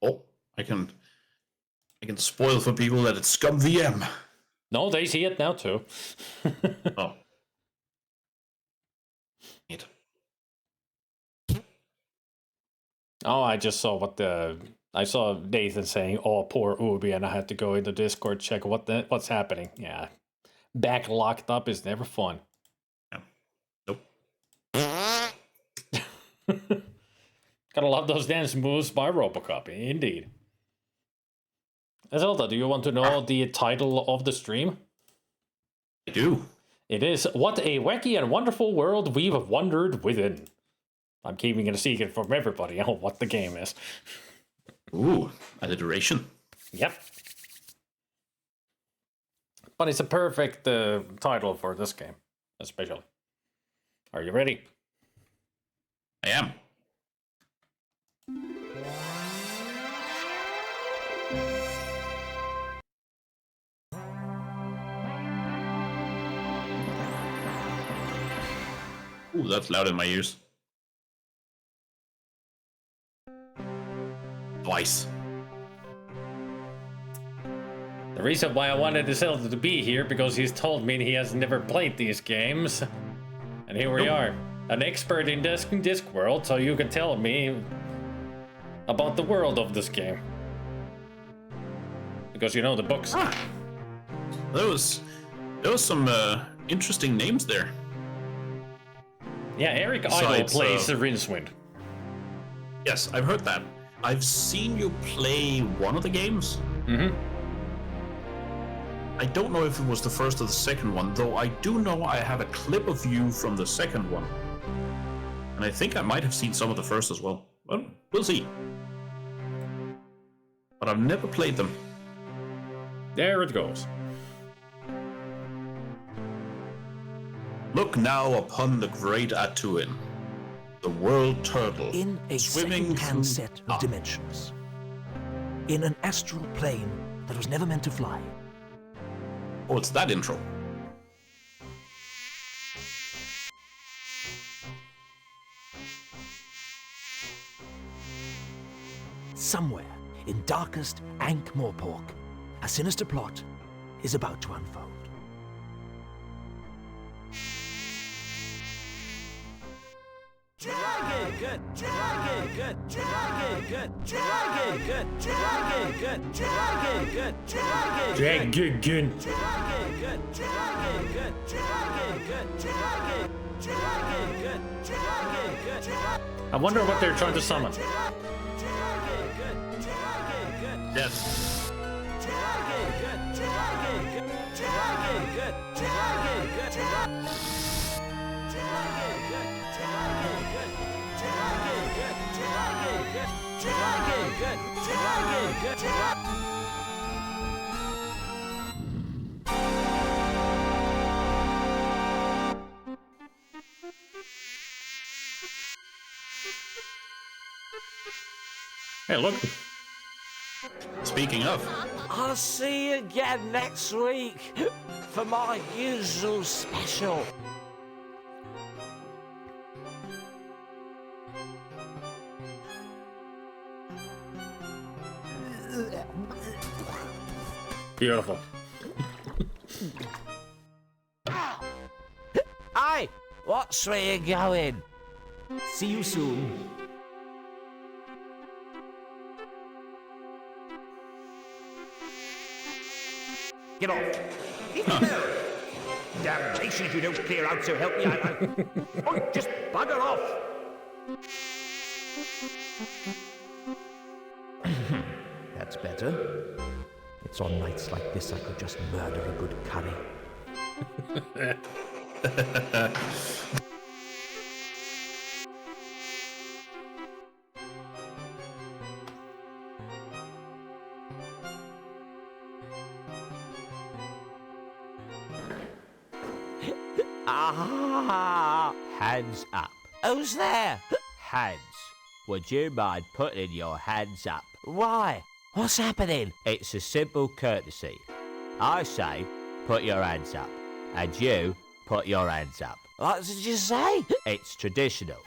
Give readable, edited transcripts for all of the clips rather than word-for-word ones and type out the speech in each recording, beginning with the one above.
Oh, I can spoil for people that it's Scum VM. No, they see it now too. Oh. Neat. Oh, I just saw I saw Nathan saying, "Oh, poor Ubi," and I had to go into Discord check what's happening. Yeah, back locked up is never fun. Yeah. Nope. Gotta love those dance moves by Robocop, indeed. Zelda, do you want to know the title of the stream? I do. It is "What a Wacky and Wonderful World We've Wandered Within." I'm keeping it a secret from everybody on what the game is. Ooh, alliteration. Yep. But it's a perfect title for this game, especially. Are you ready? I am. Ooh, that's loud in my ears. Twice. The reason why I wanted Zelda to be here because he's told me he has never played these games. And here we are. An expert in Discworld, so you can tell me about the world of this game. Because you know the books. Ah. There was some interesting names there. Yeah, Eric Idle plays Rincewind. Yes, I've heard that. I've seen you play one of the games. Mm-hmm. I don't know if it was the first or the second one, though I do know I have a clip of you from the second one. And I think I might have seen some of the first as well. Well, we'll see. But I've never played them. There it goes. Look now upon the great Atuin, the world turtle, in a swimming second-hand set of dimensions. In an astral plane that was never meant to fly. Oh, it's that intro. Somewhere in darkest Ankh-Morpork, a sinister plot is about to unfold. Dragon good, dragon good, dragon good, dragon good, dragon good, dragon good, dragon Dragon good. dragon good, dragon good, dragon good, dragon good, dragon good. I wonder what they're trying to summon. Yes. Dragon good, dragon good, dragon good, dragon good, dragon good. Hey, look. Speaking of, I'll see you again next week for my usual special. Beautiful. Hey, what's where you going? See you soon. Get off. Damnation if you don't clear out, so help me. Oh, just bugger off. That's better. It's on nights like this I could just murder a good curry. Ah! Hands up. Who's there? Hands. Would you mind putting your hands up? Why? What's happening? It's a simple courtesy. I say, put your hands up. And you, put your hands up. What did you say? It's traditional.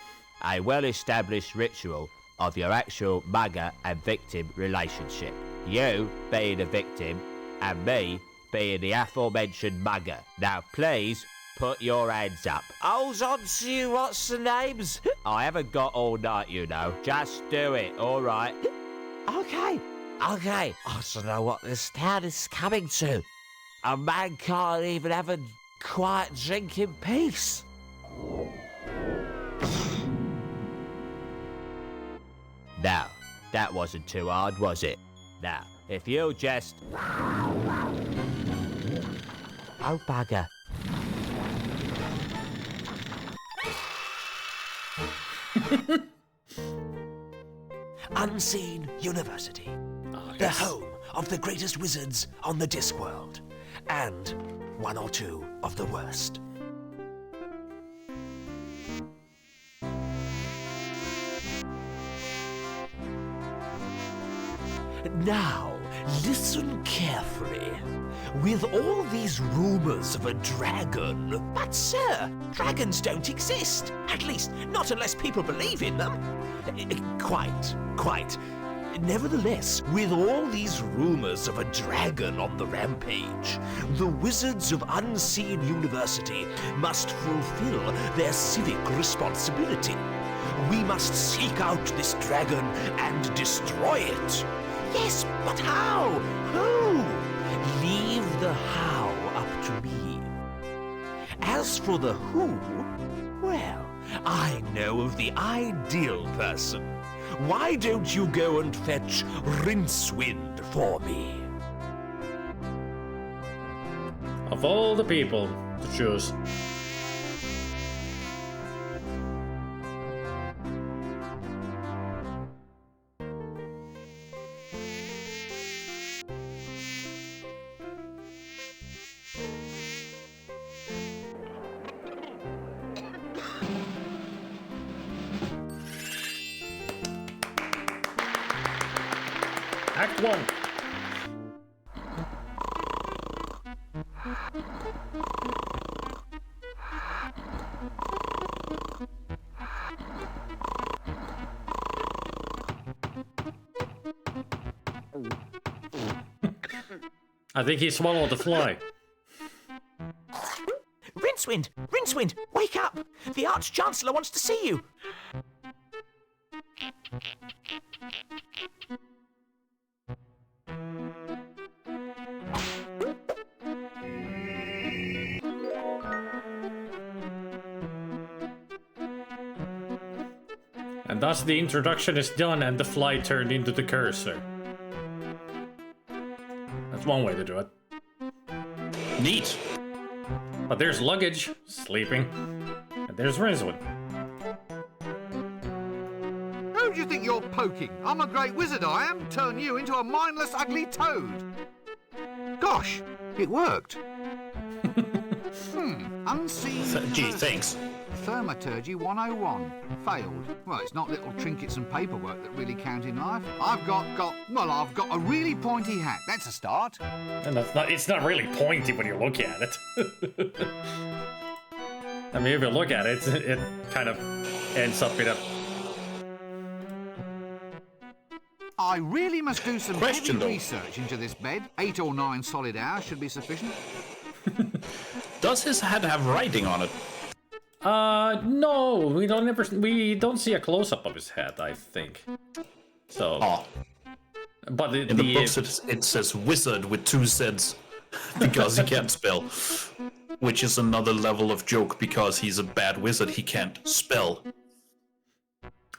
A well-established ritual of your actual mugger and victim relationship. You being a victim and me being the aforementioned mugger. Now please put your hands up. Hold on to you, what's the names? I haven't got all night, you know. Just do it, alright? Okay. I don't know what this town is coming to. A man can't even have a quiet drink in peace. Now, that wasn't too hard, was it? Now, if you just... Oh, bugger. Unseen University. The home of the greatest wizards on the Discworld. And one or two of the worst. Now, listen carefully. With all these rumors of a dragon... But sir, dragons don't exist. At least, not unless people believe in them. Quite. Nevertheless, with all these rumors of a dragon on the rampage, the wizards of Unseen University must fulfill their civic responsibility. We must seek out this dragon and destroy it. Yes, but how? Who? Leave the how up to me. As for the who, well, I know of the ideal person. Why don't you go and fetch Rincewind for me? Of all the people to choose. Act 1. I think he swallowed the fly. Rincewind, wake up! The Arch-Chancellor wants to see you. And thus the introduction is done and the fly turned into the cursor. That's one way to do it. Neat. But there's luggage, sleeping, and there's Rincewind. Who do you think you're poking? I'm a great wizard, I am. Turn you into a mindless, ugly toad. Gosh, it worked. Unseen. Gee, thanks. Thaumaturgy 101. Failed. Well, it's not little trinkets and paperwork that really count in life. I've got a really pointy hat. That's a start. And it's not really pointy when you look at it. I mean, if you look at it, it kind of ends up in a... I really must do some Question, heavy though. research into this bed. 8 or 9 solid hours should be sufficient. Does his hat have writing on it? No, we don't see a close-up of his head, I think. So... Oh. But In the books it says wizard with 2 Z's because he can't spell. Which is another level of joke because he's a bad wizard, he can't spell.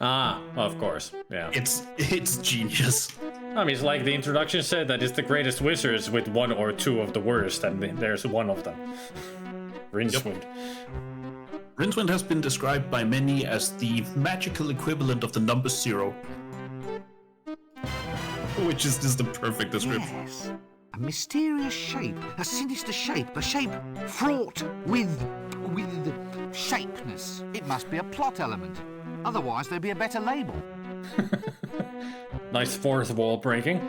Ah, of course, yeah. It's genius. I mean, it's like the introduction said that it's the greatest wizards with 1 or 2 of the worst, and there's one of them. Rincewind. Rincewind has been described by many as the magical equivalent of the number 0. Which is just the perfect description. Yes. A mysterious shape, a sinister shape, a shape fraught with shapeness. It must be a plot element. Otherwise, there'd be a better label. Nice fourth wall breaking.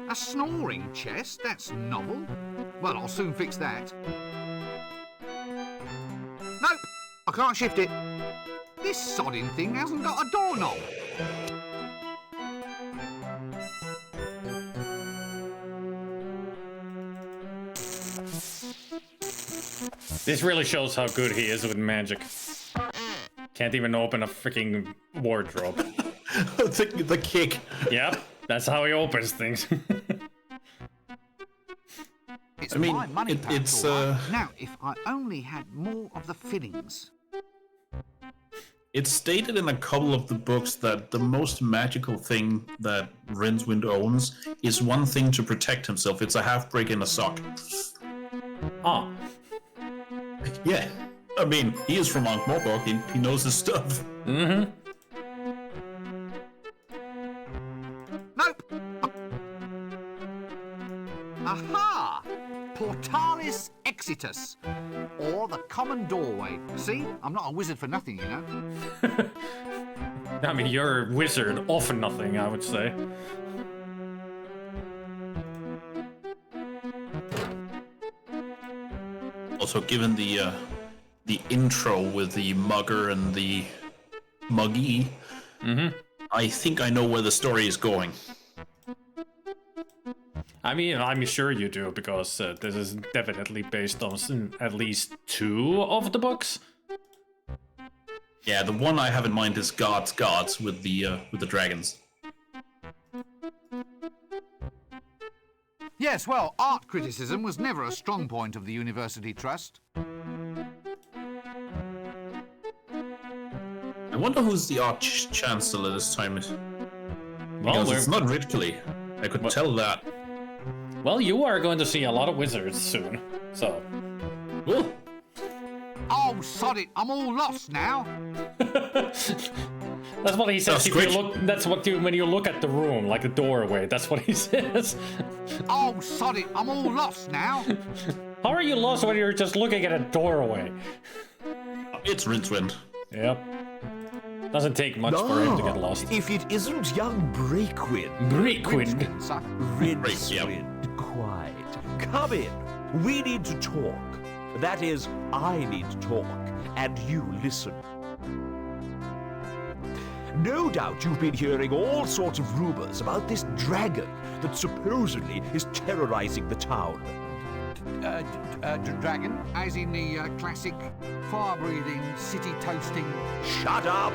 A snoring chest? That's novel. Well, I'll soon fix that. Nope! I can't shift it. This sodding thing hasn't got a doorknob. This really shows how good he is with magic. Can't even open a freaking wardrobe. the kick. Yep, that's how he opens things. It's I mean, my money pouch, it's, all right. Now, if I only had more of the fillings. It's stated in a couple of the books that the most magical thing that Rincewind owns is one thing to protect himself. It's a half brick in a sock. Oh. Yeah. I mean, he is from Ankh-Morpork. He knows his stuff. Mm-hmm. Nope. Aha! Portalis Exitus, or the common doorway. See, I'm not a wizard for nothing, you know. I mean, you're a wizard of nothing, I would say. Also, given the intro with the mugger and the muggy, I think I know where the story is going. I mean, I'm sure you do, because this is definitely based on at least 2 of the books. Yeah, the one I have in mind is Gods with the dragons. Yes, well, art criticism was never a strong point of the University Trust. I wonder who's the Arch-Chancellor this time. Well, Because it's not Ridgely. I could tell that. well, you are going to see a lot of wizards soon, so... Well, Oh, sod it, I'm all lost now. That's what he says. Oh, If you Squidge. look, that's what you when you look at the room, like the doorway. That's what he says. Oh, sod it, I'm all lost now. How are you lost when you're just looking at a doorway? it's Rincewind. Yep. Doesn't take much for him to get lost. If it isn't young Breakwind. Breakwind. So, Rincewind, quite. Come in. We need to talk. That is, I need to talk, and you listen. No doubt you've been hearing all sorts of rumors about this dragon that supposedly is terrorizing the town. dragon, as in the classic fire-breathing, city-toasting... Shut up!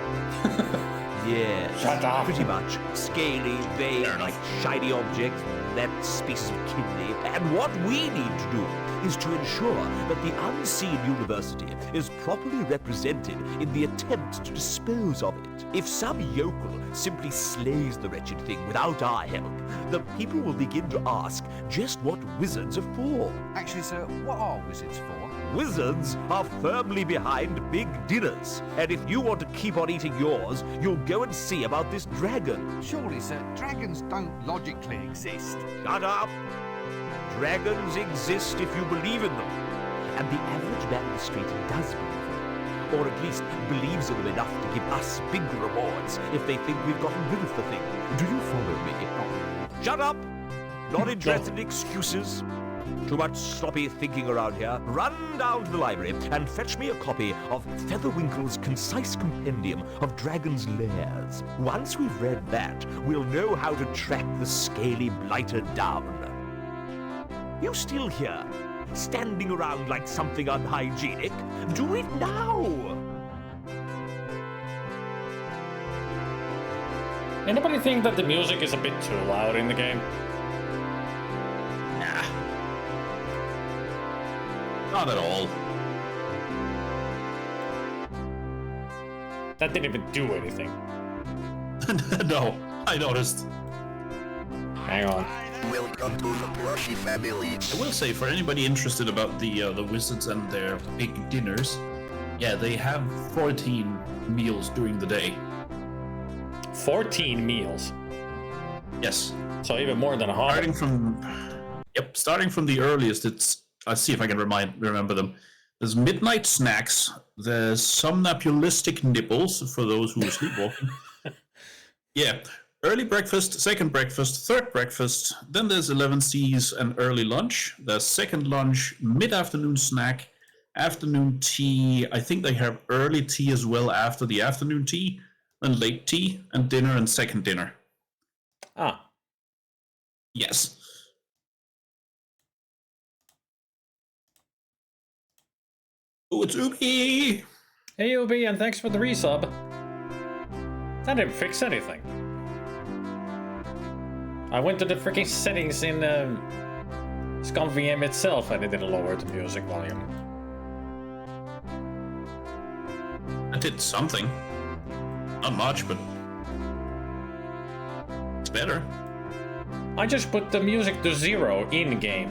Yes, Shut up. pretty much. Scaly, vague, like shiny objects, that species of kidney. And what we need to do is to ensure that the unseen university is properly represented in the attempt to dispose of it. If some yokel simply slays the wretched thing without our help, the people will begin to ask just what wizards are for. Actually, sir, what are wizards for? Wizards are firmly behind big dinners, and if you want to keep on eating yours, you'll go and see about this dragon. Surely, sir, dragons don't logically exist. Shut up! Dragons exist if you believe in them, and the average man in the street does believe them, or at least believes in them enough to give us big rewards if they think we've gotten rid of the thing. Do you follow me? Shut up! Not interested in excuses. Too much sloppy thinking around here. Run down to the library and fetch me a copy of Featherwinkle's concise compendium of dragons' lairs. Once we've read that, we'll know how to track the scaly blighter down. You still here, standing around like something unhygienic? Do it now! Anybody think that the music is a bit too loud in the game? Not at all. That didn't even do anything. No, I noticed. Hang on. Welcome to the Plushy family. I will say, for anybody interested about the wizards and their big dinners, yeah, they have 14 meals during the day. 14 meals. Yes. So even more than a hobbit. Starting from the earliest, I'll see if I can remember them. There's midnight snacks, there's somnambulistic nibbles for those who are sleepwalking. Yeah. Early breakfast, second breakfast, third breakfast, then there's 11 C's and early lunch. There's second lunch, mid-afternoon snack, afternoon tea. I think they have early tea as well after the afternoon tea, and late tea, and dinner and second dinner. Ah. Yes. Oh, it's Ubi! Hey, Ubi, and thanks for the resub. That didn't fix anything. I went to the freaking settings in ScumVM itself and it didn't lower the music volume. I did something. Not much, but it's better. I just put the music to 0 in-game.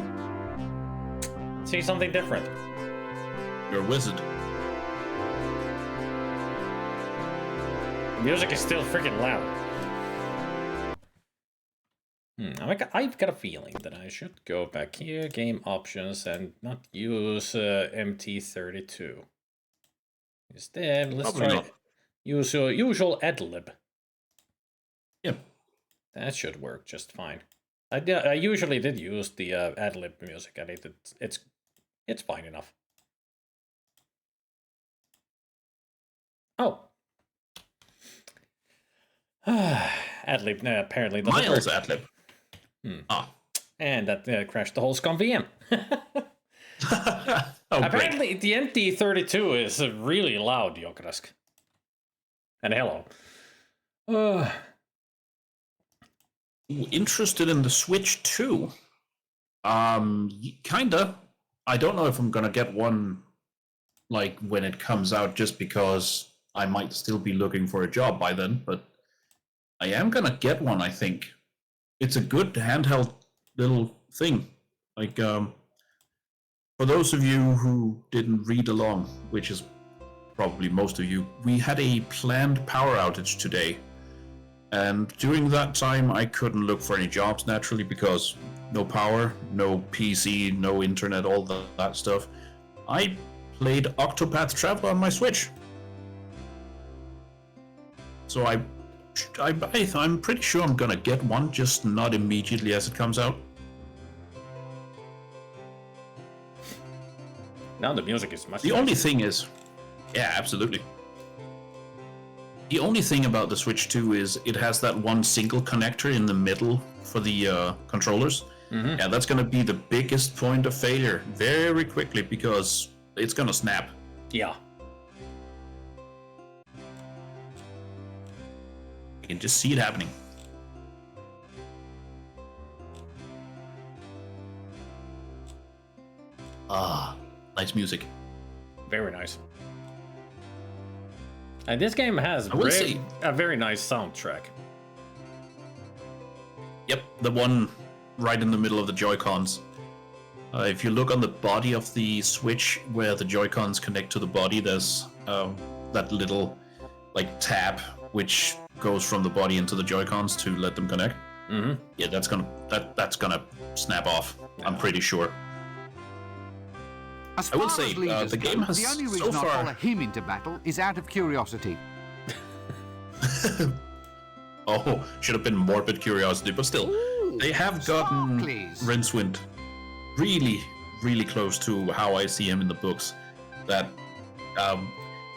See something different. You're a wizard. The music is still freaking loud. I've got a feeling that I should go back here, game options, and not use MT32. Instead, let's Probably try not. use your usual adlib. Yep. That should work just fine. I usually did use the adlib music, and it's fine enough. Oh. Adlib apparently doesn't Miles work. Adlib. Ah. And that crashed the whole ScumVM. Oh, Apparently, the MT32 is really loud, Jokrask. And hello. Interested in the Switch 2? Kinda. I don't know if I'm gonna get one, like, when it comes out, just because I might still be looking for a job by then, but I am gonna get one, I think. It's a good handheld little thing. Like, for those of you who didn't read along, which is probably most of you, we had a planned power outage today. And during that time, I couldn't look for any jobs, naturally, because no power, no PC, no internet, all that stuff. I played Octopath Traveler on my Switch. So I'm pretty sure I'm gonna get one, just not immediately as it comes out. Now the music is much The better. only thing is, yeah, absolutely. The only thing about the Switch 2 is it has that one single connector in the middle for the controllers. Mm-hmm. Yeah, that's gonna be the biggest point of failure very quickly, because it's gonna snap. Yeah. You can just see it happening. Ah, nice music. Very nice. And this game has I will say- a very nice soundtrack. Yep, the one right in the middle of the Joy-Cons. If you look on the body of the Switch where the Joy-Cons connect to the body, there's that little like tab which goes from the body into the Joy-Cons to let them connect. Mm-hmm. Yeah, that's gonna snap off. I'm pretty sure. As I will far say, as leaders the game go, has the only so reason I far- follow him into battle is out of curiosity. Oh, should have been morbid curiosity, but still, they have gotten sparklies. Rincewind really, really close to how I see him in the books. That, of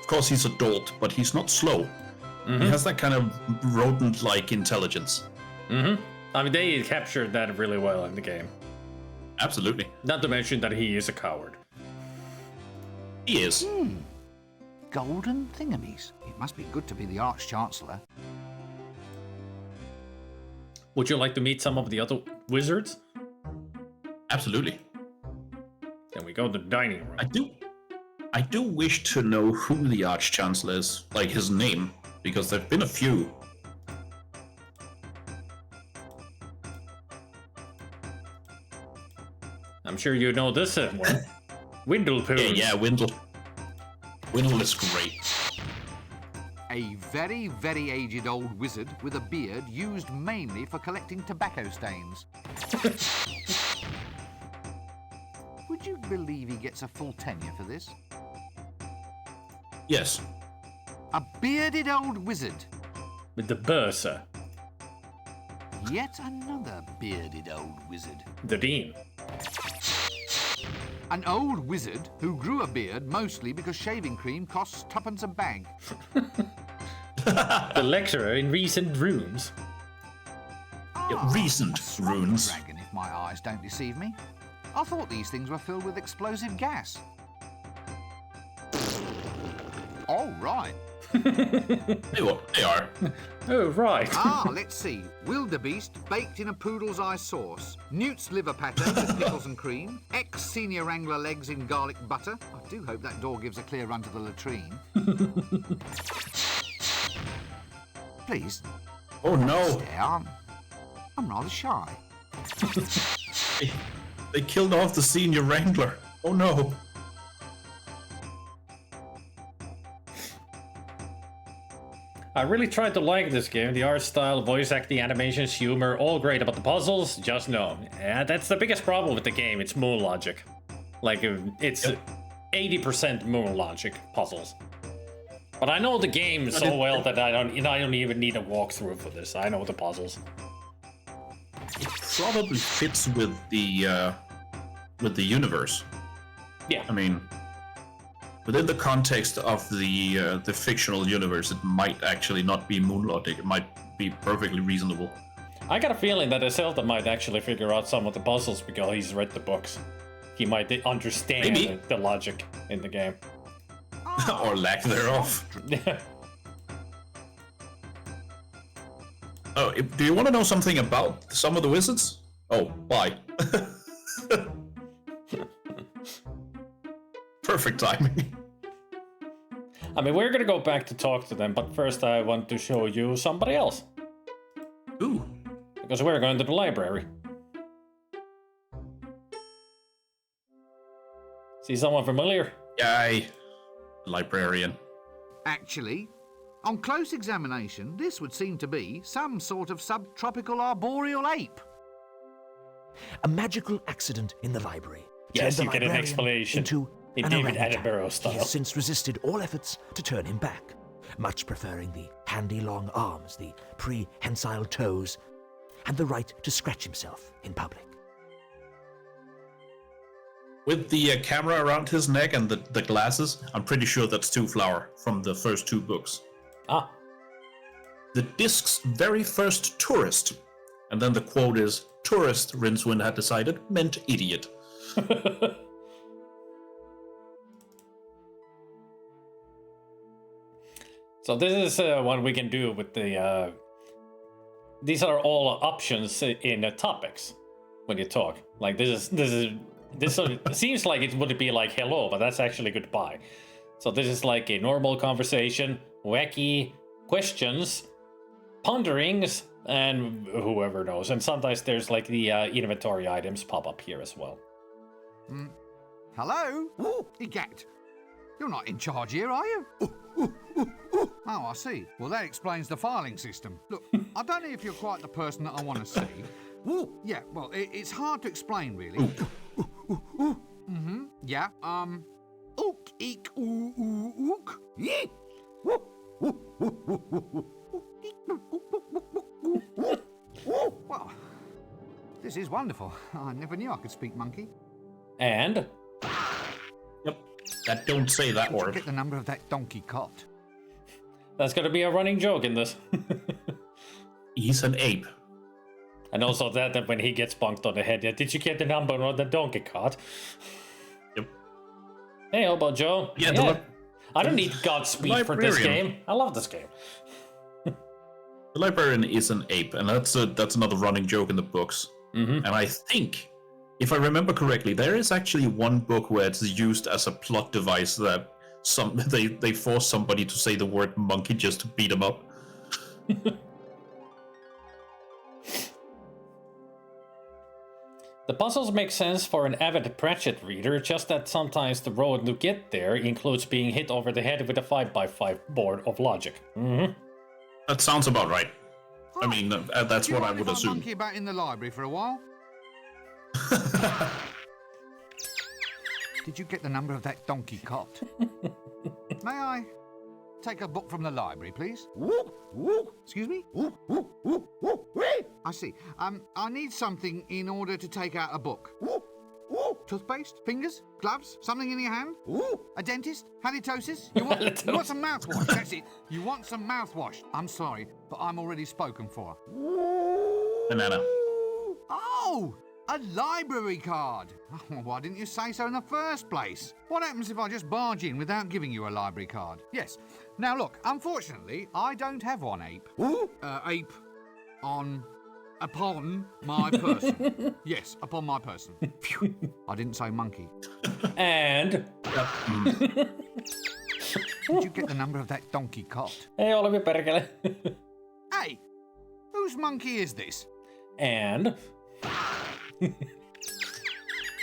course, he's adult, but he's not slow. Mm-hmm. He has that kind of rodent-like intelligence. Mm-hmm. I mean, they captured that really well in the game. Absolutely, Not to mention that he is a coward. he is. Golden thingamies. It must be good to be the Arch-Chancellor. Would you like to meet some of the other wizards? Absolutely. Then we go to the dining room. I do wish to know who the Arch-Chancellor is, like his name, because there've been a few. I'm sure you know this one. Windlepoon. Yeah, Windle. Windle is great. A very, very aged old wizard with a beard used mainly for collecting tobacco stains. Would you believe he gets a full tenure for this? Yes. A bearded old wizard. With the bursar. Yet another bearded old wizard. The dean. An old wizard who grew a beard mostly because shaving cream costs tuppence a bag. The lecturer in recent rooms. Recent A swamp runes. dragon, if my eyes don't deceive me. I thought these things were filled with explosive gas. Oh, right. They are. Oh, right. Let's see. Wildebeest baked in a poodle's eye sauce. Newt's liver pate with pickles and cream. Ex-senior wrangler legs in garlic butter. I do hope that door gives a clear run to the latrine. Please. Oh no. Stare. I'm rather shy. They killed off the senior wrangler. Oh no. I really tried to like this game. The art style, voice acting, animations, humor, all great. About the puzzles, just no. Yeah, that's the biggest problem with the game. It's moon logic. Like, it's 80% moon logic puzzles. But I know the game so well that I don't even need a walkthrough for this. I know the puzzles. It probably fits with the universe. Yeah. I mean, within the context of the fictional universe, it might actually not be moon logic. It might be perfectly reasonable. I got a feeling that Zelda might actually figure out some of the puzzles because he's read the books. He might understand the logic in the game. Or lack thereof. Oh, do you want to know something about some of the wizards? Oh, bye. Perfect timing. I mean, we're gonna go back to talk to them, but first I want to show you somebody else. Ooh. Because we're going to the library. See someone familiar? Yay. Librarian. Actually, on close examination, this would seem to be some sort of subtropical arboreal ape. A magical accident in the library. Yes, turned you the get an librarian explanation into in an David orangutan. Attenborough He style. has since resisted all efforts to turn him back, much preferring the handy long arms, the prehensile toes, and the right to scratch himself in public. With the camera around his neck and the glasses, I'm pretty sure that's Two Flower from the first two books. Ah, The disc's very first tourist. And then the quote is, tourist, Rincewind had decided, meant idiot. so this is what we can do with the. These are all options in topics when you talk. Like this seems like it would be like hello, but that's actually goodbye. So this is like a normal conversation, wacky questions, ponderings, and whoever knows. And sometimes there's like the inventory items pop up here as well. Hello? Egat. You're not in charge here, are you? Oh, I see. Well, that explains the filing system. Look, I don't know if you're quite the person that I want to see. Yeah, well, it's hard to explain, really. Yeah, ook, eek, ook. Well, this is wonderful. I never knew I could speak monkey. And Yep. That don't say that Did you word. get the number of that donkey cot? that's gonna be a running joke in this. He's an ape. And also that when he gets bonked on the head, yeah, did you get the number on the donkey cart? Yep. Hey, how about Joe? Yeah, I don't need Godspeed for this librarian. game. I love this game. The librarian is an ape, and that's another running joke in the books. Mm-hmm. And I think, if I remember correctly, there is actually one book where it's used as a plot device that they force somebody to say the word monkey just to beat him up. The puzzles make sense for an avid Pratchett reader, just that sometimes the road to get there includes being hit over the head with a 5x5 board of logic. Mm-hmm. That sounds about right. I mean, that's Do you what I mind would if I assume. monkey about in the library for a while? Did you get the number of that donkey cot? May I take a book from the library, please? Excuse me? I see. I need something in order to take out a book. Ooh, toothpaste? Fingers? Gloves? Something in your hand? Ooh. A dentist? Halitosis? You want some mouthwash? That's it. You want some mouthwash. I'm sorry, but I'm already spoken for. Banana. Oh! A library card! Oh, why didn't you say so in the first place? What happens if I just barge in without giving you a library card? Yes. Now look, unfortunately, I don't have one ape. Ooh. Ape upon my person. Yes, upon my person. Phew. I didn't say monkey. And Did you get the number of that donkey cot? ei Olvi perkele. Hey! Whose monkey is this? And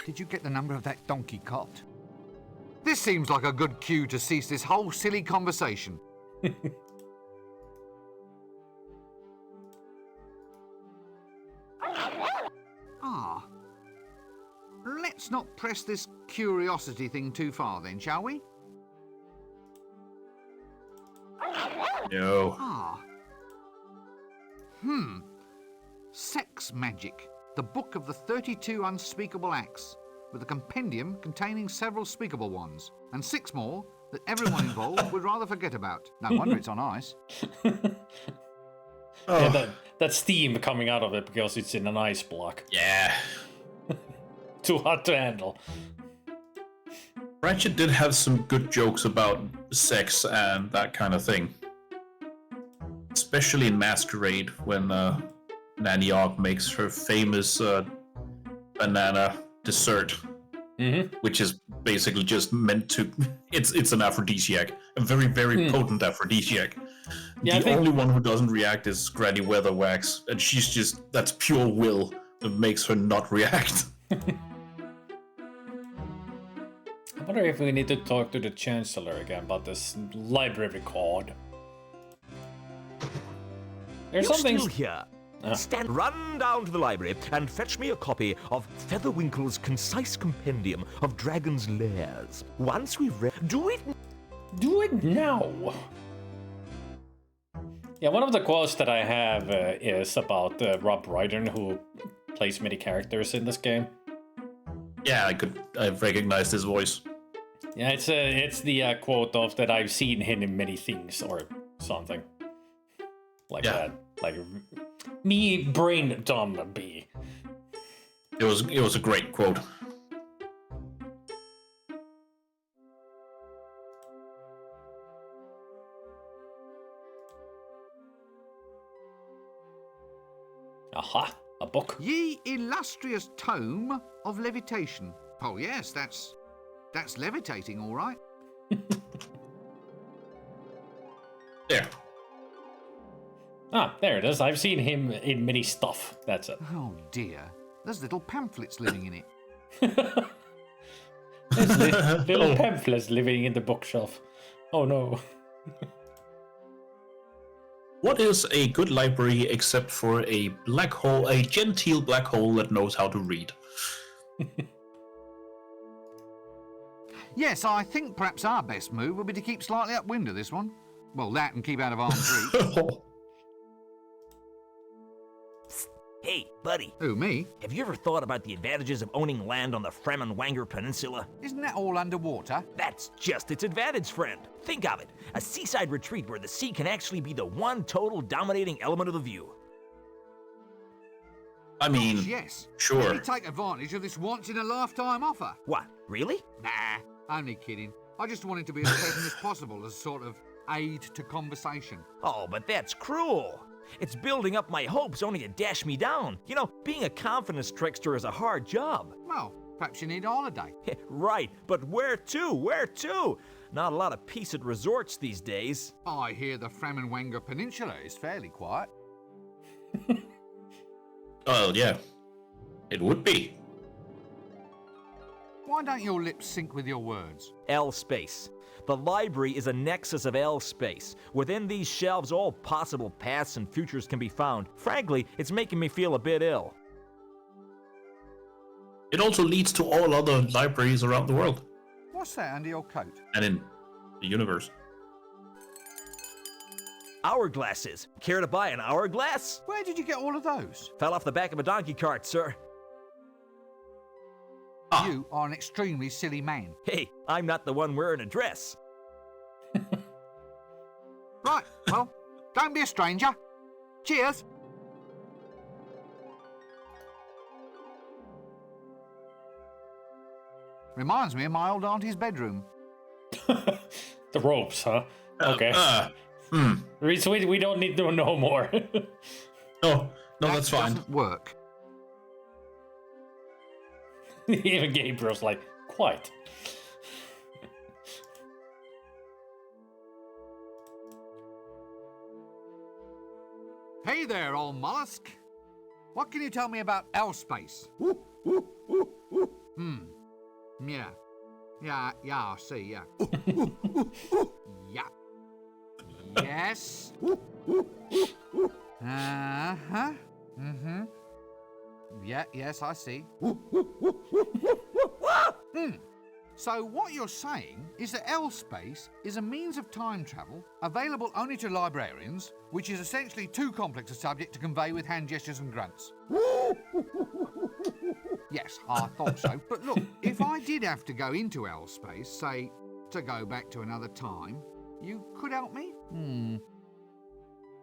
Did you get the number of that donkey cot? This seems like a good cue to cease this whole silly conversation. Ah. Let's not press this curiosity thing too far then, shall we? No. Ah. Sex Magic, the book of the 32 unspeakable acts, with a compendium containing several speakable ones, and 6 more that everyone involved would rather forget about. No wonder it's on ice. yeah, that steam coming out of it because it's in an ice block. Yeah. Too hot to handle. Ratchet did have some good jokes about sex and that kind of thing. Especially in Masquerade, when Nanny Ogg makes her famous banana dessert, which is basically just meant to... It's an aphrodisiac, a very, very potent aphrodisiac. Yeah, the only one who doesn't react is Granny Weatherwax, and she's just... That's pure will that makes her not react. I wonder if we need to talk to the Chancellor again about this library card. There's You're something... still here. Run down to the library and fetch me a copy of Featherwinkle's concise compendium of Dragon's Lairs. Once we've read... Do it now! Yeah, one of the quotes that I have is about Rob Brydon, who plays many characters in this game. Yeah, I've recognized his voice. Yeah, it's the quote of that I've seen him in many things or something like that. Like me brain dumb B. It was a great quote. Aha, a book. Ye illustrious tome of levitation. Oh yes, that's levitating, all right. There. Ah, there it is. I've seen him in many stuff. That's it. Oh dear, there's little pamphlets living in it. There's little pamphlets living in the bookshelf. Oh no. What is a good library except for a black hole, a genteel black hole that knows how to read? Yes, I think perhaps our best move would be to keep slightly upwind of this one. Well, that and keep out of arm's reach. Hey, buddy. Who, me? Have you ever thought about the advantages of owning land on the Fremenwanger Peninsula? Isn't that all underwater? That's just its advantage, friend. Think of it. A seaside retreat where the sea can actually be the one total dominating element of the view. I mean, Yes. sure. Let me take advantage of this once-in-a-lifetime offer. What, really? Nah, only kidding. I just wanted to be as pleasant as possible as a sort of aid to conversation. Oh, but that's cruel. It's building up my hopes only to dash me down. You know, being a confidence trickster is a hard job. Well, perhaps you need a holiday. Right, but where to? Where to? Not a lot of peace at resorts these days. I hear the Fremenwanger Peninsula is fairly quiet. Well, yeah. It would be. Why don't your lips sync with your words? L space. The library is a nexus of L space. Within these shelves, all possible paths and futures can be found. Frankly, it's making me feel a bit ill. It also leads to all other libraries around the world What's that under your coat? and in the universe. Hourglasses. Care to buy an hourglass? Where did you get all of those? Fell off the back of a donkey cart, sir. You are an extremely silly man. Hey, I'm not the one wearing a dress. Right, well, don't be a stranger. Cheers. Reminds me of my old auntie's bedroom. The ropes, huh? Okay. Reese, we don't need to know more. No, that's fine. Doesn't work. Even Gabriel's like, quite. Hey there, old mollusk. What can you tell me about L-space? Yeah. Yeah, I see, yeah. Yeah. Yes. Uh-huh. Mm-hmm. Yeah, yes, I see. So what you're saying is that L-space is a means of time travel available only to librarians, which is essentially too complex a subject to convey with hand gestures and grunts. Yes, I thought so. But look, if I did have to go into L-space, say, to go back to another time, you could help me?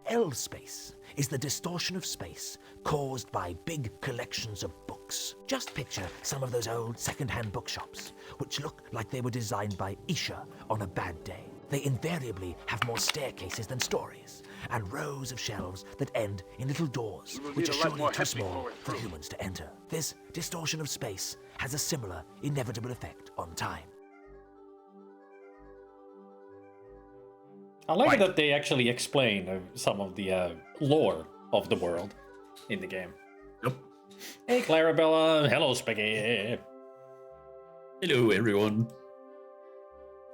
L-space is the distortion of space caused by big collections of books. Just picture some of those old second-hand bookshops, which look like they were designed by Isha on a bad day. They invariably have more staircases than stories, and rows of shelves that end in little doors, which are surely too small for humans to enter. This distortion of space has a similar inevitable effect on time. I like that they actually explain some of the lore of the world in the game. Yep. Hey, Clarabella. Hello, Spaghetti. Hello, everyone.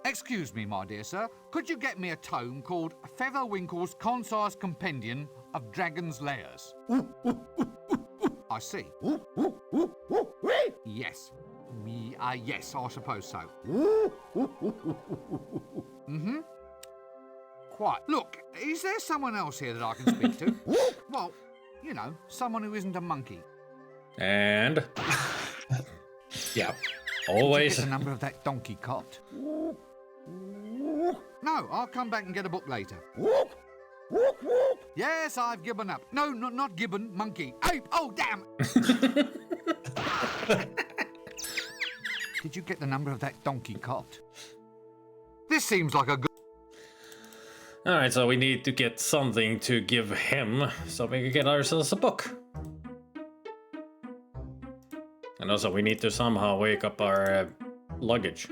Excuse me, my dear sir. Could you get me a tome called Featherwinkle's Concise Compendium of Dragon's Lairs? I see. Yes. Yes, I suppose so. Mm-hmm. Quite. Look, is there someone else here that I can speak to? Well, you know, someone who isn't a monkey. And Yeah. always. Get the number of that donkey cot. No, I'll come back and get a book later. Yes, I've given up. No, not gibbon, monkey. Ape! Oh, damn! Did you get the number of that donkey cot? This seems like a good... Alright, so we need to get something to give him so we can get ourselves a book. And also we need to somehow wake up our luggage.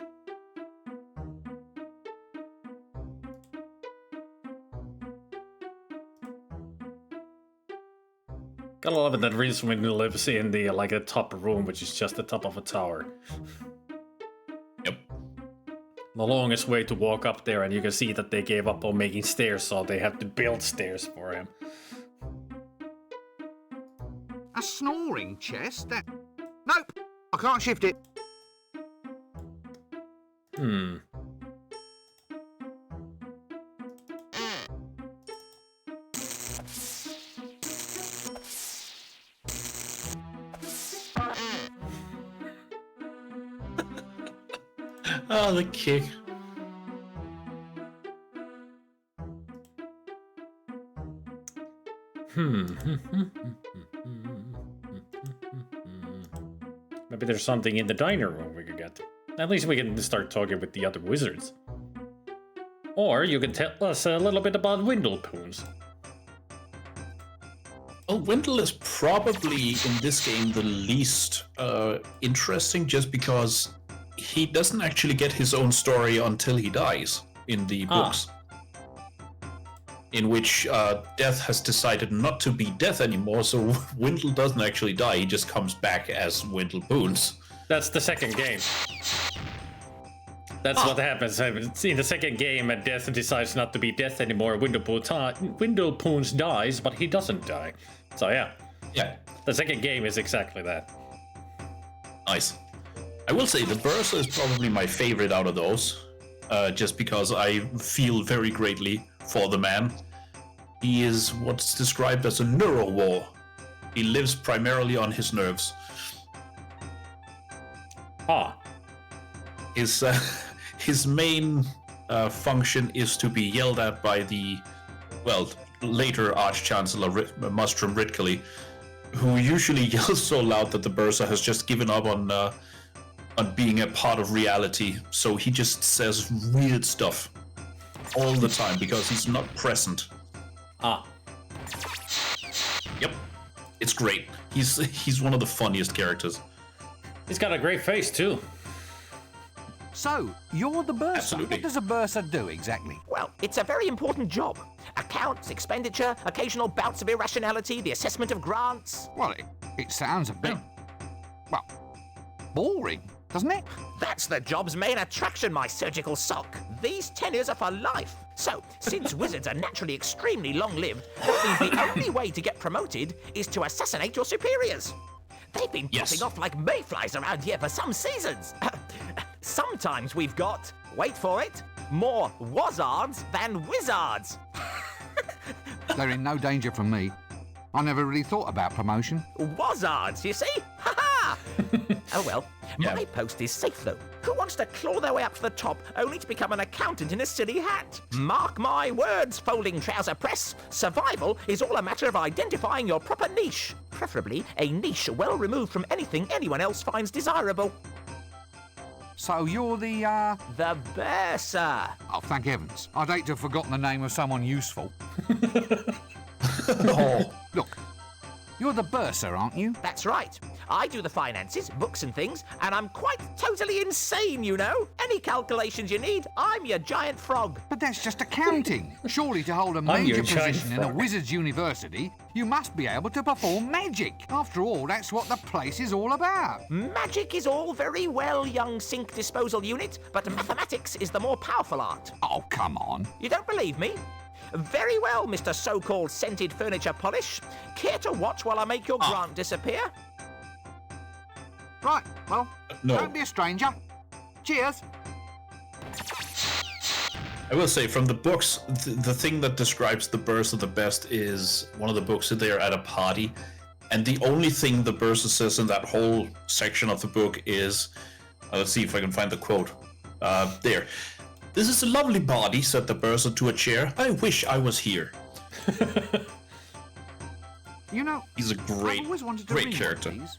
Gotta love it that Rincewind lives in the like a top room, which is just the top of a tower. Yep. The longest way to walk up there, and you can see that they gave up on making stairs, so they have to build stairs for him. A snoring chest? Nope, I can't shift it. Oh, the kick. Maybe there's something in the diner room we could get. At least we can start talking with the other wizards. Or you can tell us a little bit about Windlepoons. Well, Wendell is probably in this game the least interesting, just because he doesn't actually get his own story until he dies in the books. In which Death has decided not to be Death anymore, so Wendell doesn't actually die, he just comes back as Windlepoons. That's the second game. That's what happens. In the second game, Death decides not to be Death anymore. Windlepoons dies, but he doesn't die. So yeah. Yeah. The second game is exactly that. Nice. I will say the Bursa is probably my favorite out of those, just because I feel very greatly for the man. He is what's described as a neuro-war. He lives primarily on his nerves. Ah, His main function is to be yelled at by the, well, later Arch-Chancellor Mustrum Ridcully, who usually yells so loud that the Bursar has just given up on being a part of reality. So he just says weird stuff all the time because he's not present. ah. Yep, it's great. He's one of the funniest characters. He's got a great face too. So, you're the bursar. Absolutely. What does a bursar do exactly? Well, it's a very important job. Accounts, expenditure, occasional bouts of irrationality, the assessment of grants. Well, it sounds a bit, well, boring, doesn't it? That's the job's main attraction, my surgical sock. These tenures are for life. So, since wizards are naturally extremely long-lived, that means the only way to get promoted is to assassinate your superiors. They've been popping off like mayflies around here for some seasons. Sometimes we've got, wait for it, more wazards than wizards. They're in no danger from me. I never really thought about promotion. Wazards, you see? Ha ha! Oh well, Yeah. my post is safe though. Who wants to claw their way up to the top only to become an accountant in a silly hat? Mark my words, folding trouser press. Survival is all a matter of identifying your proper niche. Preferably a niche well removed from anything anyone else finds desirable. So you're the, The bursar. oh, thank heavens. I'd hate to have forgotten the name of someone useful. Oh, Look, you're the bursar, aren't you? That's right. I do the finances, books and things, and I'm quite totally insane, you know. Any calculations you need, I'm your giant frog. But that's just accounting. Surely to hold a I'm your major giant position in a frog. wizard's university, you must be able to perform magic. After all, that's what the place is all about. Magic is all very well, young sink disposal unit, but mathematics is the more powerful art. Oh, come on. You don't believe me? Very well, Mr. So-called scented furniture polish. Care to watch while I make your grant disappear? Right, well, No. don't be a stranger. Cheers. I will say, from the books, the thing that describes the Bursar the best is one of the books that they are at a party, and the only thing the Bursar says in that whole section of the book is, let's see if I can find the quote. There. "This is a lovely party," said the Bursar to a chair. "I wish I was here." You know, He's a great, I've always wanted to great read character. one of these.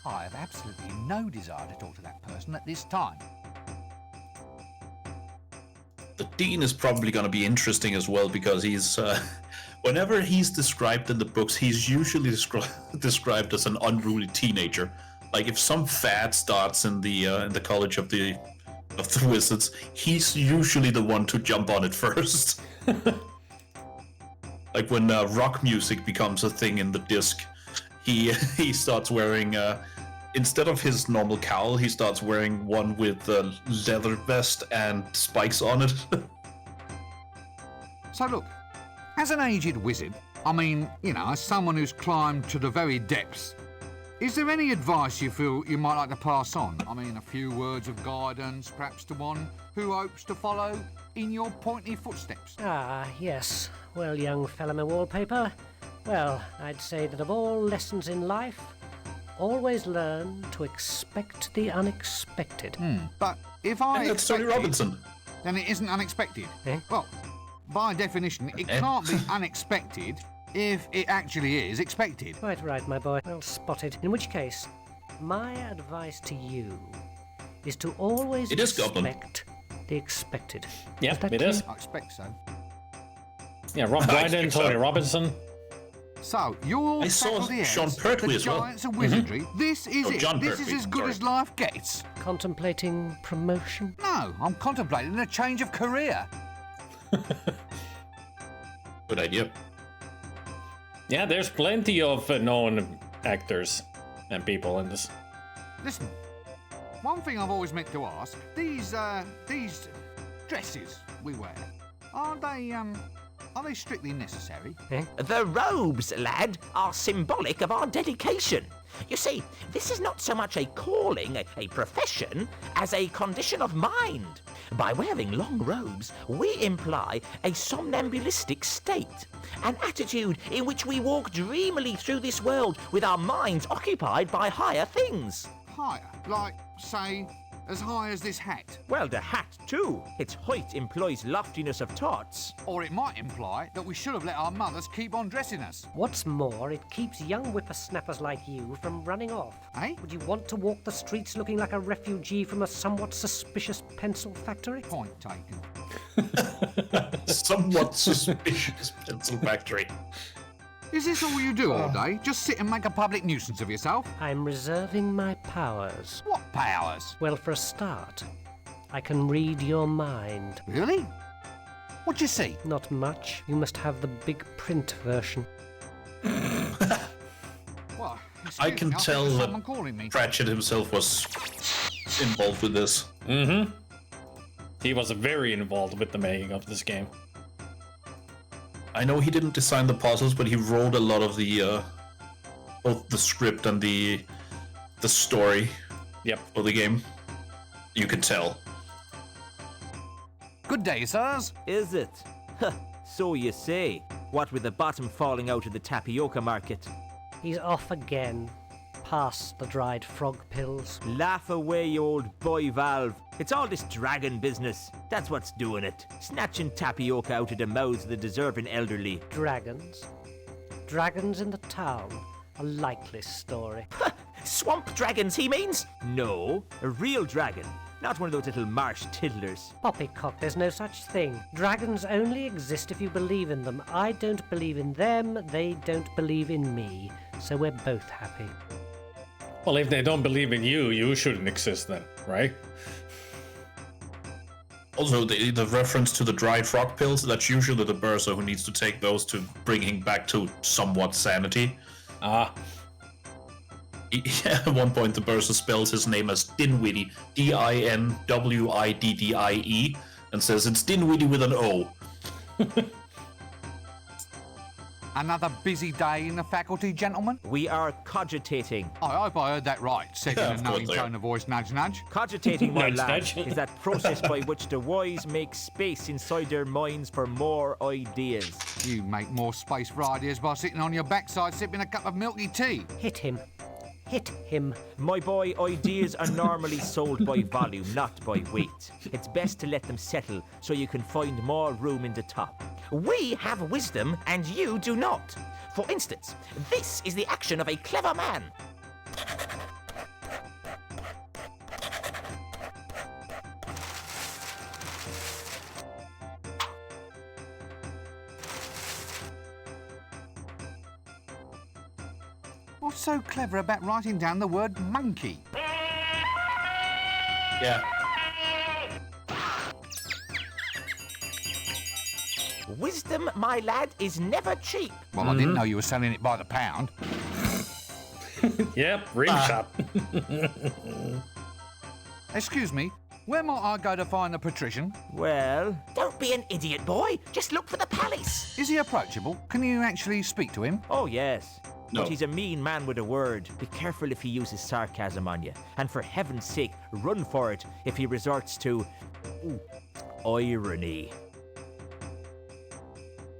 I have absolutely no desire to talk to that person at this time. The Dean is probably going to be interesting as well because he's, whenever he's described in the books, he's usually described as an unruly teenager. Like if some fad starts in the College of the Wizards, he's usually the one to jump on it first. Like when rock music becomes a thing in the disc, he starts wearing instead of his normal cowl, he starts wearing one with a leather vest and spikes on it. So look, as an aged wizard, I mean, you know, as someone who's climbed to the very depths, is there any advice you feel you might like to pass on? I mean, a few words of guidance, perhaps to one who hopes to follow in your pointy footsteps? Ah, yes. Well, young Fellow Wallpaper, well, I'd say that of all lessons in life, always learn to expect the unexpected. But if I That's Tony expect it, Robinson. then it isn't unexpected. Eh? Well, by definition, it can't be unexpected if it actually is expected. Quite right, my boy. Well spotted. In which case, my advice to you is to always It is Goblin. expect the expected. Yeah, Is that it clear? is. I expect so. Yeah, Rob I Brydon, think so. Tony Robinson. So, you're I saw faculty heads, Sean Pertwee the as well. giants of wizardry. This is Oh, it. John This Pertwee, is as good sorry. as life gets. Contemplating promotion? No, I'm contemplating a change of career. Good idea. Yeah, there's plenty of known actors and people in this. Listen, one thing I've always meant to ask, these dresses we wear, are they strictly necessary? The robes, lad, are symbolic of our dedication. You see, this is not so much a calling, a profession, as a condition of mind. By wearing long robes, we imply a somnambulistic state, an attitude in which we walk dreamily through this world with our minds occupied by higher things. Higher? Like, say, as high as this hat? Well, the hat, too. Its height implies loftiness of thoughts. Or it might imply that we should have let our mothers keep on dressing us. What's more, it keeps young whippersnappers like you from running off. Eh? Would you want to walk the streets looking like a refugee from a somewhat suspicious pencil factory? Point taken. Somewhat suspicious pencil factory. Is this all you do all day? Just sit and make a public nuisance of yourself? I'm reserving my powers. What powers? Well, for a start, I can read your mind. Really? What'd you see? Not much. You must have the big print version. Well, I can think tell there's that someone calling me. Pratchett himself was involved with this. Mm-hmm. He was very involved with the making of this game. I know he didn't design the puzzles, but he wrote a lot of the both the script and the story. Yep. For the game. You could tell. Good day, sirs. Is it? So you say. What with the bottom falling out of the tapioca market. He's off again. Past the dried frog pills. Laugh away, you old boy Valve. It's all this dragon business. That's what's doing it. Snatching tapioca out of the mouths of the deserving elderly. Dragons. Dragons in the town. A likely story. Swamp dragons, he means? No, a real dragon. Not one of those little marsh tiddlers. Poppycock, there's no such thing. Dragons only exist if you believe in them. I don't believe in them, they don't believe in me. So we're both happy. Well, if they don't believe in you, you shouldn't exist then, right? Also, the reference to the dried frog pills, that's usually the bursar who needs to take those to bring him back to somewhat sanity. Ah. At one point, the bursar spells his name as Dinwiddie, Dinwiddie, and says it's Dinwiddie with an O. Another busy day in the faculty, gentlemen? We are cogitating. I hope I heard that right, said Yeah, in a of course knowing they are. tone of voice, nudge, nudge. Cogitating, my Nudge, lad, nudge. is that process by which the wise make space inside their minds for more ideas. You make more space for ideas by sitting on your backside sipping a cup of milky tea. Hit him. Hit him. My boy, ideas are normally sold by volume, not by weight. It's best to let them settle so you can find more room in the top. We have wisdom and you do not. For instance, this is the action of a clever man. What's so clever about writing down the word monkey? Yeah. Wisdom, my lad, is never cheap. Well, I didn't know you were selling it by the pound. Yep, rim shop. Excuse me, where might I go to find the patrician? Well, Don't be an idiot, boy. Just look for the palace. Is he approachable? Can you actually speak to him? oh yes. No. But he's a mean man with a word. Be careful if he uses sarcasm on you. And for heaven's sake, run for it if he resorts to irony.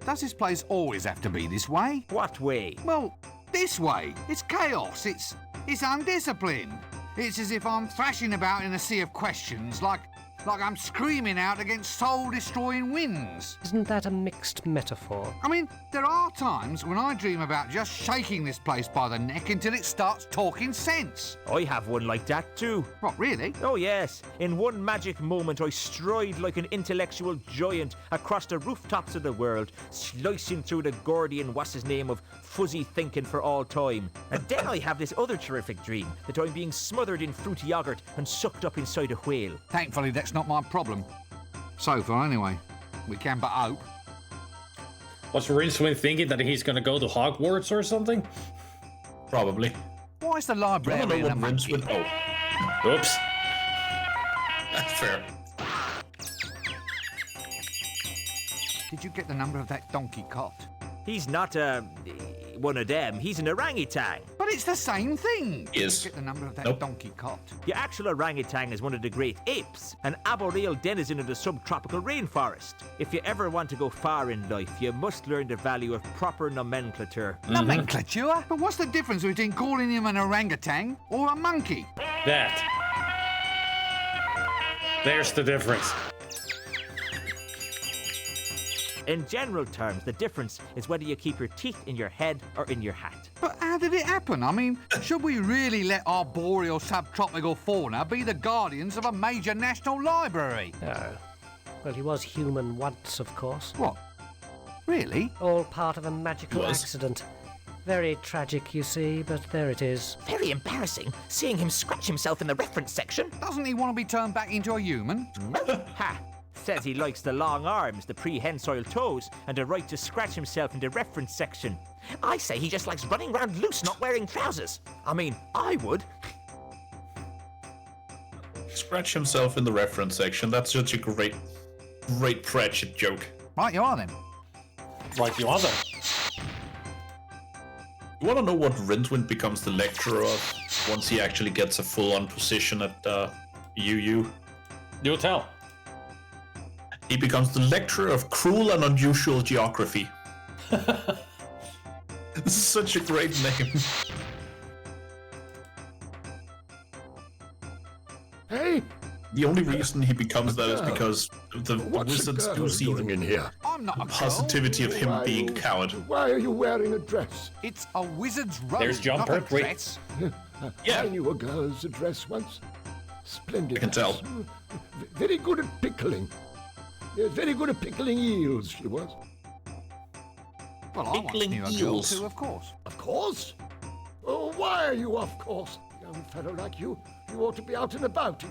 Does this place always have to be this way? What way? Well, this way. It's chaos. It's undisciplined. It's as if I'm thrashing about in a sea of questions, like I'm screaming out against soul-destroying winds. Isn't that a mixed metaphor? I mean, there are times when I dream about just shaking this place by the neck until it starts talking sense. I have one like that too. What, really? Oh yes, in one magic moment I stride like an intellectual giant across the rooftops of the world, slicing through the Gordian what's-his-name of fuzzy thinking for all time. And then I have this other terrific dream, that I'm being smothered in fruity yogurt and sucked up inside a whale. Thankfully, that's not my problem. So far, anyway. We can but hope. Was Rincewind thinking that he's gonna go to Hogwarts or something? Probably. Why is the I don't know librarian what a monkey? Rincewind. Oh, Oops. that's fair. Did you get the number of that donkey cot? He's not one of them, he's an orangutan. But it's the same thing. Yes. Get the number of that Nope. donkey cot. Your actual orangutan is one of the great apes, an arboreal denizen of the subtropical rainforest. If you ever want to go far in life, you must learn the value of proper nomenclature. Nomenclature? But what's the difference between calling him an orangutan or a monkey? That. There's the difference. In general terms, the difference is whether you keep your teeth in your head or in your hat. But how did it happen? I mean, should we really let arboreal subtropical fauna be the guardians of a major national library? Oh. Well, he was human once, of course. What? Really? All part of a magical Was. accident. Very tragic, you see, but there it is. Very embarrassing, seeing him scratch himself in the reference section. Doesn't he want to be turned back into a human? Ha! Says he likes the long arms, the prehensile toes, and the right to scratch himself in the reference section. I say he just likes running around loose, not wearing trousers. I mean, I would. Scratch himself in the reference section. That's such a great Pratchett joke. Right, you are then. Like you other. You want to know what Rincewind becomes the lecturer of once he actually gets a full-on position at UU? You tell. He becomes the lecturer of cruel and unusual geography. This is such a great name. Hey, The only reason he becomes that is because the what's wizards the do girl see doing the in here? I'm not a girl. positivity of him Why being a you- coward. Why are you wearing a dress? It's a wizard's robe, There's Jumper. not a Wait. dress. Yeah. I knew a girl's dress once. Splendid. I can tell. dress. Very good at pickling. Yes, very good at pickling eels, she was. Well, I once Pickling knew a girl eels. too, of course. Of course. Oh, why are you of course? Young fellow like you ought to be out and about,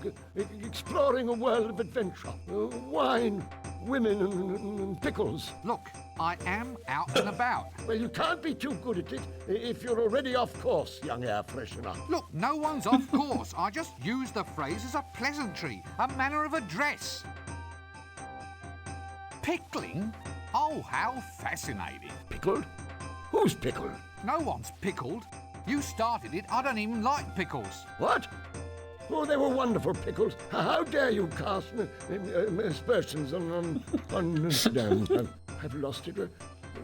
exploring a world of adventure. Wine, women, and pickles. Look, I am out and about. Well, you can't be too good at it if you're already off course, young air freshener. Look, no one's off course. I just use the phrase as a pleasantry, a manner of address. Pickling? Oh, how fascinating. Pickled? Who's pickled? No one's pickled. You started it. I don't even like pickles. What? Oh, they were wonderful pickles. How dare you cast aspersions on no, I've lost it.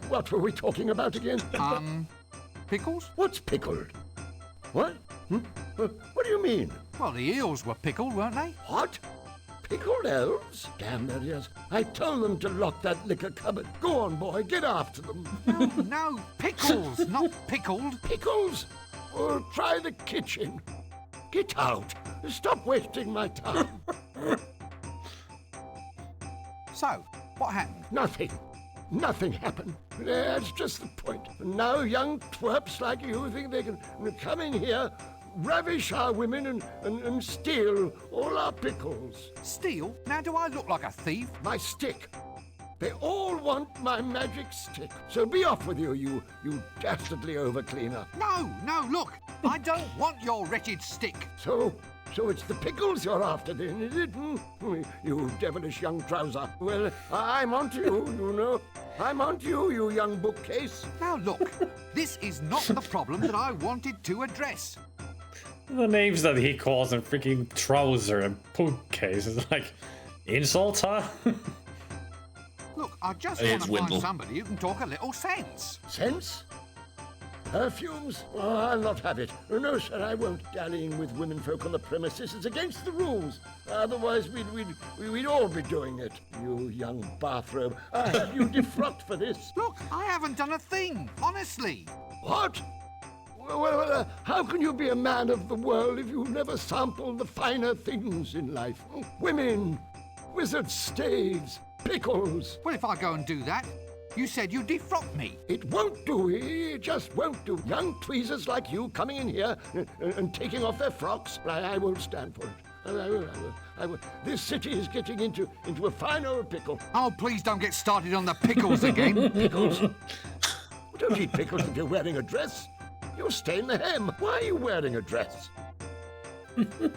What were we talking about again? Pickles? What's pickled? What? What do you mean? Well, the eels were pickled, weren't they? What? Pickled elves? Damn their ears. I told them to lock that liquor cupboard. Go on, boy, get after them. No, pickles, not pickled. Pickles? Oh, try the kitchen. Get out. Stop wasting my time. So, what happened? Nothing. Nothing happened. That's just the point. Now young twerps like you think they can come in here, ravish our women and steal all our pickles. Steal? Now do I look like a thief? My stick. They all want my magic stick. So be off with you, you dastardly overcleaner. No, look. I don't want your wretched stick. So it's the pickles you're after then, is it? You devilish young trouser. Well, I'm on to you, you know. I'm on to you, you young bookcase. Now look, this is not the problem that I wanted to address. The names that he calls a freaking trouser and bookcase is like insults, huh? Look, I just It's want to find Windle. somebody who can talk a little sense. Sense? Perfumes? Oh, I'll not have it. No, sir, I won't. Dallying with womenfolk on the premises is against the rules. Otherwise, we'd all be doing it. You young bathrobe. I have you defrocked for this. Look, I haven't done a thing, honestly. What? Well, how can you be a man of the world if you've never sampled the finer things in life? Women, wizard staves, pickles. Well, if I go and do that, you said you'd defrock me. It won't do. It just won't do. Young tweezers like you coming in here and taking off their frocks, I won't stand for it. I will. This city is getting into a fine old pickle. Oh, please don't get started on the pickles again. Pickles? Don't eat pickles if you're wearing a dress. You'll stain the hem. Why are you wearing a dress?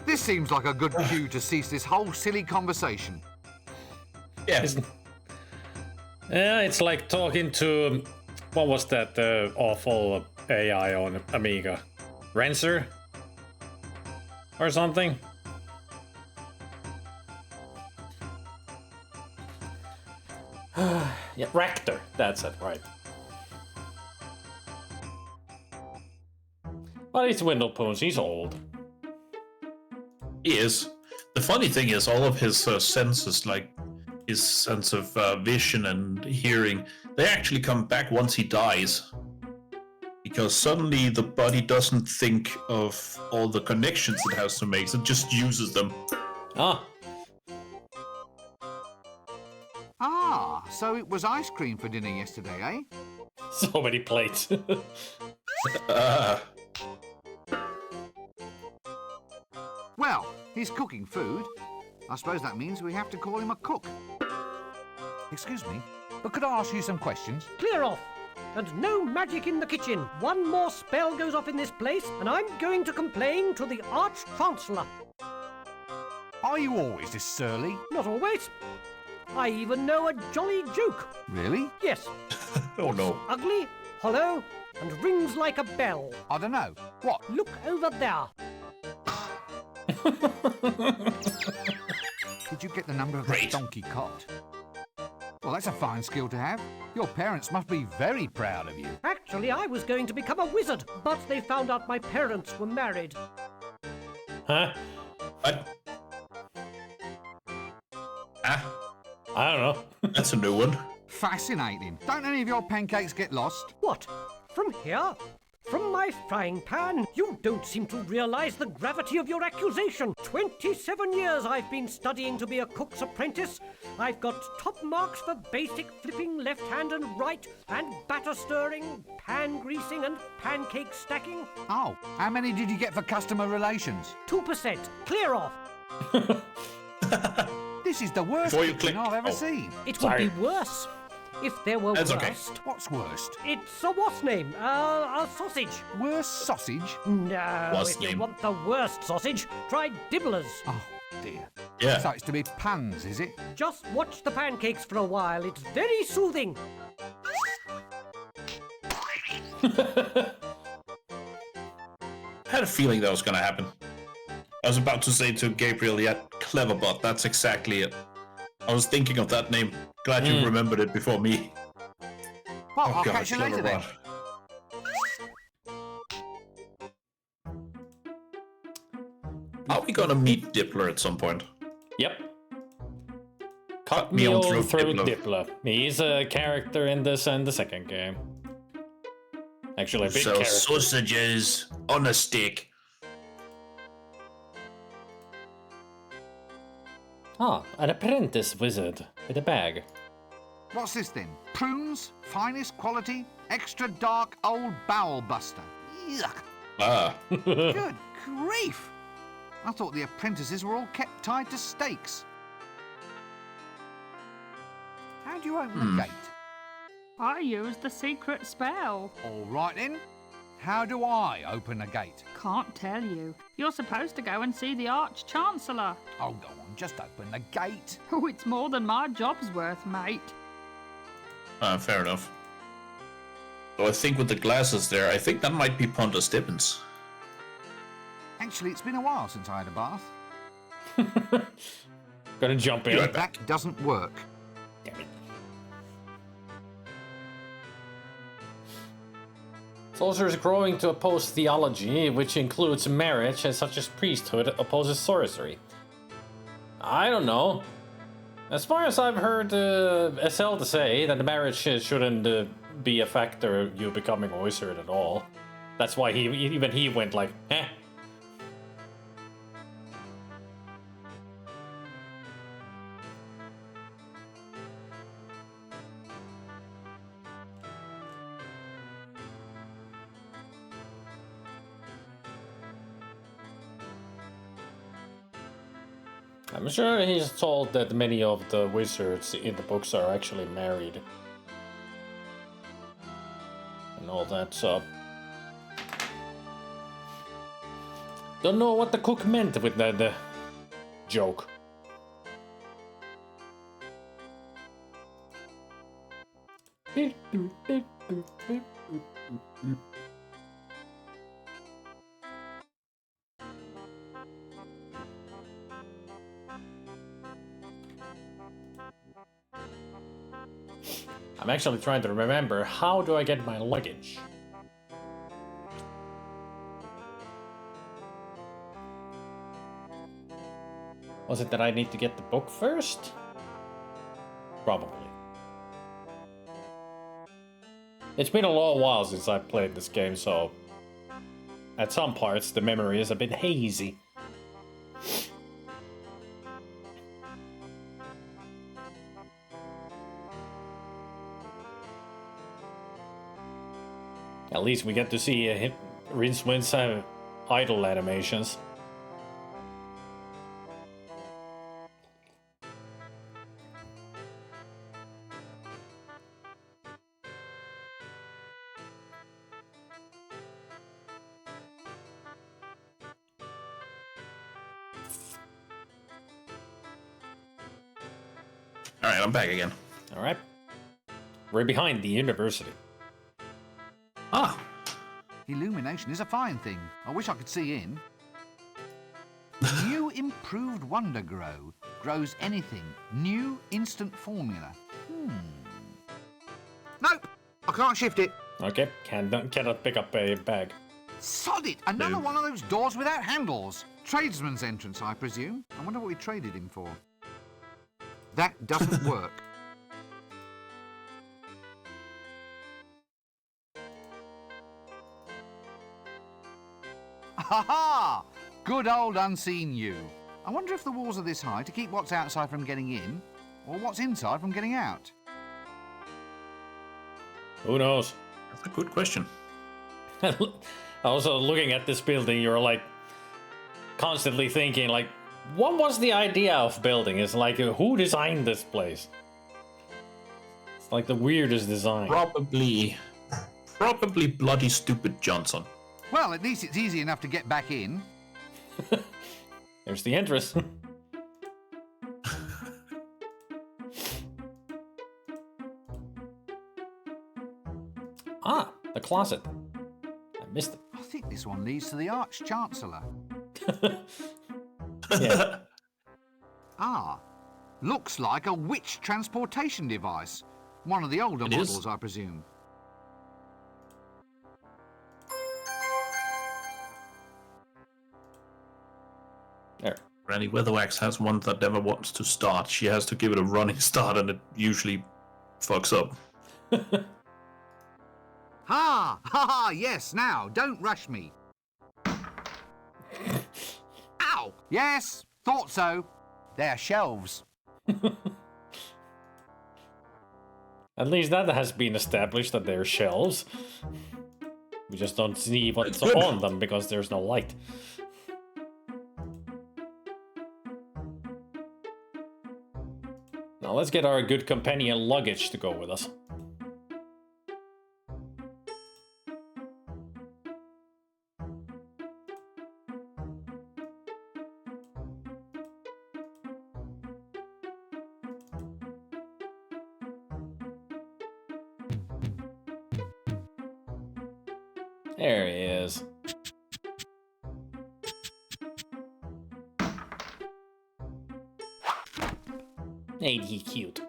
This seems like a good cue to cease this whole silly conversation. Yeah. Yeah, it's like talking to what was that awful AI on Amiga? Rancer? Or something? Yeah, Rector. That's it, right. But he's Windlepoons, he's old. He is. The funny thing is, all of his senses, like his sense of vision and hearing, they actually come back once he dies. Because suddenly the body doesn't think of all the connections it has to make, it just uses them. Ah. Ah, so it was ice cream for dinner yesterday, eh? So many plates. Well, he's cooking food. I suppose that means we have to call him a cook. Excuse me, but could I ask you some questions? Clear off! And no magic in the kitchen. One more spell goes off in this place, and I'm going to complain to the Arch-Chancellor. Are you always this surly? Not always. I even know a jolly joke. Really? Yes. Oh no. Ugly, hollow, and rings like a bell. I don't know. What? Look over there. Did you get the number of Great. that donkey cot? Well, that's a fine skill to have. Your parents must be very proud of you. Actually, I was going to become a wizard, but they found out my parents were married. Huh? What? Ah, I don't know. that's a new one. Fascinating. Don't any of your pancakes get lost? What? From here? From my frying pan? You don't seem to realize the gravity of your accusation. 27 years I've been studying to be a cook's apprentice. I've got top marks for basic flipping left hand and right, and batter stirring, pan greasing, and pancake stacking. Oh, how many did you get for customer relations? 2%. Clear off. This is the worst Before you kitchen click- I've ever oh. seen. It Sorry. would be worse if there were That's worst. okay. What's worst? It's a what's name? A sausage. Worst sausage? No, What's if you name? want the worst sausage, try Dibblers. Oh, dear. Yeah. So it's to be puns, is it? Just watch the pancakes for a while. It's very soothing. I had a feeling that was gonna happen. I was about to say to Gabriel, yeah, Cleverbot, that's exactly it. I was thinking of that name. Glad you remembered it before me. Well, Oh, I'll God, catch you later then. Are we gonna meet Dippler at some point? Yep. Cut me me on all through through Dippler. Dippler. He's a character in this and the second game. Actually, a big So character. sausages on a stick. Ah, an apprentice wizard with a bag. What's this then? Prunes? Finest quality? Extra dark old bowel buster? Yuck. Ah, Good grief. I thought the apprentices were all kept tied to stakes. How do you open a gate? I used the secret spell. All right then. How do I open a gate? Can't tell you. You're supposed to go and see the Arch-Chancellor. Oh, go on, just open the gate. Oh, it's more than my job's worth, mate. fair enough. So I think with the glasses there, I think that might be Pontus Dippins. Actually, it's been a while since I had a bath. Gonna jump in. You're right. That doesn't work. Damn it. Sorcerers growing to oppose theology, which includes marriage, and such as priesthood, opposes sorcery. I don't know. As far as I've heard Zelda say, that marriage shouldn't be a factor of you becoming a wizard at all. That's why even he went like, eh. I'm sure he's told that many of the wizards in the books are actually married. And all that, so... Don't know what the cook meant with that joke. I'm actually trying to remember, how do I get my luggage? Was it that I need to get the book first? Probably. It's been a long while since I played this game, so at some parts the memory is a bit hazy. At least we get to see Rincewind's idle animations. Alright, I'm back again. Alright. We're behind the university. Ah, Illumination is a fine thing. I wish I could see in. New improved Wonder Grow. Grows anything. New instant formula. Nope, I can't shift it. Okay, cannot pick up a bag. Sod it! Another No. one of those doors without handles. Tradesman's entrance, I presume. I wonder what we traded him for. That doesn't work. Ha ha! Good old unseen you. I wonder if the walls are this high to keep what's outside from getting in, or what's inside from getting out. Who knows? that's a good question. Also, looking at this building, you're like constantly thinking, like, what was the idea of building? It's like, who designed this place? It's like the weirdest design. Probably bloody stupid Johnson. Well, at least it's easy enough to get back in. There's the entrance. Ah, the closet. I missed it. I think this one leads to the Arch-Chancellor. Yeah. Ah, looks like a witch transportation device. One of the older It models, is. I presume. There. Granny Weatherwax has one that never wants to start. She has to give it a running start and it usually fucks up. Ha! Ha ha! Yes, now, don't rush me. Ow! Yes, thought so. They're shelves. At least that has been established, that they're shelves. We just don't see what's Good. on them because there's no light. Now let's get our good companion luggage to go with us. There he is. Ain't he cute?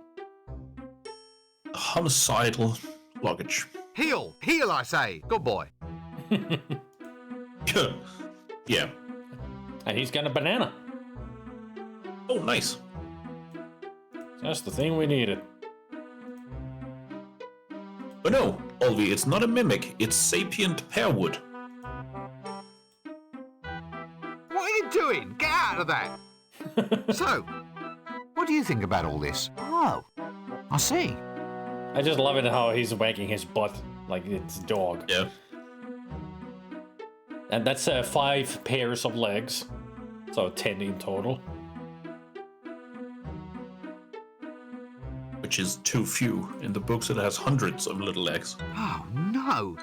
Homicidal luggage. Heel! Heel, I say. Good boy. Yeah. And he's got a banana. Oh, nice. Just the thing we needed. But no, Olvi, it's not a mimic. It's sapient pearwood. What are you doing? Get out of that. So, what do you think about all this? Oh, I see. I just love it how he's wagging his butt like it's a dog. Yeah. And that's 5 pairs of legs. So 10 in total. Which is too few. In the books, it has hundreds of little legs. Oh, no.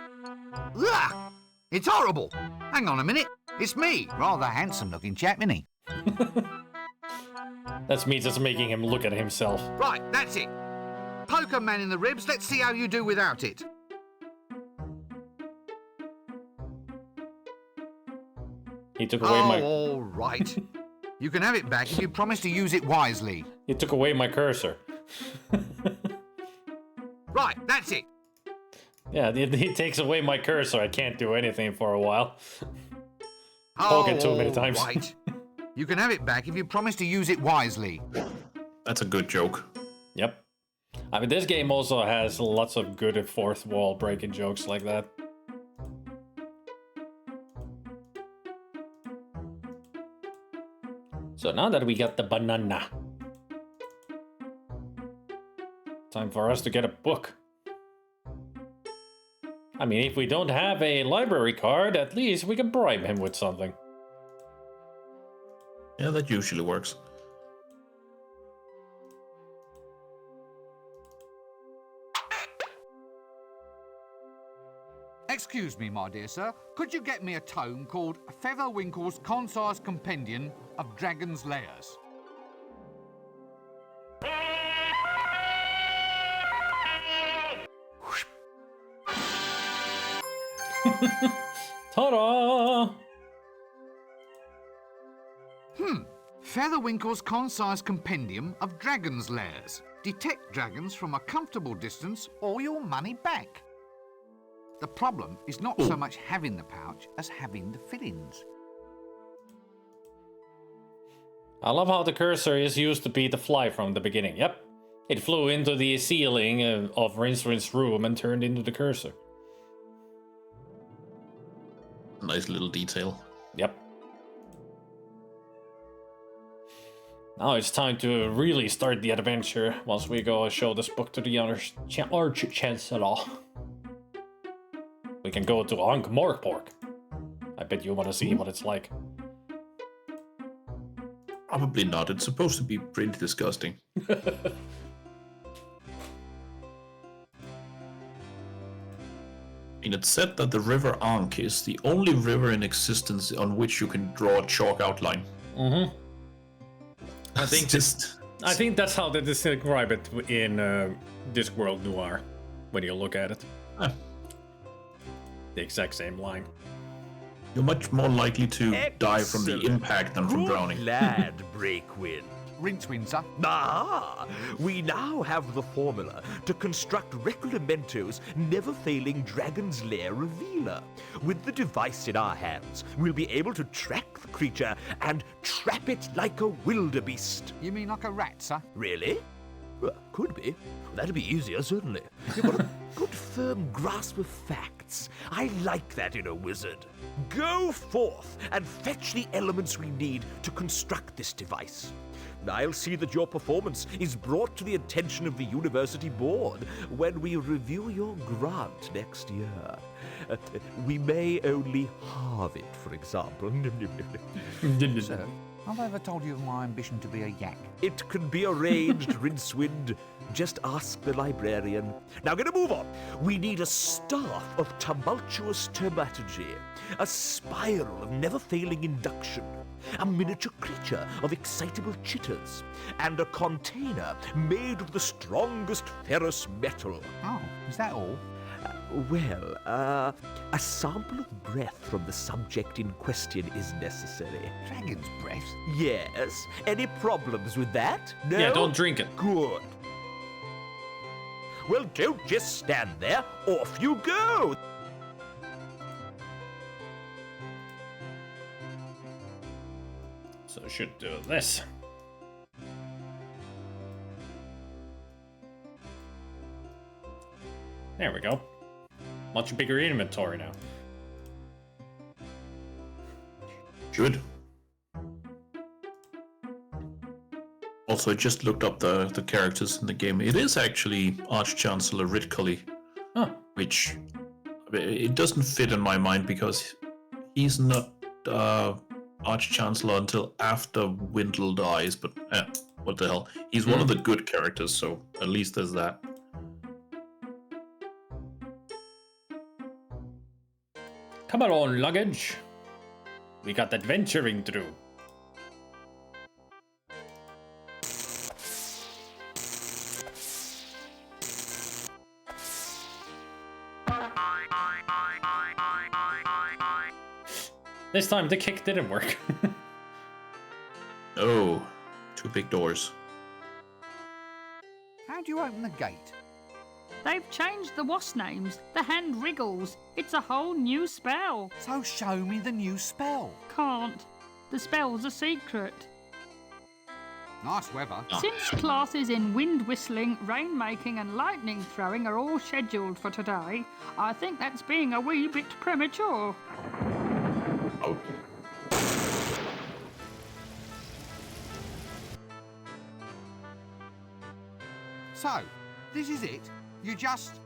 Ugh! It's horrible. Hang on a minute. It's me. Rather handsome-looking chap, isn't he? That's me just making him look at himself. Right, that's it. Poke a man in the ribs. Let's see how you do without it. He took away my all right. You can have it back if you promise to use it wisely. he took away my cursor. Right, that's it. Yeah, he takes away my cursor. I can't do anything for a while. Poke it too many times. Right. You can have it back if you promise to use it wisely. That's a good joke. Yep. I mean, this game also has lots of good fourth wall breaking jokes like that. So now that we got the banana, time for us to get a book. I mean, if we don't have a library card, at least we can bribe him with something. Yeah, that usually works. Excuse me, my dear sir. Could you get me a tome called Featherwinkle's Concise Compendium of Dragon's Lairs? Ta-da! Featherwinkle's Concise Compendium of Dragon's Lairs. Detect dragons from a comfortable distance or your money back. The problem is not so much having the pouch as having the fillings. I love how the cursor is used to be the fly from the beginning. Yep. It flew into the ceiling of Rincewind's room and turned into the cursor. Nice little detail. Yep. Now it's time to really start the adventure once we go show this book to the Arch-Chancellor. We can go to Ankh-Morpork. I bet you want to see what it's like. Probably not. It's supposed to be pretty disgusting. And it's said that the river Ankh is the only river in existence on which you can draw a chalk outline. Mm-hmm. I think that's how they describe it in Discworld Noir, when you look at it. The exact same line. You're much more likely to die from the impact than from drowning. Lad, Breakwind. Rincewind, sir. Ah, we now have the formula to construct Reclamento's never-failing Dragon's Lair revealer. With the device in our hands, we'll be able to track the creature and trap it like a wildebeest. You mean like a rat, sir? Really? Well, could be. That'd be easier, certainly. You've got a good firm grasp of facts. I like that in a wizard. Go forth and fetch the elements we need to construct this device. I'll see that your performance is brought to the attention of the university board when we review your grant next year. We may only halve it, for example. Sir, have I ever told you of my ambition to be a yak? It can be arranged, Rincewind. Just ask the librarian. Now, gonna move on. We need a staff of tumultuous taumaturgy, a spiral of never-failing induction, a miniature creature of excitable chitters, and a container made of the strongest ferrous metal. Oh, is that all? A sample of breath from the subject in question is necessary. Dragon's breath? Yes. Any problems with that? No? Yeah, don't drink it. Good. Well, don't just stand there. Off you go. So I should do this. There we go. Much bigger inventory now. Good. Also, I just looked up the characters in the game. It is actually Arch-Chancellor Ritcully, which it doesn't fit in my mind because he's not Arch-Chancellor until after Windle dies, but what the hell. He's one of the good characters, so at least there's that. Come on, luggage. We got adventuring to do. This time the kick didn't work. Oh, two big doors. How do you open the gate? They've changed the wasp names. The hand wriggles. It's a whole new spell. So show me the new spell. Can't. The spell's a secret. Nice weather. Since classes in wind whistling, rain making and lightning throwing are all scheduled for today, I think that's being a wee bit premature. Oh. So, this is it? You just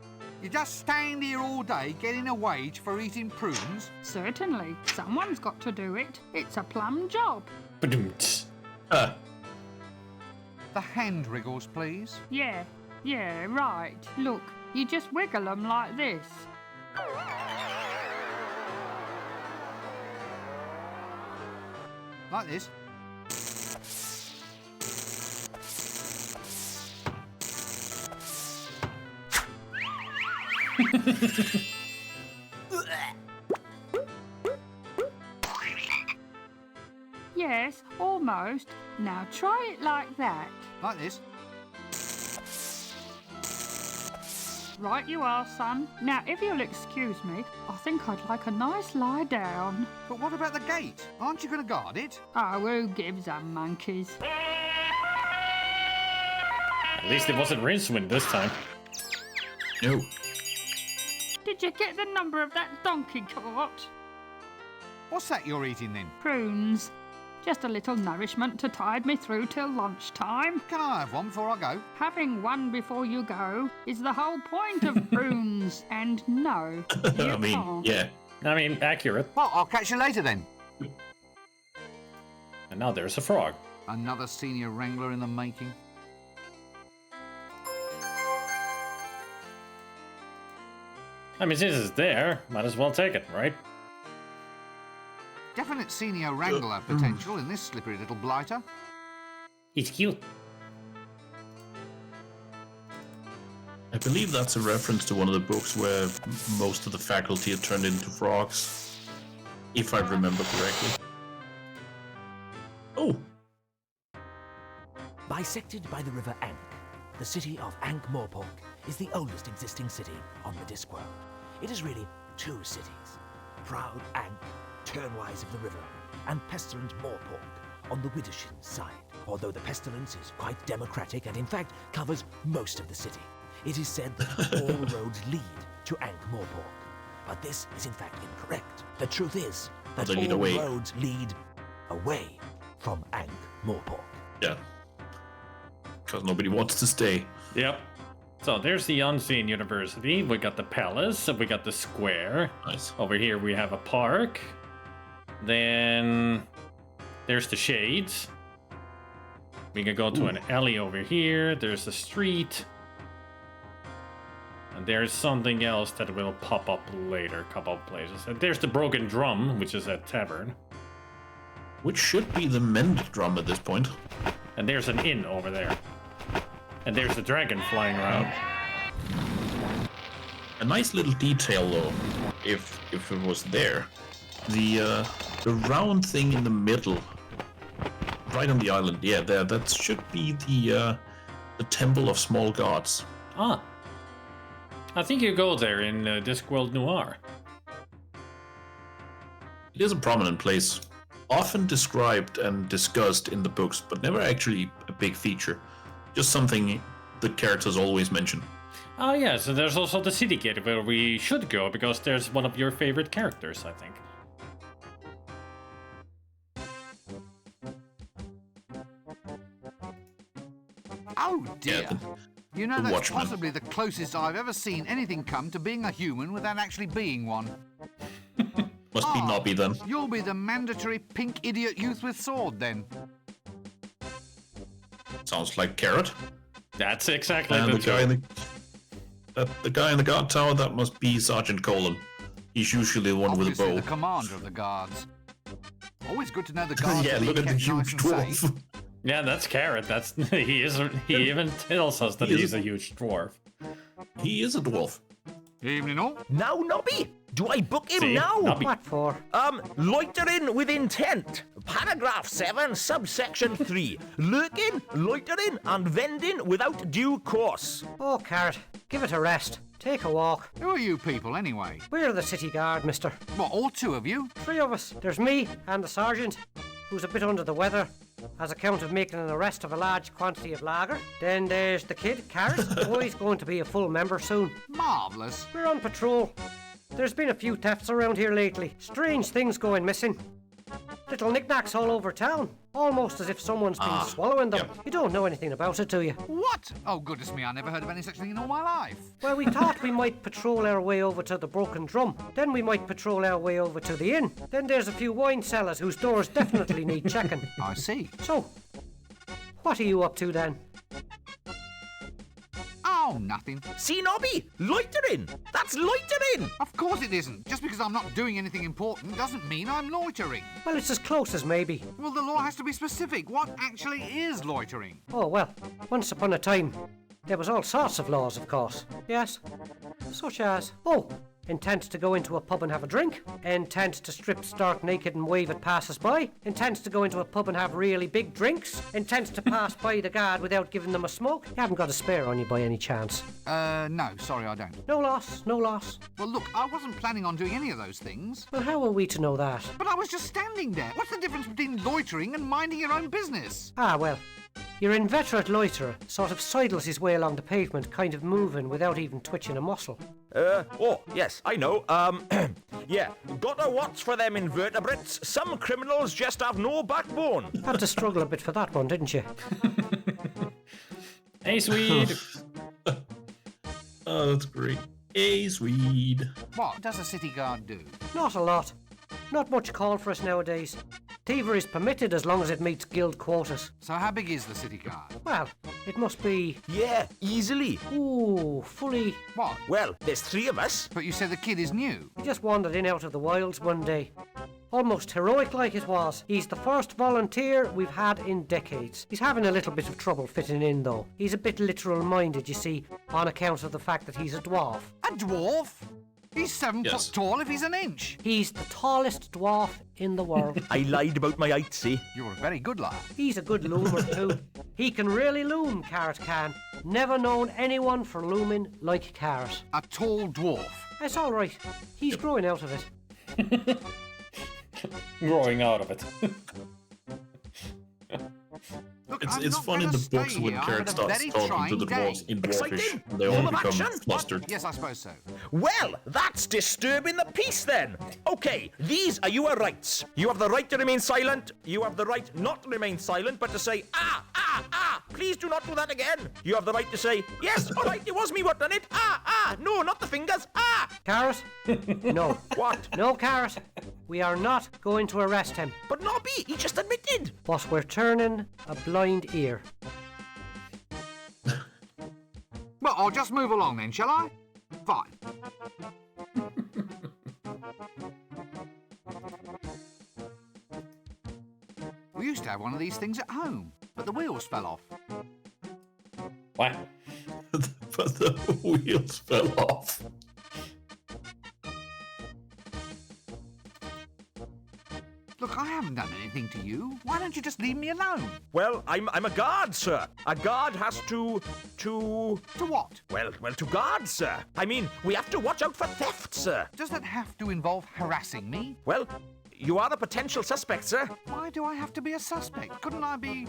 stand here all day getting a wage for eating prunes? Certainly. Someone's got to do it. It's a plum job. Ba-dum-ts. The hand wriggles, please. Yeah, right. Look, you just wiggle them like this. Like this. Yes, almost. Now try it like that. Like this. Right you are, son. Now, if you'll excuse me, I think I'd like a nice lie down. But what about the gate? Aren't you going to guard it? Oh, who gives a monkeys? At least it wasn't Rincewind this time. No. Did you get the number of that donkey cart? What's that you're eating then? Prunes. Just a little nourishment to tide me through till lunchtime. Can I have one before I go? Having one before you go is the whole point of prunes. And no, you I mean, can't. yeah. I mean, accurate. Well, I'll catch you later then. And now there's a frog. Another senior wrangler in the making. I mean, since it's there, might as well take it, right? Definite senior wrangler potential in this slippery little blighter. He's cute. I believe that's a reference to one of the books where most of the faculty had turned into frogs, if I remember correctly. Oh! Bisected by the river Ankh, the city of Ankh-Morpork is the oldest existing city on the Discworld. It is really two cities, proud Ankh, turnwise of the river, and pestilent Morpork on the Widdershin side. Although the pestilence is quite democratic and in fact covers most of the city, it is said that all roads lead to Ankh-Morpork. But this is in fact incorrect. The truth is that They lead all away. roads lead away from Ankh-Morpork. Yeah. Because nobody wants to stay. Yep. So there's the Unseen University. We got the palace. We got the square. Nice. Over here we have a park. Then there's the shades. We can go to an alley over here. There's the street. And there's something else that will pop up later, a couple of places. And there's the broken drum, which is a tavern. Which should be the mended drum at this point. And there's an inn over there. And there's a dragon flying around. A nice little detail though, if it was there. The round thing in the middle, right on the island, yeah, there, that should be the Temple of Small Gods. Ah. I think you go there in Discworld Noir. It is a prominent place, often described and discussed in the books, but never actually a big feature. Just something the characters always mention. Oh yeah, so there's also the city gate where we should go because there's one of your favorite characters, I think. Oh dear. Yeah, You know, the that's Watchmen. possibly the closest I've ever seen anything come to being a human without actually being one. Must be Nobby then. You'll be the mandatory pink idiot youth with sword then. Sounds like Carrot. That's exactly And the the guy in the guard tower, that must be Sergeant Colin. He's usually the one with a Obviously bow. the commander of the guards. Always good to know the guards Yeah, are being look at the kept huge nice and safe. dwarf. Yeah, that's Carrot. That's he is. He even tells us that He is he's a huge dwarf. He is a dwarf. Evening all. Now, Nobby, do I book him See? now? Nobby. What for? Loitering with intent. Paragraph 7, subsection 3. Lurking, loitering, and vending without due course. Oh, Carrot, Give it a rest. Take a walk. Who are you people, anyway? We're the city guard, mister. What, all two of you? 3 of us. There's me and the sergeant, who's a bit under the weather as account of making an arrest of a large quantity of lager. Then there's the kid, Carrot. Oh, he's going to be a full member soon. Marvellous. We're on patrol. There's been a few thefts around here lately. Strange things going missing. Little knickknacks all over town. Almost as if someone's been swallowing them. You don't know anything about it, do you? What? Oh, goodness me, I never heard of any such thing in all my life. Well, we thought we might patrol our way over to the Broken Drum. Then we might patrol our way over to the inn. Then there's a few wine cellars whose doors definitely need checking. I see. So, what are you up to then? Oh, nothing. See, Nobby? Loitering! That's loitering! Of course it isn't. Just because I'm not doing anything important doesn't mean I'm loitering. Well, it's as close as maybe. Well, the law has to be specific. What actually is loitering? Oh, well, once upon a time, there was all sorts of laws, of course. Yes, such as, intent to go into a pub and have a drink, intent to strip stark naked and wave at passers-by, intent to go into a pub and have really big drinks, intent to pass by the guard without giving them a smoke. You haven't got a spare on you by any chance? No, sorry, I don't. No loss, no loss. Well, look, I wasn't planning on doing any of those things. Well, how are we to know that? But I was just standing there. What's the difference between loitering and minding your own business? Ah, well, your inveterate loiterer sort of sidles his way along the pavement, kind of moving without even twitching a muscle. Yes, I know. Yeah, gotta watch for them invertebrates. Some criminals just have no backbone. Had to struggle a bit for that one, didn't you? Hey, Swede. Oh, that's great. Hey, Swede. What does a city guard do? Not a lot. Not much call for us nowadays. Thievery is permitted as long as it meets guild quotas. So how big is the city guard? Well, it must be... Yeah, easily. Ooh, fully... What? Well, there's 3 of us. But you said the kid is new. He just wandered in out of the wilds one day. Almost heroic like it was. He's the first volunteer we've had in decades. He's having a little bit of trouble fitting in, though. He's a bit literal-minded, you see, on account of the fact that he's a dwarf. A dwarf? He's 7 Yes. foot tall if he's an inch. He's the tallest dwarf in the world. I lied about my height, see? You're a very good liar. He's a good loomer, too. He can really loom, Carrot can. Never known anyone for looming like Carrot. A tall dwarf. That's all right. He's growing out of it. Growing out of it. Look, It's I'm fun not in the gonna books stay when here. Carrot I'm starts having a talking very to the trying dwarves day. in Dwarfish. Exciting. They all Full of become action. flustered. Yes, I suppose so. Well, that's disturbing the peace then. Okay, these are your rights. You have the right to remain silent. You have the right not to remain silent, but to say, please do not do that again. You have the right to say, yes, all right, it was me what done it. No, not the fingers. Carrot? No. What? No, Carrot. We are not going to arrest him. But Nobby, he just admitted. But we're turning a blind ear. Well, I'll just move along then, shall I? Fine. We used to have one of these things at home, but the wheels fell off. What? But the wheels fell off. Look, I haven't done anything to you. Why don't you just leave me alone? Well, I'm a guard, sir. A guard has to... To what? Well, to guard, sir. I mean, we have to watch out for theft, sir. Does that have to involve harassing me? Well, you are a potential suspect, sir. Why do I have to be a suspect? Couldn't I be...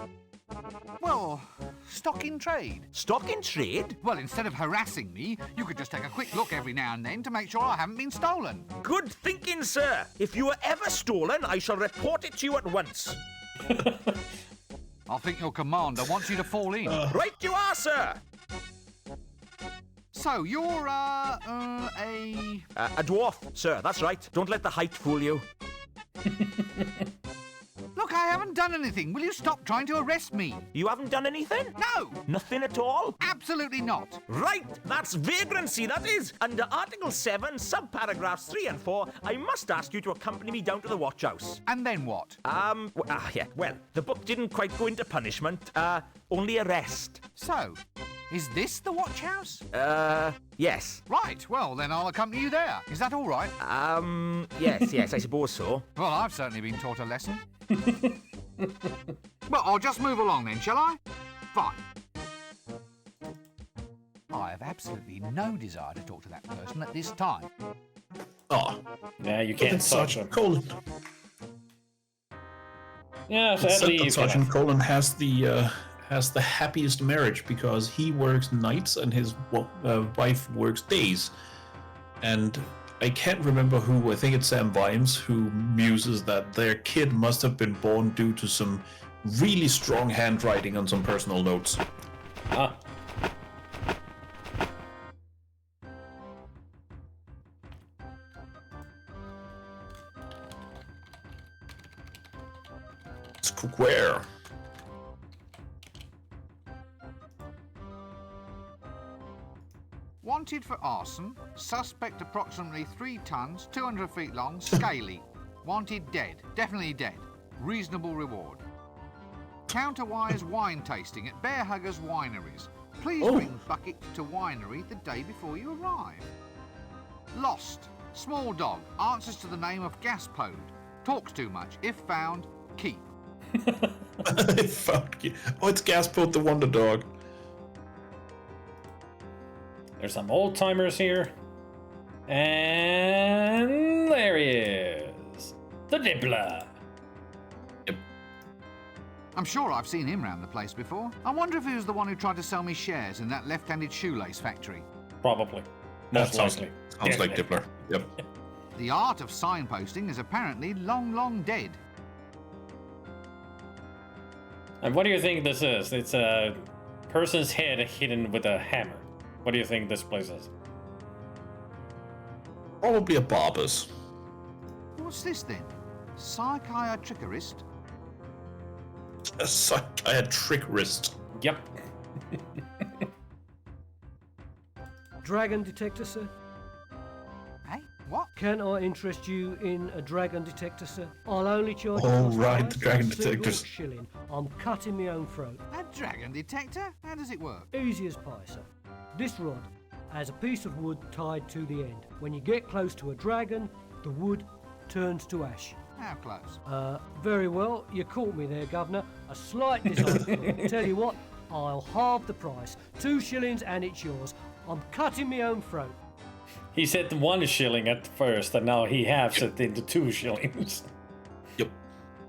well, stock in trade? Stock in trade? Well, instead of harassing me, you could just take a quick look every now and then to make sure I haven't been stolen. Good thinking, sir. If you were ever stolen, I shall report it to you at once. I think your commander wants you to fall in. Right you are, sir. So, you're, a A dwarf, sir. That's right. Don't let the height fool you. Look, I haven't done anything. Will you stop trying to arrest me? You haven't done anything? No! Nothing at all? Absolutely not. Right, that's vagrancy, that is. Under Article 7, subparagraphs 3 and 4, I must ask you to accompany me down to the watch house. And then what? Well, the book didn't quite go into punishment, only arrest. So, is this the watch house? Yes. Right, well, then I'll accompany you there. Is that all right? Yes, I suppose so. Well, I've certainly been taught a lesson. Well, I'll just move along then, shall I? Fine. I have absolutely no desire to talk to that person at this time. Oh, Yeah, you can't touch Sergeant him. Colin. Yeah, It said sadly that you Sergeant cannot. Colin has the happiest marriage because he works nights and his wife works days. And I can't remember who, I think it's Sam Vimes, who muses that their kid must have been born due to some really strong handwriting on some personal notes. Ah. Square. Wanted for arson. Suspect approximately 3 tons, 200 feet long, scaly. Wanted dead. Definitely dead. Reasonable reward. Counterwise wine tasting at Bear Huggers Wineries. Please bring bucket to winery the day before you arrive. Lost. Small dog. Answers to the name of Gaspode. Talks too much. If found, keep. Fuck you. Oh, it's Gaspode the Wonder Dog. There's some old timers here. And there he is. The Nibbler. I'm sure I've seen him round the place before. I wonder if he was the one who tried to sell me shares in that left-handed shoelace factory. Probably. That Most sounds likely. like Dippler. Yep. The art of signposting is apparently long, long dead. And what do you think this is? It's a person's head hidden with a hammer. What do you think this place is? Probably a barber's. What's this then? Psychiatricist? A psychiatricist. Yep. Dragon detector, sir? Hey, what? Can I interest you in a dragon detector, sir? I'll only charge you Oh, cost right, price the dragon of a single detectors. shilling. I'm cutting my own throat. A dragon detector? How does it work? Easy as pie, sir. This rod has a piece of wood tied to the end. When you get close to a dragon, the wood turns to ash. How close? Very well, you caught me there, Governor. A slight design flaw. Tell you what, I'll halve the price. 2 shillings and it's yours. I'm cutting my own throat. He said 1 shilling at first, and now he halves it into 2 shillings. Yep.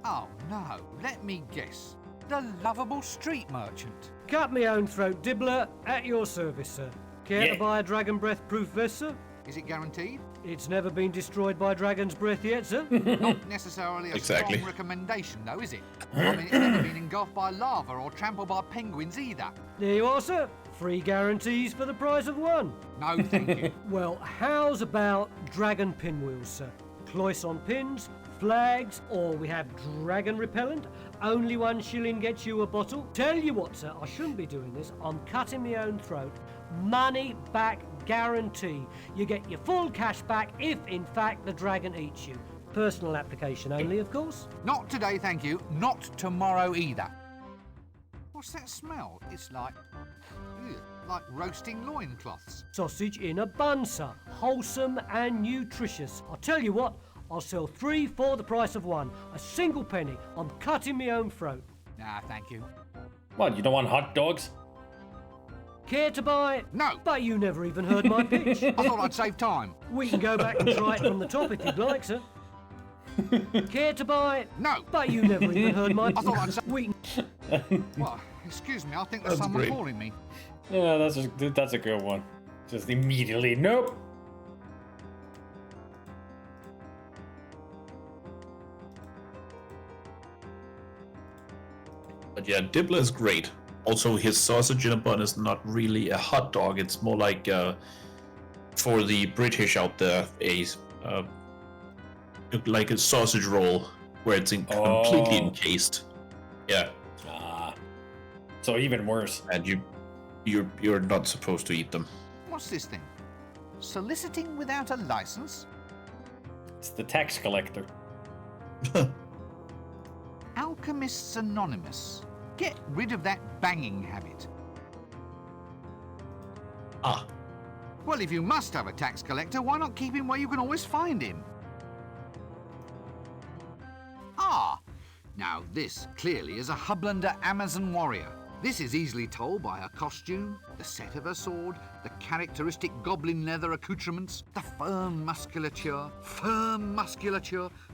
Oh no, let me guess. The lovable street merchant. Cut me own throat, Dibbler, at your service, sir. Care Yeah. to buy a dragon breath proof vest, sir? Is it guaranteed? It's never been destroyed by dragon's breath yet, sir. Not necessarily a Exactly. strong recommendation, though, is it? I mean, it's never been engulfed by lava or trampled by penguins either. There you are, sir. 3 guarantees for the price of 1. No, thank you. Well, how's about dragon pinwheels, sir? Cloisson pins, flags, or we have dragon repellent. Only 1 shilling gets you a bottle. Tell you what, sir, I shouldn't be doing this. I'm cutting my own throat. Money back guarantee. You get your full cash back if, in fact, the dragon eats you. Personal application only, of course. Not today, thank you. Not tomorrow either. What's that smell? It's like roasting loincloths. Sausage in a bun, sir. Wholesome and nutritious. I'll tell you what, I'll sell 3 for the price of 1. A single penny. I'm cutting my own throat. Nah, thank you. What, you don't want hot dogs? Care to buy? No. But you never even heard my pitch. I thought I'd save time. We can go back and try it from the top if you'd like, sir. Care to buy? No. But you never even heard my I thought I'd say... We Well, excuse me, I think there's That's someone great. calling me. Yeah, that's a good one. Just immediately, nope. But yeah, Dibbler is great. Also, his sausage in a bun is not really a hot dog. It's more like, for the British out there, like a sausage roll where it's completely encased. Yeah, Ah. So even worse. and you're not supposed to eat them. What's this thing? Soliciting without a license? It's the tax collector. Alchemists Anonymous. Get rid of that banging habit. Ah, Well, if you must have a tax collector, why not keep him where you can always find him? Ah! Now this, clearly, is a Hublander Amazon warrior. This is easily told by her costume, the set of her sword, the characteristic goblin leather accoutrements, the firm musculature,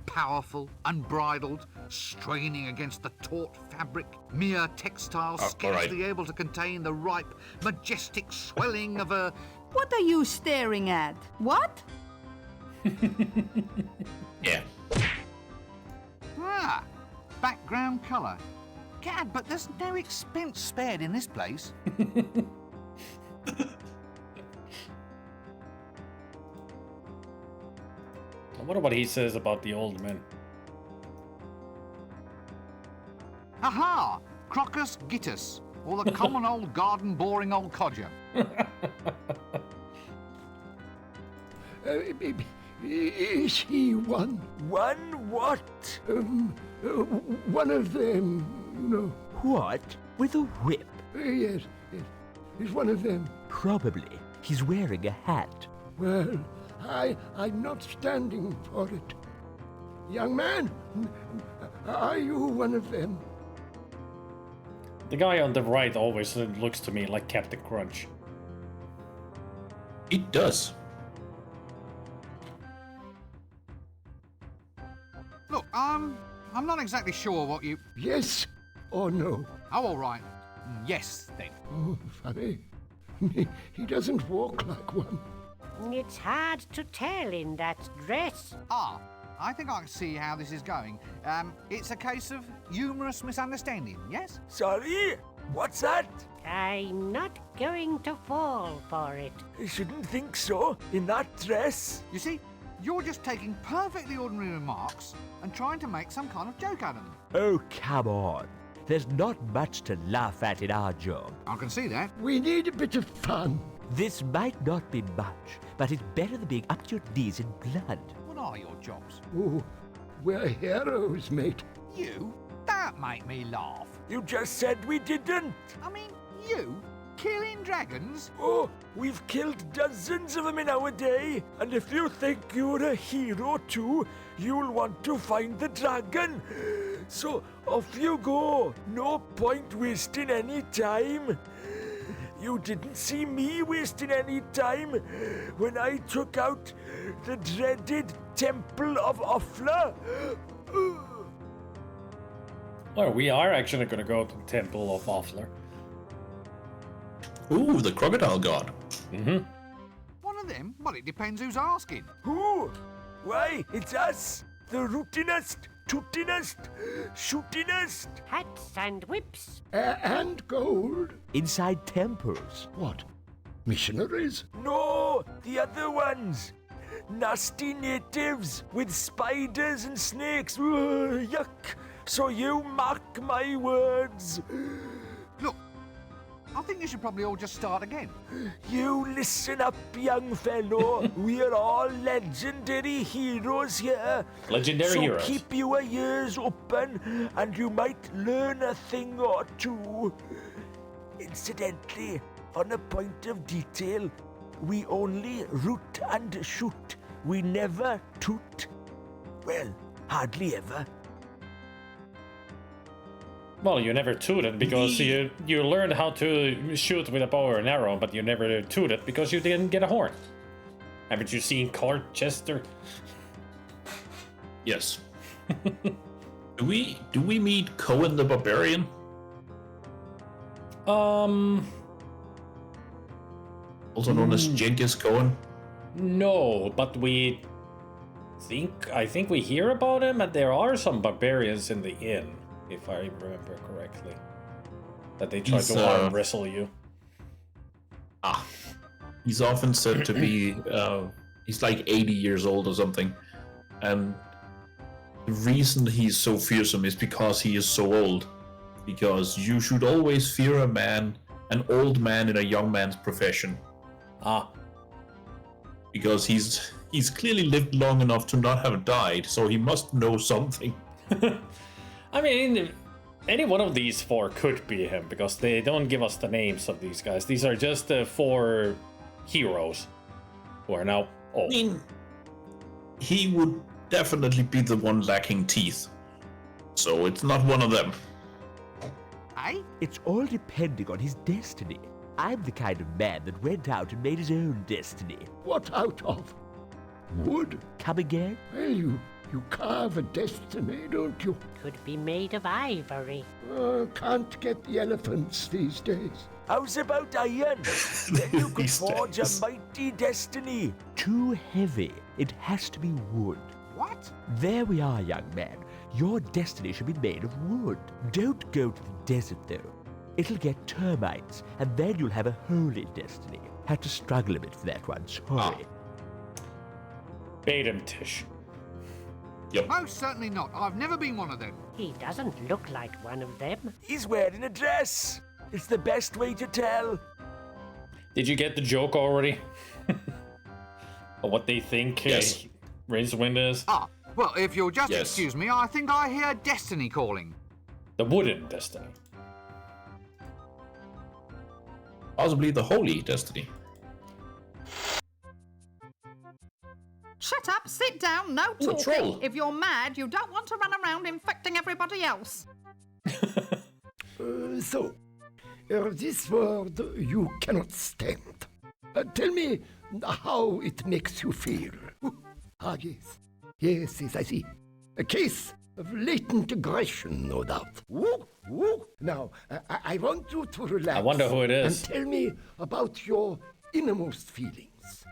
powerful, unbridled, straining against the taut fabric, mere textile scarcely able to contain the ripe, majestic swelling of her... What are you staring at? What? Yeah. Ah, background colour. Gad, but there's no expense spared in this place. I wonder what he says about the old men. Aha! Crocus gittus, or the common old garden boring old codger. Is he one? One what? One of them, you know. What? With a whip? Yes, yes. He's one of them. Probably. He's wearing a hat. Well, I'm not standing for it. Young man, are you one of them? The guy on the right always looks to me like Captain Crunch. It does. Look, I'm not exactly sure what you... Yes or no? Oh, all right. Yes, then. Oh, funny. He doesn't walk like one. It's hard to tell in that dress. Ah, I think I can see how this is going. It's a case of humorous misunderstanding, yes? Sorry? What's that? I'm not going to fall for it. I shouldn't think so, in that dress. You see, you're just taking perfectly ordinary remarks and trying to make some kind of joke out of them. Oh, come on. There's not much to laugh at in our job. I can see that. We need a bit of fun. This might not be much, but it's better than being up to your knees in blood. What are your jobs? Oh, we're heroes, mate. You? That make me laugh. You just said we didn't. I mean, you? Killing dragons? Oh, we've killed dozens of them in our day. And if you think you're a hero too, you'll want to find the dragon. So off you go. No point wasting any time. You didn't see me wasting any time when I took out the dreaded Temple of Offler. Well, we are actually going to go to the Temple of Offler. Ooh, the crocodile god. Mm-hmm. One of them? Well, it depends who's asking. Who? Why, it's us, the rootinest, tootinest, shootinest. Hats and whips. And gold. Inside temples. What? Missionaries? No, the other ones. Nasty natives with spiders and snakes. Ugh, yuck. So you mark my words. Look, I think you should probably all just start again. You listen up, young fellow. We're all legendary heroes here. Legendary heroes. So keep your ears open and you might learn a thing or two. Incidentally, on a point of detail, we only root and shoot. We never toot. Well, hardly ever. Well, you never tooted because you learned how to shoot with a bow and arrow, but you never tooted because you didn't get a horn. Haven't you seen Colchester? Yes. Do we meet Cohen the Barbarian? Also known as Genghis Cohen? No, but I think we hear about him, and there are some barbarians in the inn, if I remember correctly. That they try to arm wrestle you. He's often said to be, he's like 80 years old or something. And the reason he's so fearsome is because he is so old. Because you should always fear an old man in a young man's profession. Because he's clearly lived long enough to not have died, so he must know something. I mean, any one of these four could be him, because they don't give us the names of these guys. These are just the four heroes who are now old. I mean, he would definitely be the one lacking teeth. So it's not one of them. Eh? It's all depending on his destiny. I'm the kind of man that went out and made his own destiny. What out of? Wood? Come again? Well, you carve a destiny, don't you? Could be made of ivory. Can't get the elephants these days. How's about iron? Then you could These forge days. a mighty destiny. Too heavy. It has to be wood. What? There we are, young man. Your destiny should be made of wood. Don't go to the desert, though. It'll get termites, and then you'll have a holy destiny. Had to struggle a bit for that one, sorry. Bait him, Tish. Yep. Most certainly not. I've never been one of them. He doesn't look like one of them. He's wearing a dress. It's the best way to tell. Did you get the joke already? Or what they think Yes. Rincewind is? Ah, well, if you'll just Yes. excuse me, I think I hear destiny calling. The wooden destiny. Possibly the holy destiny. Shut up, sit down, no Ooh, a talking. troll. If you're mad, you don't want to run around infecting everybody else. So, this world you cannot stand. Tell me how it makes you feel. Ah, yes. Yes, I see. A case of latent aggression, no doubt. Now, I want you to relax. I wonder who it is. And tell me about your innermost feelings.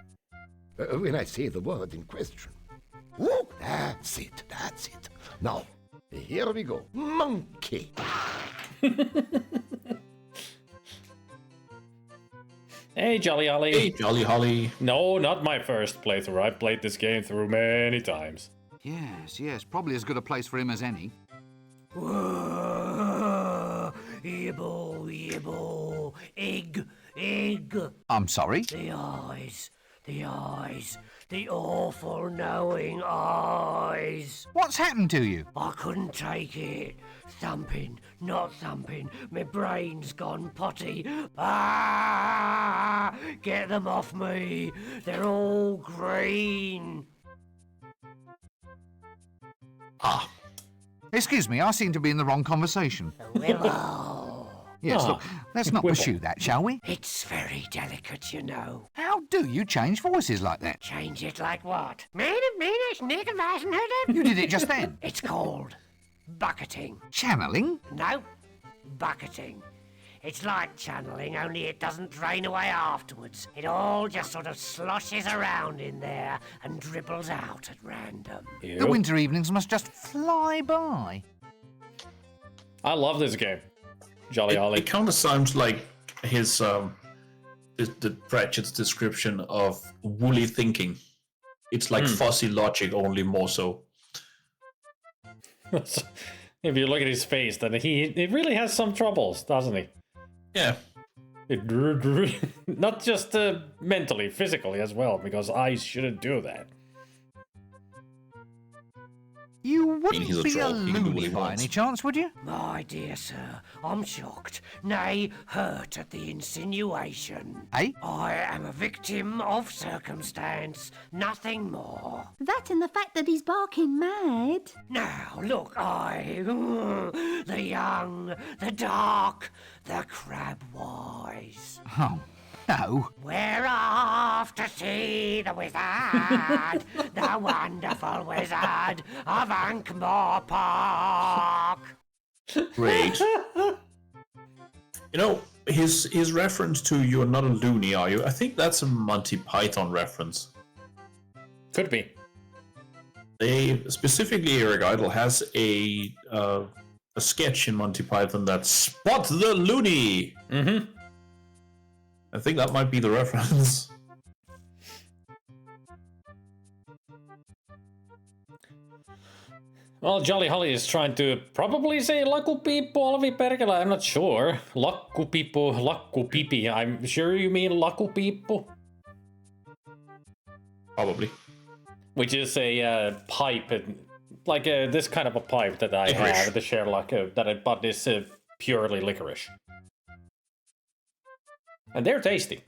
When I say the word in question. That's it, that's it. Now, here we go. Monkey. Hey, Jolly Ollie. Hey, Jolly Holly. No, not my first playthrough. I've played this game through many times. Yes, probably as good a place for him as any. Yibble, yibble, egg, egg. I'm sorry? The eyes, the awful knowing eyes. What's happened to you? I couldn't take it. Thumping, not thumping, my brain's gone potty. Ah! Get them off me. They're all green. Ah, Excuse me, I seem to be in the wrong conversation. Willow. Yes, look, let's not Wibble. pursue that, shall we? It's very delicate, you know. How do you change voices like that? Change it like what? You did it just then. It's called bucketing. Channeling? No, bucketing. It's like channeling, only it doesn't drain away afterwards. It all just sort of sloshes around in there and dribbles out at random. The winter evenings must just fly by. I love this game. Jolly Ollie. it kind of sounds like his the Pratchett's description of woolly thinking. It's like fuzzy logic, only more so. If you look at his face, then he really has some troubles, doesn't he? Yeah. Not just mentally, physically as well, because eyes shouldn't do that. You he's a wouldn't be a troll. He can do what loony he by wants. any chance, would you? My dear sir, I'm shocked, nay, hurt at the insinuation. Eh? I am a victim of circumstance, nothing more. That and the fact that he's barking mad. Now, look, the young, the dark, the crab-wise. Oh, no. We're off to see the wizard, the wonderful wizard of Ankmore Park. Great. You know, his reference to "you're not a loony, are you?" I think that's a Monty Python reference. Could be. They specifically, Eric Idle has a sketch in Monty Python that's "Spot the Loony." Mm-hmm. I think that might be the reference. Well, Jolly Holly is trying to probably say lakupippo alvi perkele, I'm not sure. Lakkupipi, I'm sure you mean lakupippo. Probably. Which is a pipe, like this kind of a pipe that I have, the Sherlock, that I bought is purely licorice. And they're tasty.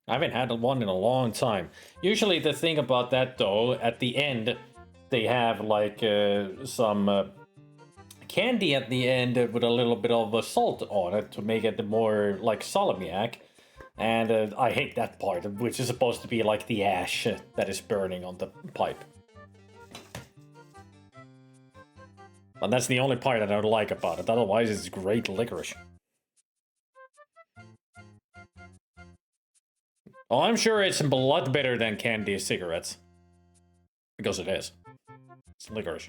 I haven't had one in a long time. Usually the thing about that though, at the end, they have like some candy at the end with a little bit of salt on it to make it more like salmiak. And I hate that part, which is supposed to be like the ash that is burning on the pipe. And that's the only part I don't like about it. Otherwise, it's great licorice. Oh, I'm sure it's a lot better than candy cigarettes. Because it is. It's licorice.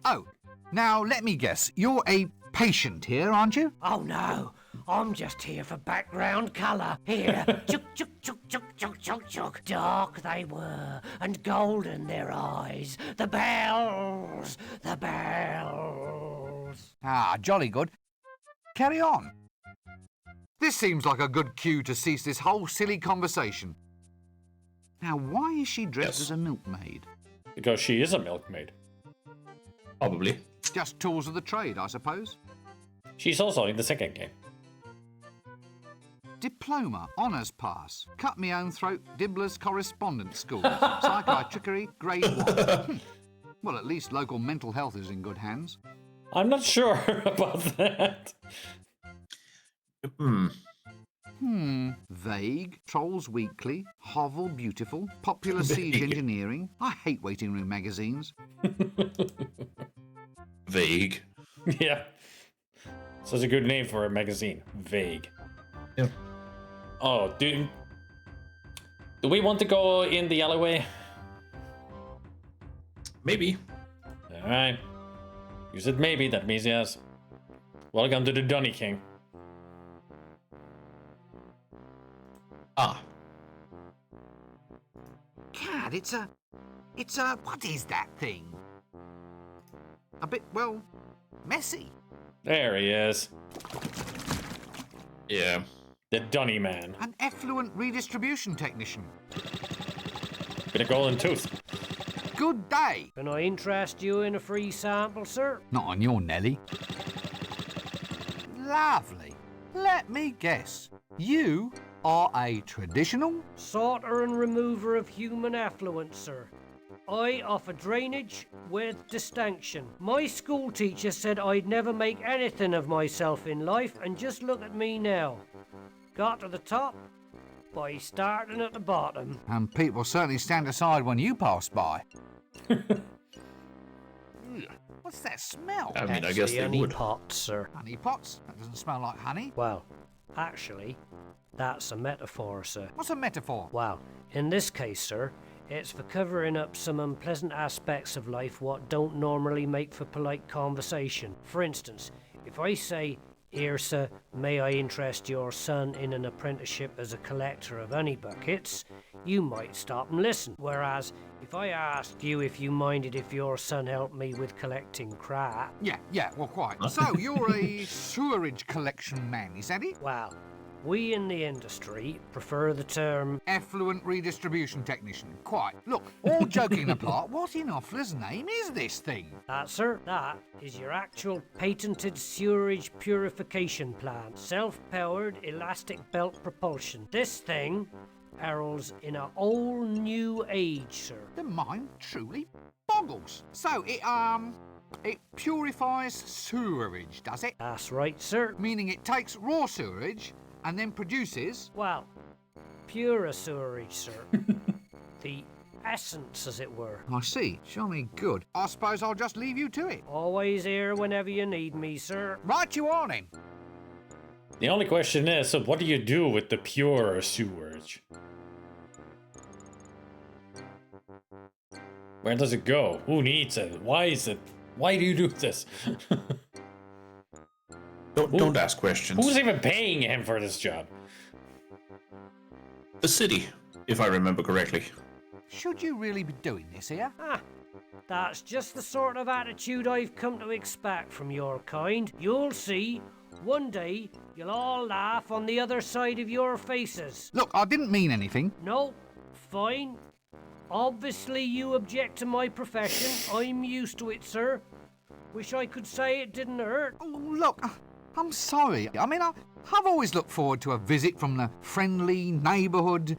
Oh, now let me guess. You're a patient here, aren't you? Oh no, I'm just here for background colour. Here, chuk chuk chuk chuk chuk chuk chuk. Dark they were, and golden their eyes. The bells, the bells. Ah, jolly good. Carry on. This seems like a good cue to cease this whole silly conversation. Now, why is she dressed as a milkmaid? Because she is a milkmaid. Probably. Just tools of the trade, I suppose. She's also in the second game. Diploma, honours pass, cut me own throat, Dibbler's correspondence school, psychiatrickery, grade 1. Well, at least local mental health is in good hands. I'm not sure about that. Vague, Trolls Weekly, Hovel Beautiful, Popular Siege Engineering. I hate waiting room magazines. Vague. Yeah. Such a good name for a magazine. Vague. Yeah. Oh, do we want to go in the alleyway? Maybe. Alright. You said maybe, that means yes. Welcome to the Dunny King. Ah. Cad, it's a, what is that thing? A bit, well, messy. There he is. Yeah. The Dunny Man. An effluent redistribution technician. With a golden tooth. Good day. Can I interest you in a free sample, sir? Not on your Nelly. Lovely. Let me guess. You are a traditional? Sorter and remover of human effluent, sir. I offer drainage with distinction. My school teacher said I'd never make anything of myself in life, and just look at me now. Got to the top by starting at the bottom. And people certainly stand aside when you pass by. What's that smell? I mean, I guess they honey would. pots, sir. Honey pots? That doesn't smell like honey. Well, actually, that's a metaphor, sir. What's a metaphor? Well, in this case, sir, it's for covering up some unpleasant aspects of life what don't normally make for polite conversation. For instance, if I say, "Here, sir, may I interest your son in an apprenticeship as a collector of honey buckets?" you might stop and listen. Whereas, if I asked you if you minded if your son helped me with collecting crap... Yeah, well, quite. So, you're a sewerage collection man, is that it? Well, we in the industry prefer the term... effluent redistribution technician. Quite. Look, all joking apart, what in Offler's name is this thing? That, sir, that is your actual patented sewerage purification plant. Self-powered elastic belt propulsion. This thing heralds in a whole new age, sir. The mind truly boggles. So, it purifies sewerage, does it? That's right, sir. Meaning it takes raw sewerage and then produces... Well, pure sewerage, sir. The essence, as it were. I see. Jolly good. I suppose I'll just leave you to it. Always here whenever you need me, sir. Right you are, then. The only question is, so what do you do with the pure sewage? Where does it go? Who needs it? Why is it? Why do you do this? Don't ask questions. Who's even paying him for this job? The city, if I remember correctly. Should you really be doing this here? That's just the sort of attitude I've come to expect from your kind. You'll see. One day, you'll all laugh on the other side of your faces. Look, I didn't mean anything. No, fine. Obviously, you object to my profession. I'm used to it, sir. Wish I could say it didn't hurt. Oh, look, I'm sorry. I mean, I've always looked forward to a visit from the friendly neighbourhood...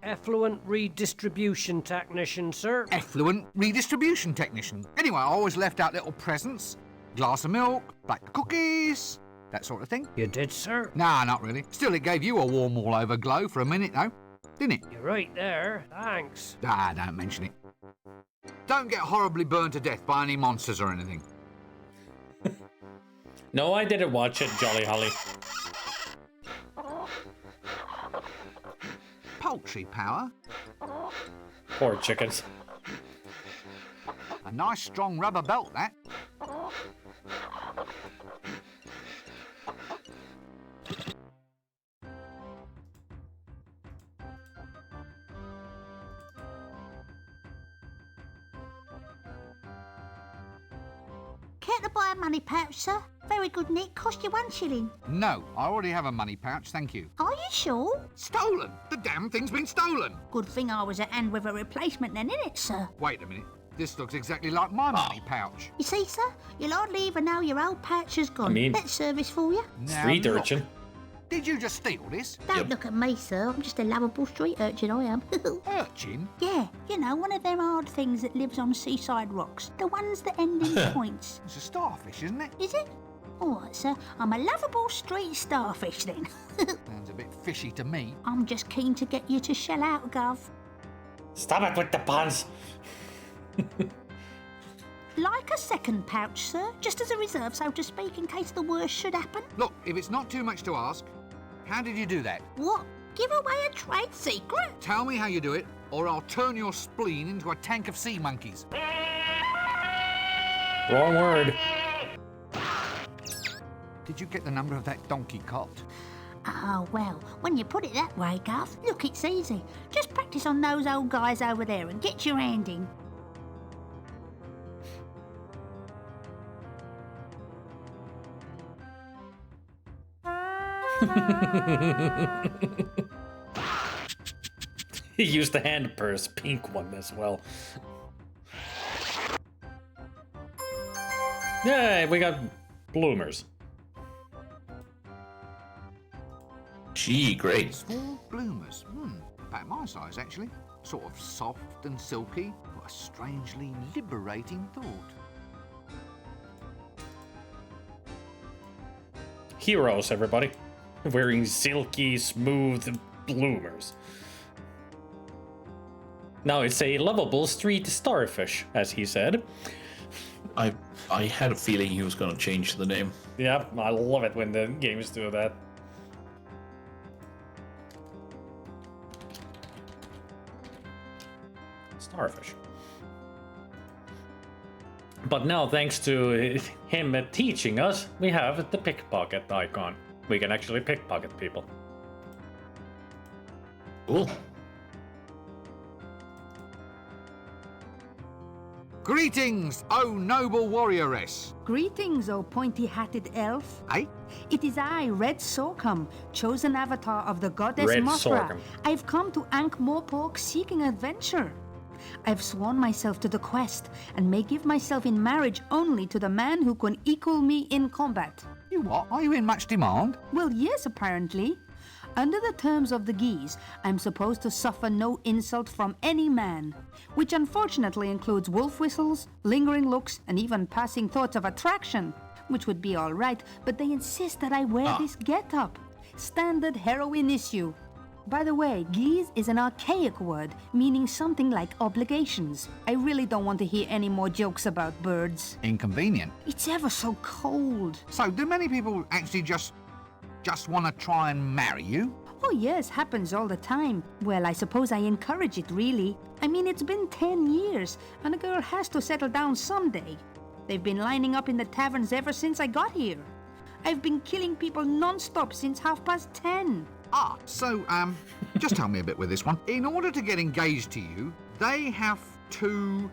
Effluent redistribution technician, sir. effluent redistribution technician. Anyway, I always left out little presents. Glass of milk, black cookies, that sort of thing. You did, sir? Nah, not really. Still, it gave you a warm all-over glow for a minute, though. Didn't it? You're right there. Thanks. Ah, don't mention it. Don't get horribly burned to death by any monsters or anything. No, I didn't watch it, Jolly Holly. Poultry power. Poor chickens. A nice strong rubber belt, that. Care to buy a money pouch, sir? Very good nick, cost you 1 shilling. No, I already have a money pouch, thank you. Are you sure? Stolen! The damn thing's been stolen! Good thing I was at hand with a replacement then, innit, sir? Wait a minute. This looks exactly like my money pouch. You see, sir? You'll hardly even know your old pouch has gone. I mean- Better service for you. Now Street look. urchin. Did you just steal this? Don't look at me, sir. I'm just a lovable street urchin, I am. Urchin? Yeah, you know, one of them hard things that lives on seaside rocks. The ones that end in points. It's a starfish, isn't it? Is it? All right, sir. I'm a lovable street starfish, then. Sounds a bit fishy to me. I'm just keen to get you to shell out, Gov. Stop it with the puns. Like a second pouch, sir, just as a reserve, so to speak, in case the worst should happen. Look, if it's not too much to ask, how did you do that? What? Give away a trade secret? Tell me how you do it, or I'll turn your spleen into a tank of sea monkeys. Wrong word. Did you get the number of that donkey cot? Oh, well, when you put it that way, Gov, look, it's easy. Just practice on those old guys over there and get your hand in. He used the hand purse, pink one as well. Yay, we got bloomers. Gee, great. Small bloomers. About my size, actually. Sort of soft and silky. What a strangely liberating thought. Heroes, everybody. Wearing silky, smooth bloomers. Now it's a lovable street starfish, as he said. I had a feeling he was going to change the name. Yeah, I love it when the games do that. Starfish. But now, thanks to him teaching us, we have the pickpocket icon. We can actually pickpocket people. Cool. Greetings, O noble warrioress. Greetings, O pointy-hatted elf. Eh? It is I, Red Sorghum, chosen avatar of the goddess Red Mothra. Sorghum. I've come to Ankh-Morpork seeking adventure. I've sworn myself to the quest and may give myself in marriage only to the man who can equal me in combat. You what? Are you in much demand? Well, yes, apparently. Under the terms of the Geese, I'm supposed to suffer no insult from any man, which unfortunately includes wolf whistles, lingering looks, and even passing thoughts of attraction, which would be all right, but they insist that I wear this get-up. Standard heroine issue. By the way, geese is an archaic word, meaning something like obligations. I really don't want to hear any more jokes about birds. Inconvenient. It's ever so cold. So, do many people actually just want to try and marry you? Oh yes, happens all the time. Well, I suppose I encourage it, really. I mean, it's been 10 years, and a girl has to settle down someday. They've been lining up in the taverns ever since I got here. I've been killing people non-stop since 10:30. So, just tell me a bit with this one. In order to get engaged to you, they have to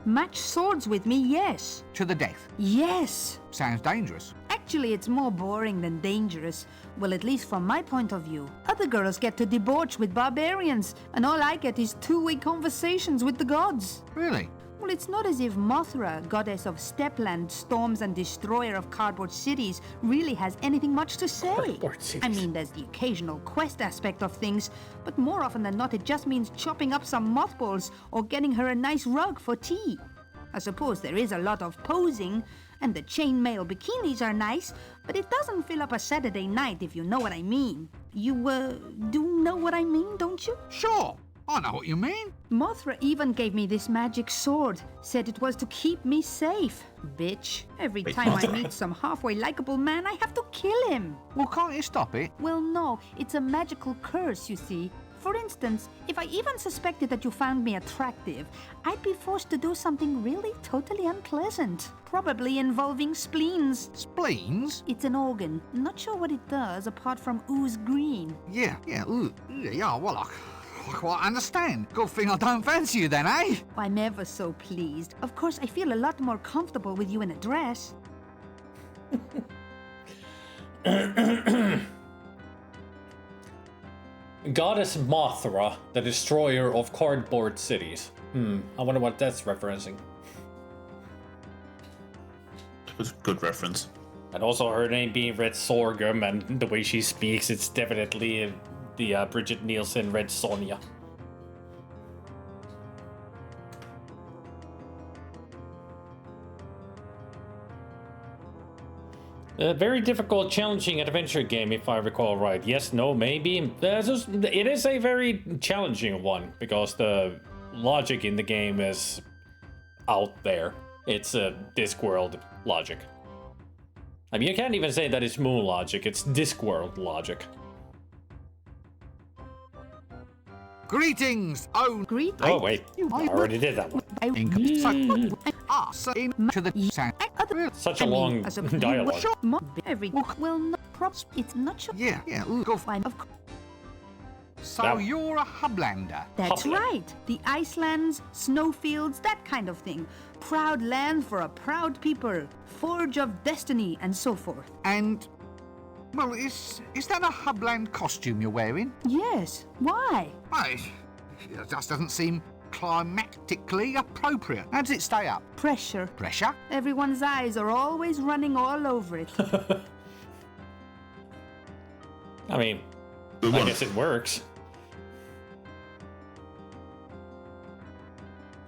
Match swords with me, yes. to the death. Yes. Sounds dangerous. Actually, it's more boring than dangerous. Well, at least from my point of view. Other girls get to debauch with barbarians, and all I get is two-way conversations with the gods. Really? Well, it's not as if Mothra, goddess of Stepland, storms and destroyer of cardboard cities, really has anything much to say. Cardboard cities. I mean, there's the occasional quest aspect of things, but more often than not, it just means chopping up some mothballs or getting her a nice rug for tea. I suppose there is a lot of posing, and the chainmail bikinis are nice, but it doesn't fill up a Saturday night, if you know what I mean. You, do know what I mean, don't you? Sure, I know what you mean. Mothra even gave me this magic sword, said it was to keep me safe. Bitch. Every time I meet some halfway likable man, I have to kill him. Well, can't you stop it? Well, no, it's a magical curse, you see. For instance, if I even suspected that you found me attractive, I'd be forced to do something really totally unpleasant. Probably involving spleens. Spleens? It's an organ. Not sure what it does apart from ooze green. Yeah, well, I quite understand. Good thing I don't fancy you then, eh? I'm ever so pleased. Of course, I feel a lot more comfortable with you in a dress. Goddess Mothra, the destroyer of cardboard cities. I wonder what that's referencing. It was a good reference. And also her name being Red Sorghum, and the way she speaks, it's definitely the Bridget Nielsen Red Sonja. A very difficult, challenging adventure game, if I recall right. Yes, no, maybe. It is a very challenging one, because the logic in the game is out there. It's a Discworld logic. I mean, you can't even say that it's Moon logic, it's Discworld logic. Greetings, own Greet. Oh, wait. I already did that one. Such a long dialogue. Well, no props. It's not sure. Yeah, go Fine, of course. So Now- you're a hublander? That's Hubland. right. The Icelands, snowfields, that kind of thing. Proud land for a proud people. Forge of destiny, and so forth. And, well, is that a hubland costume you're wearing? Yes. Why? Well, it just doesn't seem climatically appropriate. How does it stay up? Pressure. Pressure? Everyone's eyes are always running all over it. I mean, Good I one. guess it works.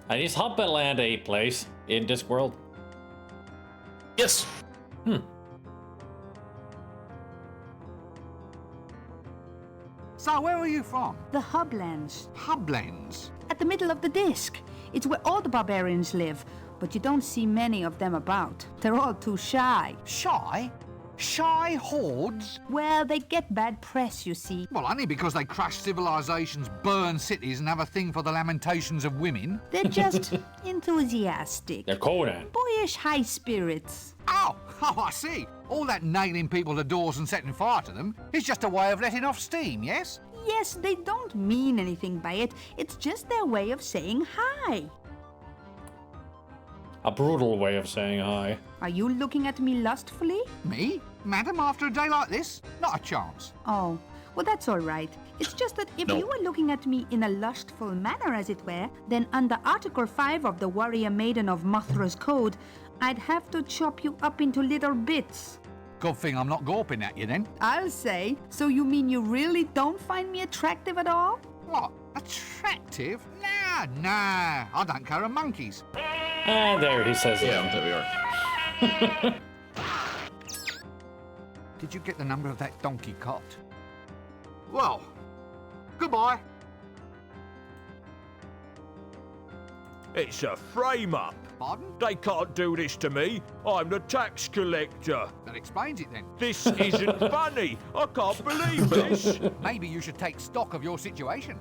And is Hubland a place in Discworld? Yes. So where are you from? The Hublands. Hublands? At the middle of the disc. It's where all the barbarians live, but you don't see many of them about. They're all too shy. Shy? Shy hordes? Well, they get bad press, you see. Well, only because they crash civilizations, burn cities, and have a thing for the lamentations of women. They're just enthusiastic. They're Conan. Boyish high spirits. Oh, I see. All that nailing people to doors and setting fire to them is just a way of letting off steam, yes? Yes, they don't mean anything by it. It's just their way of saying hi. A brutal way of saying hi. Are you looking at me lustfully? Me? Madam, after a day like this? Not a chance. Oh, well, that's all right. It's just that if No. you were looking at me in a lustful manner, as it were, then under Article 5 of the Warrior Maiden of Mothra's Code, I'd have to chop you up into little bits. Good thing I'm not gawping at you then. I'll say. So you mean you really don't find me attractive at all? What? Attractive? Nah. I don't care a monkeys. And there he says it. Yeah, there we are. Did you get the number of that donkey cot? Well, goodbye. It's a frame-up. Pardon? They can't do this to me. I'm the tax collector. That explains it then. This isn't funny. I can't believe this. Maybe you should take stock of your situation.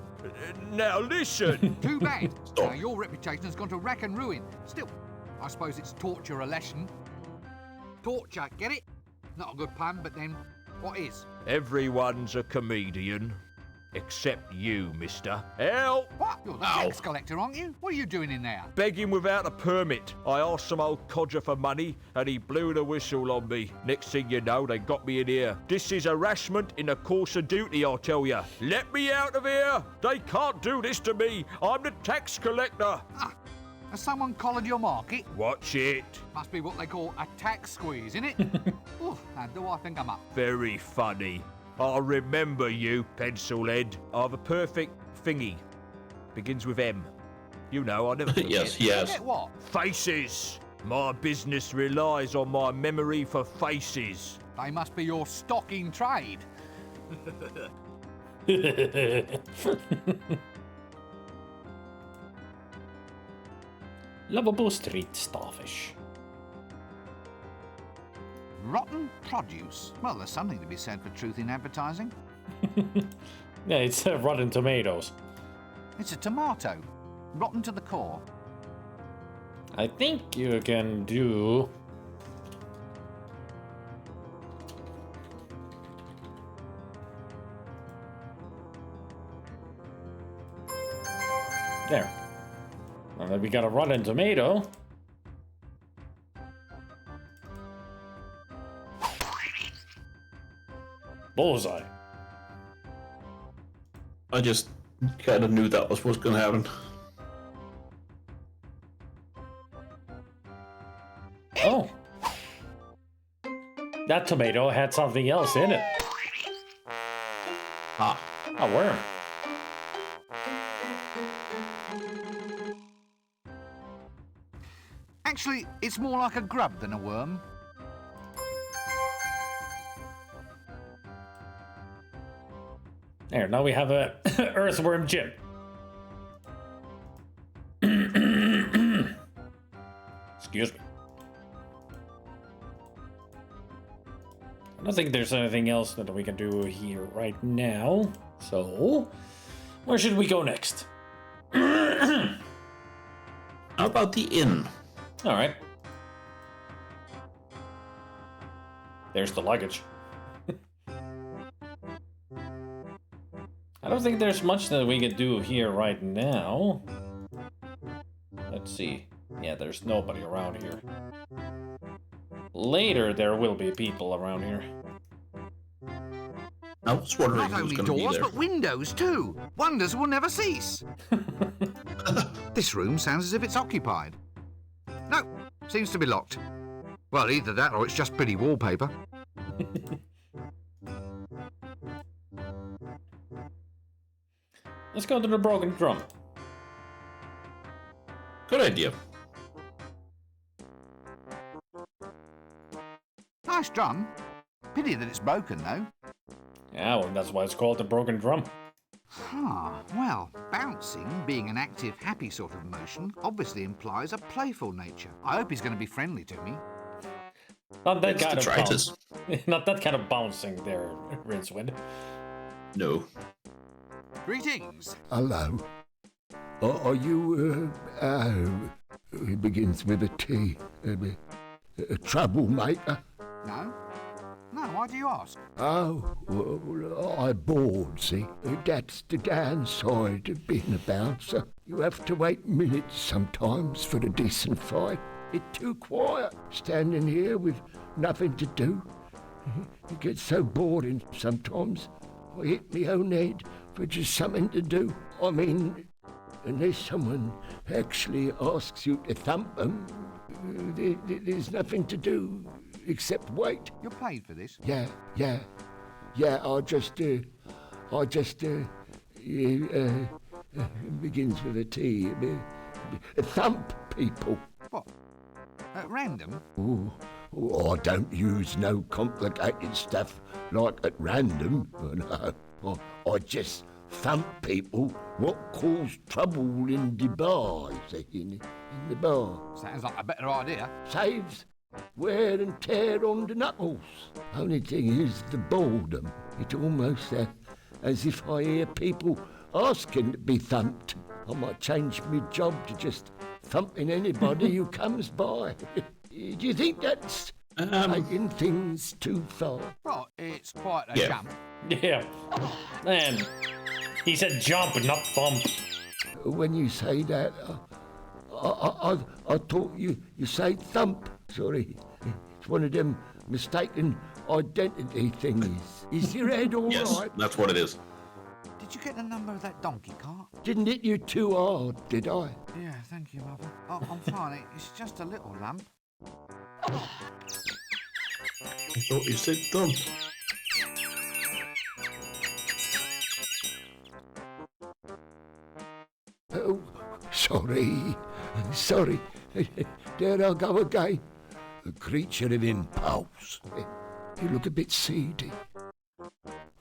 Now listen. Too bad. Now your reputation has gone to rack and ruin. Still, I suppose it's torture a lesson. Torture, get it? Not a good pun, but then, what is? Everyone's a comedian. Except you, mister. Help! What? You're the tax collector, aren't you? What are you doing in there? Begging without a permit. I asked some old codger for money, and he blew the whistle on me. Next thing you know, they got me in here. This is harassment in the course of duty, I'll tell you. Let me out of here! They can't do this to me. I'm the tax collector. Has someone collared your market? Watch it. Must be what they call a tax squeeze, innit? Oof, now do I think I'm up? Very funny. I'll remember you, pencilhead. I've a perfect thingy. Begins with M. You know, I never forget. Yes, yes. Get what? Faces. My business relies on my memory for faces. They must be your stock in trade. Lovable street starfish. Rotten produce. Well, there's something to be said for truth in advertising. Yeah, it's Rotten Tomatoes. It's a tomato. Rotten to the core. I think you can do... There. And then we got a Rotten Tomato. Bullseye. I just kind of knew that was what's going to happen. Oh. That tomato had something else in it. Ah. A worm. Actually, it's more like a grub than a worm. There, now we have a earthworm Jim. Excuse me. I don't think there's anything else that we can do here right now. So, where should we go next? How about the inn? All right. There's the luggage. I don't think there's much that we can do here right now. Let's see. Yeah, there's nobody around here. Later, there will be people around here. I was wondering Not who's only going to be doors, there. but windows too. Wonders will never cease. This room sounds as if it's occupied. No, seems to be locked. Well, either that or it's just pretty wallpaper. Let's go to the broken drum. Good idea. Nice drum. Pity that it's broken, though. Yeah, well, that's why it's called the broken drum. Ah, well, bouncing, being an active, happy sort of motion, obviously implies a playful nature. I hope he's going to be friendly to me. Not that It's kind of detritus. Not that kind of bouncing there, Rincewind. No. Greetings. Hello. Are you, it begins with a T, a troublemaker? No? No, why do you ask? Oh, well, I bored, see? That's the downside of being a bouncer. You have to wait minutes sometimes for a decent fight. It's too quiet, standing here with nothing to do. It gets so boring sometimes. I hit my own head for just something to do. I mean, unless someone actually asks you to thump them, there's nothing to do except wait. You're paid for this? Yeah, I just begins with a T. Thump people. What? At random? Ooh, I don't use no complicated stuff like at random. No, I just thump people what cause trouble in the bar, in the bar. Sounds like a better idea. Saves wear and tear on the knuckles. Only thing is the boredom. It's almost as if I hear people asking to be thumped. I might change my job to just thumping anybody who comes by. Do you think that's taking things too far? Well, it's quite a jump. Yeah. Man, he said jump, not thump. When you say that, I thought you say thump. Sorry, it's one of them mistaken identity things. Is your head all right? Yes, that's what it is. did you get the number of that donkey cart? Didn't hit you too hard, did I? Yeah, thank you, Mother. Oh, I'm fine. It's just a little lump. I thought you said dump. Oh, sorry. Sorry. There I'll go again. A creature of impulse. You look a bit seedy.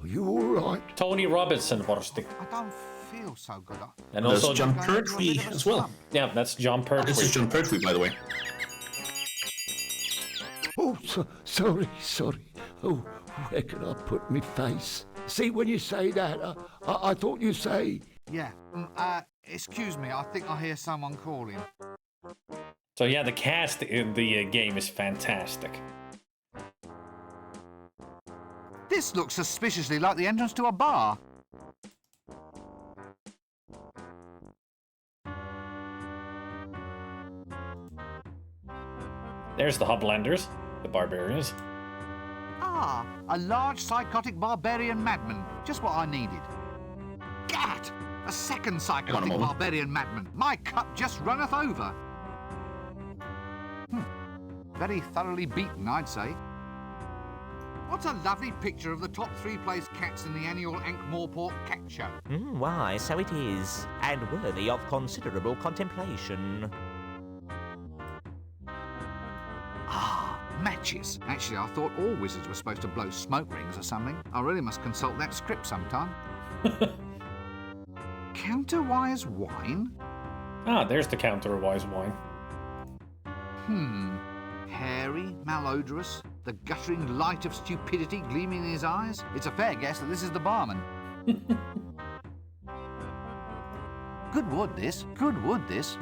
Are you all right? Tony Robinson Worstig. I don't feel so good. And There's also John Pertwee as well. Yeah, that's John Pertwee. This is John Pertwee, by the way. Oh, sorry. Oh, where can I put me face? See, when you say that, I thought you say... Yeah. Excuse me. I think I hear someone calling. So yeah, the cast in the game is fantastic. This looks suspiciously like the entrance to a bar. There's the Hublanders, the barbarians. Ah, a large psychotic barbarian madman. Just what I needed. Gad! A second psychotic barbarian madman. My cup just runneth over. Very thoroughly beaten, I'd say. What a lovely picture of the top 3 placed cats in the annual Ankh-Morpork Cat Show. Why, so it is, and worthy of considerable contemplation. Ah, matches. Actually, I thought all wizards were supposed to blow smoke rings or something. I really must consult that script sometime. Counterwise wine? Ah, there's the counterwise wine. Hairy, malodorous, the guttering light of stupidity gleaming in his eyes. It's a fair guess that this is the barman. Good wood, this. Good wood, this.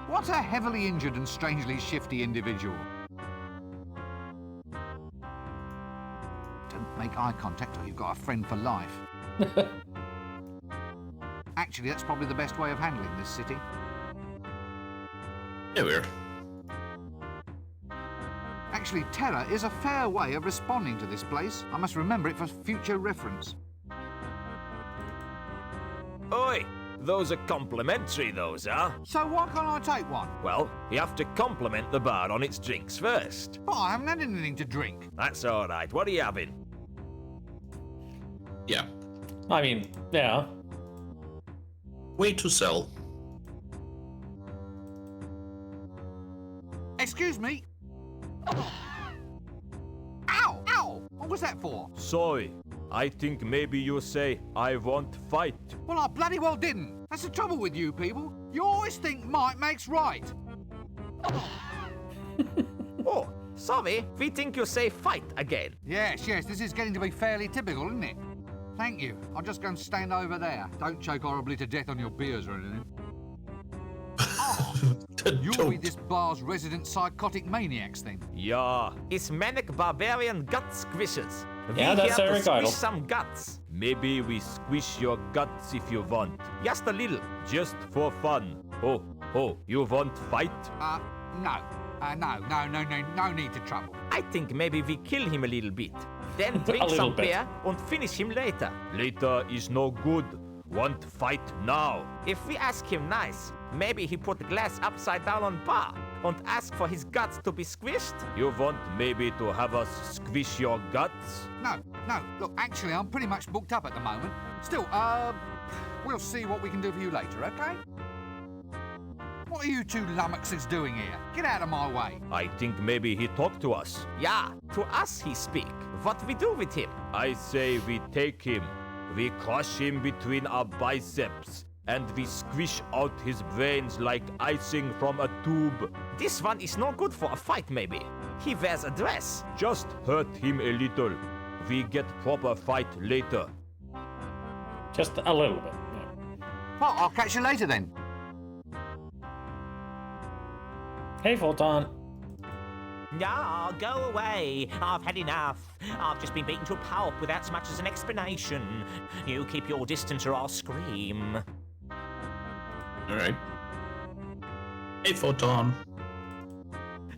What a heavily injured and strangely shifty individual. Don't make eye contact or you've got a friend for life. Actually, that's probably the best way of handling this city. Yeah, weird. Actually, terror is a fair way of responding to this place. I must remember it for future reference. Oi! Those are complimentary, those are. So why can't I take one? Well, you have to compliment the bar on its drinks first. But I haven't had anything to drink. That's all right. What are you having? Yeah. I mean, yeah. Way to sell. Excuse me. Ow! Ow! What was that for? Sorry. I think maybe you say, I won't fight. Well, I bloody well didn't. That's the trouble with you people. You always think might makes right. Oh, sorry. We think you say fight again. Yes, this is getting to be fairly typical, isn't it? Thank you. I'll just go and stand over there. Don't choke horribly to death on your beers or anything. You'll be this bar's resident psychotic maniacs then? Yeah. It's manic barbarian gut squishes. Yeah, we that's here to Eric Idle. squish some guts. Maybe we squish your guts if you want. Just a little. Just for fun. Oh, you won't fight? No. No need to trouble. I think maybe we kill him a little bit. Then drink some beer and finish him later. Later is no good. Want fight now. If we ask him nice, maybe he put the glass upside down on bar and ask for his guts to be squished. You want maybe to have us squish your guts? No. Look, actually, I'm pretty much booked up at the moment. Still, we'll see what we can do for you later, okay? What are you two lummoxes doing here? Get out of my way. I think maybe he talked to us. Yeah, to us he speak. What we do with him? I say we take him. We crush him between our biceps, and we squish out his brains like icing from a tube. This one is no good for a fight, maybe. He wears a dress. Just hurt him a little. We get proper fight later. Just a little bit. Yeah. Well, I'll catch you later then. Hey, Photon. No, go away. I've had enough. I've just been beaten to a pulp without so much as an explanation. You keep your distance or I'll scream. Alright. Hey, Photon.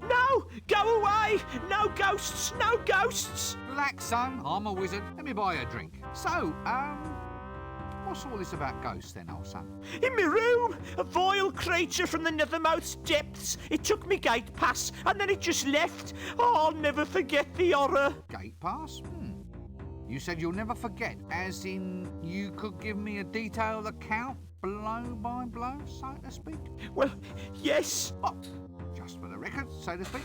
No! No! Go away! No ghosts! No ghosts! Relax, son. I'm a wizard. Let me buy you a drink. So, what's all this about ghosts then, old son? In my room, a vile creature from the nethermost depths. It took me gate pass, and then it just left. Oh, I'll never forget the horror. Gate pass? You said you'll never forget, as in you could give me a detailed account, blow by blow, so to speak? Well, yes. Oh, just for the record, so to speak.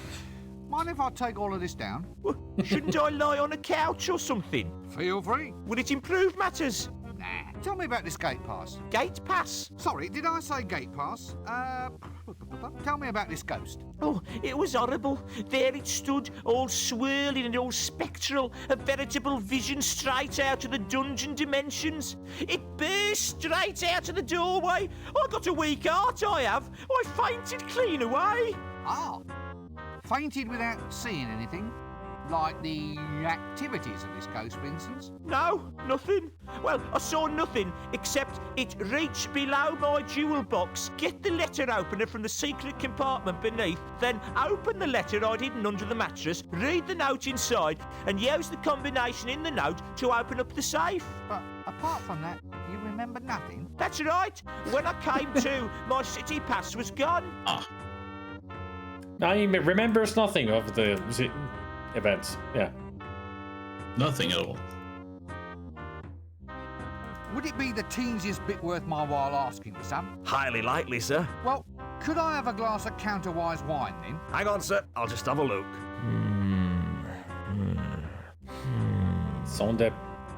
Mind if I take all of this down? Well, shouldn't I lie on a couch or something? Feel free. Would it improve matters? Nah. Tell me about this gate pass. Gate pass? Sorry, did I say gate pass? Tell me about this ghost. Oh, it was horrible. There it stood, all swirling and all spectral, a veritable vision straight out of the dungeon dimensions. It burst straight out of the doorway. I got a weak heart, I have. I fainted clean away. Ah, fainted without seeing anything? Like the activities of this ghost, for instance? No, nothing. Well, I saw nothing except it reach below my jewel box, get the letter opener from the secret compartment beneath, then open the letter I'd hidden under the mattress, read the note inside, and use the combination in the note to open up the safe. But apart from that, you remember nothing? That's right. When I came to, my city pass was gone. He remembers nothing of the events. Yeah. Nothing at all. Would it be the teeniest bit worth my while asking for some? Highly likely, sir. Well, could I have a glass of counterwise wine then? Hang on, sir. I'll just have a look. It's on the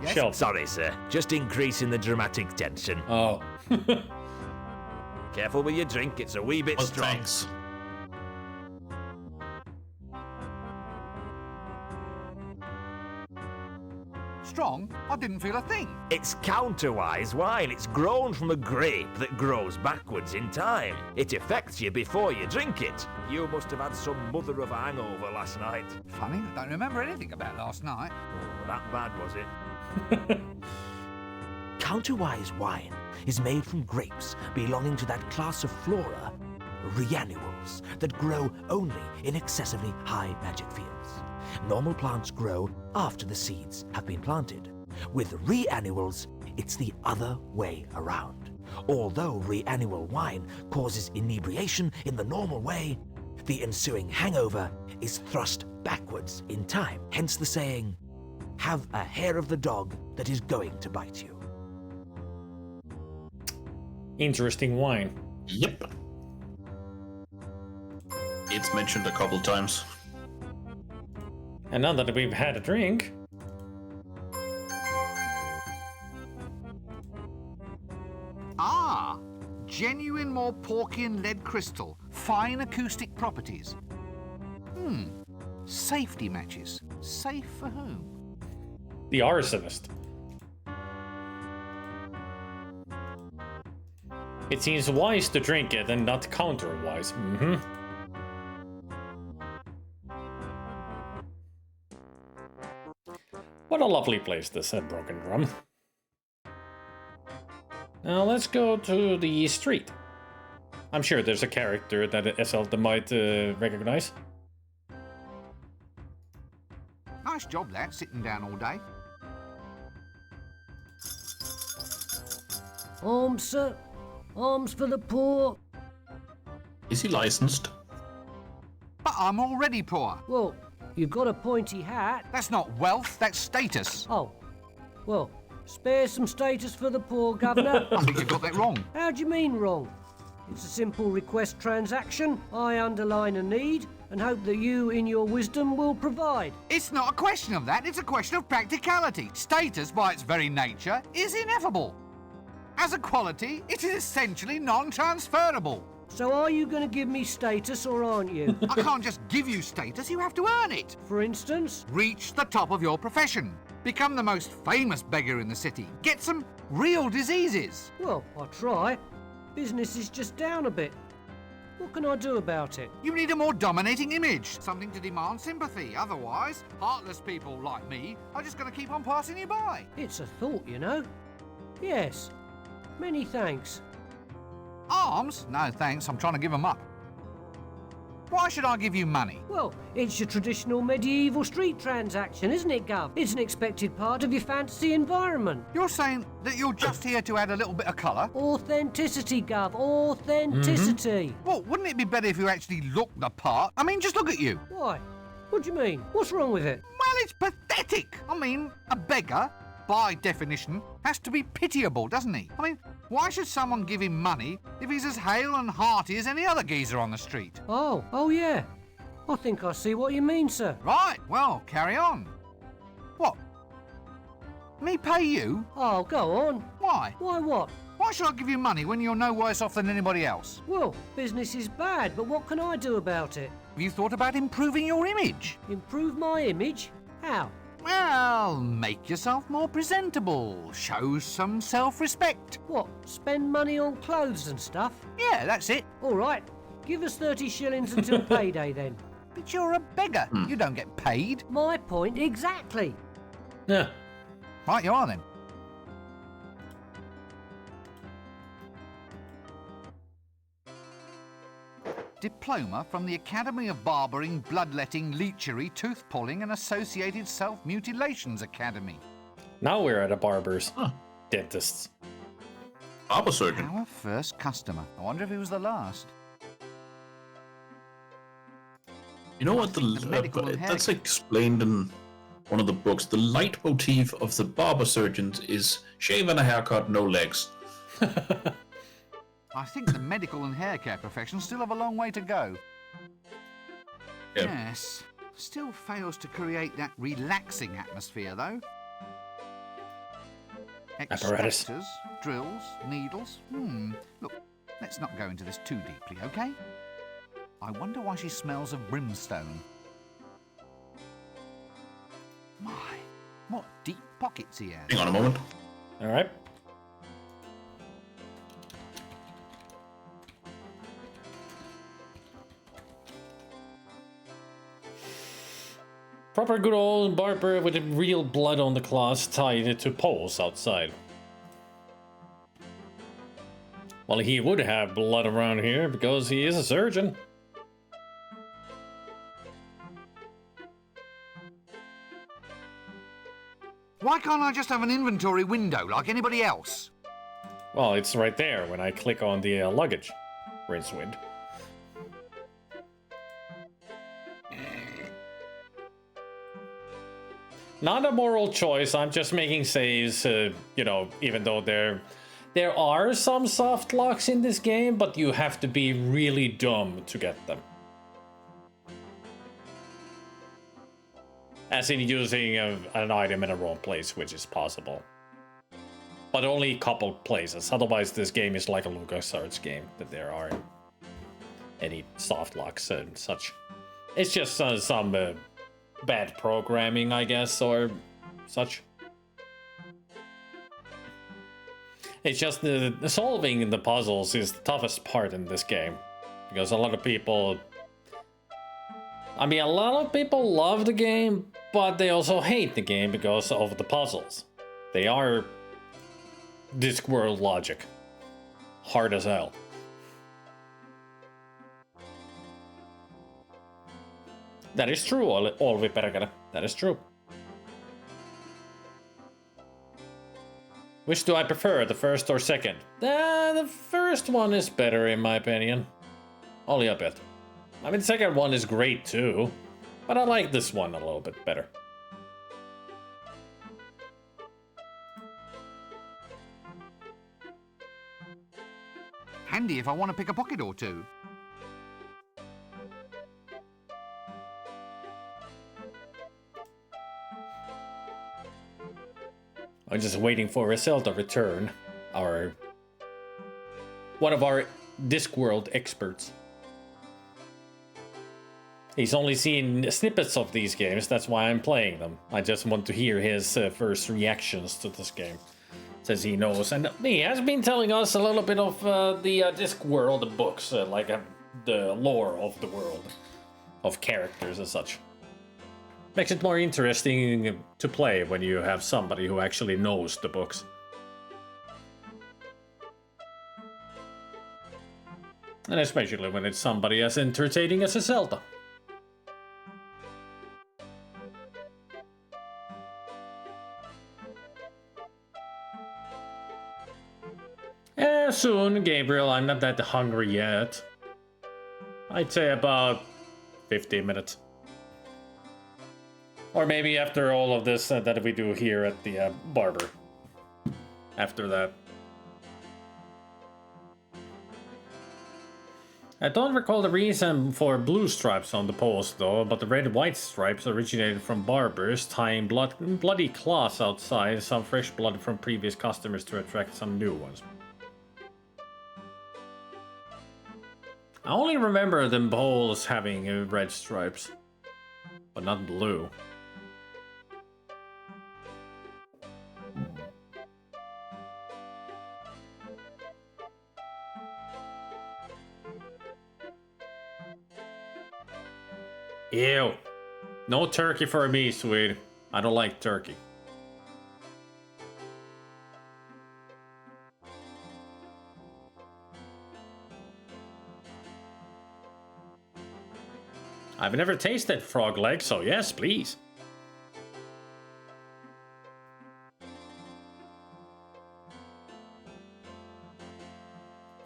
shelf. Sorry, sir. Just increasing the dramatic tension. Oh. Careful with your drink. It's a wee bit Well, strong. thanks. Strong? I didn't feel a thing. It's counterwise wine. It's grown from a grape that grows backwards in time. It affects you before you drink it. You must have had some mother of a hangover last night. Funny, I don't remember anything about last night. Oh, that bad was it? Counterwise wine is made from grapes belonging to that class of flora, reannuals, that grow only in excessively high magic fields. Normal plants grow after the seeds have been planted. With reannuals, it's the other way around. Although reannual wine causes inebriation in the normal way, the ensuing hangover is thrust backwards in time. Hence the saying, have a hair of the dog that is going to bite you. Interesting wine. Yep. It's mentioned a couple times. And now that we've had a drink... Ah! Genuine Morporkian lead crystal. Fine acoustic properties. Safety matches. Safe for whom? The arsonist. It seems wise to drink it and not counter-wise. What a lovely place, this Broken Drum. Now let's go to the street. I'm sure there's a character that Esselta might recognize. Nice job, lad, sitting down all day. Alms, sir. Alms for the poor. Is he licensed? But I'm already poor. Well, you've got a pointy hat. That's not wealth, that's status. Oh, well, spare some status for the poor, Governor. I think you've got that wrong. How do you mean wrong? It's a simple request transaction. I underline a need and hope that you, in your wisdom, will provide. It's not a question of that, it's a question of practicality. Status, by its very nature, is ineffable. As a quality, it is essentially non-transferable. So are you going to give me status or aren't you? I can't just give you status, you have to earn it. For instance? Reach the top of your profession. Become the most famous beggar in the city. Get some real diseases. Well, I'll try. Business is just down a bit. What can I do about it? You need a more dominating image, something to demand sympathy. Otherwise, heartless people like me are just going to keep on passing you by. It's a thought, you know. Yes. Many thanks. Arms? No, thanks. I'm trying to give them up. Why should I give you money? Well, it's your traditional medieval street transaction, isn't it, Gov? It's an expected part of your fantasy environment. You're saying that you're just here to add a little bit of colour? Authenticity, Gov. Authenticity. Well, wouldn't it be better if you actually looked the part? I mean, just look at you. Why? What do you mean? What's wrong with it? Well, it's pathetic. I mean, a beggar, by definition, has to be pitiable, doesn't he? I mean, why should someone give him money if he's as hale and hearty as any other geezer on the street? Oh yeah. I think I see what you mean, sir. Right, well, carry on. What? Me pay you? Oh, go on. Why? Why what? Why should I give you money when you're no worse off than anybody else? Well, business is bad, but what can I do about it? Have you thought about improving your image? Improve my image? How? Well, make yourself more presentable. Show some self-respect. What, spend money on clothes and stuff? Yeah, that's it. All right, give us 30 shillings until payday then. But you're a beggar. You don't get paid. My point exactly. Yeah. Right, you are then. Diploma from the Academy of Barbering, Bloodletting, Leechery, Tooth-Pulling and Associated Self-Mutilations Academy. Now we're at a barber's. Dentists. Barber surgeon. Our first customer. I wonder if he was the last. You know what? That's explained in one of the books. The leitmotif of the barber surgeons is shave and a haircut, no legs. I think the medical and hair care professions still have a long way to go. Yep. Yes. Still fails to create that relaxing atmosphere, though. Apparatus. Extractors, drills, needles. Look, let's not go into this too deeply, okay? I wonder why she smells of brimstone. My, what deep pockets he has. Hang on a moment. All right. Proper good old barber with real blood on the claws tied to poles outside. Well, he would have blood around here because he is a surgeon. Why can't I just have an inventory window like anybody else? Well, it's right there when I click on the luggage. Rincewind. Not a moral choice, I'm just making saves, you know, even though there are some soft locks in this game, but you have to be really dumb to get them. As in using an item in a wrong place, which is possible. But only a couple places, otherwise this game is like a LucasArts game, that there aren't any soft locks and such. It's just some bad programming, I guess, or such. It's just the solving the puzzles is the toughest part in this game. Because a lot of people... I mean, a lot of people love the game, but they also hate the game because of the puzzles. They are Discworld logic. Hard as hell. That is true, Olvi Perkele. That is true. Which do I prefer, the first or second? The first one is better in my opinion. Only a bit. I mean, the second one is great too, but I like this one a little bit better. Handy if I want to pick a pocket or two. I'm just waiting for Rissel to return, one of our Discworld experts. He's only seen snippets of these games, that's why I'm playing them. I just want to hear his first reactions to this game. Says he knows, and he has been telling us a little bit of the Discworld books, like the lore of the world, of characters and such. Makes it more interesting to play when you have somebody who actually knows the books. And especially when it's somebody as entertaining as a Zelda. Soon, Gabriel. I'm not that hungry yet. I'd say about 15 minutes. Or maybe after all of this that we do here at the barber. After that. I don't recall the reason for blue stripes on the post though, but the red and white stripes originated from barbers tying bloody cloths outside some fresh blood from previous customers to attract some new ones. I only remember the bowls having red stripes, but not blue. Ew. No turkey for me, Swede. I don't like turkey. I've never tasted frog leg, so yes, please.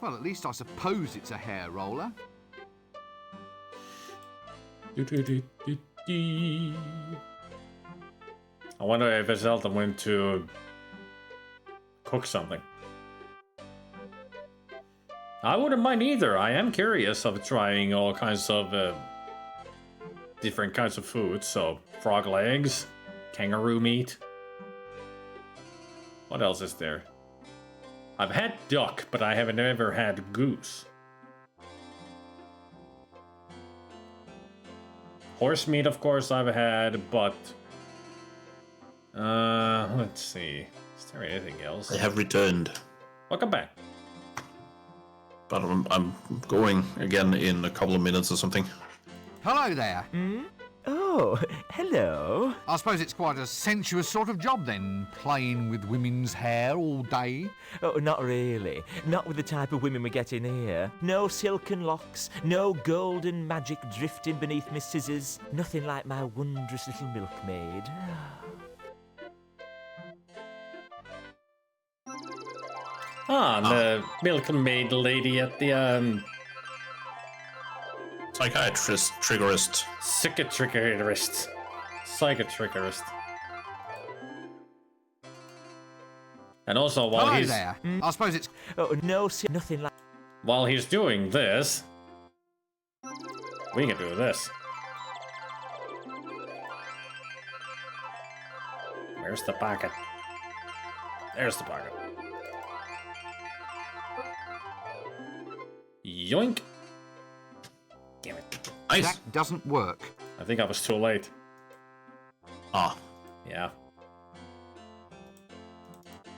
Well, at least I suppose it's a hair roller. I wonder if Zelda went to cook something. I wouldn't mind either. I am curious of trying all kinds of different kinds of food. So frog legs, kangaroo meat. What else is there? I've had duck, but I haven't ever had goose. Horse meat, of course, I've had, but let's see. Is there anything else? I have returned. Welcome back. But I'm going again in a couple of minutes or something. Hello there. Oh, hello. I suppose it's quite a sensuous sort of job then, playing with women's hair all day. Oh, not really. Not with the type of women we get in here. No silken locks, no golden magic drifting beneath my scissors. Nothing like my wondrous little milkmaid. The milkmaid lady at the Psychiatrist, triggerist. Psychiatrist. And also while Hello he's there. I suppose it's... Oh, no, nothing like... While he's doing this, we can do this. Where's the pocket? There's the pocket. Yoink! Damn it. Nice. That doesn't work. I think I was too late. Ah. Yeah.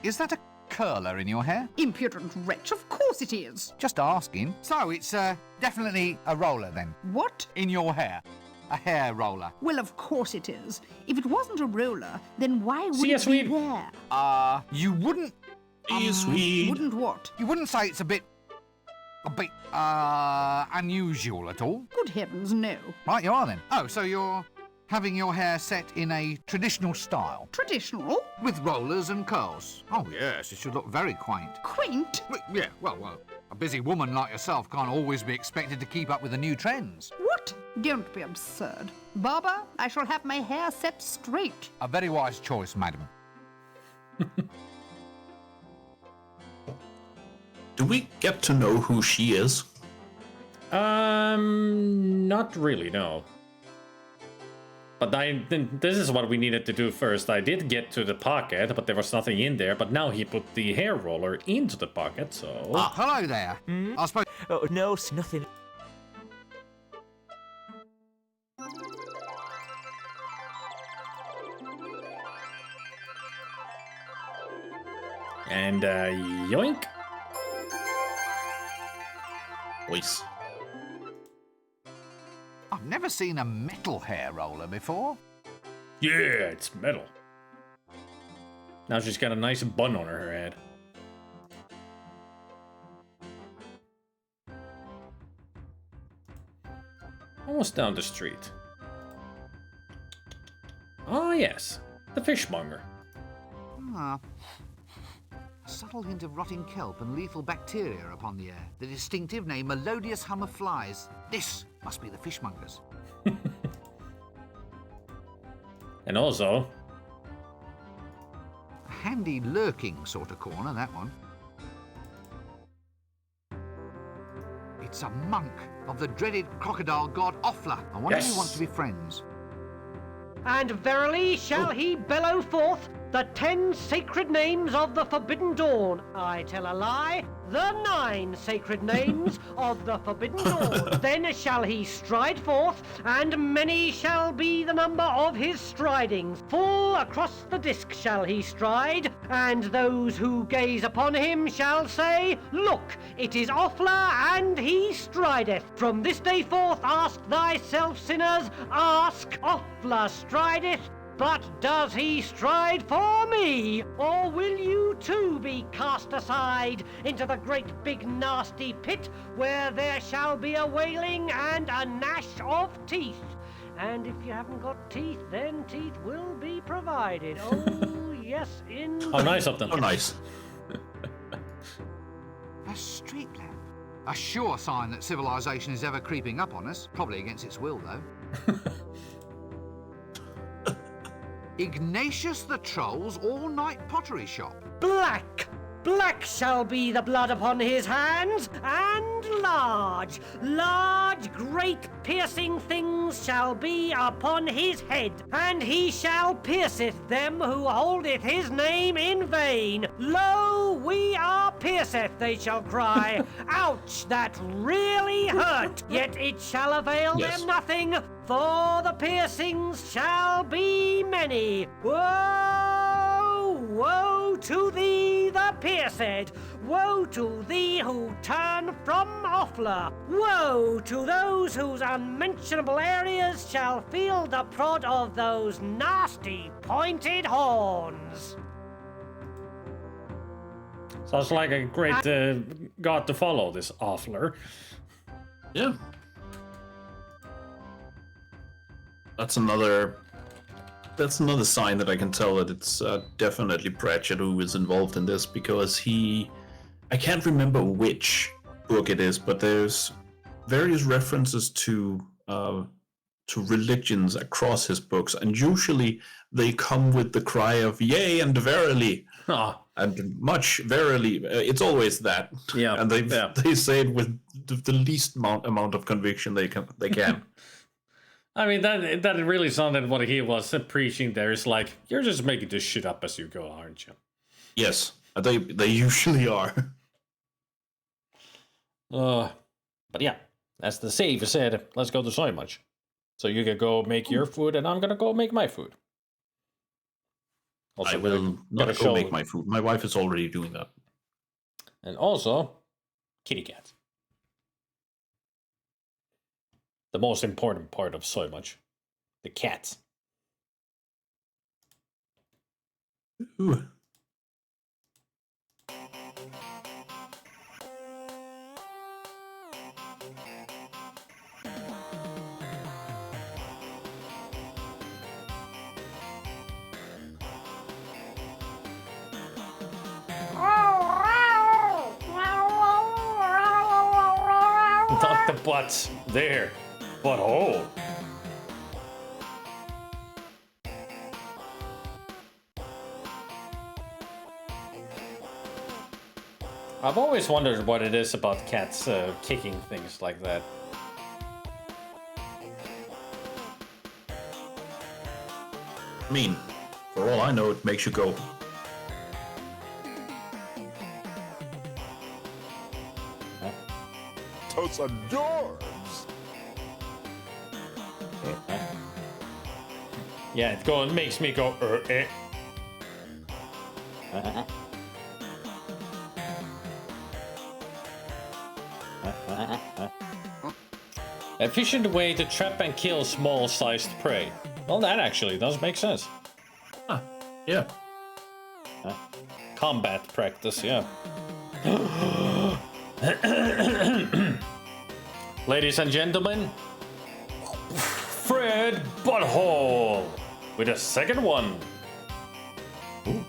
Is that a curler in your hair? Impudent wretch, of course it is. Just asking. So it's definitely a roller then? What? In your hair. A hair roller. Well, of course it is. If it wasn't a roller, then why would See ya, it be Swede. there? You wouldn't... Sweet. Wouldn't what? You wouldn't say it's a bit unusual at all? Good heavens, no. Right, you are then. Oh, so you're having your hair set in a traditional style? Traditional? With rollers and curls? Oh, yes, it should look very quaint. Quaint? Yeah, well, a busy woman like yourself can't always be expected to keep up with the new trends. What? Don't be absurd. Barber, I shall have my hair set straight. A very wise choice, madam. Do we get to know who she is? Not really, no. But this is what we needed to do first. I did get to the pocket, but there was nothing in there. But now he put the hair roller into the pocket, so... Hello there. I suppose... Oh, no, nothing. And, yoink. Voice. I've never seen a metal hair roller before. Yeah, it's metal. Now she's got a nice bun on her head. Almost down the street. Ah, yes. The fishmonger. Ah. A subtle hint of rotting kelp and lethal bacteria upon the air. The distinctive name, melodious hum of flies. This must be the fishmongers. And also... A handy lurking sort of corner, that one. It's a monk of the dreaded crocodile god Offla. I wonder if he wants to be friends. And verily shall he bellow forth the 10 sacred names of the Forbidden Dawn. I tell a lie. The 9 sacred names of the Forbidden Dawn. Then shall he stride forth, and many shall be the number of his stridings. Full across the disc shall he stride, and those who gaze upon him shall say, Look, it is Offla, and he strideth. From this day forth ask thyself, sinners, ask, Offla strideth, but does he stride for me? Or will you too be cast aside into the great big nasty pit where there shall be a wailing and a gnash of teeth? And if you haven't got teeth, then teeth will be provided. Oh, yes, indeed. How nice of them. Oh, nice. A street lamp. A sure sign that civilization is ever creeping up on us. Probably against its will, though. Ignatius the Troll's all-night pottery shop. Black! Black shall be the blood upon his hands, and large, great piercing things shall be upon his head, and he shall pierceth them who holdeth his name in vain. Lo, we are pierceth, they shall cry. Ouch, that really hurt, yet it shall avail them nothing, for the piercings shall be many. Woe, woe to thee, the pierced! Woe to thee who turn from Offla! Woe to those whose unmentionable areas shall feel the prod of those nasty pointed horns! Sounds like a great god to follow, this Offler. Yeah. That's another sign that I can tell that it's definitely Pratchett who is involved in this, because I can't remember which book it is, but there's various references to religions across his books, and usually they come with the cry of "Yea and verily," and much verily. It's always that. Yeah, and they say it with the least amount of conviction they can. I mean, that really sounded what he was preaching there. It's like, you're just making this shit up as you go, aren't you? Yes, they usually are. But yeah, as the save said, let's go to so much. So you can go make your food, and I'm gonna go make my food. Also, I will not go make my food. My wife is already doing that. And also, kitty cats. The most important part of so much. The cats. Ooh. Not the butts. There. Butthole. I've always wondered what it is about cats kicking things like that. I mean, for all I know, it makes you go. Those adorbs. Yeah, it makes me go, eh. Efficient way to trap and kill small-sized prey. Well, that actually does make sense. Huh, yeah. Combat practice, yeah. Ladies and gentlemen, red butthole with a second one. Ooh.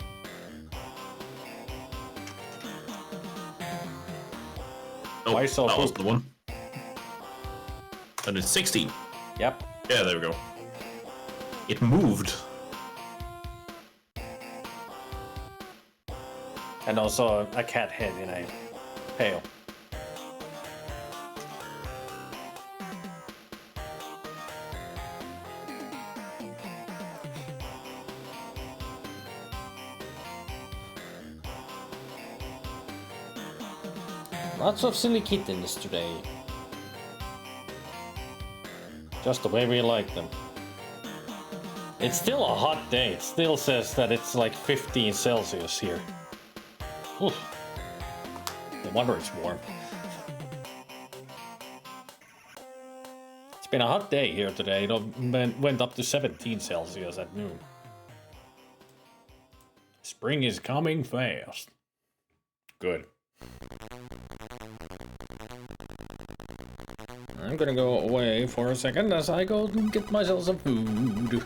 Oh, I saw that was poop. the one. And it's 16. Yep. Yeah, there we go. It moved. And also a cat head in a pail. Lots of silly kittens today. Just the way we like them. It's still a hot day. It still says that it's like 15 Celsius here. Oof. No wonder it's warm. It's been a hot day here today. It went up to 17 Celsius at noon. Spring is coming fast. Good. I'm gonna go away for a second as I go get myself some food.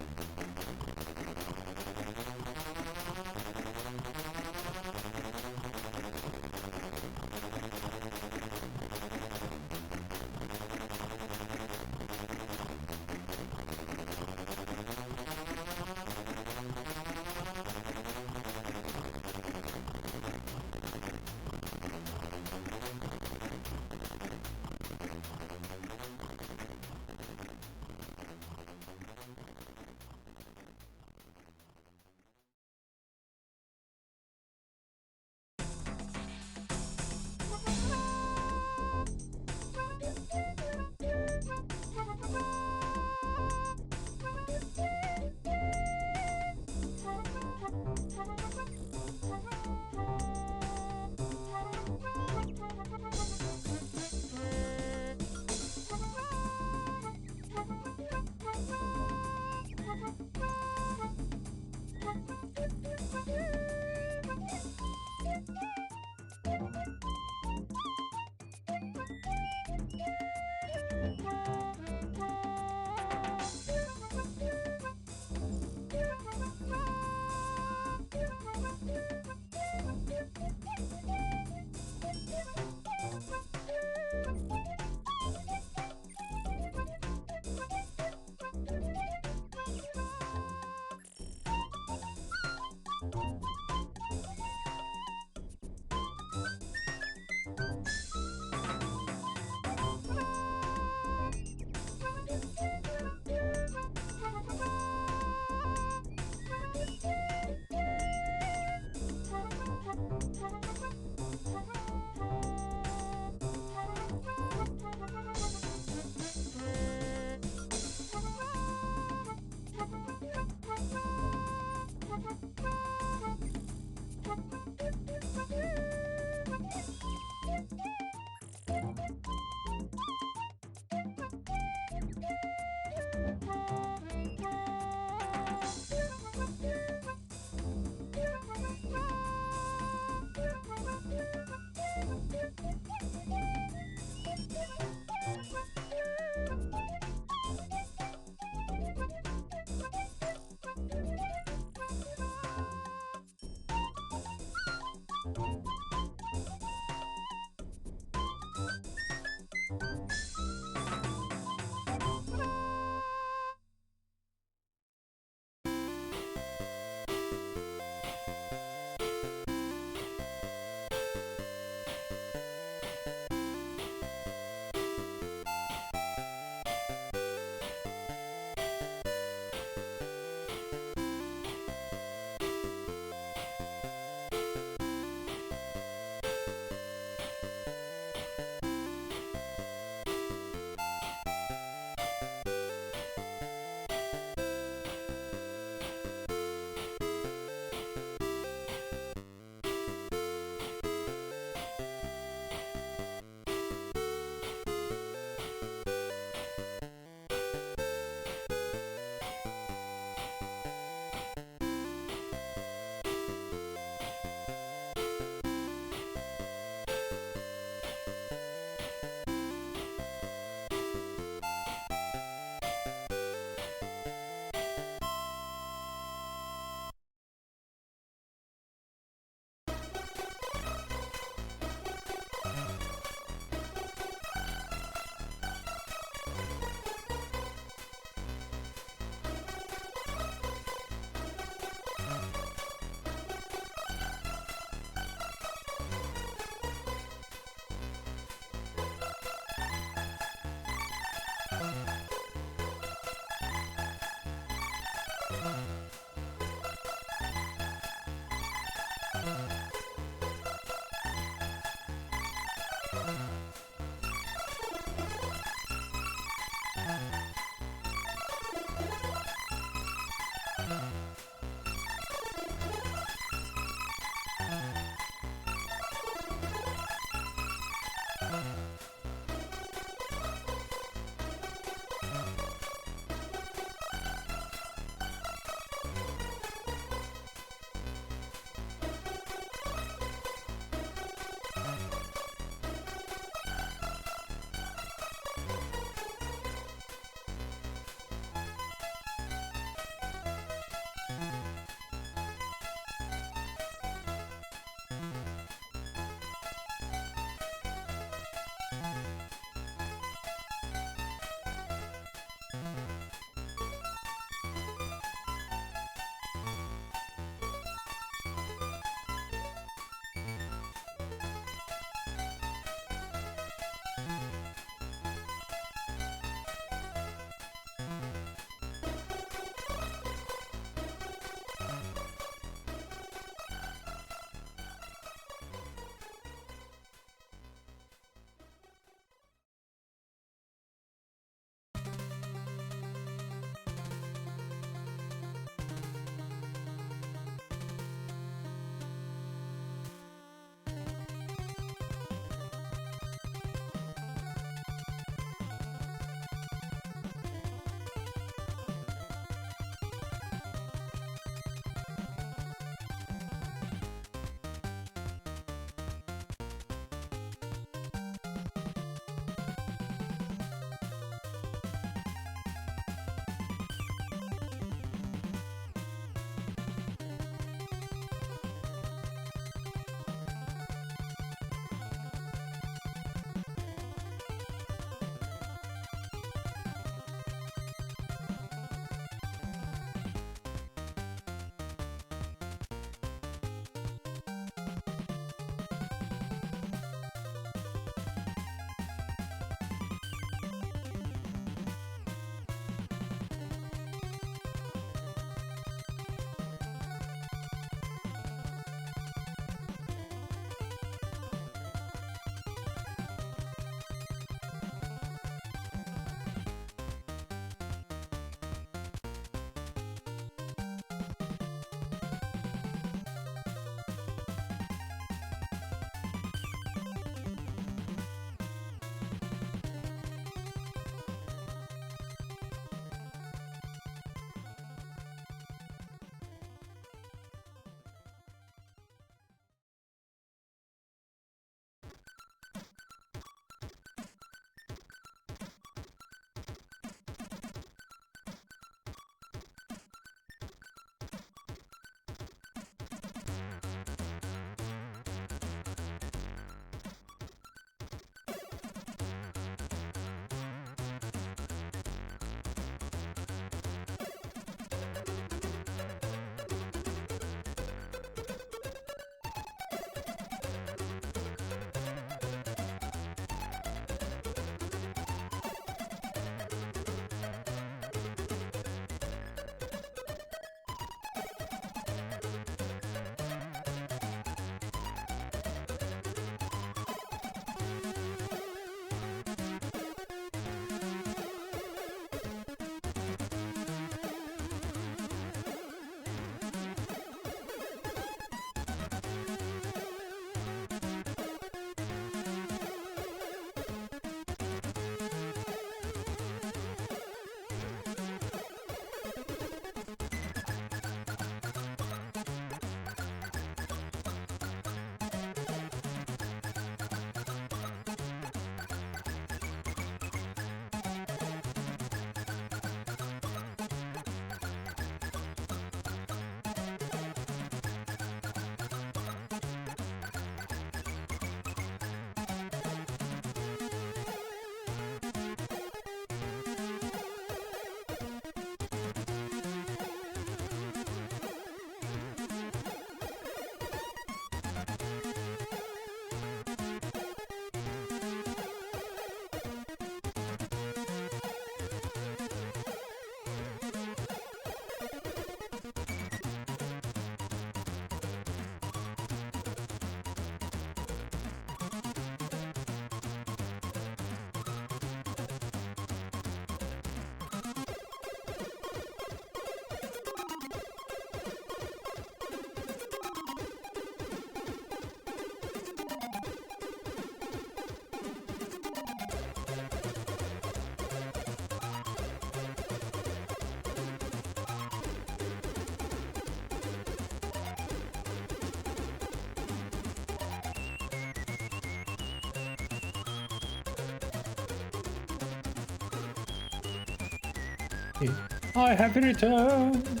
I have returned.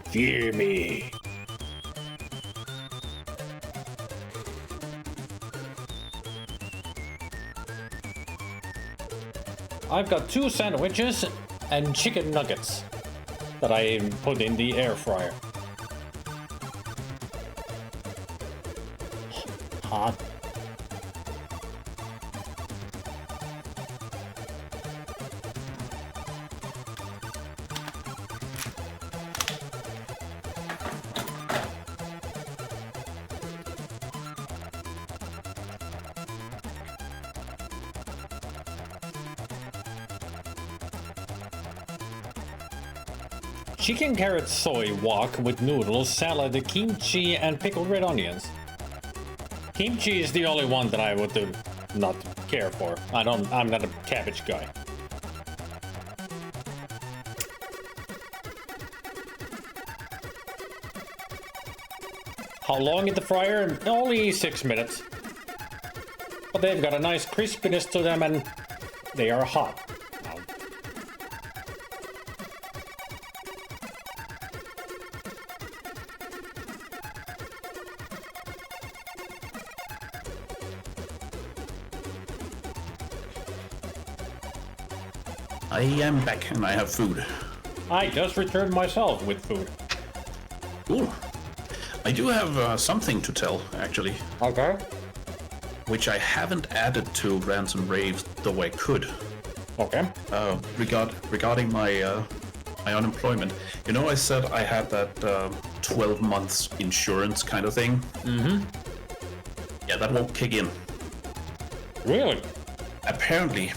Fear me. I've got 2 sandwiches and chicken nuggets that I put in the air fryer. Hot. Chicken carrot soy wok with noodles, salad, kimchi, and pickled red onions. Kimchi is the only one that I would not care for. I'm not a cabbage guy. How long in the fryer? Only 6 minutes. But they've got a nice crispiness to them and they are hot. I am back and I have food. I just returned myself with food. Cool. I do have something to tell, actually. Okay. Which I haven't added to Rants and Raves, though I could. Okay. Regarding my my unemployment. You know, I said I had that 12 months insurance kind of thing? Mm-hmm. Yeah, that won't kick in. Really? Apparently.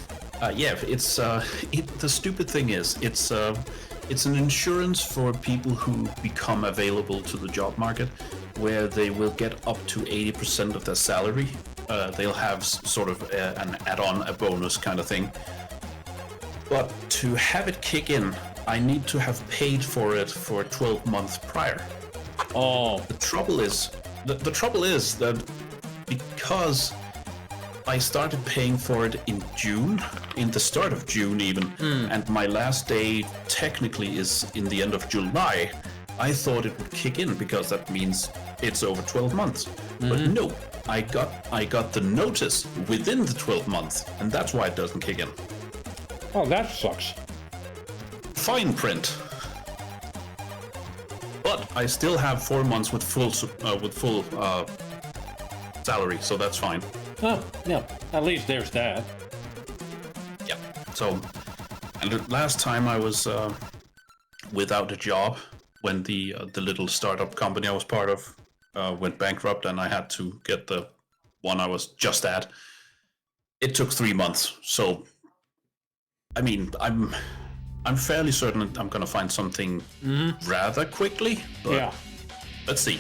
Yeah, it's the stupid thing is it's an insurance for people who become available to the job market, where they will get up to 80% of their salary. They'll have sort of an add-on, a bonus kind of thing. But to have it kick in, I need to have paid for it for 12 months prior. Oh. The trouble is that because I started paying for it in June, in the start of June even, and my last day technically is in the end of July. I thought it would kick in because that means it's over 12 months. But no, I got the notice within the 12 months, and that's why it doesn't kick in. Oh, that sucks. Fine print. But I still have 4 months with full salary, so that's fine. Oh, yeah. At least there's that. Yeah. So, and the last time I was without a job when the little startup company I was part of went bankrupt, and I had to get the one I was just at. It took 3 months. So, I mean, I'm fairly certain I'm gonna find something rather quickly. But yeah. Let's see.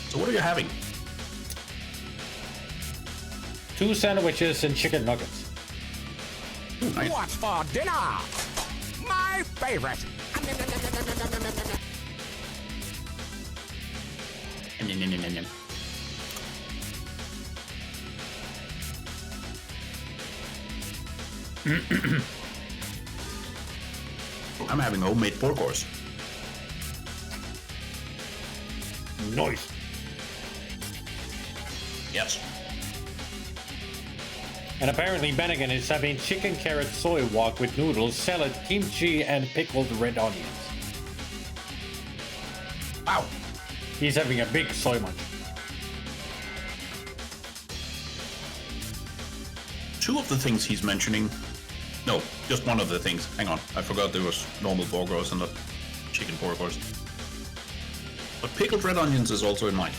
So what are you having? 2 sandwiches and chicken nuggets. Nice. What's for dinner? My favorite. I'm having homemade porkors. Nice. Yes. And apparently Bennigan is having chicken carrot soy wok with noodles, salad, kimchi, and pickled red onions. Wow. He's having a big soy munch. Two of the things he's mentioning. No, just one of the things. Hang on, I forgot there was normal porkos and the chicken porkos. But pickled red onions is also in mine.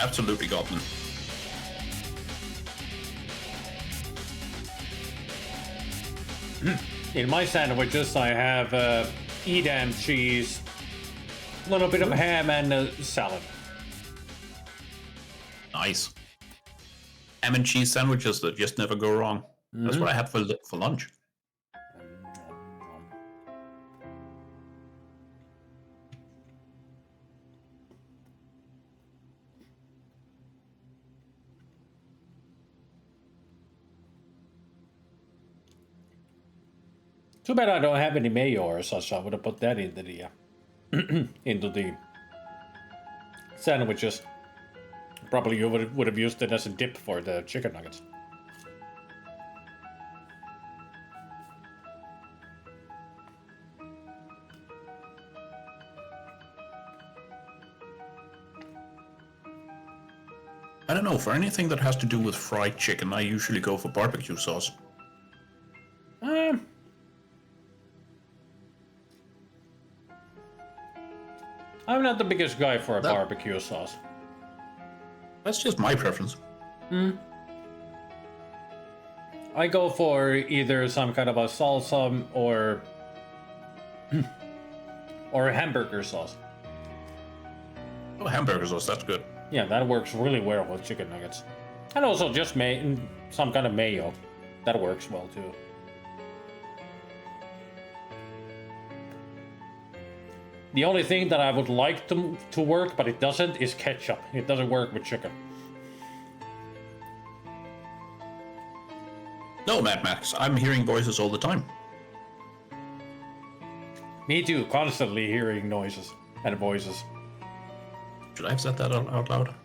Absolutely got them. In my sandwiches, I have Edam cheese, a little bit of ham, and a salad. Nice. Ham and cheese sandwiches that just never go wrong. That's what I had for lunch. Too bad I don't have any mayo or such. I would have put that into the into the sandwiches. Probably you would have used it as a dip for the chicken nuggets. I don't know, for anything that has to do with fried chicken, I usually go for barbecue sauce. I'm not the biggest guy for a barbecue sauce. That's just my preference. I go for either some kind of a salsa or a hamburger sauce. Oh, hamburger sauce, that's good. Yeah, that works really well with chicken nuggets. And also just some kind of mayo. That works well too. The only thing that I would like to work, but it doesn't, is ketchup. It doesn't work with chicken. No, Mad Max, I'm hearing voices all the time. Me too, constantly hearing noises and voices. Should I have said that out loud?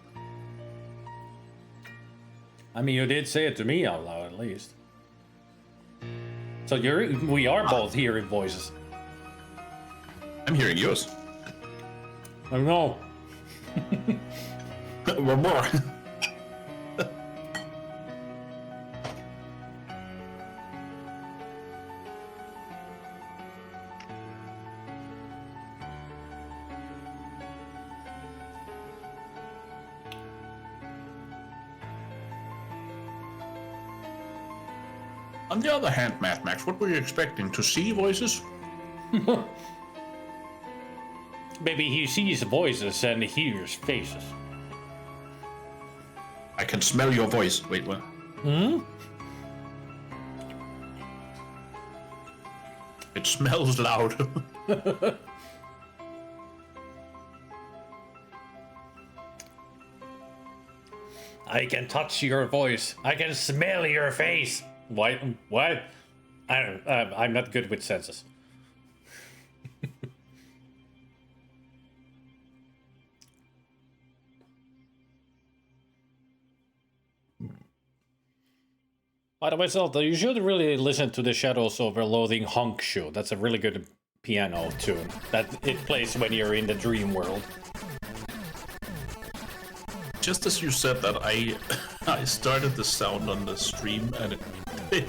I mean, you did say it to me out loud, at least. So we are both hearing voices. I'm hearing yours. I know. One more. On the other hand, Mad Max, what were you expecting? To see voices? Maybe he sees voices and hears faces. I can smell your voice. Wait, what? It smells loud. I can touch your voice. I can smell your face. What? I'm not good with senses. By the way, Zelda, you should really listen to the Shadows Overloading Honk Show. That's a really good piano tune that it plays when you're in the dream world. Just as you said that, I started the sound on the stream and it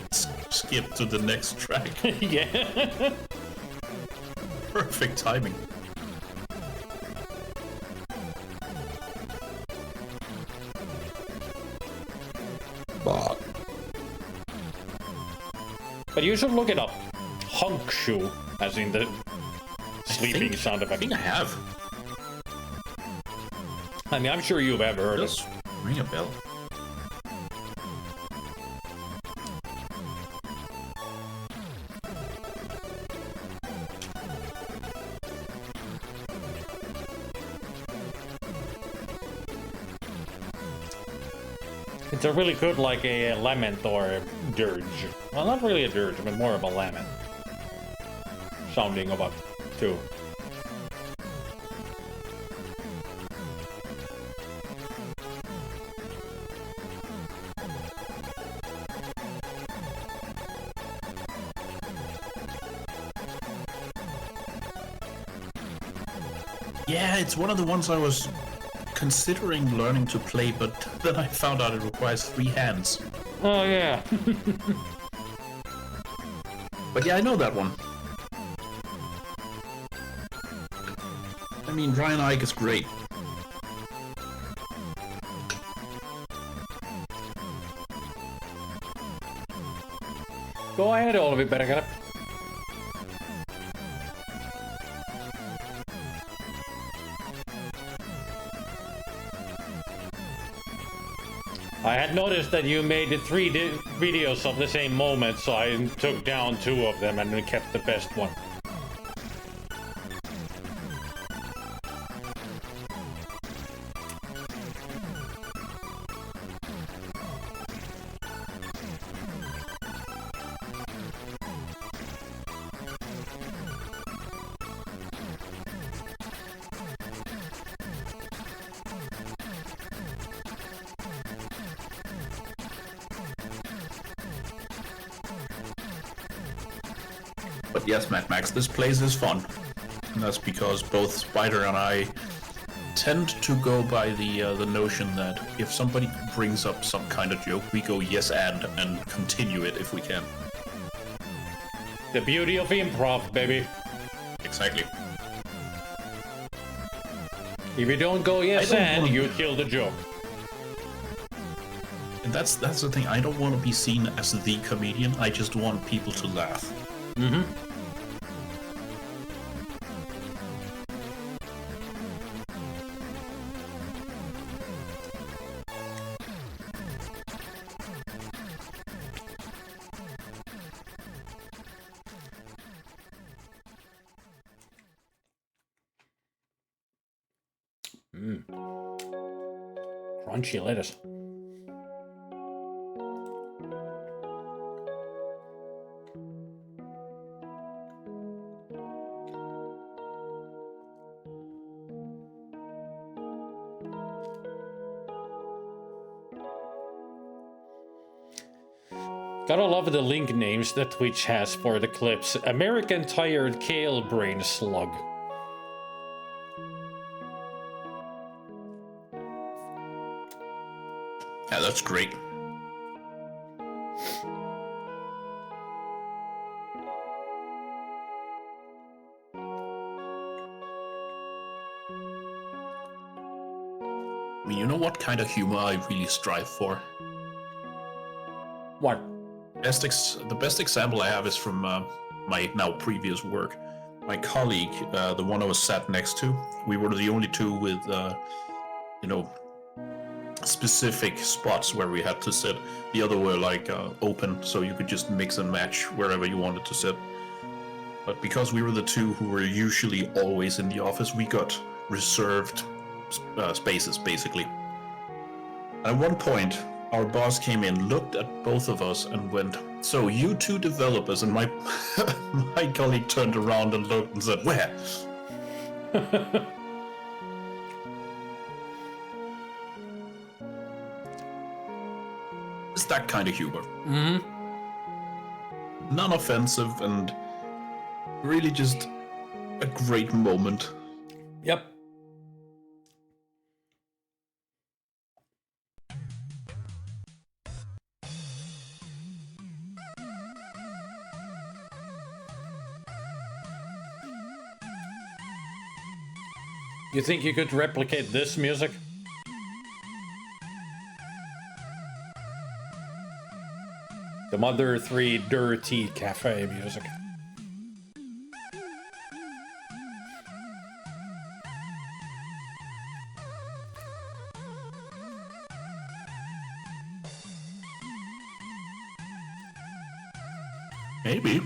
skipped to the next track. Yeah. Perfect timing. But you should look it up. Honk Shoe, as in the sleeping sound effect. I think I have. I mean, I'm sure you've ever heard it. Ring a bell. It's a really good, like a lament or a dirge. Well, not really a dirge, but more of a lament. Sounding of a two. Yeah, it's one of the ones I was considering learning to play, but then I found out it requires 3 hands. Oh, yeah. But yeah, I know that one. I mean, Ryan Ike is great. Go ahead, Oliver, better get up. I had noticed that you made 3 videos of the same moment, so I took down 2 of them and then kept the best one. But yes, Mad Max, this place is fun. And that's because both Spider and I tend to go by the notion that if somebody brings up some kind of joke, we go yes and continue it if we can. The beauty of improv, baby. Exactly. If you don't go yes and, you kill the joke. And that's the thing. I don't want to be seen as the comedian. I just want people to laugh. Mm-hmm. Crunchy lettuce. Gotta love the link names that Twitch has for the clips. American Tired Kale Brain Slug. Yeah, that's great. I mean, you know what kind of humor I really strive for? What? The best example I have is from my now previous work. My colleague, the one I was sat next to, we were the only two with, specific spots where we had to sit. The other were like open, so you could just mix and match wherever you wanted to sit. But because we were the two who were usually always in the office, we got reserved spaces, basically. And at one point, our boss came in, looked at both of us, and went, "So you two developers," and my my colleague turned around and looked and said, "Where?" It's that kind of humor. Mm-hmm. Non-offensive and really just a great moment. Yep. You think you could replicate this music? The Mother 3 Dirty Cafe music. Maybe.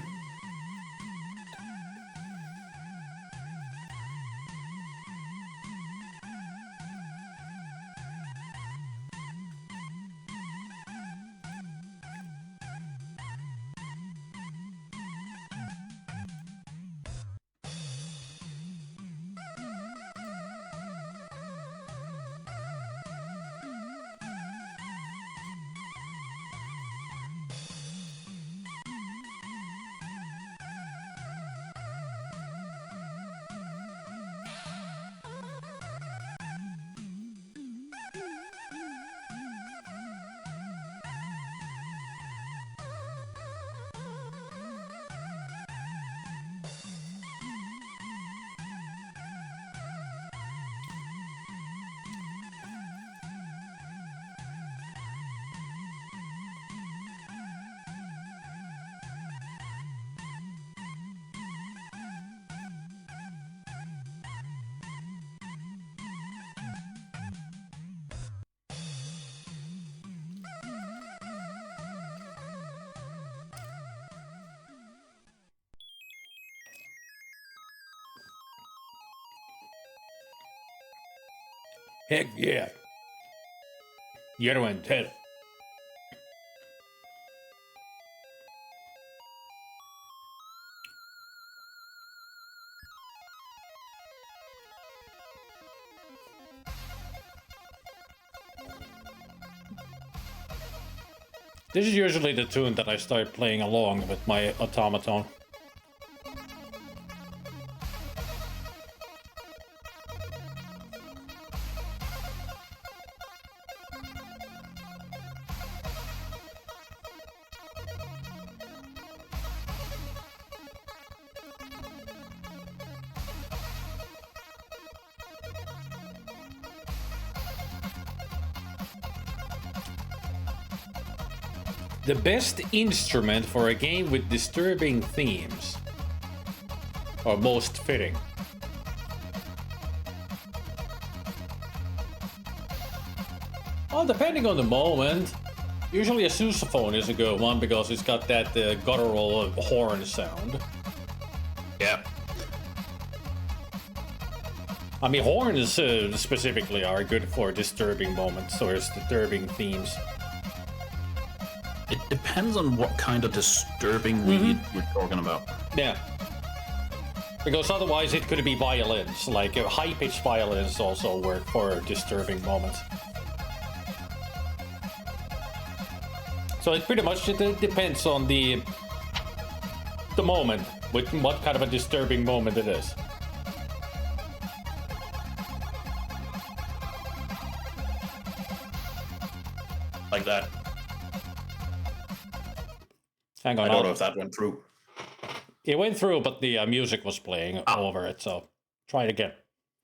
Heck yeah. Quiero entero. This is usually the tune that I start playing along with my automaton. The best instrument for a game with disturbing themes, or most fitting. Well, depending on the moment, usually a sousaphone is a good one because it's got that guttural horn sound. Yeah. I mean, horns specifically are good for disturbing moments or disturbing themes. It depends on what kind of disturbing weed we're talking about. Yeah. Because otherwise it could be violins, like high-pitched violins also work for disturbing moments. So it pretty much depends on the moment, with what kind of a disturbing moment it is. Like that. Hang on. I don't know if that went through. It went through, but the music was playing over it, so try it again.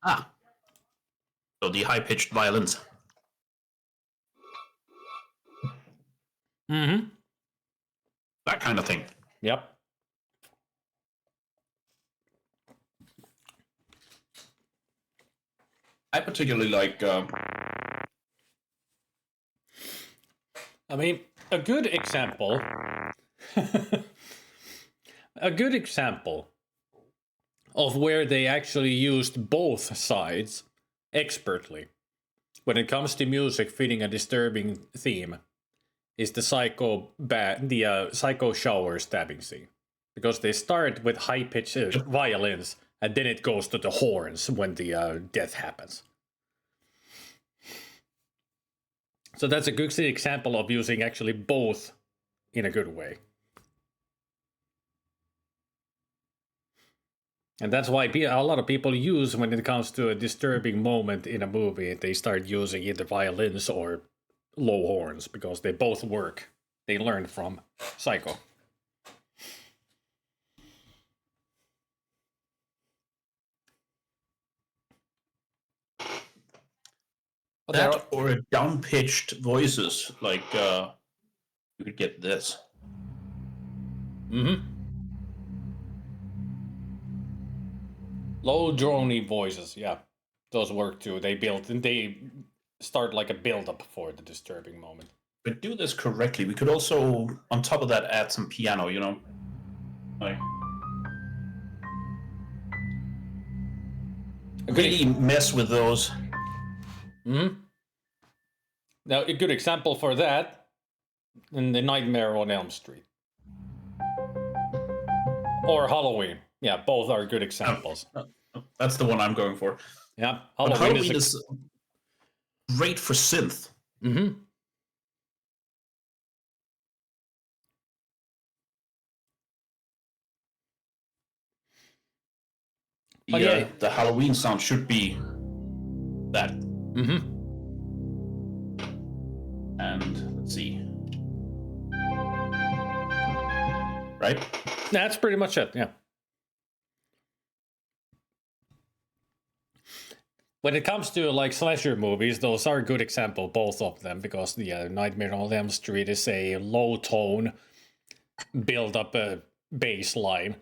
Ah. So the high-pitched violins. Mm-hmm. That kind of thing. Yep. I particularly like... I mean, a good example... a good example of where they actually used both sides expertly when it comes to music fitting a disturbing theme is the psycho shower stabbing scene, because they start with high-pitched violins and then it goes to the horns when the death happens. So that's a good example of using actually both in a good way. And that's why a lot of people use, when it comes to a disturbing moment in a movie, they start using either violins or low horns, because they both work. They learned from Psycho. That or down-pitched voices, like you could get this. Mm-hmm. Low droney voices, yeah. Those work too. They start like a build-up for the disturbing moment. But do this correctly. We could also, on top of that, add some piano, you know? Like... really mess with those. Mm-hmm. Now, a good example for that, in The Nightmare on Elm Street. Or Halloween. Yeah, both are good examples. That's the one I'm going for. Yeah, Halloween is great for synth. Mm-hmm. The Halloween sound should be that. Mm-hmm. And let's see. Right? That's pretty much it, yeah. When it comes to like slasher movies, those are a good example, both of them, because the Nightmare on Elm Street is a low tone, build up a bass line,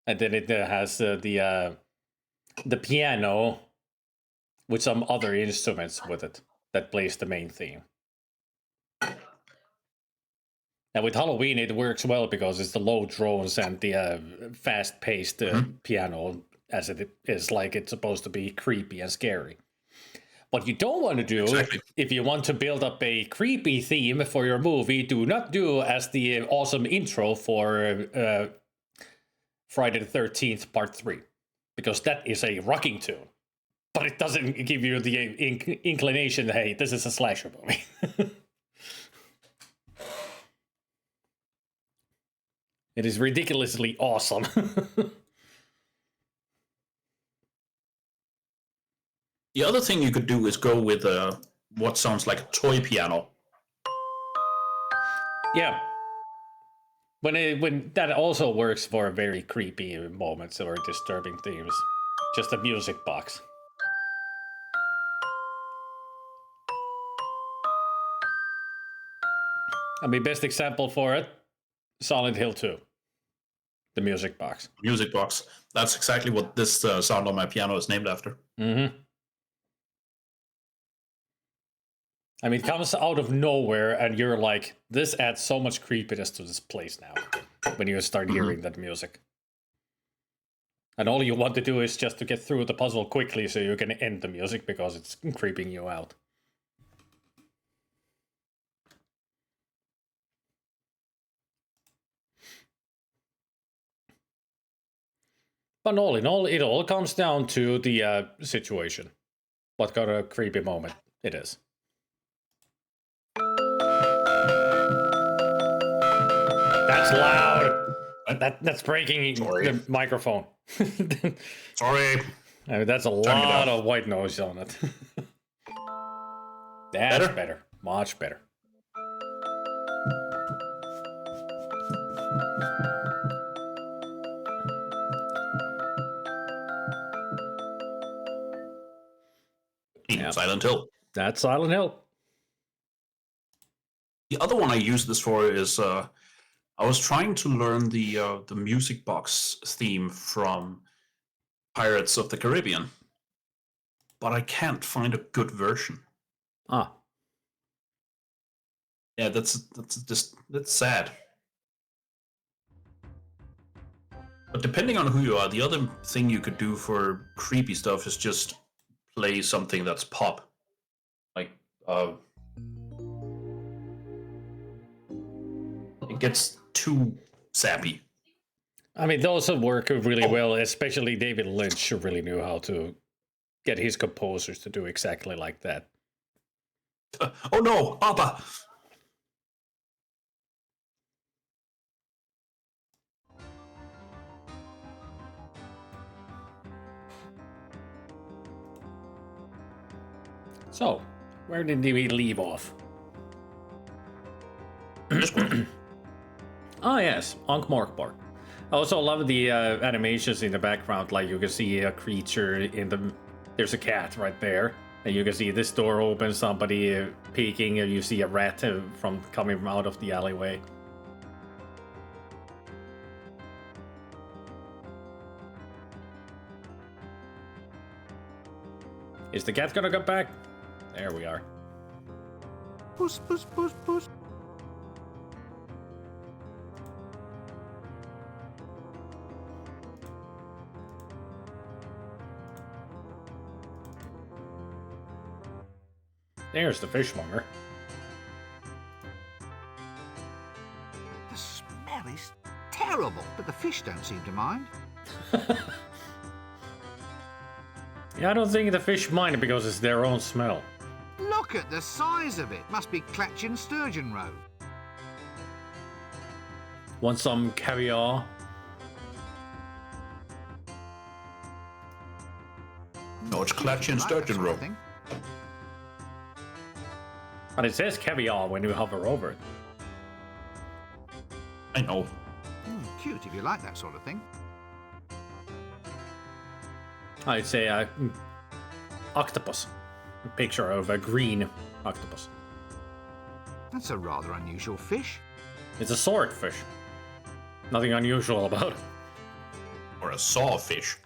and then it has the piano with some other instruments with it that plays the main theme. And with Halloween, it works well because it's the low drones and the fast-paced piano, as it is like it's supposed to be creepy and scary. What you don't want to do, if you want to build up a creepy theme for your movie, do not do as the awesome intro for Friday the 13th Part 3. Because that is a rocking tune. But it doesn't give you the inclination, hey, this is a slasher movie. It is ridiculously awesome. The other thing you could do is go with what sounds like a toy piano. Yeah. When that also works for very creepy moments or disturbing themes. Just a music box. I mean, best example for it, Silent Hill 2. The music box. Music box. That's exactly what this sound on my piano is named after. Mm-hmm. I mean, it comes out of nowhere, and you're like, this adds so much creepiness to this place now, when you start hearing that music. And all you want to do is just to get through the puzzle quickly so you can end the music, because it's creeping you out. But all in all, it all comes down to the situation. What kind of creepy moment it is. That's loud. That's breaking the microphone. Sorry. I mean, that's a lot of white noise on it. That's better. Much better. Yeah. Silent Hill. That's Silent Hill. The other one I use this for is I was trying to learn the music box theme from Pirates of the Caribbean, but I can't find a good version. Ah. Yeah, that's sad. But depending on who you are, the other thing you could do for creepy stuff is just play something that's pop. Like, it gets too sappy. I mean, those work really well, especially David Lynch really knew how to get his composers to do exactly like that. Oh no, Papa! So, where did we leave off? Oh yes, Ankh-Morpork. I also love the animations in the background, like you can see a creature in the... There's a cat right there. And you can see this door open, somebody peeking, and you see a rat coming out of the alleyway. Is the cat gonna come back? There we are. Puss, puss, puss, puss. There's the fishmonger. The smell is terrible, but the fish don't seem to mind. Yeah, I don't think the fish mind because it's their own smell. Look at the size of it. Must be Clatchin sturgeon roe. Want some caviar? No, it's Clatchin sturgeon roe. But it says caviar when you hover over it. I know. Cute if you like that sort of thing. I'd say octopus. A picture of a green octopus. That's a rather unusual fish. It's a swordfish. Nothing unusual about it. Or a sawfish.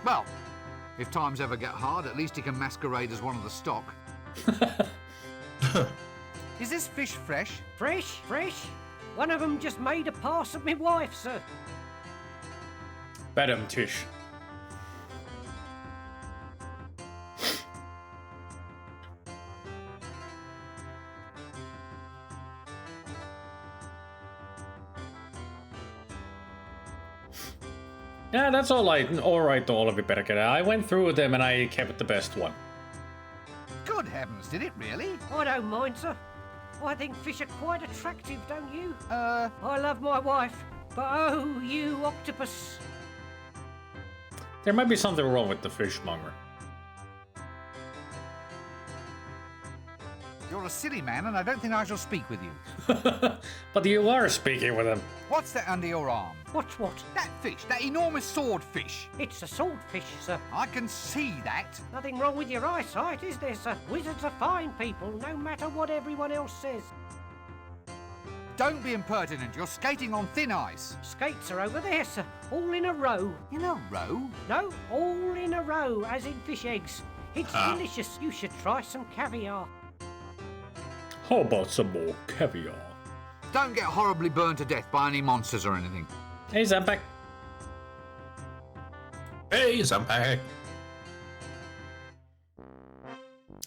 Well, if times ever get hard, at least he can masquerade as one of the stock. Is this fish fresh? Fresh, fresh. One of them just made a pass at me wife, sir. Badum Tish. that's all right, all of you better get it. I went through them and I kept the best one. Good heavens, did it really? I don't mind, sir. I think fish are quite attractive, don't you? I love my wife, but oh, you octopus. There might be something wrong with the fishmonger. You're a silly man, and I don't think I shall speak with you. But you are speaking with him. What's that under your arm? What's what? That fish, that enormous swordfish. It's a swordfish, sir. I can see that. Nothing wrong with your eyesight, is there, sir? Wizards are fine people, no matter what everyone else says. Don't be impertinent. You're skating on thin ice. Skates are over there, sir. All in a row. In a row? No, all in a row, as in fish eggs. It's delicious. You should try some caviar. How about some more caviar? Don't get horribly burned to death by any monsters or anything. Hey, Zampak. Hey, Zampak.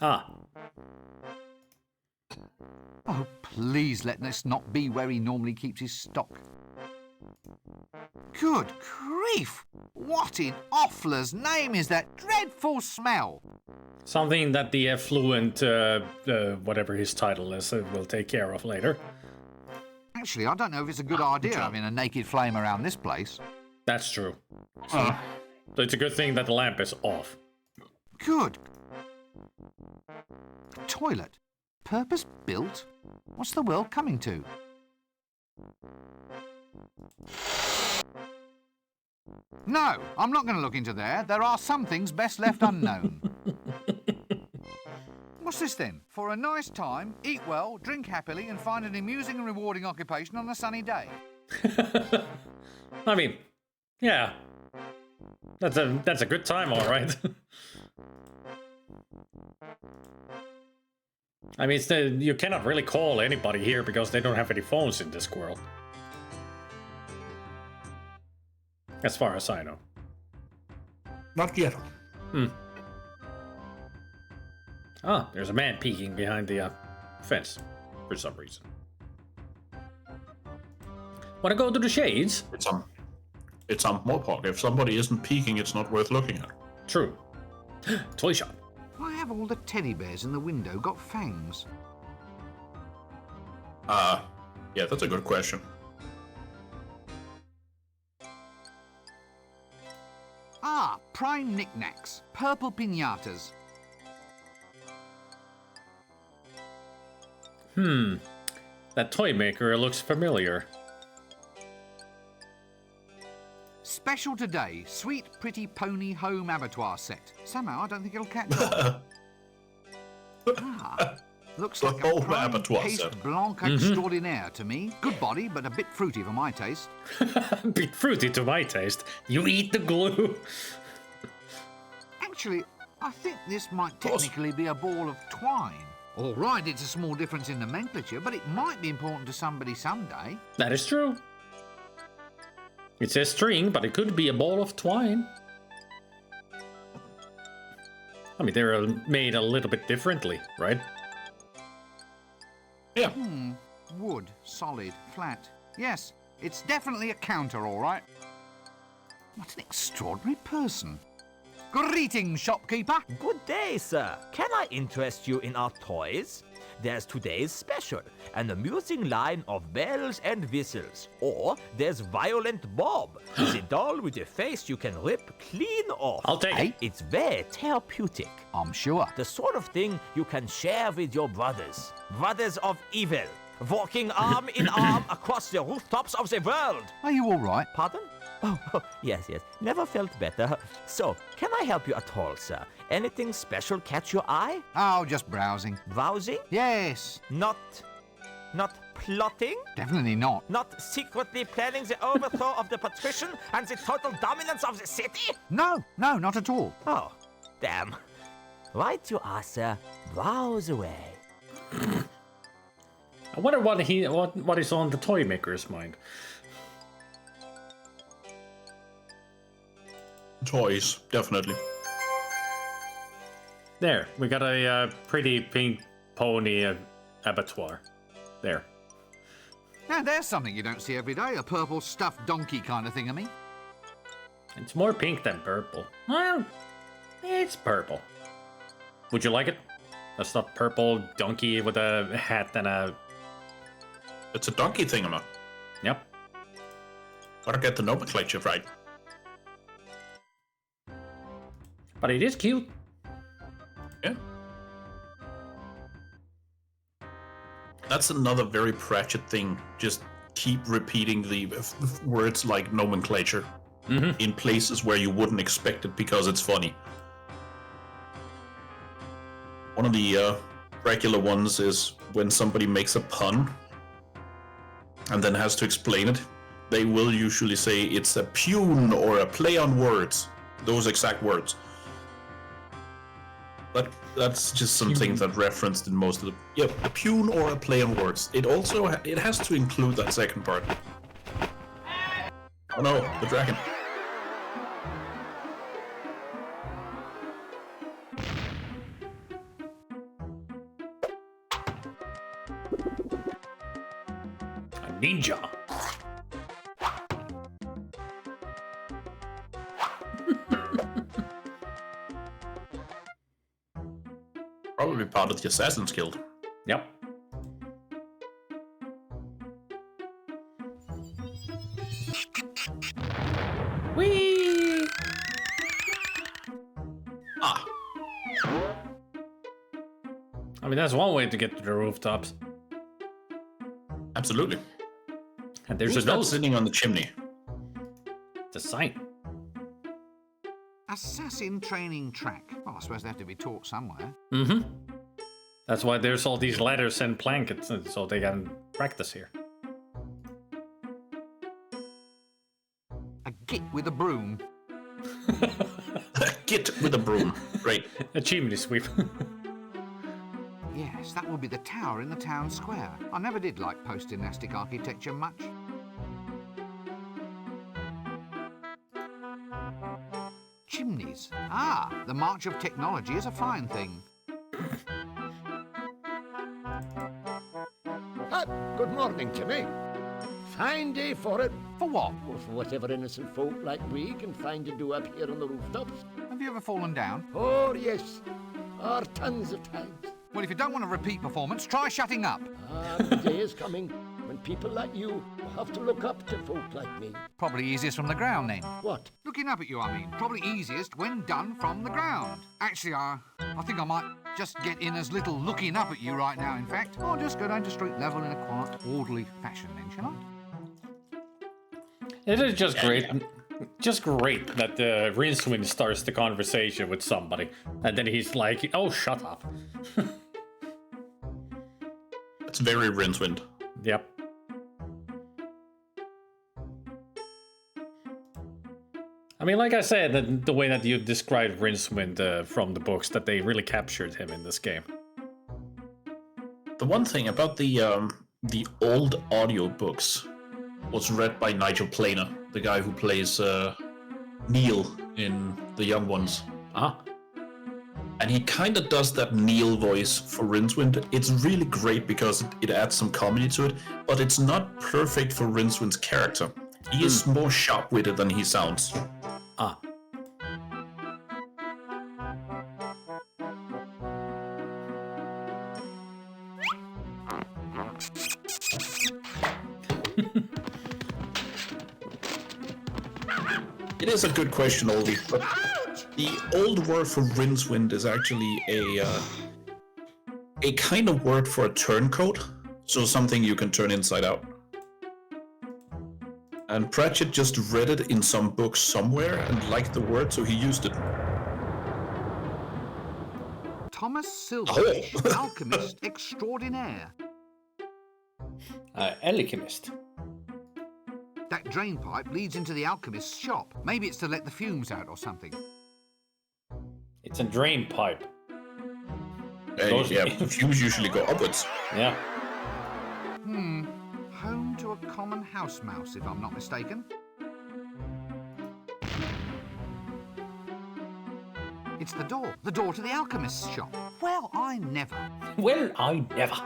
Ah. Oh, please let this not be where he normally keeps his stock. Good grief! What in Offler's name is that dreadful smell? Something that the affluent, whatever his title is, will take care of later. Actually, I don't know if it's a good idea having a naked flame around this place. That's true. So it's a good thing that the lamp is off. Good. A toilet? Purpose-built? What's the world coming to? No, I'm not going to look into there. There are some things best left unknown. What's this then? For a nice time, eat well, drink happily, and find an amusing and rewarding occupation on a sunny day. I mean, yeah. That's a good time, all right. I mean, you cannot really call anybody here because they don't have any phones in Discworld. As far as I know. Not yet. Ah, there's a man peeking behind the fence for some reason. Wanna go to the shades? It's Mopok. If somebody isn't peeking, it's not worth looking at. True. Toy shop. Why have all the teddy bears in the window got fangs? Yeah, that's a good question. Ah, prime knickknacks. Purple piñatas. That toy maker looks familiar. Special today, sweet pretty pony home abattoir set. Somehow I don't think it'll catch on. Looks The like whole a prime abattoir paste set. blanc extraordinaire to me. Good body, but a bit fruity for my taste. Bit fruity to my taste. You eat the glue. Actually, I think this might technically be a ball of twine. All right, it's a small difference in nomenclature, but it might be important to somebody someday. That is true. It says string, but it could be a ball of twine. I mean, they're made a little bit differently, right? Yeah. Wood, solid, flat. Yes, it's definitely a counter, all right. What an extraordinary person. Greetings, shopkeeper. Good day, sir. Can I interest you in our toys? There's today's special, an amusing line of bells and whistles. Or there's Violent Bob, the doll with a face you can rip clean off. I'll take it. It's very therapeutic. I'm sure. The sort of thing you can share with your brothers. Brothers of evil, walking arm in arm across the rooftops of the world. Are you all right? Pardon? Oh, yes. Never felt better. So, can I help you at all, sir? Anything special catch your eye? Oh, just browsing. Browsing? Yes. Not plotting? Definitely not. Not secretly planning the overthrow of the patrician and the total dominance of the city? No, not at all. Oh, damn. Right you are, sir. Browse away. I wonder what is on the toy maker's mind. Toys, definitely. There, we got a pretty pink pony abattoir. There. Now, there's something you don't see every day, a purple stuffed donkey kind of thing, I mean. It's more pink than purple. Well, it's purple. Would you like it? That's not purple donkey with a hat and a... It's a donkey thing, Emma. Yep. Gotta get the nomenclature right. But it is cute. Yeah. That's another very Pratchett thing. Just keep repeating the words like nomenclature in places where you wouldn't expect it because it's funny. One of the regular ones is when somebody makes a pun and then has to explain it. They will usually say it's a pun or a play on words. Those exact words. But that's just something that referenced in most of the... Yep, a pun or a play on words. It also... it has to include that second part. Oh no, the dragon. A ninja. Probably part of the Assassin's Guild. Yep. Whee! Ah. I mean, that's one way to get to the rooftops. Absolutely. And there's Who's a that nose sitting on the chimney? The sign. Assassin training track. Well, I suppose they have to be taught somewhere. Mm-hmm. That's why there's all these ladders and blankets, so they can practice here. A git with a broom. Git with a broom. Great. A chimney sweep. Yes, that will be the tower in the town square. I never did like post-dynastic architecture much. Chimneys. Ah, the march of technology is a fine thing. Good morning, Timmy. Fine day for it. For what? Well, for whatever innocent folk like we can find to do up here on the rooftops. Have you ever fallen down? Oh, yes. Tons of times. Well, if you don't want a repeat performance, try shutting up. The day is coming when people like you will have to look up to folk like me. Probably easiest from the ground, then. What? Looking up at you, I mean. Probably easiest when done from the ground. Actually, I think I might just get in as little looking up at you right now, in fact. I'll just go down to street level in a quiet, orderly fashion, then, shall I? It is just great. Just great that Rincewind starts the conversation with somebody, and then he's like, "Oh, shut up." It's very Rincewind. Yep. I mean, like I said, the way that you described Rincewind from the books, that they really captured him in this game. The one thing about the old audiobooks was read by Nigel Planer, the guy who plays Neil in The Young Ones. Ah. And he kind of does that Neil voice for Rincewind. It's really great because it adds some comedy to it, but it's not perfect for Rincewind's character. He is more sharp-witted than he sounds. Ah. It is a good question, Oldie, but the old word for Rincewind is actually a kind of word for a turncoat, so something you can turn inside out. And Pratchett just read it in some book somewhere and liked the word, so he used it. Thomas Silverfish, alchemist extraordinaire. Alchemist. That drain pipe leads into the alchemist's shop. Maybe it's to let the fumes out or something. It's a drain pipe. Yeah, fumes usually go upwards. Yeah. Home to a common house mouse, if I'm not mistaken. It's the door to the alchemist's shop. Well, I never. Well, I never.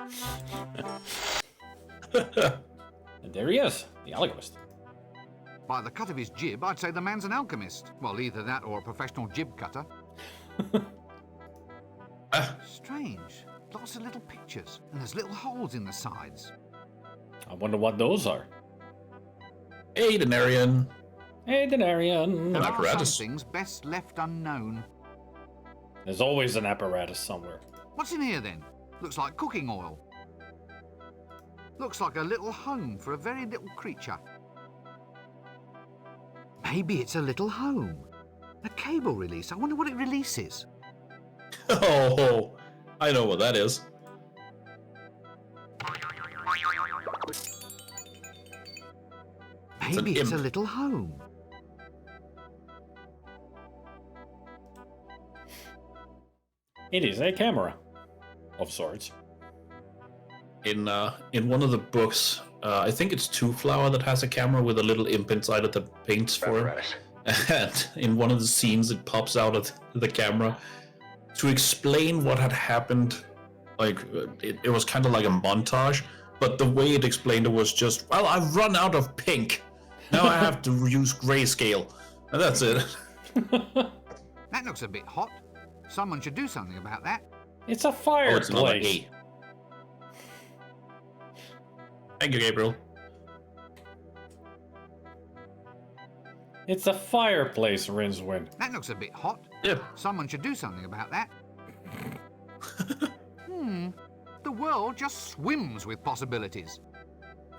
And there he is, the alchemist. By the cut of his jib, I'd say the man's an alchemist. Well, either that or a professional jib cutter. Strange. Lots of little pictures, and there's little holes in the sides. I wonder what those are. A denarian. A denarian. There are apparatus. some things best left unknown. There's always an apparatus somewhere. What's in here then? Looks like cooking oil. Looks like a little home for a very little creature. Maybe it's a little home. A cable release. I wonder what it releases. Oh, I know what that is. Maybe it's a imp. little home. It is a camera of sorts. In one of the books, I think it's Two Flower that has a camera with a little imp inside it that paints for him. And in one of the scenes, it pops out of the camera to explain what had happened. Like, it was kind of like a montage, but the way it explained it was just, well, I've run out of pink. Now I have to use grayscale. And that's it. That looks a bit hot. Someone should do something about that. It's a Oh, fireplace. it's another A. Thank you, Gabriel. It's a fireplace, Rincewind. That looks a bit hot. Yeah. Someone should do something about that. The world just swims with possibilities.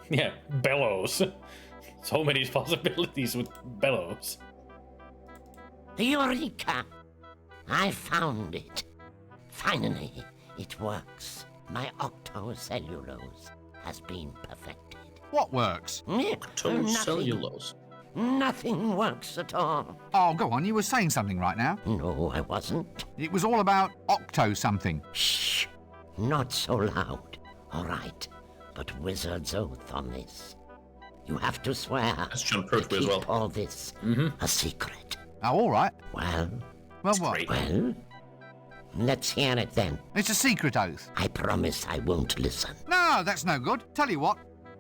Yeah, bellows. So many possibilities with bellows. Eureka! I found it. Finally, it works. My octocellulose has been perfected. What works? Octocellulose. Nothing works at all. Oh, go on, you were saying something right now. No, I wasn't. It was all about octo something. Shh! Not so loud. All right, but wizard's oath on this. You have to swear That's John to Pertwee as keep well. all this a secret. Oh, all right. Well, Well, what? great. well, let's hear it then. It's a secret oath. I promise I won't listen. No, that's no good. Tell you what,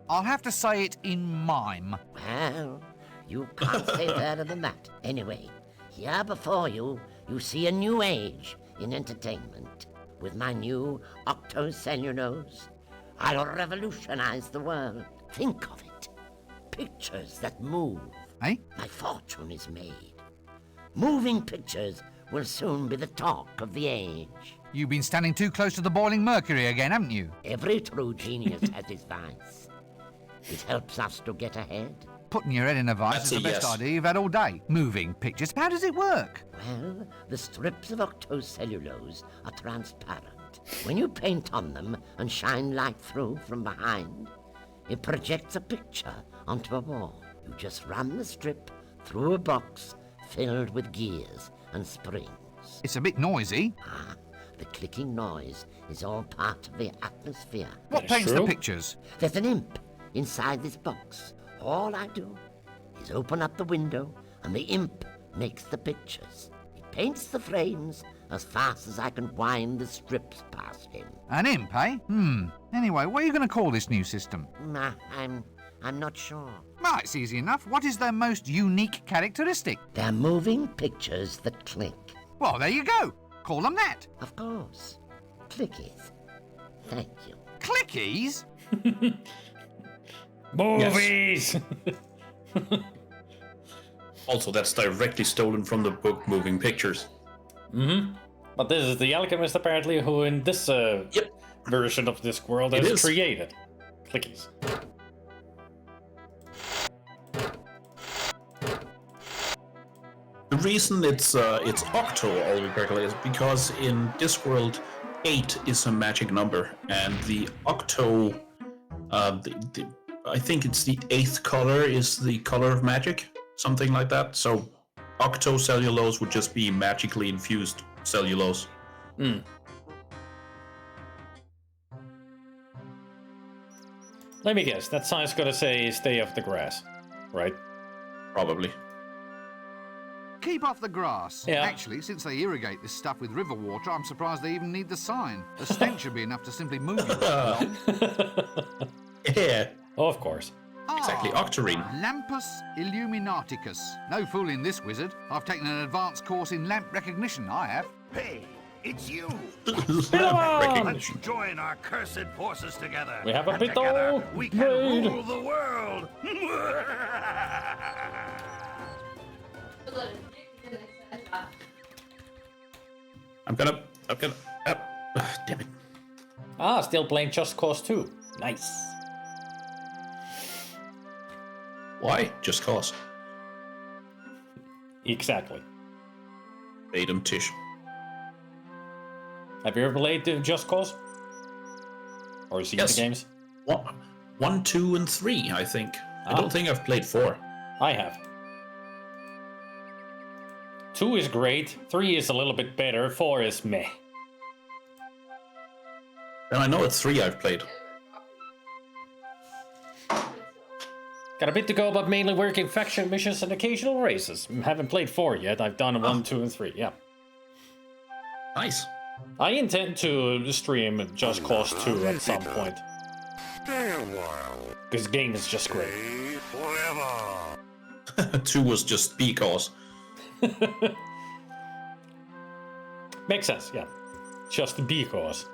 I'll have to say it in mime. Well, you can't say better than that. Anyway, here before you, you see a new age in entertainment. With my new octocellulose, I'll revolutionize the world. Think of it. Pictures that move. Eh? My fortune is made. Moving pictures will soon be the talk of the age. You've been standing too close to the boiling mercury again, haven't you? Every true genius has his vice. It helps us to get ahead. Putting your head in a vice That's is the a best yes. idea you've had all day. Moving pictures. How does it work? Well, the strips of octocellulose are transparent. When you paint on them and shine light through from behind, it projects a picture onto a wall. You just run the strip through a box filled with gears and springs. It's a bit noisy. Ah, the clicking noise is all part of the atmosphere. What That is paints the true. pictures? There's an imp inside this box. All I do is open up the window and the imp makes the pictures. He paints the frames as fast as I can wind the strips past him. An imp, eh? Anyway, what are you going to call this new system? Nah, I'm not sure. Well, it's easy enough. What is their most unique characteristic? They're moving pictures that click. Well, there you go. Call them that. Of course. Clickies. Thank you. Clickies? Movies! Also, that's directly stolen from the book Moving Pictures. But this is the alchemist apparently who in this version of Discworld It has is. created clickies. The reason it's octo all correctly is because in Discworld, 8 is a magic number, and the octo, I think it's the 8th color is the color of magic, something like that. So octocellulose would just be magically infused cellulose. Let me guess, that sign's gonna say stay off the grass, right? Probably. Keep off the grass. Yeah. Actually, since they irrigate this stuff with river water, I'm surprised they even need the sign. The stench should be enough to simply move you right along. Yeah. Oh, of course. Exactly, Octarine. Lampus Illuminaticus. No fooling this wizard. I've taken an advanced course in lamp recognition, I have. Hey, it's you! Recognition. Let's join our cursed forces together. We have a and bit together old we can raid. rule the world! I'm gonna, damn it. Ah, still playing Just Cause 2. Nice. Why? Just cause. Exactly. Adam Tish. Have you ever played Just Cause? Or seen Yes. the games? 1, 2, and 3, I think. I don't think I've played 4. I have. 2 is great, 3 is a little bit better, 4 is meh. And I know it's 3 I've played. Got a bit to go, but mainly working faction missions and occasional races. Haven't played 4 yet, I've done 1, 2, and 3, yeah. Nice. I intend to stream Just Cause 2 at some point. This game is just great. 2 was just because. Makes sense, yeah. Just because.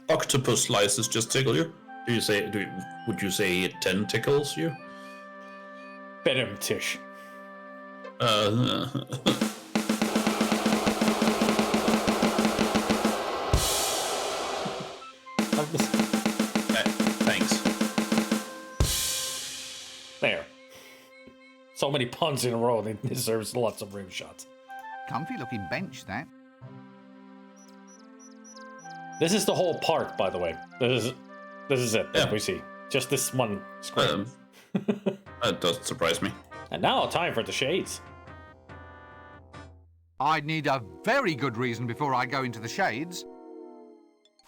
Octopus slices just tickle you? Would you say it tentacles you? Bedem Tish. Thanks. There. So many puns in a row, it deserves lots of rim shots. Comfy looking bench, that. This is the whole park, by the way. This is it that we see. Just this one screen. That doesn't surprise me. And now, time for the shades. I'd need a very good reason before I go into the shades.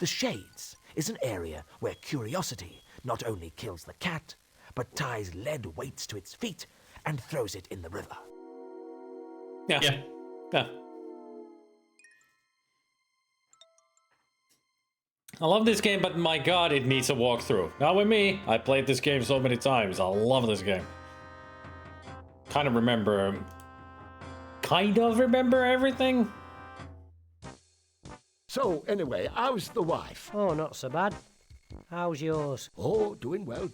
The Shades is an area where curiosity not only kills the cat, but ties lead weights to its feet and throws it in the river. Yeah. I love this game, but my god, it needs a walkthrough. Not with me. I played this game so many times. I love this game. Kind of remember everything. So, anyway, how's the wife? Oh, not so bad. How's yours? Oh, doing well.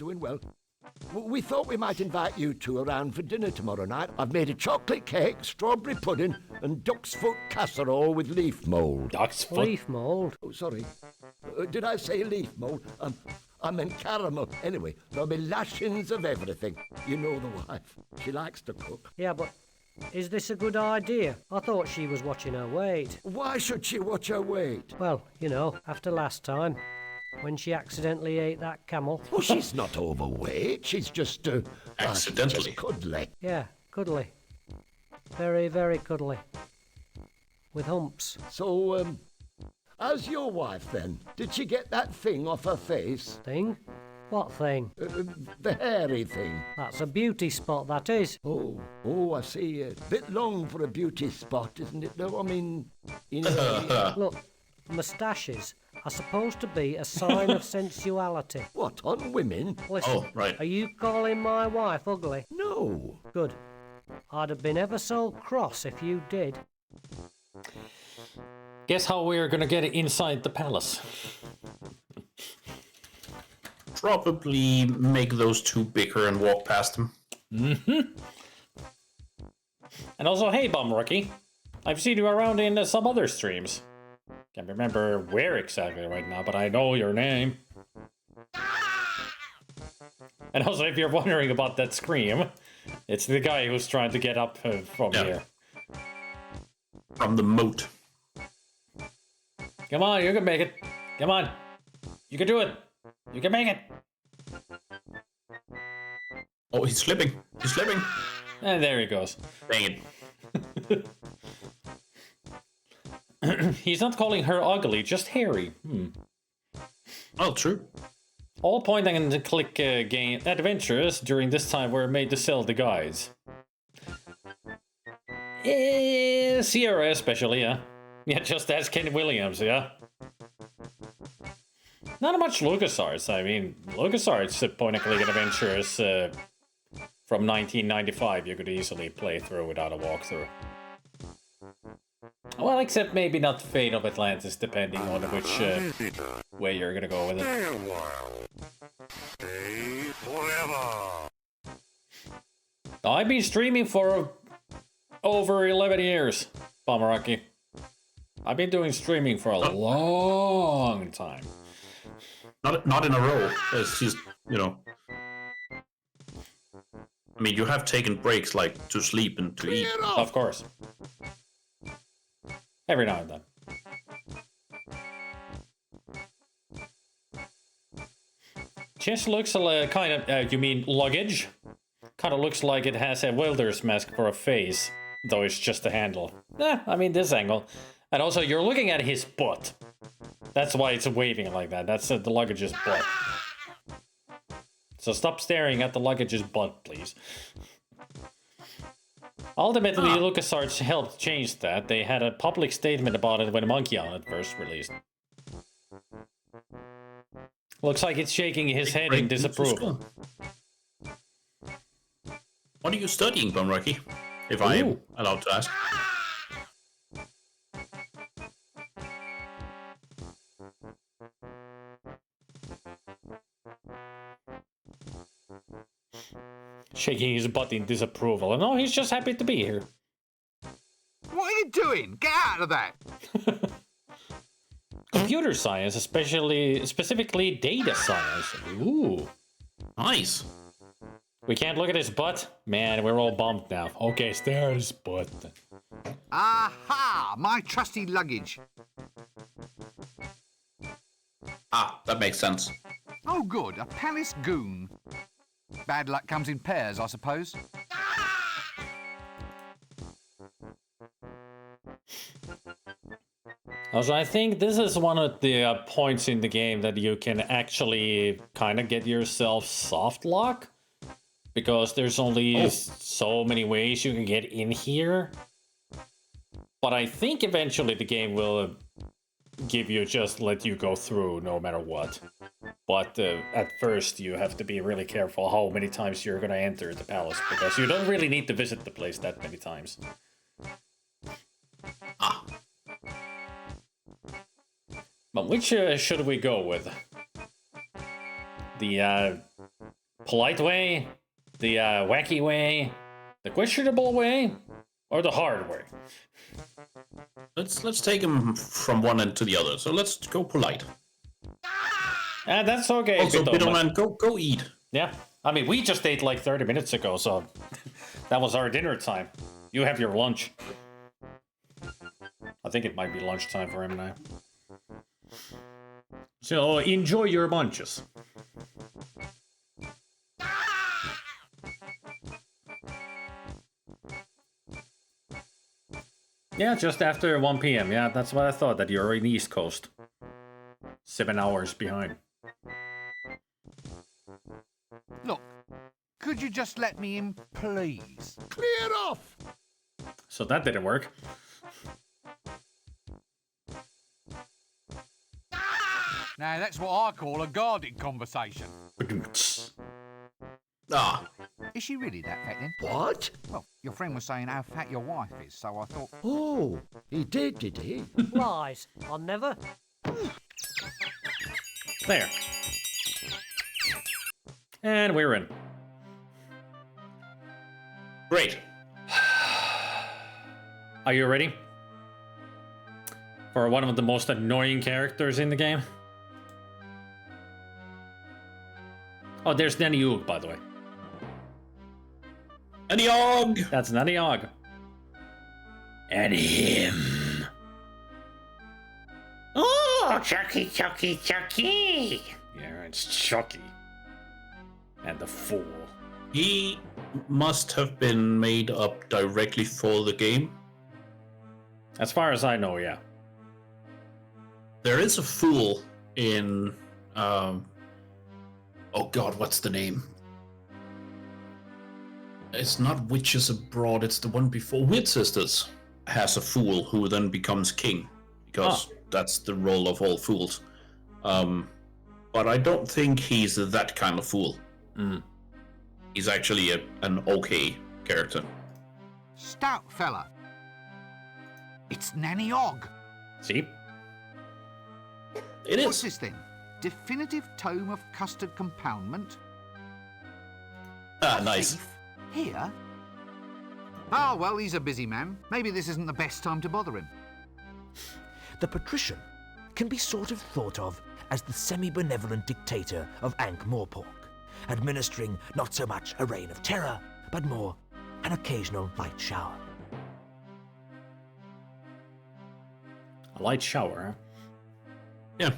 We thought we might invite you two around for dinner tomorrow night. I've made a chocolate cake, strawberry pudding, and duck's foot casserole with leaf mould. Duck's foot? Leaf mould? Oh, sorry. Did I say leaf mould? I meant caramel. Anyway, there'll be lashings of everything. You know the wife. She likes to cook. Yeah, but is this a good idea? I thought she was watching her weight. Why should she watch her weight? Well, you know, after last time, when she accidentally ate that camel. Oh, she's not overweight. She's just, accidentally. Just cuddly. Yeah, cuddly. Very, very cuddly. With humps. So, how's your wife then? Did she get that thing off her face? Thing? What thing? The hairy thing. That's a beauty spot, that is. Oh, I see. A bit long for a beauty spot, isn't it? No, I mean, you know. Look, moustaches are supposed to be a sign of sensuality. What, on women? Listen, Oh, right. Are you calling my wife ugly? No. Good. I'd have been ever so cross if you did. Guess how we're gonna get inside the palace. Probably make those two bicker and walk past them. And also, hey, Bum Rookie. I've seen you around in some other streams. Can't remember where exactly right now, but I know your name. And also, if you're wondering about that scream, it's the guy who's trying to get up from here. From the moat. Come on, you can make it. Come on. You can do it. You can make it. Oh, he's slipping. He's slipping. And there he goes. Dang it. He's not calling her ugly, just hairy. Oh, true. All point and click game adventures during this time were made to sell the guys. Sierra especially, yeah. Yeah, just ask Ken Williams, yeah. Not much LucasArts. I mean, LucasArts Point and Click Adventures from 1995 you could easily play through without a walkthrough. Well, except maybe not Fate of Atlantis, depending on which way you're gonna go with it. I've been streaming for over 11 years, Pomeraki. I've been doing streaming for a long time. Not in a row. It's just, you know. I mean, you have taken breaks, like, to sleep and to eat. Of course. Every now and then. Chest looks kind of, you mean luggage? Kind of looks like it has a welder's mask for a face, though it's just a handle. I mean, this angle. And also, you're looking at his butt. That's why it's waving like that. That's the luggage's butt. So stop staring at the luggage's butt, please. Ultimately, LucasArts helped change that. They had a public statement about it when Monkey Island first released. Looks like it's shaking his head in disapproval. What are you studying, Bumrocky? If I am allowed to ask. Shaking his butt in disapproval. No, he's just happy to be here. What are you doing? Get out of that! Computer science, specifically data science. Ooh. Nice. We can't look at his butt? Man, we're all bummed now. Okay, stare at his butt. Aha! My trusty luggage. Ah, that makes sense. Oh, good. A palace goon. Bad luck comes in pairs, I suppose. Also, I think this is one of the points in the game that you can actually kind of get yourself soft lock. Because there's only so many ways you can get in here. But I think eventually the game will give you just let you go through no matter what. But at first you have to be really careful how many times you're gonna enter the palace, because you don't really need to visit the place that many times. But which should we go with? The polite way? The wacky way? The questionable way? Or the hard way? Let's take him from one end to the other. So let's go polite. That's okay. Also, Bitterman, go eat. Yeah. I mean, we just ate like 30 minutes ago, so that was our dinner time. You have your lunch. I think it might be lunchtime for him now. So enjoy your lunches. Yeah, just after 1 p.m. Yeah, that's what I thought, that you're in East Coast. 7 hours behind. Look, could you just let me in, please? Clear off! So that didn't work. Now, that's what I call a guarded conversation. Ah. Is she really that fat then? What? Well, your friend was saying how fat your wife is, so I thought... Oh, he did he? Lies. I'll never... There. And we're in. Great. Are you ready? For one of the most annoying characters in the game? Oh, there's Nanny Oog, by the way. Nanny Oog! That's Nanny Oog. And him. Oh, Chucky, Chucky, Chucky! Yeah, it's Chucky. And the fool. He must have been made up directly for the game. As far as I know, yeah. There is a fool in... oh god, what's the name? It's not Witches Abroad, it's the one before. Weird Sisters has a fool who then becomes king. Because that's the role of all fools. but I don't think he's that kind of fool. He's actually an okay character. Stout fella. It's Nanny Og. See? It What's is. this then? Definitive Tome of Custard Compoundment? Ah, nice. Thief? Here? Oh, well, he's a busy man. Maybe this isn't the best time to bother him. The patrician can be sort of thought of as the semi-benevolent dictator of Ankh-Morpork, administering not so much a reign of terror, but more an occasional light shower. A light shower, huh? Yeah.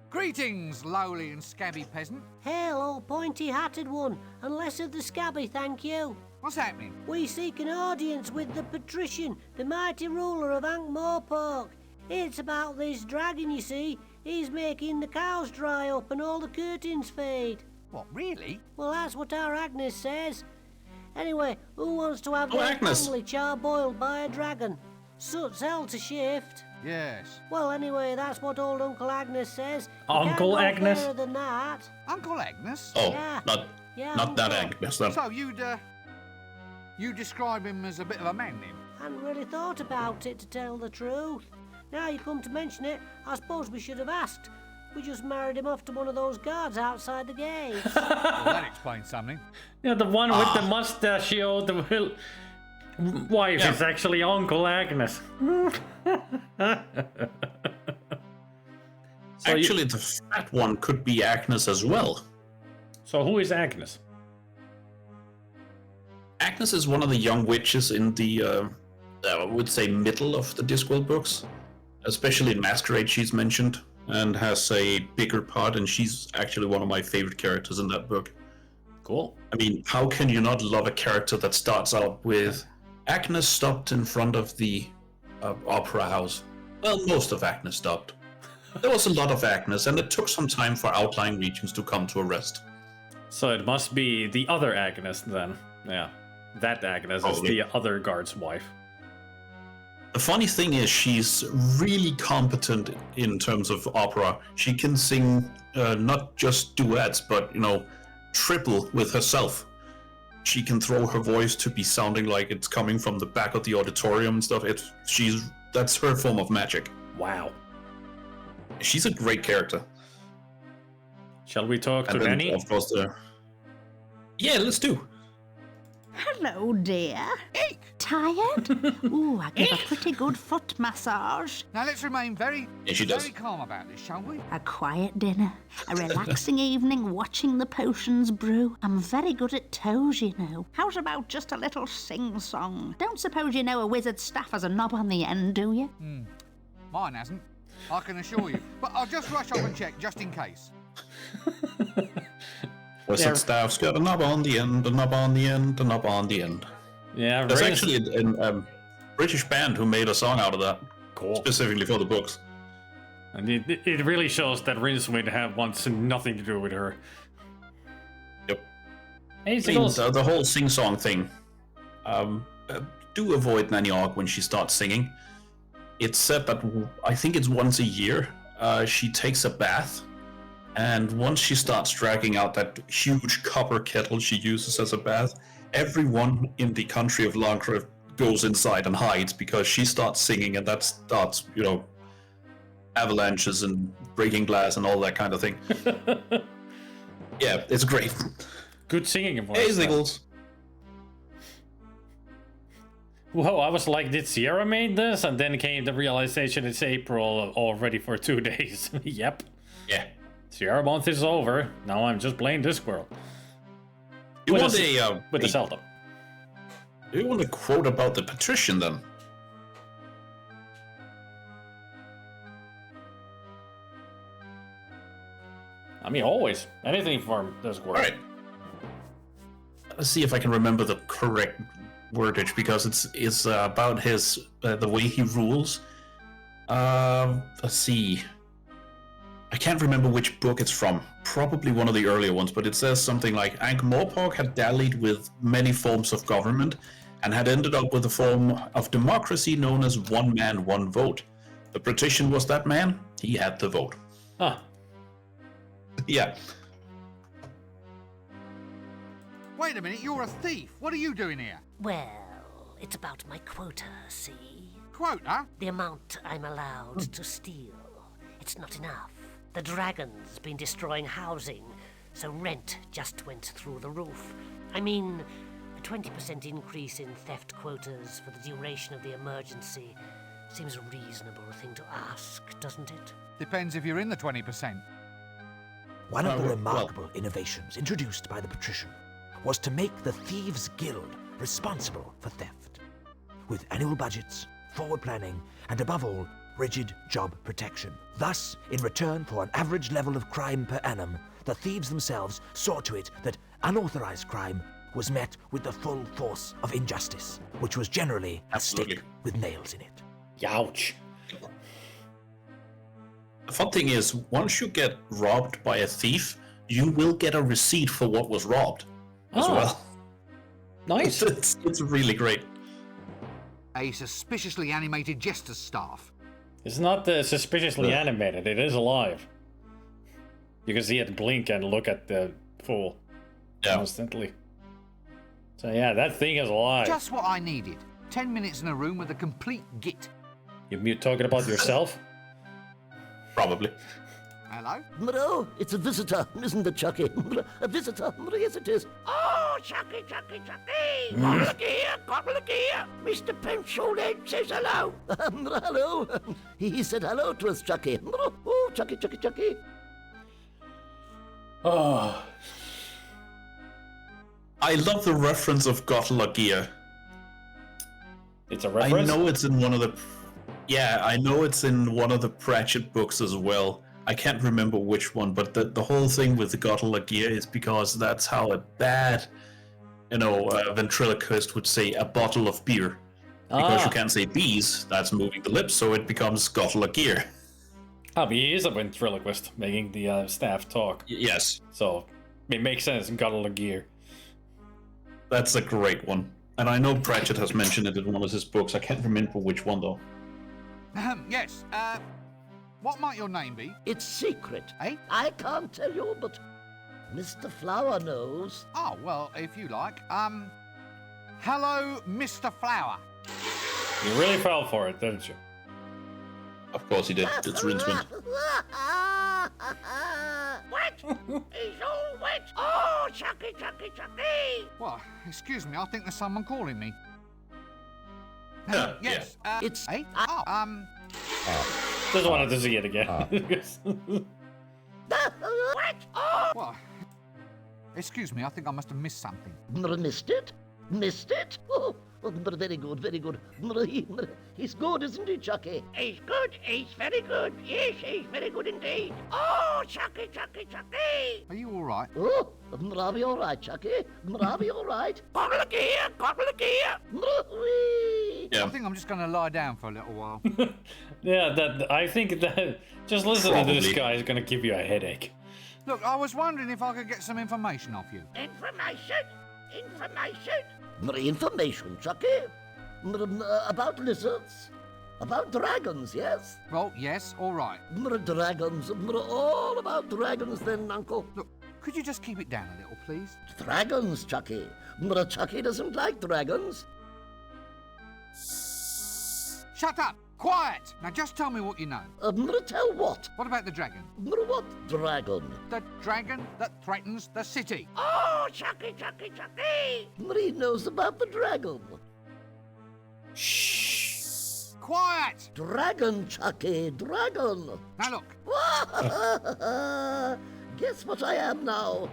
Greetings, lowly and scabby peasant. Hail, old pointy-hatted one, and less of the scabby, thank you. What's happening? We seek an audience with the patrician, the mighty ruler of Ankh-Morpork. It's about this dragon, you see. He's making the cows dry up and all the curtains fade. What, really? Well, that's what our Agnes says. Anyway, who wants to have their Agnes. family char-boiled by a dragon? Soot's hell to shift. Yes. Well, anyway, that's what old Uncle Agnes says. You Uncle can't go Agnes? further than that. Uncle Agnes? Oh, Yeah. not that Uncle. Agnes. Then. So you describe him as a bit of a man, then? Hadn't really thought about it, to tell the truth. Now you come to mention it, I suppose we should have asked. We just married him off to one of those guards outside the gates. Well, that explains something. Yeah, the one with the mustachio, the wife is actually Uncle Agnes. Actually, the fat one could be Agnes as well. So who is Agnes? Agnes is one of the young witches in the, I would say, middle of the Discworld books. Especially in Masquerade, she's mentioned and has a bigger part, and she's actually one of my favorite characters in that book. Cool. I mean, how can you not love a character that starts out with Agnes stopped in front of the opera house? Well, most of Agnes stopped. There was a lot of Agnes, and it took some time for outlying regions to come to a rest. So it must be the other Agnes then. Yeah. That Agnes is the other guard's wife. The funny thing is, she's really competent in terms of opera. She can sing not just duets, but, triple with herself. She can throw her voice to be sounding like it's coming from the back of the auditorium and stuff. That's her form of magic. Wow. She's a great character. Shall we talk to And then, Nanny? of course, yeah, let's do. Hello, dear. Tired? Ooh, I give a pretty good foot massage. Now let's remain very calm about this, shall we? A quiet dinner, a relaxing evening watching the potions brew. I'm very good at toes, you know. How's about just a little sing-song? Don't suppose you know a wizard's staff has a knob on the end, do you? Mine hasn't, I can assure you. But I'll just rush off and check, just in case. Wizard staff's got a knob on the end, a knob on the end, a knob on the end. Yeah, there's actually a British band who made a song out of that. Cool. Specifically for the books. And it really shows that Rincewind wants nothing to do with her. Yep. Hey, I mean, the whole sing-song thing. Do avoid Nanny Og when she starts singing. It's said that I think it's once a year she takes a bath, and once she starts dragging out that huge copper kettle she uses as a bath, everyone in the country of Longcroft goes inside and hides because she starts singing, and that starts, avalanches and breaking glass and all that kind of thing. Yeah, it's great. Good singing voice. Hey, Ziggles. Whoa, I was like, did Sierra made this? And then came the realization it's April already for 2 days. Yep. Yeah. Sierra month is over. Now I'm just playing Discworld. You With want the Zelda. You want a quote about the patrician then? I mean, always. Anything for Discworld. All right. Let's see if I can remember the correct wordage, because it's about his the way he rules. Let's see. I can't remember which book it's from. Probably one of the earlier ones, but it says something like Ankh-Morpork had dallied with many forms of government and had ended up with a form of democracy known as one man, one vote. The patrician was that man. He had the vote. Huh. Yeah. Wait a minute, you're a thief. What are you doing here? Well, it's about my quota, see? Quota? The amount I'm allowed to steal. It's not enough. The dragon's been destroying housing, so rent just went through the roof. I mean, a 20% increase in theft quotas for the duration of the emergency seems a reasonable thing to ask, doesn't it? Depends if you're in the 20%. One of the remarkable innovations introduced by the patrician was to make the Thieves' Guild responsible for theft. With annual budgets, forward planning, and above all, rigid job protection. Thus, in return for an average level of crime per annum, the thieves themselves saw to it that unauthorized crime was met with the full force of injustice, which was generally a stick with nails in it. Youch. The fun thing is, once you get robbed by a thief, you will get a receipt for what was robbed as well. Nice. It's really great. A suspiciously animated jester's staff. It's not suspiciously animated, it is alive. You can see it blink and look at the fool constantly. So yeah, that thing is alive. Just what I needed. 10 minutes in a room with a complete git. You talking about yourself? Probably. Hello? Oh, it's a visitor, isn't it, Chucky? A visitor. Yes, it is. Oh, Chucky, Chucky, Chucky! Look here, look here! Mr. Pencil Head says hello. Hello. He said hello to us, Chucky. Oh, Chucky, Chucky, Chucky. Oh. I love the reference of Gotlagear. It's a reference? I know it's in one of the... Yeah, I know it's in one of the Pratchett books as well. I can't remember which one, but the whole thing with the Gotlagear is because that's how a bad, ventriloquist would say a bottle of beer. Because you can't say bees, that's moving the lips, so it becomes Gotlagear. Oh, but he is a ventriloquist, making the staff talk. Yes. So, it makes sense in Gotlagear. That's a great one. And I know Pratchett has mentioned it in one of his books. I can't remember which one, though. Yes, what might your name be? It's secret. Eh? I can't tell you, but Mr. Flower knows. Oh, well, if you like. Hello, Mr. Flower. You really fell for it, didn't you? Of course he did. It's Rincewind. Wet! He's all wet! Oh, Chucky, Chucky, Chucky! Well, excuse me, I think there's someone calling me. Yes. It's... Eh? Just wanted to see it again. Wet! Oh! Well, excuse me, I think I must have missed something. Missed it? Missed it? Oh, very good, very good. He's good, isn't he, Chucky? He's good, he's very good. Yes, he's very good indeed. Oh, Chucky, Chucky, Chucky! Are you all right? Oh, are we all right, Chucky? Are we all right? Look here, look here! I think I'm just going to lie down for a little while. Yeah, I think that just listening to this guy is going to give you a headache. Look, I was wondering if I could get some information off you. Information? Information, Chucky? About lizards? About dragons, yes? Well, yes, all right. Dragons. All about dragons then, Uncle. Look, could you just keep it down a little, please? Dragons, Chucky. Chucky doesn't like dragons. Shut up! Quiet! Now just tell me what you know. Tell what? What about the dragon? What dragon? The dragon that threatens the city. Oh, Chucky, Chucky, Chucky! He knows about the dragon. Shh! Quiet! Dragon, Chucky, dragon. Now look. Guess what I am now?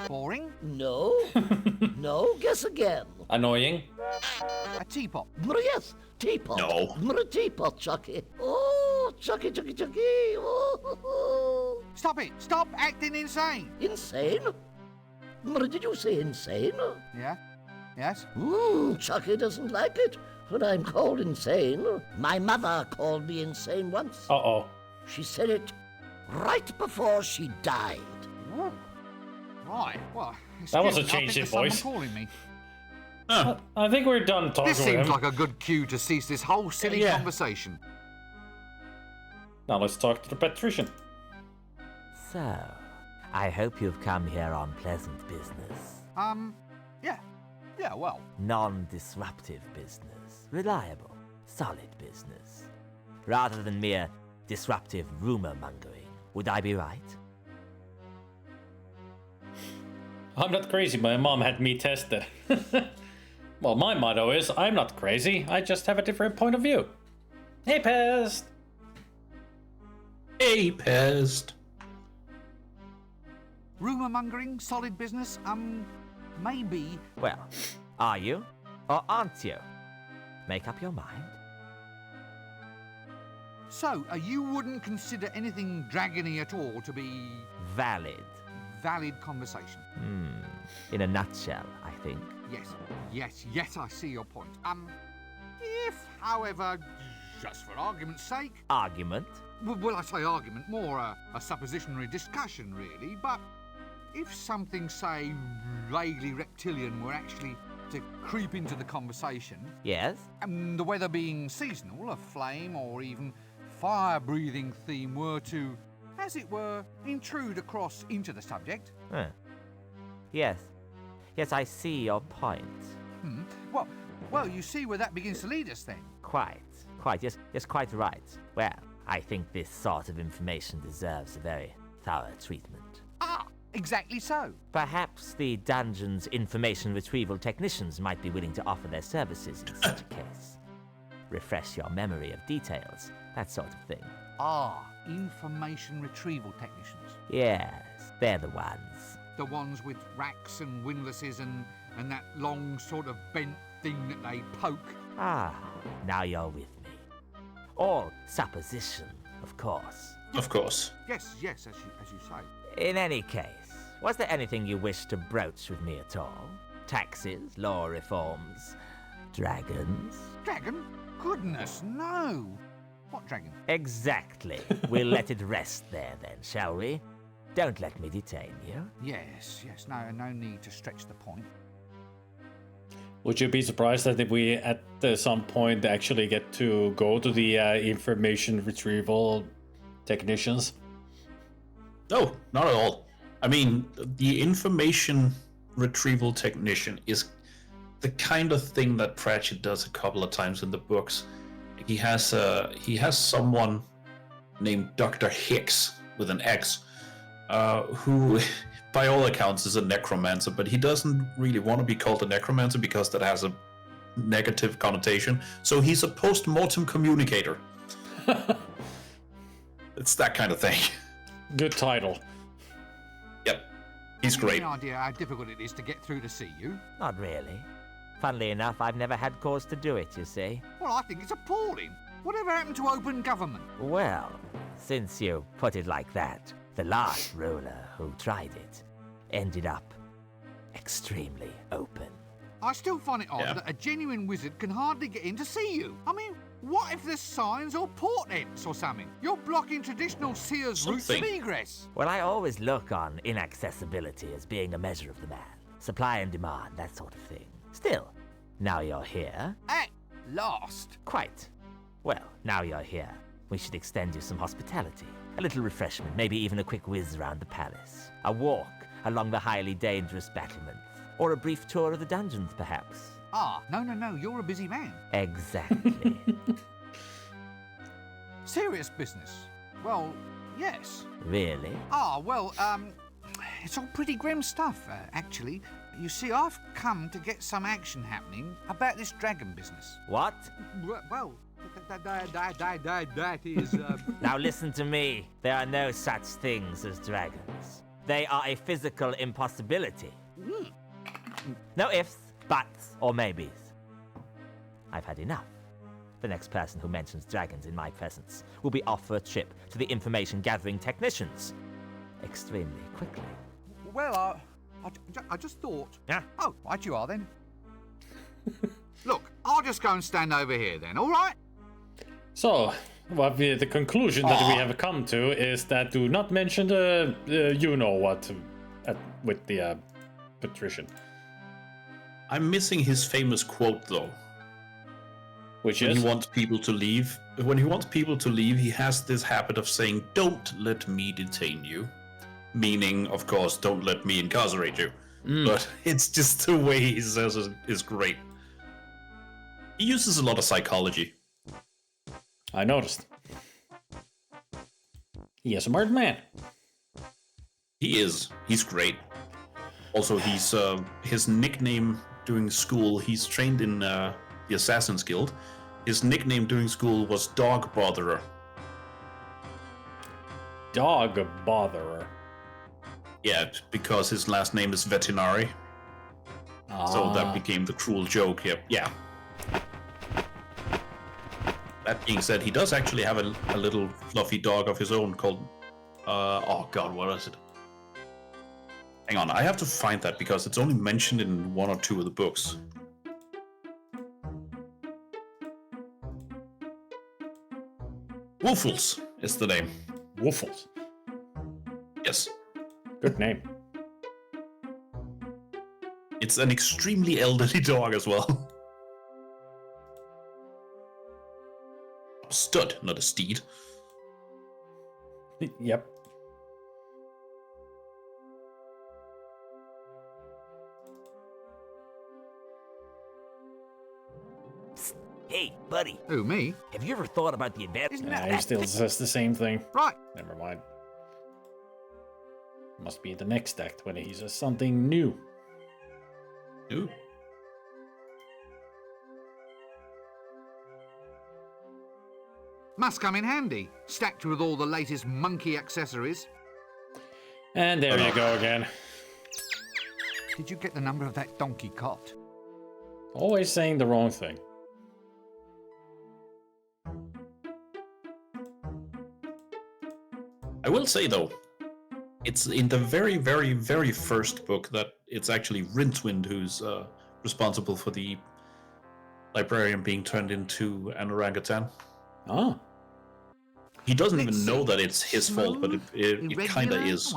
Boring? No. No, guess again. Annoying? A teapot. Yes, teapot. No. Teapot, Chucky. Oh, Chucky, Chucky, Chucky. Oh. Stop it! Stop acting insane! Insane? Did you say insane? Yeah. Yes? Chucky doesn't like it when I'm called insane. My mother called me insane once. Uh-oh. She said it right before she died. Ooh. Right. Well, that was a me, change in voice. Calling me. I think we're done talking This with seems him. like a good cue to cease this whole silly conversation. Now let's talk to the patrician. So, I hope you've come here on pleasant business. Yeah. Yeah, well. Non-disruptive business. Reliable, solid business. Rather than mere disruptive rumor-mongering. Would I be right? I'm not crazy. My mom had me tested. Well, my motto is, I'm not crazy. I just have a different point of view. Hey, Pest! Hey, Pest! Rumour mongering, solid business, maybe. Well, are you? Or aren't you? Make up your mind. So, you wouldn't consider anything dragony at all to be... Valid. Valid conversation. In a nutshell, I think. Yes, I see your point. If, however, just for argument's sake... Argument? Well, I say argument, more a suppositionary discussion, really, but if something, say, vaguely reptilian were actually to creep into the conversation... Yes? And the weather being seasonal, a flame or even fire-breathing theme were to, as it were, intrude across into the subject... Huh. Yes, I see your point. Well, you see where that begins to lead us, then? Quite, yes, quite right. Well, I think this sort of information deserves a very thorough treatment. Exactly so. Perhaps the dungeon's information retrieval technicians might be willing to offer their services in such a case. Refresh your memory of details, that sort of thing. Information retrieval technicians. Yes, they're the ones. The ones with racks and windlasses and that long sort of bent thing that they poke. Now you're with me. All supposition, of course. Of course. Yes, as you say. In any case, was there anything you wished to broach with me at all? Taxes, law reforms, dragons? Dragon? Goodness, no. What dragon? Exactly. We'll let it rest there then, shall we? Don't let me detain you. Yes. No need to stretch the point. Would you be surprised that if we at some point actually get to go to the information retrieval technicians? No, not at all. I mean, the information retrieval technician is the kind of thing that Pratchett does a couple of times in the books. He has someone named Dr. Hicks with an X, who, by all accounts, is a necromancer, but he doesn't really want to be called a necromancer because that has a negative connotation. So he's a post-mortem communicator. It's that kind of thing. Good title. Yep, he's great. Any idea how difficult it is to get through to see you? Not really. Funnily enough, I've never had cause to do it, you see. Well, I think it's appalling. Whatever happened to open government? Well, since you put it like that, the last ruler who tried it ended up extremely open. I still find it odd that a genuine wizard can hardly get in to see you. I mean, what if there's signs or portents or something? You're blocking traditional seers' routes of egress. Well, I always look on inaccessibility as being a measure of the man. Supply and demand, that sort of thing. Still, now you're here. At last. Quite. Well, now you're here. We should extend you some hospitality. A little refreshment, maybe even a quick whiz around the palace. A walk along the highly dangerous battlements. Or a brief tour of the dungeons, perhaps. No, you're a busy man. Exactly. Serious business? Well, yes. Really? It's all pretty grim stuff, actually. You see, I've come to get some action happening about this dragon business. What? Well, that is... Now listen to me. There are no such things as dragons. They are a physical impossibility. No ifs, buts, or maybes. I've had enough. The next person who mentions dragons in my presence will be off for a trip to the information-gathering technicians. Extremely quickly. Well, I just thought... Yeah? Oh, right you are then. Look, I'll just go and stand over here then, all right? So, the conclusion that we have come to is that do not mention the you-know-what with the patrician. I'm missing his famous quote, though. Which when is? He wants people to leave. When he wants people to leave, he has this habit of saying, "Don't let me detain you." meaning, of course, don't let me incarcerate you. But it's just the way he says it is great. He uses a lot of psychology. I noticed. He is a smart man. He is. He's great. Also, he's his nickname during school. He's trained in the Assassin's Guild. His nickname during school was Dog Botherer. Dog Botherer. Yeah, because his last name is Veterinary. So that became the cruel joke. Yep. Yeah. That being said, he does actually have a little fluffy dog of his own called... oh god, what is it? Hang on, I have to find that because it's only mentioned in one or two of the books. Woofles is the name. Woofles? Yes. Good name. It's an extremely elderly dog as well. Stud, not a steed. Yep. Hey, buddy. Who, me? Have you ever thought about the advantage? He still says the same thing. Right. Never mind. Must be the next act when he says something new. New? Must come in handy, stacked with all the latest monkey accessories. And there you go again. Did you get the number of that donkey cot? Always saying the wrong thing. I will say though, it's in the very, very, very first book that it's actually Rincewind who's responsible for the librarian being turned into an orangutan. Oh. He doesn't even know that it's his fault, but it kind of is.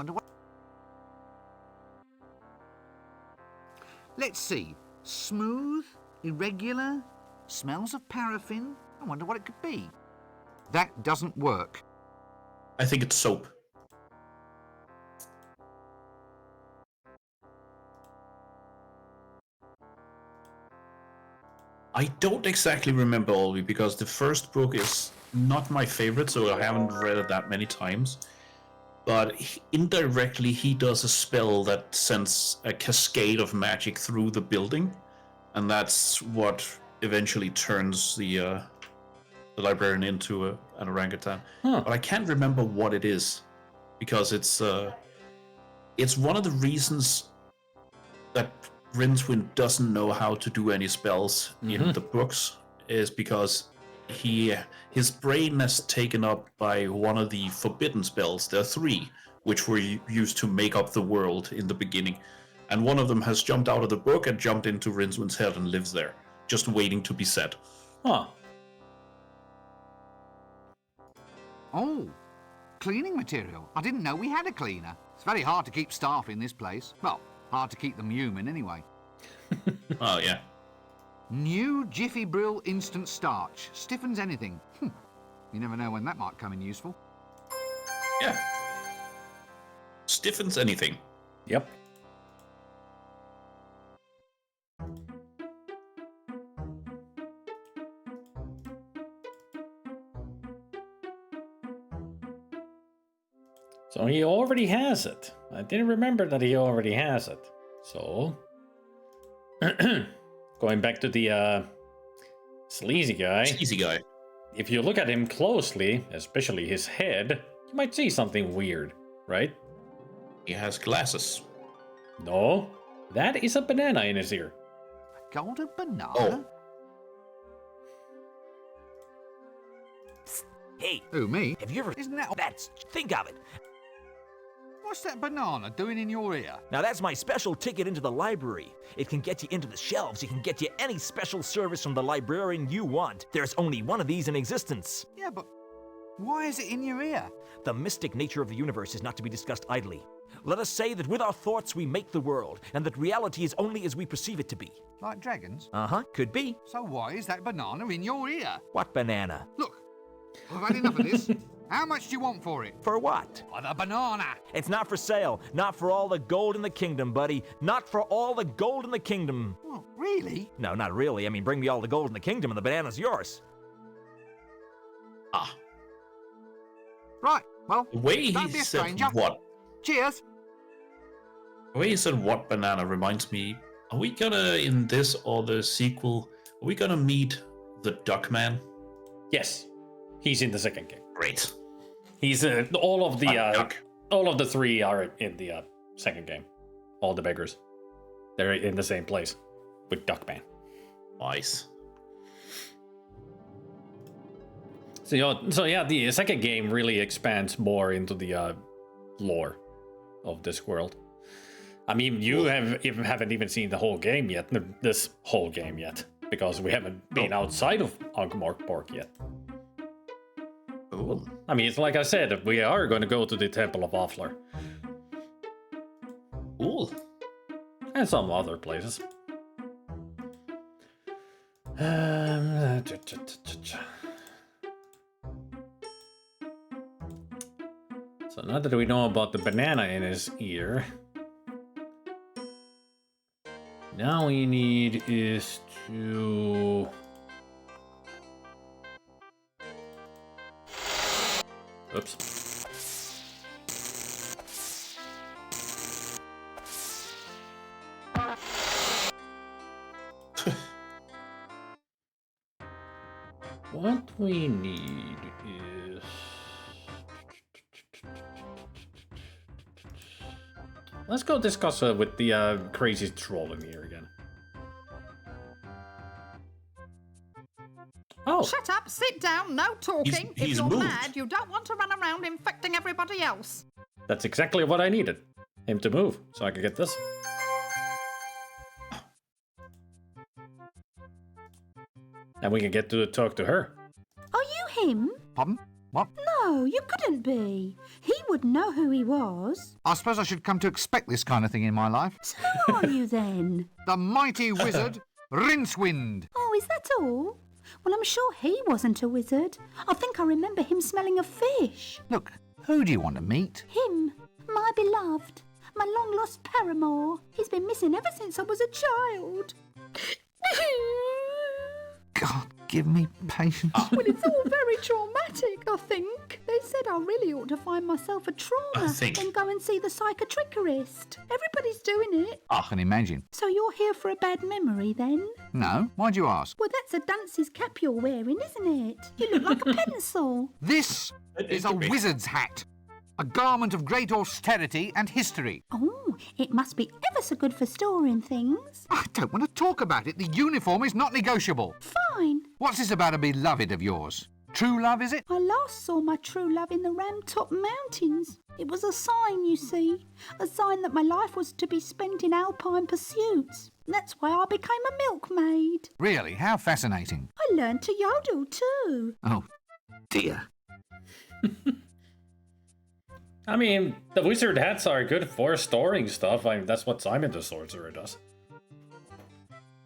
Let's see. Smooth, irregular, smells of paraffin. I wonder what it could be. That doesn't work. I think it's soap. I don't exactly remember all because the first book is not my favorite, so I haven't read it that many times. But indirectly, he does a spell that sends a cascade of magic through the building, and that's what eventually turns the librarian into an orangutan. But I can't remember what it is, because it's one of the reasons that Rincewind doesn't know how to do any spells in the books, is because his brain is taken up by one of the forbidden spells. There are three, which were used to make up the world in the beginning. And one of them has jumped out of the book and jumped into Rincewind's head and lives there, just waiting to be said. Huh. Oh, cleaning material. I didn't know we had a cleaner. It's very hard to keep staff in this place. Well, hard to keep them human anyway. Oh, yeah. New Jiffy Brill Instant Starch. Stiffens anything. You never know when that might come in useful. Yeah. Stiffens anything. Yep. So he already has it. I didn't remember that he already has it. So, going back to the sleazy guy. Sleazy guy. If you look at him closely, especially his head, you might see something weird, right? He has glasses. No, that is a banana in his ear. A golden banana? Oh. Hey. Who, me? Have you ever... Isn't that... That's... Think of it. What's that banana doing in your ear? Now that's my special ticket into the library. It can get you into the shelves. It can get you any special service from the librarian you want. There's only one of these in existence. Yeah, but why is it in your ear? The mystic nature of the universe is not to be discussed idly. Let us say that with our thoughts we make the world, and that reality is only as we perceive it to be. Like dragons? Uh-huh, could be. So why is that banana in your ear? What banana? Look, I've had enough of this. How much do you want for it? For what? For the banana. It's not for sale. Not for all the gold in the kingdom, buddy. Not for all the gold in the kingdom. Oh, really? No, not really. I mean, bring me all the gold in the kingdom and the banana's yours. Ah. Right, well, The way don't he be a said stranger. what? Cheers. The way he said what banana reminds me, are we gonna, in this or the sequel, are we gonna meet the Duckman? Yes, he's in the second game. Great. He's all of the three are in the second game. All the beggars, they're in the same place with Duckman. Nice. So yeah, the second game really expands more into the lore of this world. I mean, you haven't even seen the whole game yet, this whole game yet, because we haven't been outside of Ankh-Morpork yet. Ooh. I mean, it's like I said, we are going to go to the Temple of Offler. Ooh. And some other places. So now that we know about the banana in his ear, now we need is to... Oops. What we need is... Let's go discuss with the crazy troll in here again. Oh. Shut up, sit down, no talking. If He's you're moved. mad, you don't want to run around infecting everybody else. That's exactly what I needed. Him to move, so I could get this. And we can get to talk to her. Are you him? Pardon? What? No, you couldn't be. He would know who he was. I suppose I should come to expect this kind of thing in my life. So who are you then? The mighty wizard, Rincewind. Oh, is that all? Well, I'm sure he wasn't a wizard. I think I remember him smelling of fish. Look, who do you want to meet? Him, my beloved, my long-lost paramour. He's been missing ever since I was a child. God, give me patience. Well, it's all very traumatic, I think. They said I really ought to find myself a trauma and go and see the psychiatrist. Everybody's doing it. I can imagine. So you're here for a bad memory, then? No, why'd you ask? Well, that's a dunce's cap you're wearing, isn't it? You look like a pencil. This is a wizard's hat. A garment of great austerity and history. Oh, it must be ever so good for storing things. I don't want to talk about it. The uniform is not negotiable. Fine. What's this about a beloved of yours? True love, is it? I last saw my true love in the Ramtop Mountains. It was a sign, you see. A sign that my life was to be spent in alpine pursuits. That's why I became a milkmaid. Really? How fascinating. I learned to yodel too. Oh, dear. I mean, the wizard hats are good for storing stuff. I mean, that's what Simon the Sorcerer does.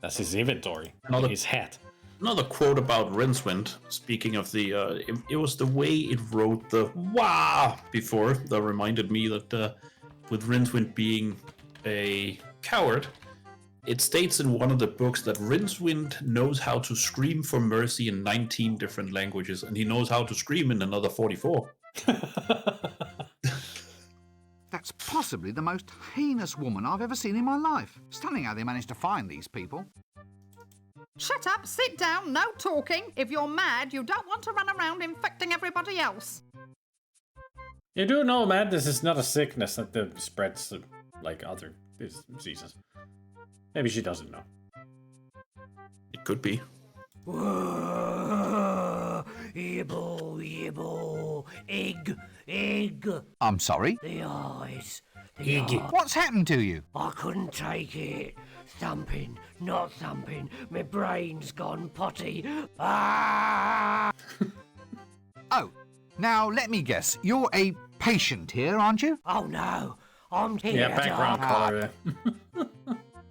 That's his inventory, his hat. Another quote about Rincewind, speaking of the, it was the way it wrote the wah before that reminded me that with Rincewind being a coward, it states in one of the books that Rincewind knows how to scream for mercy in 19 different languages, and he knows how to scream in another 44. That's possibly the most heinous woman I've ever seen in my life. Stunning how they managed to find these people. Shut up, sit down, no talking. If you're mad, you don't want to run around infecting everybody else. You do know, man, this is not a sickness that spreads like other diseases. Maybe she doesn't know. It could be. Yibble, yibble, egg. I'm sorry? The eyes. What's happened to you? I couldn't take it. Thumping, not thumping. My brain's gone potty. Ah! Oh, now let me guess. You're a patient here, aren't you? Oh no, I'm here. Yeah, background color.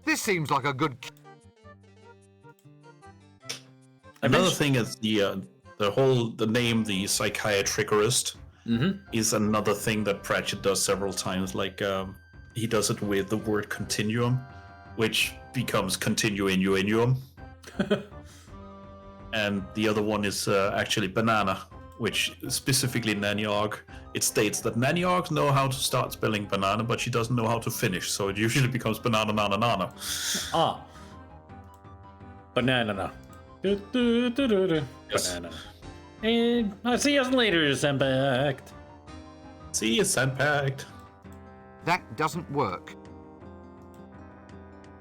This seems like a good... Another thing is the the name, the psychiatrist, is another thing that Pratchett does several times. Like he does it with the word continuum, which becomes continuum. And the other one is actually banana, which specifically Nanyarg. It states that Nanyargs know how to start spelling banana, but she doesn't know how to finish, so it usually becomes banana nana nana. Ah. Banana. Yes. Banana. And I'll see you later, Sandpact. See you, Sandpact. That doesn't work.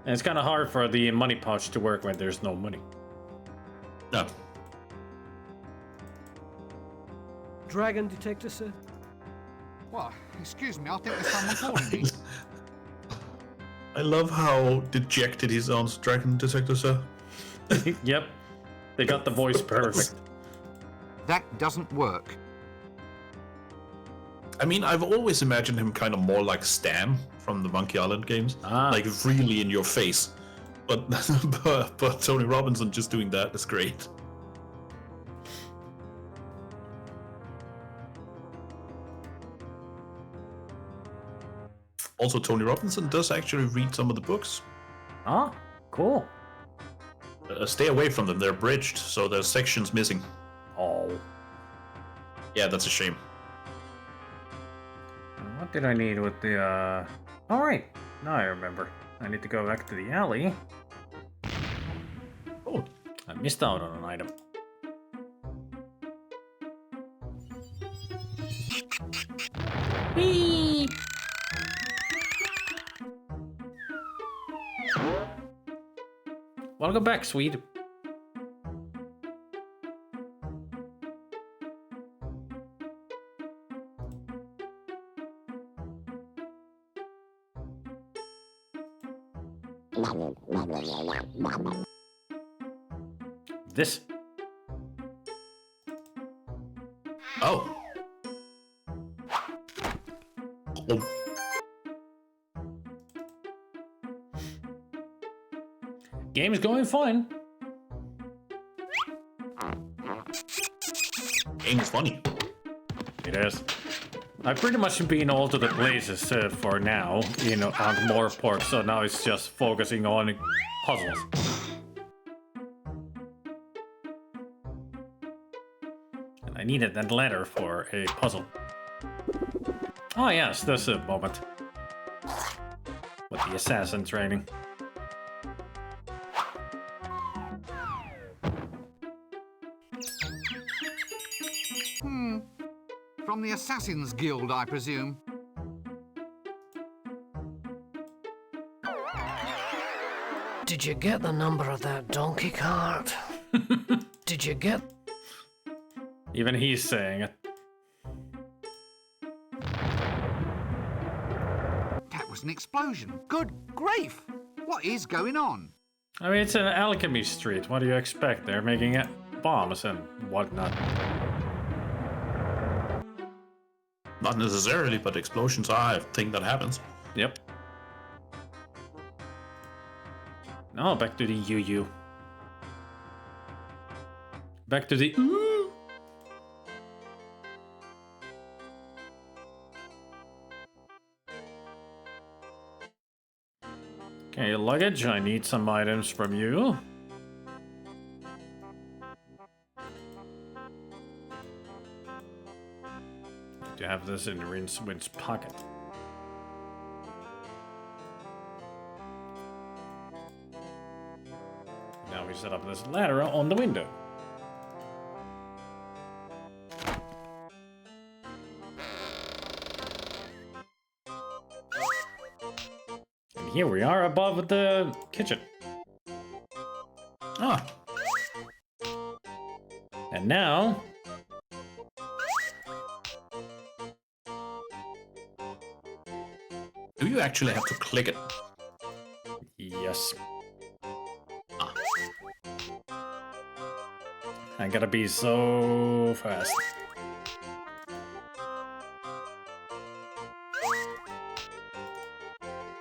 And it's kind of hard for the money pouch to work when there's no money. No. Dragon detector, sir? What? Excuse me, I think there's someone calling me. I love how dejected he sounds, Dragon Detector, sir. Yep. They got the voice perfect. That doesn't work. I mean, I've always imagined him kind of more like Stan from the Monkey Island games. Like, really in your face. But, but Tony Robinson just doing that is great. Also, Tony Robinson does actually read some of the books. Ah, cool. Stay away from them, they're bridged, so there's sections missing. Oh. Yeah, that's a shame. What did I need with the, Alright, now I remember. I need to go back to the alley. Oh. I missed out on an item. Whee! Welcome back, Swede. This. Oh. Game's going fine. Game's funny. It is. I've pretty much been all to the places for now, you know, on more ports, so now it's just focusing on puzzles. And I needed that letter for a puzzle. Oh yes, there's a moment. With the assassin training. From the Assassin's Guild, I presume. Did you get the number of that donkey cart? Did you get... Even he's saying it. That was an explosion. Good grief! What is going on? I mean, it's an alchemy street. What do you expect? They're making it bombs and whatnot. Not necessarily, but explosions are a thing that happens. Yep. Now back to the UU. Back to the ooh. Okay, luggage. I need some items from you. To have this in Rincewind's pocket. Now we set up this ladder on the window. And here we are above the kitchen. Ah. And now... Do you actually have to click it? Yes. Ah. I gotta be so fast.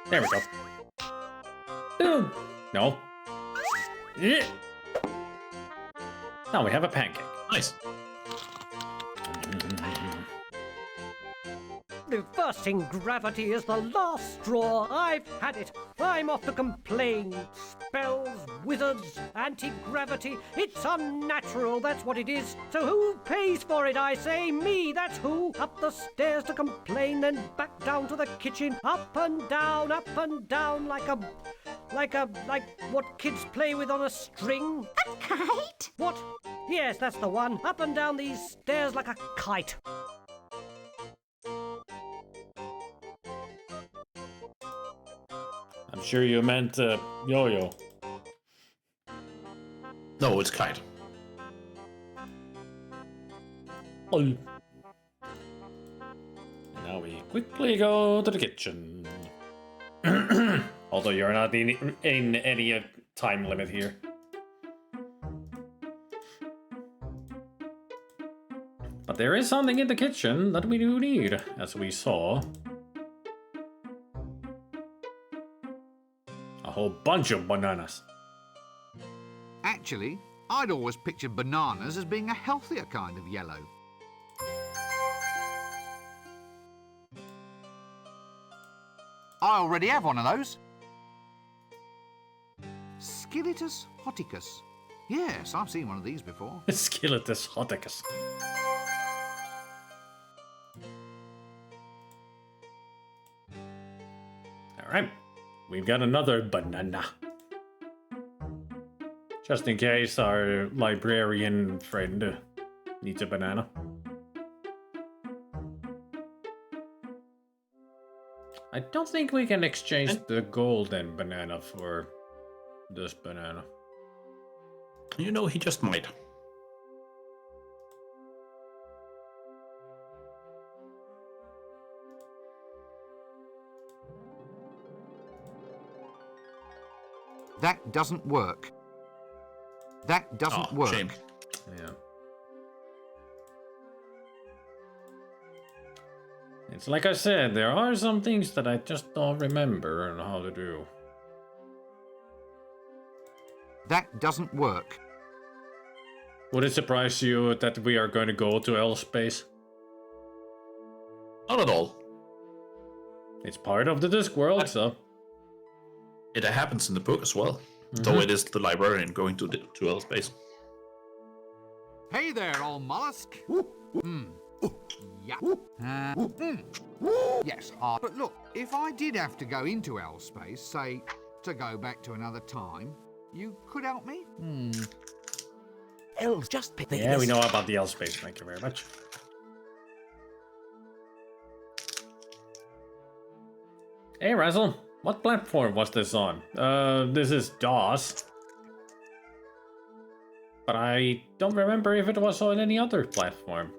There we go. No. Yeah. Now we have a pancake. Nice. Reversing gravity is the last straw. I've had it. I'm off to complain. Spells, wizards, anti-gravity. It's unnatural, that's what it is. So who pays for it, I say? Me, that's who. Up the stairs to complain, then back down to the kitchen. Up and down, like what kids play with on a string. A kite? What? Yes, that's the one. Up and down these stairs like a kite. I'm sure you meant yo-yo. No, it's kite. Oh. Now we quickly go to the kitchen. Although you're not in any time limit here. But there is something in the kitchen that we do need, as we saw. A whole bunch of bananas. Actually, I'd always pictured bananas as being a healthier kind of yellow. I already have one of those. Skilletus hoticus. Yes, I've seen one of these before. Skilletus hoticus. Alright, we've got another banana. Just in case our librarian friend needs a banana. I don't think we can exchange the golden banana for this banana. You know, he just might. That doesn't work. That doesn't work. Shame. Yeah. It's like I said, there are some things that I just don't remember and how to do. That doesn't work. Would it surprise you that we are going to go to L space? Not at all. It's part of the Discworld, so... It happens in the book as well. Though it is the librarian going to L space. Hey there, old mollusk. Yeah. Yes, but look, if I did have to go into L space, say, to go back to another time, you could help me? Elves just pick Yeah, we know about the L space, thank you very much. Hey, Razzle, what platform was this on? This is DOS. But I don't remember if it was on any other platform.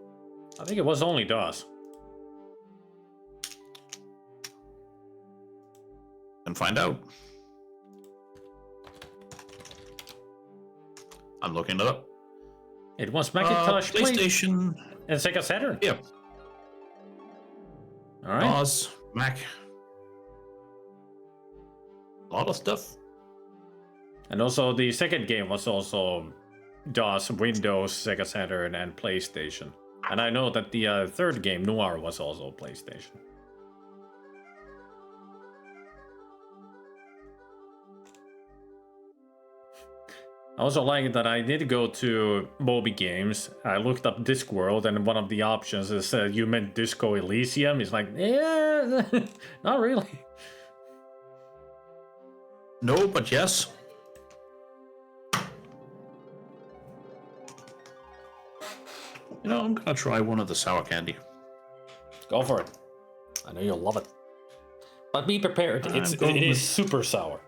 I think it was only DOS. And find out. I'm looking it up. It was Macintosh, PlayStation, and Sega Saturn. Yeah. All right. DOS, Mac. A lot of stuff. And also the second game was also DOS, Windows, Sega Saturn, and PlayStation. And I know that the third game, Noir, was also PlayStation. I also like that I did go to Moby Games. I looked up Discworld, and one of the options is you meant Disco Elysium. It's like, yeah, not really. No, but yes. You know, I'm gonna try one of the sour candy. Go for it. I know you'll love it. But be prepared. It is super sour.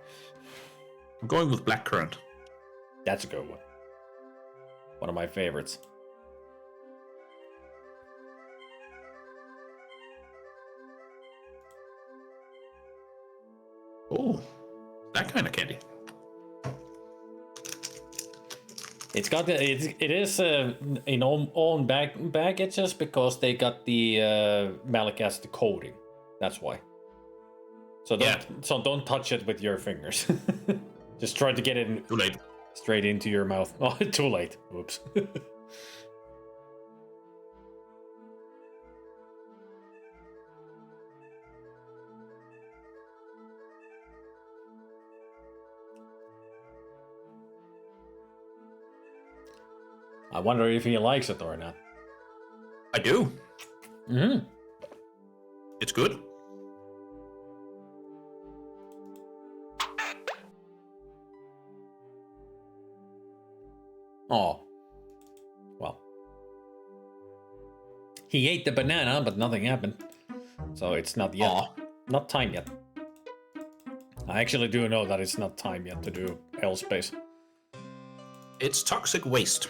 I'm going with blackcurrant. That's a good one. One of my favorites. Oh, that kind of candy. It's got it is in own baggages because they got the malic acid coating. That's why. So don't touch it with your fingers. Just try to get it Too late. Straight into your mouth. Oh, too late. Oops. I wonder if he likes it or not. I do. Mm-hmm. It's good. Oh. Well. He ate the banana, but nothing happened. So it's not yet. Aw. Not time yet. I actually do know that it's not time yet to do L space. It's toxic waste.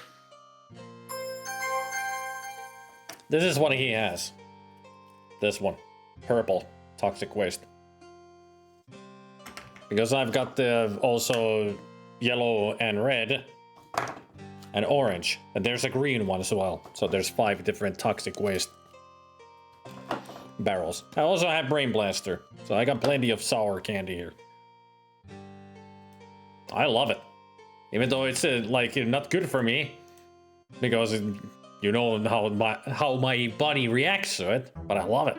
This is what he has. This one. Purple. Toxic waste. Because I've got the also yellow and red. And orange. And there's a green one as well. So there's 5 different toxic waste barrels. I also have Brain Blaster. So I got plenty of sour candy here. I love it. Even though it's like not good for me. Because you know how my body reacts to it. But I love it.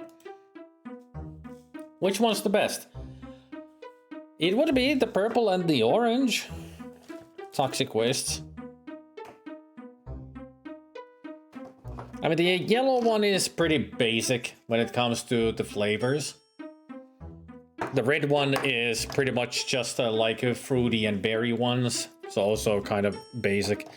Which one's the best? It would be the purple and the orange. Toxic wastes. I mean, the yellow one is pretty basic when it comes to the flavors. The red one is pretty much just like fruity and berry ones, so also kind of basic.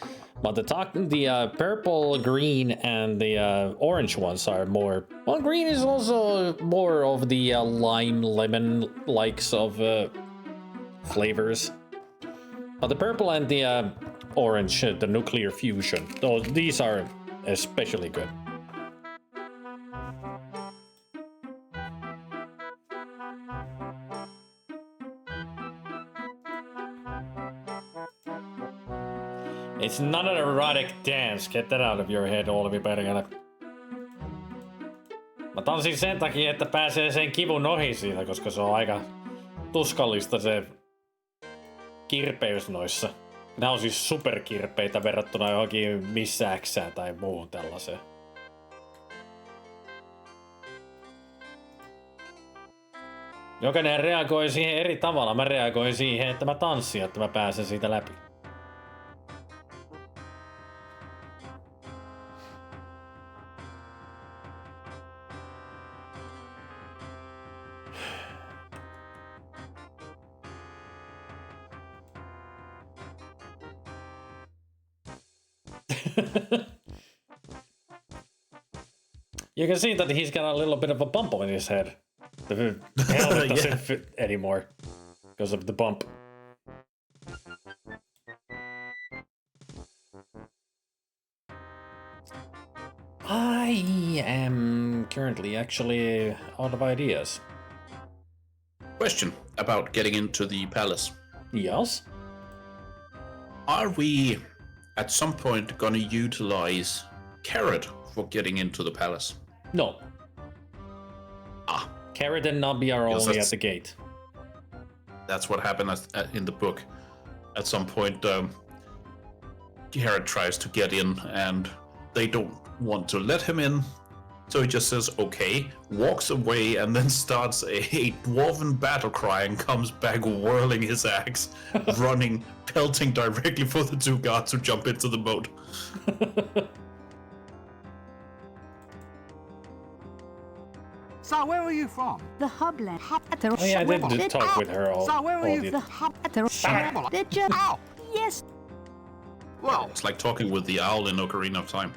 But the purple, green, and the orange ones are more... Well, green is also more of the lime, lemon likes of flavors. But the purple and the orange, the nuclear fusion, these are especially good. It's not an erotic dance. Get that out of your head, all of you better. Mä tanssin sen takia, että pääsee sen kivun ohi siitä, koska se on aika tuskallista se kirpeys noissa. Nämä on siis superkirpeitä verrattuna johonkin Miss Xään tai muuhun tällaiseen. Jokainen reagoi siihen eri tavalla. Mä reagoin siihen, että mä tanssin, että mä pääsen siitä läpi. You can see that he's got a little bit of a bump on his head. The helmet doesn't fit anymore because of the bump. I am currently actually out of ideas. Question about getting into the palace. Yes? Are we at some point gonna utilize Carrot for getting into the palace? No. Ah. Carrot and Nubby are only at the gate. That's what happened in the book. At some point, Carrot tries to get in, and they don't want to let him in. So he just says, okay, walks away, and then starts a dwarven battle cry and comes back whirling his axe, running, pelting directly for the 2 guards who jump into the boat. So where are you from? The Hubland. Oh yeah, I did talk with her all. So where are you? Did you? Ow! Yes. Well, it's like talking with the owl in Ocarina of Time.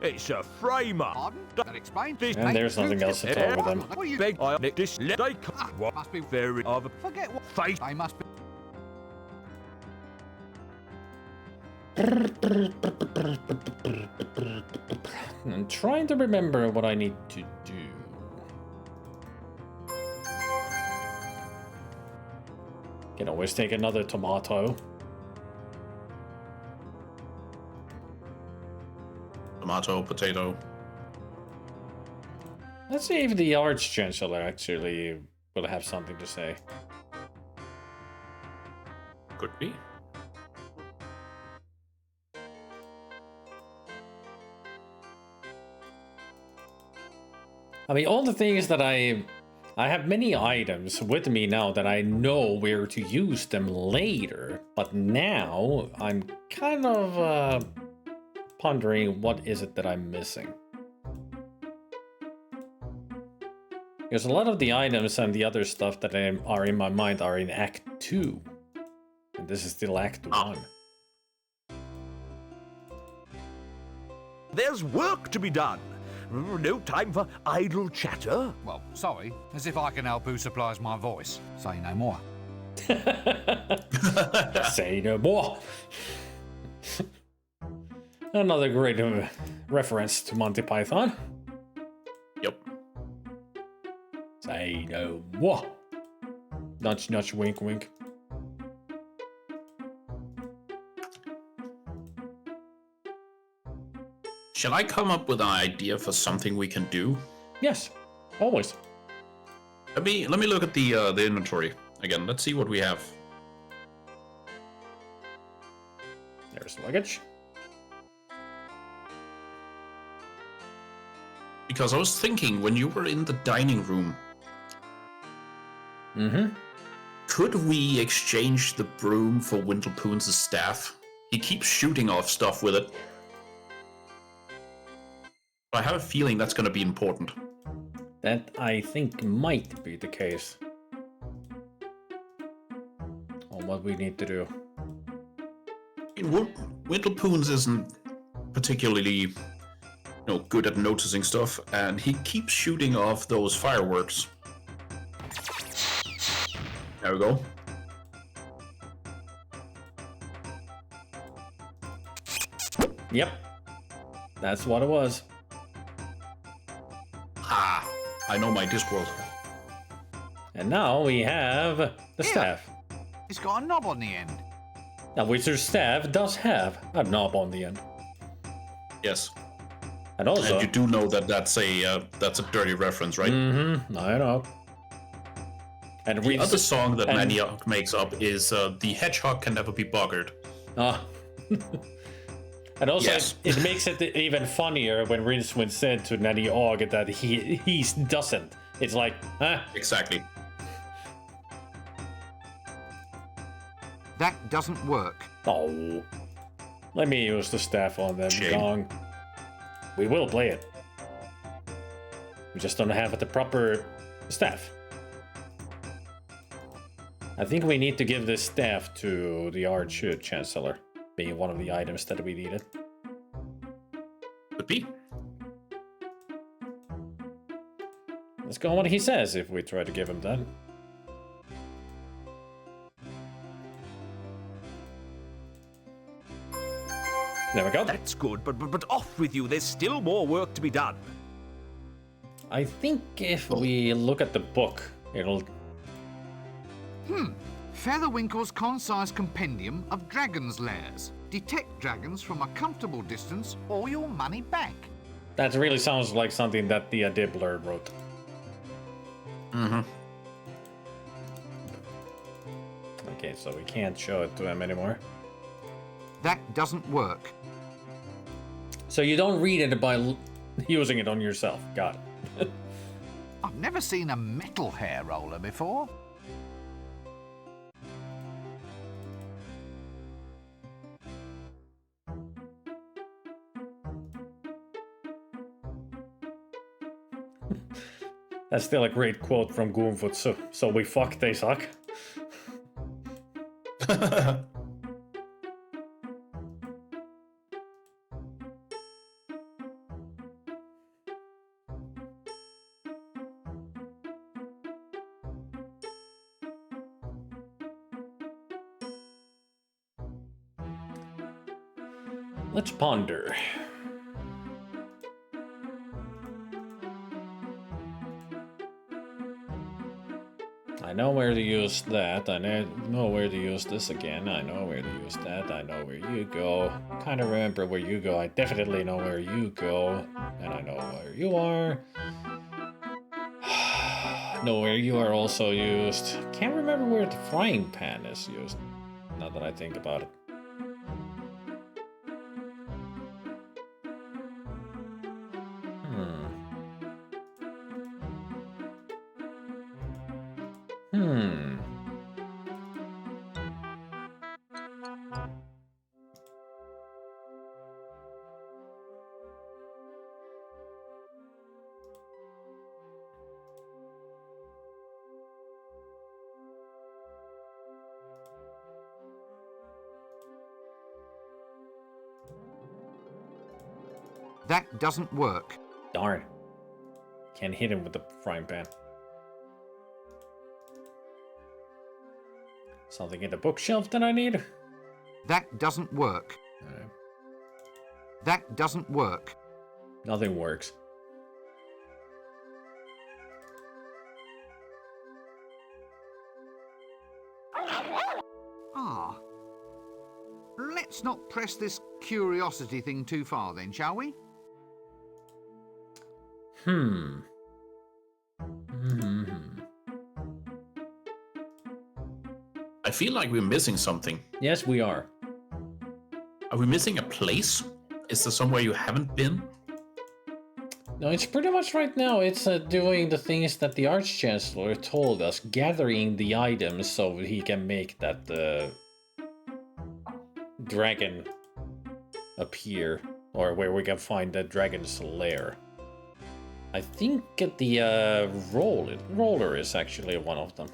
It's a framer. Pardon? That explains. And there's nothing else to talk with them. What you Beg I nick this let they what must be very of a forget what face. they must be. I'm trying to remember what I need to do. Can always take another tomato. Tomato, potato. Let's see if the Arch-Chancellor actually will have something to say. Could be. I mean, all the things that I have many items with me now that I know where to use them later, but now I'm kind of just pondering what is it that I'm missing. Because a lot of the items and the other stuff that are in my mind are in Act 2. And this is still Act 1. There's work to be done. No time for idle chatter. Well, sorry, as if I can help who supplies my voice. Say no more. Say no more. Another great reference to Monty Python. Yep. Say no more. Nudge, nudge, wink, wink. Shall I come up with an idea for something we can do? Yes, always. Let me look at the inventory again. Let's see what we have. There's luggage. Because I was thinking when you were in the dining room. Could we exchange the broom for Windlepoon's staff? He keeps shooting off stuff with it. I have a feeling that's going to be important. That, I think, might be the case. On what we need to do. Windlepoon's isn't particularly, good at noticing stuff, and he keeps shooting off those fireworks. There we go. Yep. That's what it was. Ha! I know my Discworld. And now we have the staff. It's got a knob on the end. A wizard's staff does have a knob on the end. Yes. And also... And you do know that that's a dirty reference, right? Mm-hmm. I know. And the other song that Maniac makes up is The Hedgehog Can Never Be Buggered. Ah. And also, yes. it makes it even funnier when Rincewind said to Nanny Og that he doesn't. It's like, huh? Exactly. That doesn't work. Oh. Let me use the staff on them, Gong. We will play it. We just don't have the proper staff. I think we need to give this staff to the Arch-Chancellor, being one of the items that we needed. Could be. Let's go on what he says if we try to give him that. There we go. That's good, but off with you. There's still more work to be done. I think if we look at the book, it'll... Featherwinkle's concise compendium of dragons' lairs. Detect dragons from a comfortable distance or your money back. That really sounds like something that the Dibbler wrote. Okay, so we can't show it to him anymore. That doesn't work. So you don't read it by using it on yourself. Got it. I've never seen a metal hair roller before. That's still a great quote from Goonfoot. So we fuck, they suck. Let's ponder. I know where to use that. I know where to use this again. I know where to use that. I know where you go. Kind of remember where you go. I definitely know where you go. And I know where you are. Know where you are also used. Can't remember where the frying pan is used. Now that I think about it. That doesn't work. Darn. Can't hit him with the frying pan. Something in the bookshelf that I need? That doesn't work. Alright. That doesn't work. Nothing works. Ah. Let's not press this curiosity thing too far then, shall we? I feel like we're missing something. Yes, we are. Are we missing a place? Is there somewhere you haven't been? No, it's pretty much right now. It's doing the things that the Arch-Chancellor told us, gathering the items so he can make that dragon appear, or where we can find the dragon's lair. I think the roller is actually one of them.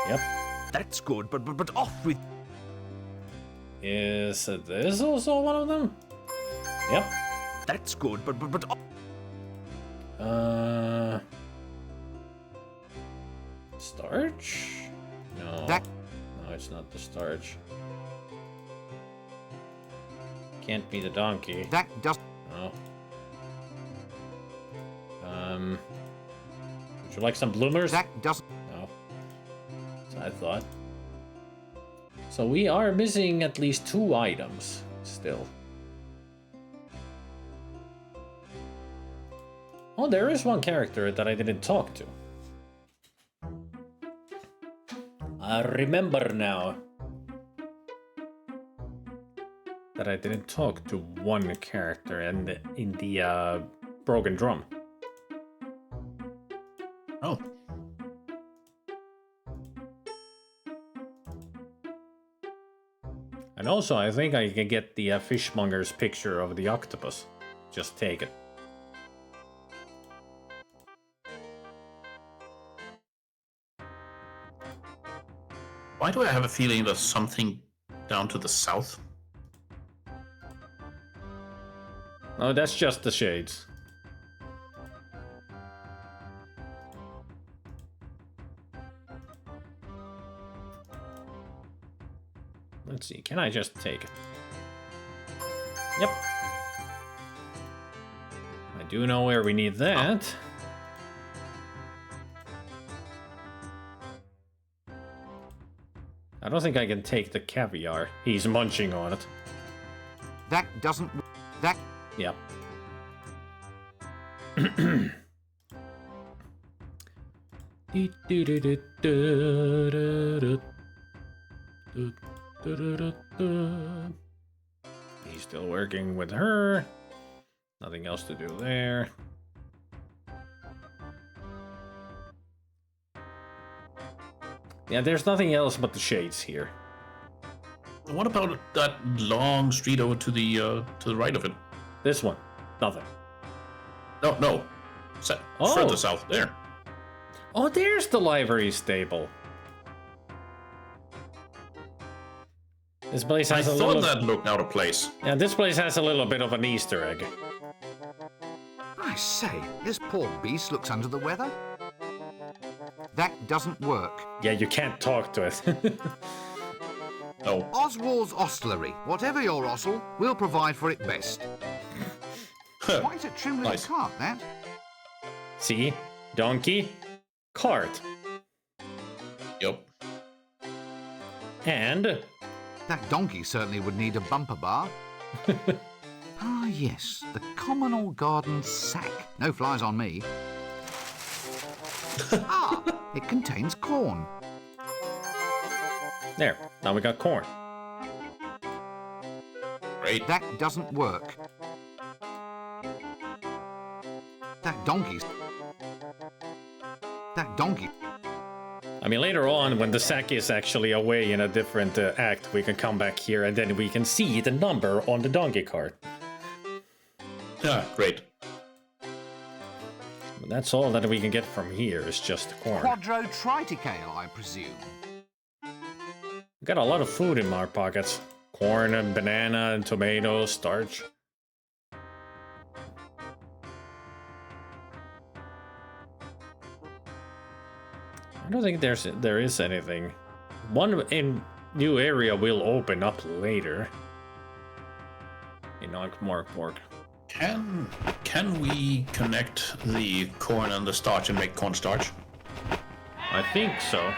Yep. That's good, but off with... Is this also one of them? Yep. That's good, but starch? No. No, it's not the starch. Can't be the donkey. That does. No. Would you like some bloomers? That doesn't. No. So I thought. So we are missing at least 2 items still. Oh, there is one character that I didn't talk to. I remember now that I didn't talk to one character in the broken drum. Oh. And also, I think I can get the fishmonger's picture of the octopus. Just take it. Why do I have a feeling there's something down to the south? Oh, that's just the shades. Let's see, can I just take it? Yep. I do know where we need that. I don't think I can take the caviar. He's munching on it. That doesn't... That... Yep. He's still working with her. Nothing else to do there. Yeah, there's nothing else but the shades here. What about that long street over to the right of it? This one. Nothing. No. Further south there. Oh, there's the livery stable. This place has I a thought little... that looked out of place. Yeah, this place has a little bit of an Easter egg. I say, this poor beast looks under the weather. That doesn't work. Yeah, you can't talk to it. No. Oswald's Hostelry. Whatever your hostel, we'll provide for it best. Quite a trim little Nice. cart, that. See? Donkey. Cart. Yep. And... That donkey certainly would need a bumper bar. Ah, yes, the common or garden sack. No flies on me. Ah, it contains corn. There. Now we got corn. Great. That doesn't work. That donkey's... That donkey... I mean, later on, when the sack is actually away in a different act, we can come back here and then we can see the number on the donkey cart. Yeah, great. But that's all that we can get from here is just the corn. Quadro triticale, I presume. We got a lot of food in our pockets. Corn and banana and tomatoes, starch. don't think there is anything. One new area will open up later in Ankh-Morpork. Can we connect the corn and the starch and make cornstarch? I think so.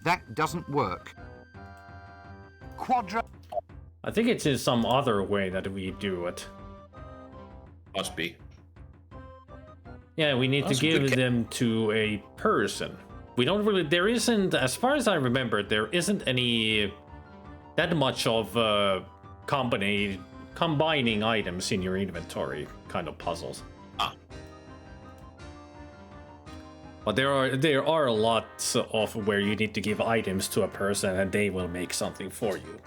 That doesn't work. I think it's in some other way that we do it. Must be. Yeah, we need That's to a give good them to a person. We don't really. There isn't, as far as I remember, there isn't any that much of combining items in your inventory kind of puzzles. But there are lots of where you need to give items to a person and they will make something for you.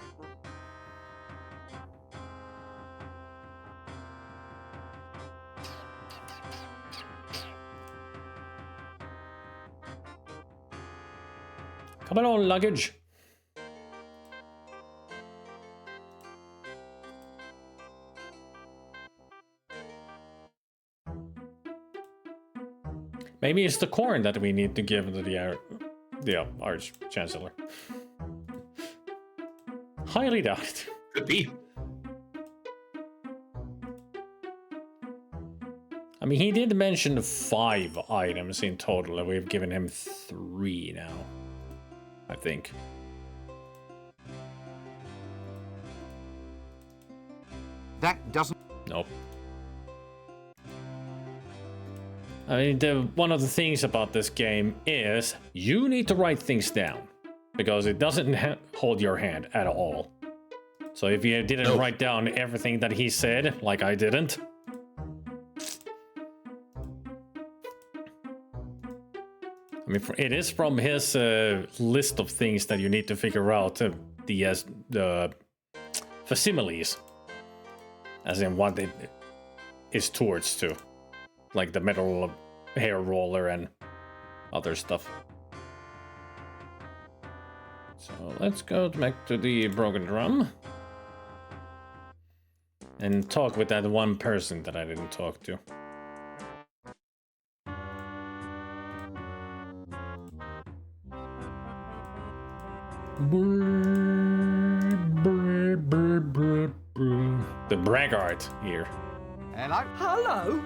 Come on, luggage. Maybe it's the corn that we need to give to the Arch-Chancellor. Highly doubt it. Could be. I mean, he did mention 5 items in total, and we've given him 3 now. I think. That doesn't... Nope. I mean, one of the things about this game is you need to write things down because it doesn't hold your hand at all. So if you didn't write down everything that he said, like I didn't, I mean, it is from his list of things that you need to figure out the facsimiles, as in what it is towards to. Like the metal hair roller and other stuff. So let's go back to the broken drum. And talk with that one person that I didn't talk to. The braggart here. Hello? Hello?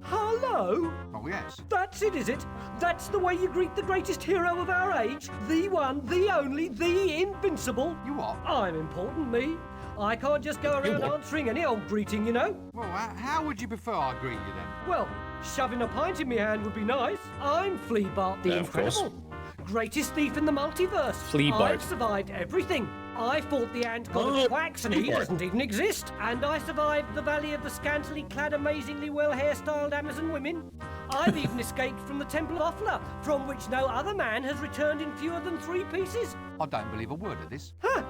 Hello? Oh, yes. That's it, is it? That's the way you greet the greatest hero of our age? The one, the only, the invincible? You what? I'm important, me. I can't just go around answering any old greeting, you know? Well, how would you prefer I greet you then? Well, shoving a pint in my hand would be nice. I'm Fleabart the Incredible. Greatest thief in the multiverse. Fleabart. I've survived everything. I fought the ant god of quacks and he doesn't even exist. And I survived the valley of the scantily clad, amazingly well hairstyled Amazon women. I've even escaped from the Temple of Offla, from which no other man has returned in fewer than 3 pieces. I don't believe a word of this. Huh?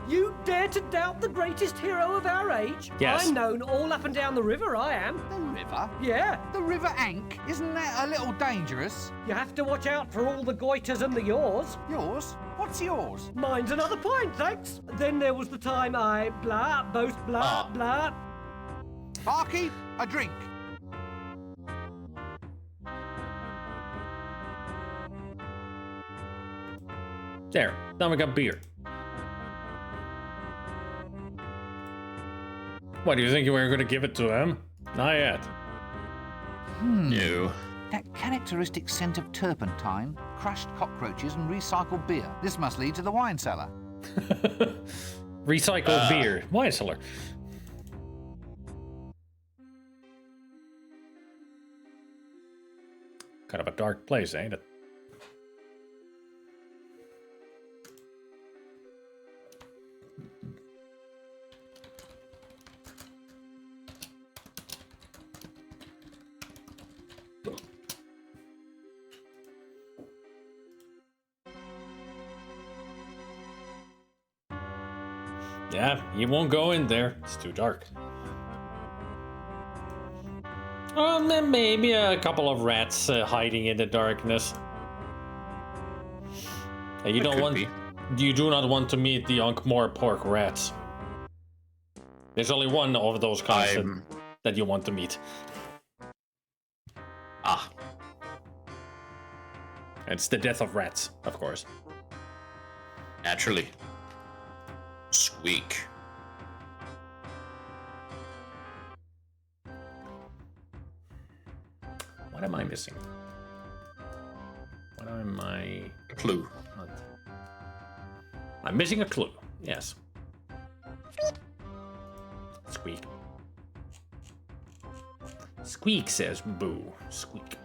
You dare to doubt the greatest hero of our age? Yes. I'm known all up and down the river, I am. The river? Yeah. The River Ankh? Isn't that a little dangerous? You have to watch out for all the goiters and the yaws. Yours? What's yours? Mine's another pint, thanks. Then there was the time I boast blah. Barkeep, a drink. There, now we got beer. What, do you think you were going to give it to him? Not yet. No. That characteristic scent of turpentine, crushed cockroaches and recycled beer. This must lead to the wine cellar. Recycled beer. Wine cellar. Kind of a dark place, ain't it? Yeah, you won't go in there. It's too dark. Then maybe a couple of rats hiding in the darkness. You don't want. You do not want to meet the Ankh-Morpork rats. There's only one of those kinds that you want to meet. Ah. It's the death of rats, of course. Naturally. Squeak. What am I missing? What am I... A clue. I'm missing a clue, yes. Squeak. Squeak says boo. Squeak.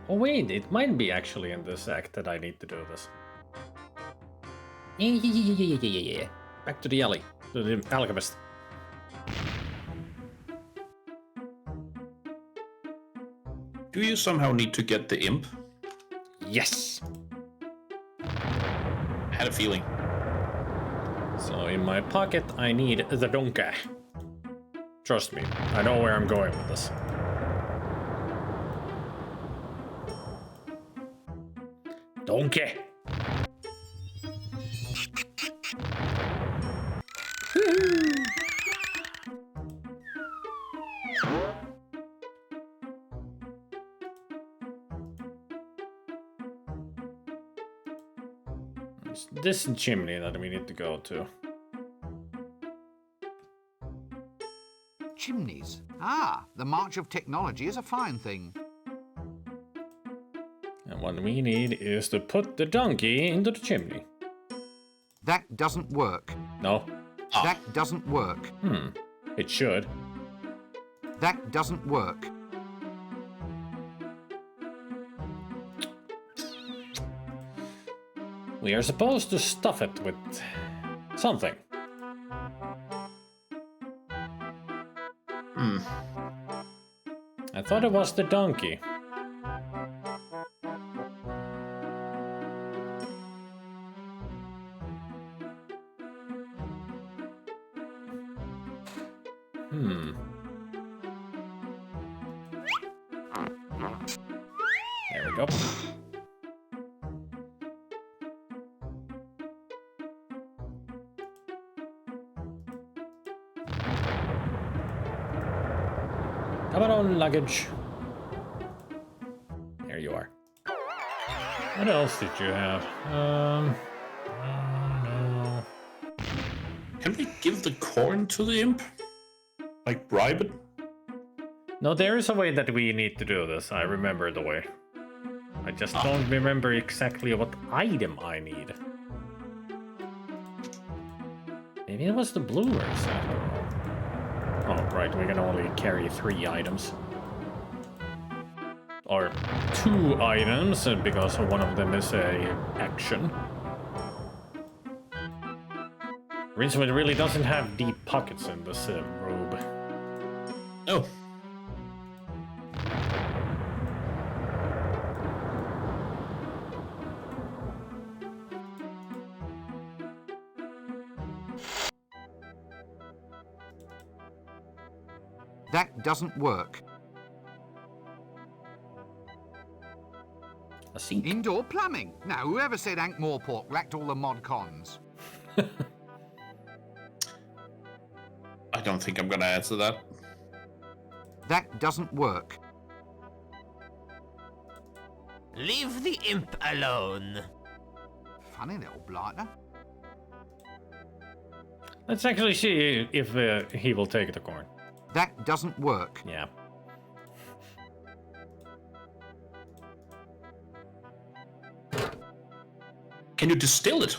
Oh wait, it might be actually in this act that I need to do this. Yeah. Back to the alley, to the alchemist. Do you somehow need to get the imp? Yes! I had a feeling. So in my pocket, I need the donkey. Trust me, I know where I'm going with this. Donkey! It's this chimney that we need to go to. Chimneys. Ah, the march of technology is a fine thing. And what we need is to put the donkey into the chimney. That doesn't work. No. That doesn't work. It should. That doesn't work. We are supposed to stuff it with something. I thought it was the donkey. There we go. Come on, luggage. There you are. What else did you have? No. Can we give the corn to the imp? Like bribe it? No, there is a way that we need to do this. I remember the way. I just don't remember exactly what item I need. Maybe it was the bluers after all. Oh, right, we can only carry 3 items. Or 2 items, because one of them is a action. Rincewind really doesn't have deep pockets in this robe. Oh. That doesn't work. A sink. Indoor plumbing. Now, whoever said Ankh-Morpork lacked all the mod cons? I don't think I'm gonna answer that. That doesn't work. Leave the imp alone. Funny little blighter. Let's actually see if he will take the corn. That doesn't work. Yeah. Can you distill it?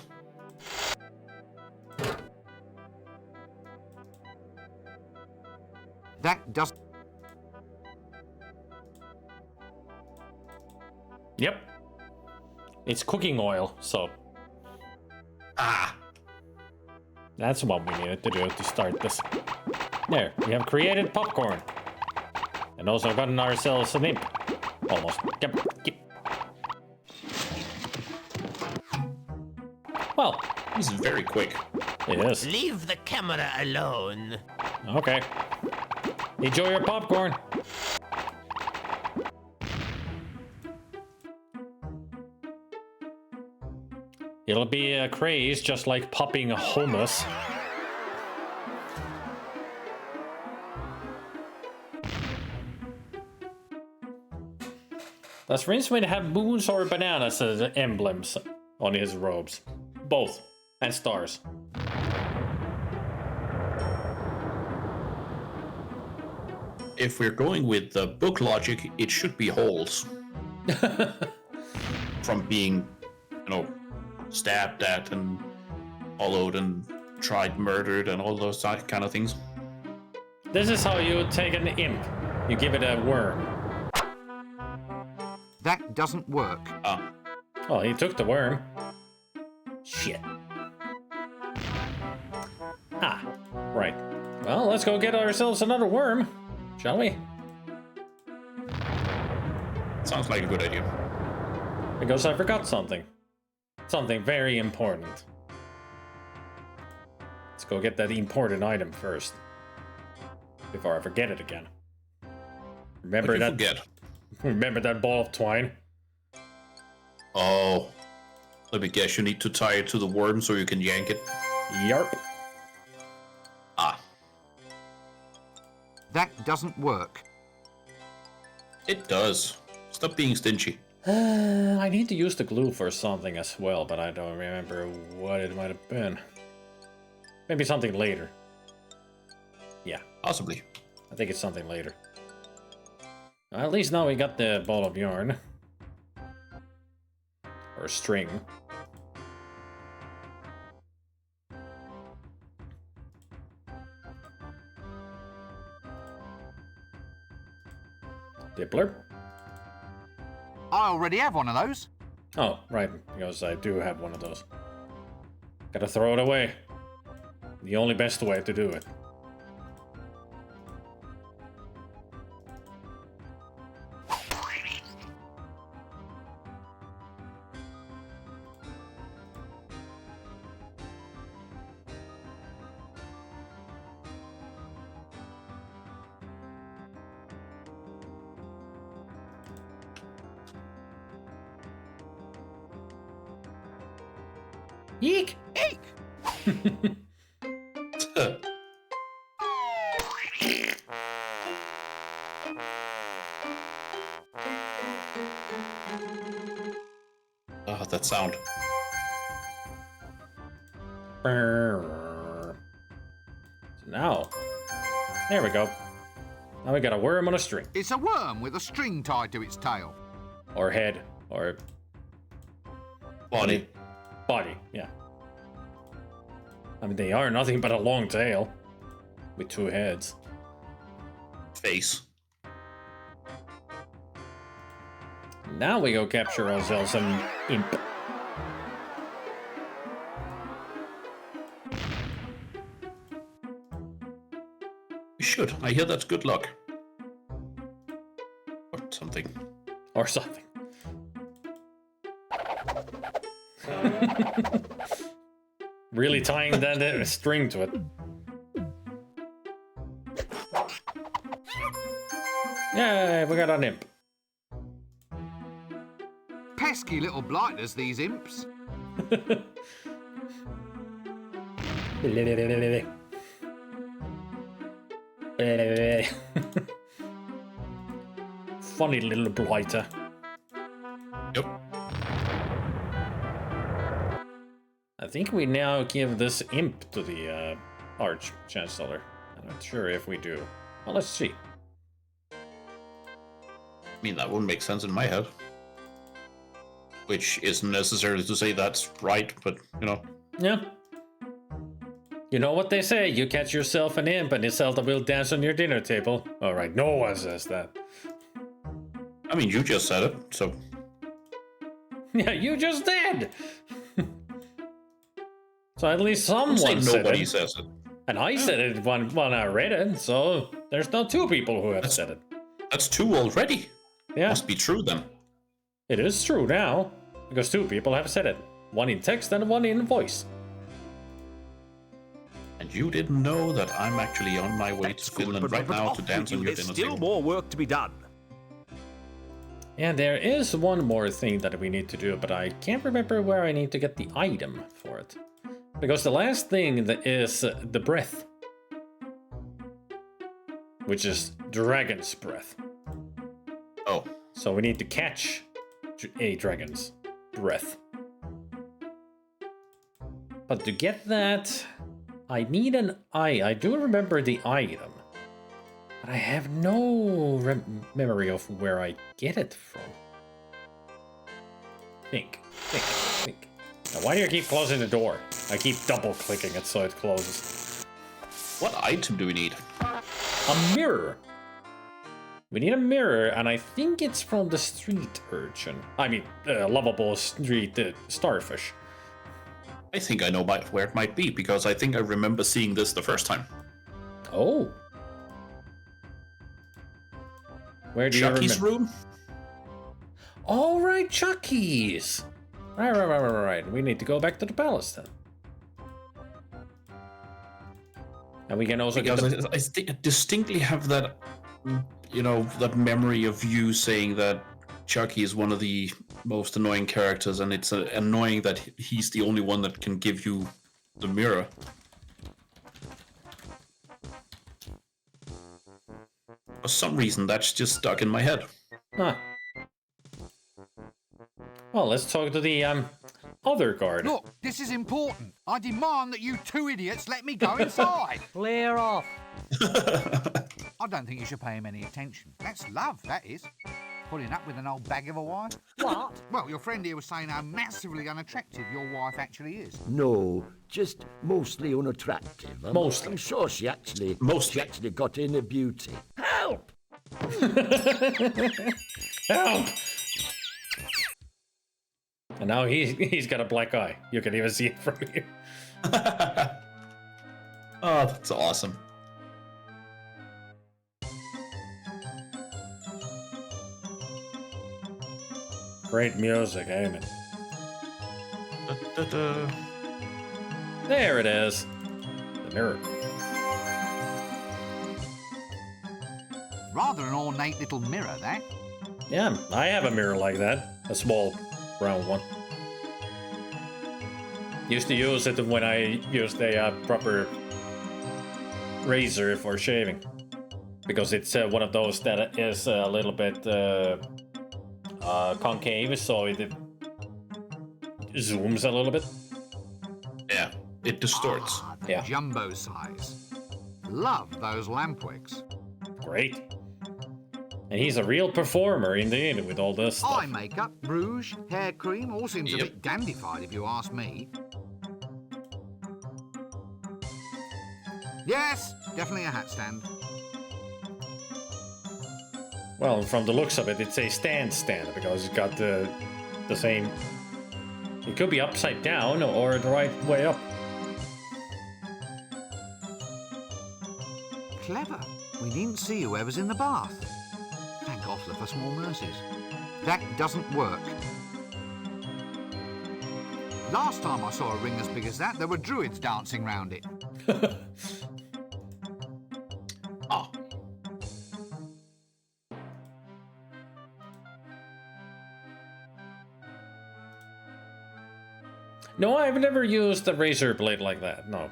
That doesn't... Yep. It's cooking oil, so... That's what we needed to do to start this. There, we have created popcorn. And also gotten ourselves an imp. Almost. Yep. Well, he's very quick. It is. Leave the camera alone. Okay. Enjoy your popcorn. It'll be a craze just like popping hummus. Does Rincewind have moons or bananas as emblems on his robes? Both. And stars. If we're going with the book logic, it should be holes. From being, stabbed at and followed and tried, murdered, and all those kind of things. This is how you take an imp. You give it a worm. That doesn't work. Oh, he took the worm. Shit. Ah, right. Well, let's go get ourselves another worm, shall we? Sounds like a good idea. Because I forgot something. Something very important. Let's go get that important item first. Before I forget it again. Remember that? Forget? Remember that ball of twine? Oh. Let me guess, you need to tie it to the worm so you can yank it? Yarp. Ah. That doesn't work. It does. Stop being stingy. I need to use the glue for something as well, but I don't remember what it might have been. Maybe something later. Yeah. Possibly. I think it's something later. At least now we got the ball of yarn. Or string. Dippler? I already have one of those. Oh, right, because I do have one of those. Gotta throw it away. The only best way to do it. Eek! Eek! Oh, that sound. So now, there we go. Now we got a worm on a string. It's a worm with a string tied to its tail. Or head, or... Body. Body, yeah. I mean, they are nothing but a long tail. With two heads. Face. Now we go capture ourselves an imp. We should. I hear that's good luck. Or something. Or something. Really tying that string to it. Yay, we got an imp. Pesky little blighters, these imps. Funny little blighter. Yep. I think we now give this imp to the Arch Chancellor. I'm not sure if we do. Well, let's see. I mean, that wouldn't make sense in my head. Which isn't necessarily to say that's right, but, you know. Yeah. You know what they say, you catch yourself an imp and Iselda will dance on your dinner table. Alright, no one says that. I mean, you just said it, so... Yeah, you just did! So at least someone said nobody it. says it. And I said it when I read it, so there's not two people who have said it. That's two already. Yeah. Must be true then. It is true now, because two people have said it. One in text and one in voice. And you didn't know that I'm actually on my way to Finland right now to dance on your There's dinner still table. more work to be done. And there is one more thing that we need to do, but I can't remember where I need to get the item for it. Because the last thing that is the breath. Which is dragon's breath. Oh. So we need to catch a dragon's breath. But to get that, I need an eye. I do remember the item. But I have no memory of where I get it from. Think. Now, why do you keep closing the door? I keep double clicking it so it closes. What item do we need? A mirror. We need a mirror, and I think it's from the street urchin. I mean, lovable street starfish. I think I know where it might be, because I think I remember seeing this the first time. Oh. Where do Chucky's you remember? room? All right, Chucky's. Right. We need to go back to the palace then. And we can also because get I distinctly have that, that memory of you saying that Chucky is one of the most annoying characters, and it's annoying that he's the only one that can give you the mirror. For some reason, that's just stuck in my head. Huh. Well, let's talk to the other guard. Look, this is important. I demand that you two idiots let me go inside. Clear off. I don't think you should pay him any attention. That's love, that is. Putting up with an old bag of a wife. What? Well, your friend here was saying how massively unattractive your wife actually is. No, just mostly unattractive. I'm sure she actually got in a beauty. Help! Help! And now he's got a black eye. You can even see it from here. Oh, that's awesome. Great music, ain't it? There it is. The mirror. Rather an ornate little mirror, that. Yeah, I have a mirror like that. A small brown one. Used to use it when I used a proper razor for shaving. Because it's one of those that is a little bit concave, so it zooms a little bit. Yeah, it distorts. The jumbo size. Love those lampwicks. Great. And he's a real performer indeed with all this stuff. Eye makeup, rouge, hair cream, all seems a bit dandified if you ask me. Yes, definitely a hat stand. Well, from the looks of it, it's a stand because it's got the same. It could be upside down or the right way up. Clever. We didn't see whoever's in the bath. Thank Offler for small mercies. That doesn't work. Last time I saw a ring as big as that, there were druids dancing round it. Ah. No, I've never used a razor blade like that, no.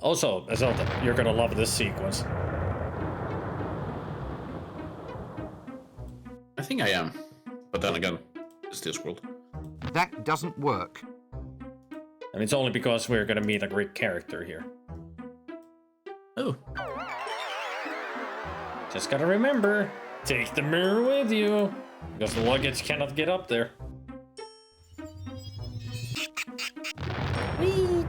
Also, Zelda, you're gonna love this sequence. I think I am. But then again, it's Discworld. That doesn't work. And it's only because we're gonna meet a great character here. Oh. Just gotta remember, take the mirror with you, because the luggage cannot get up there. Whee!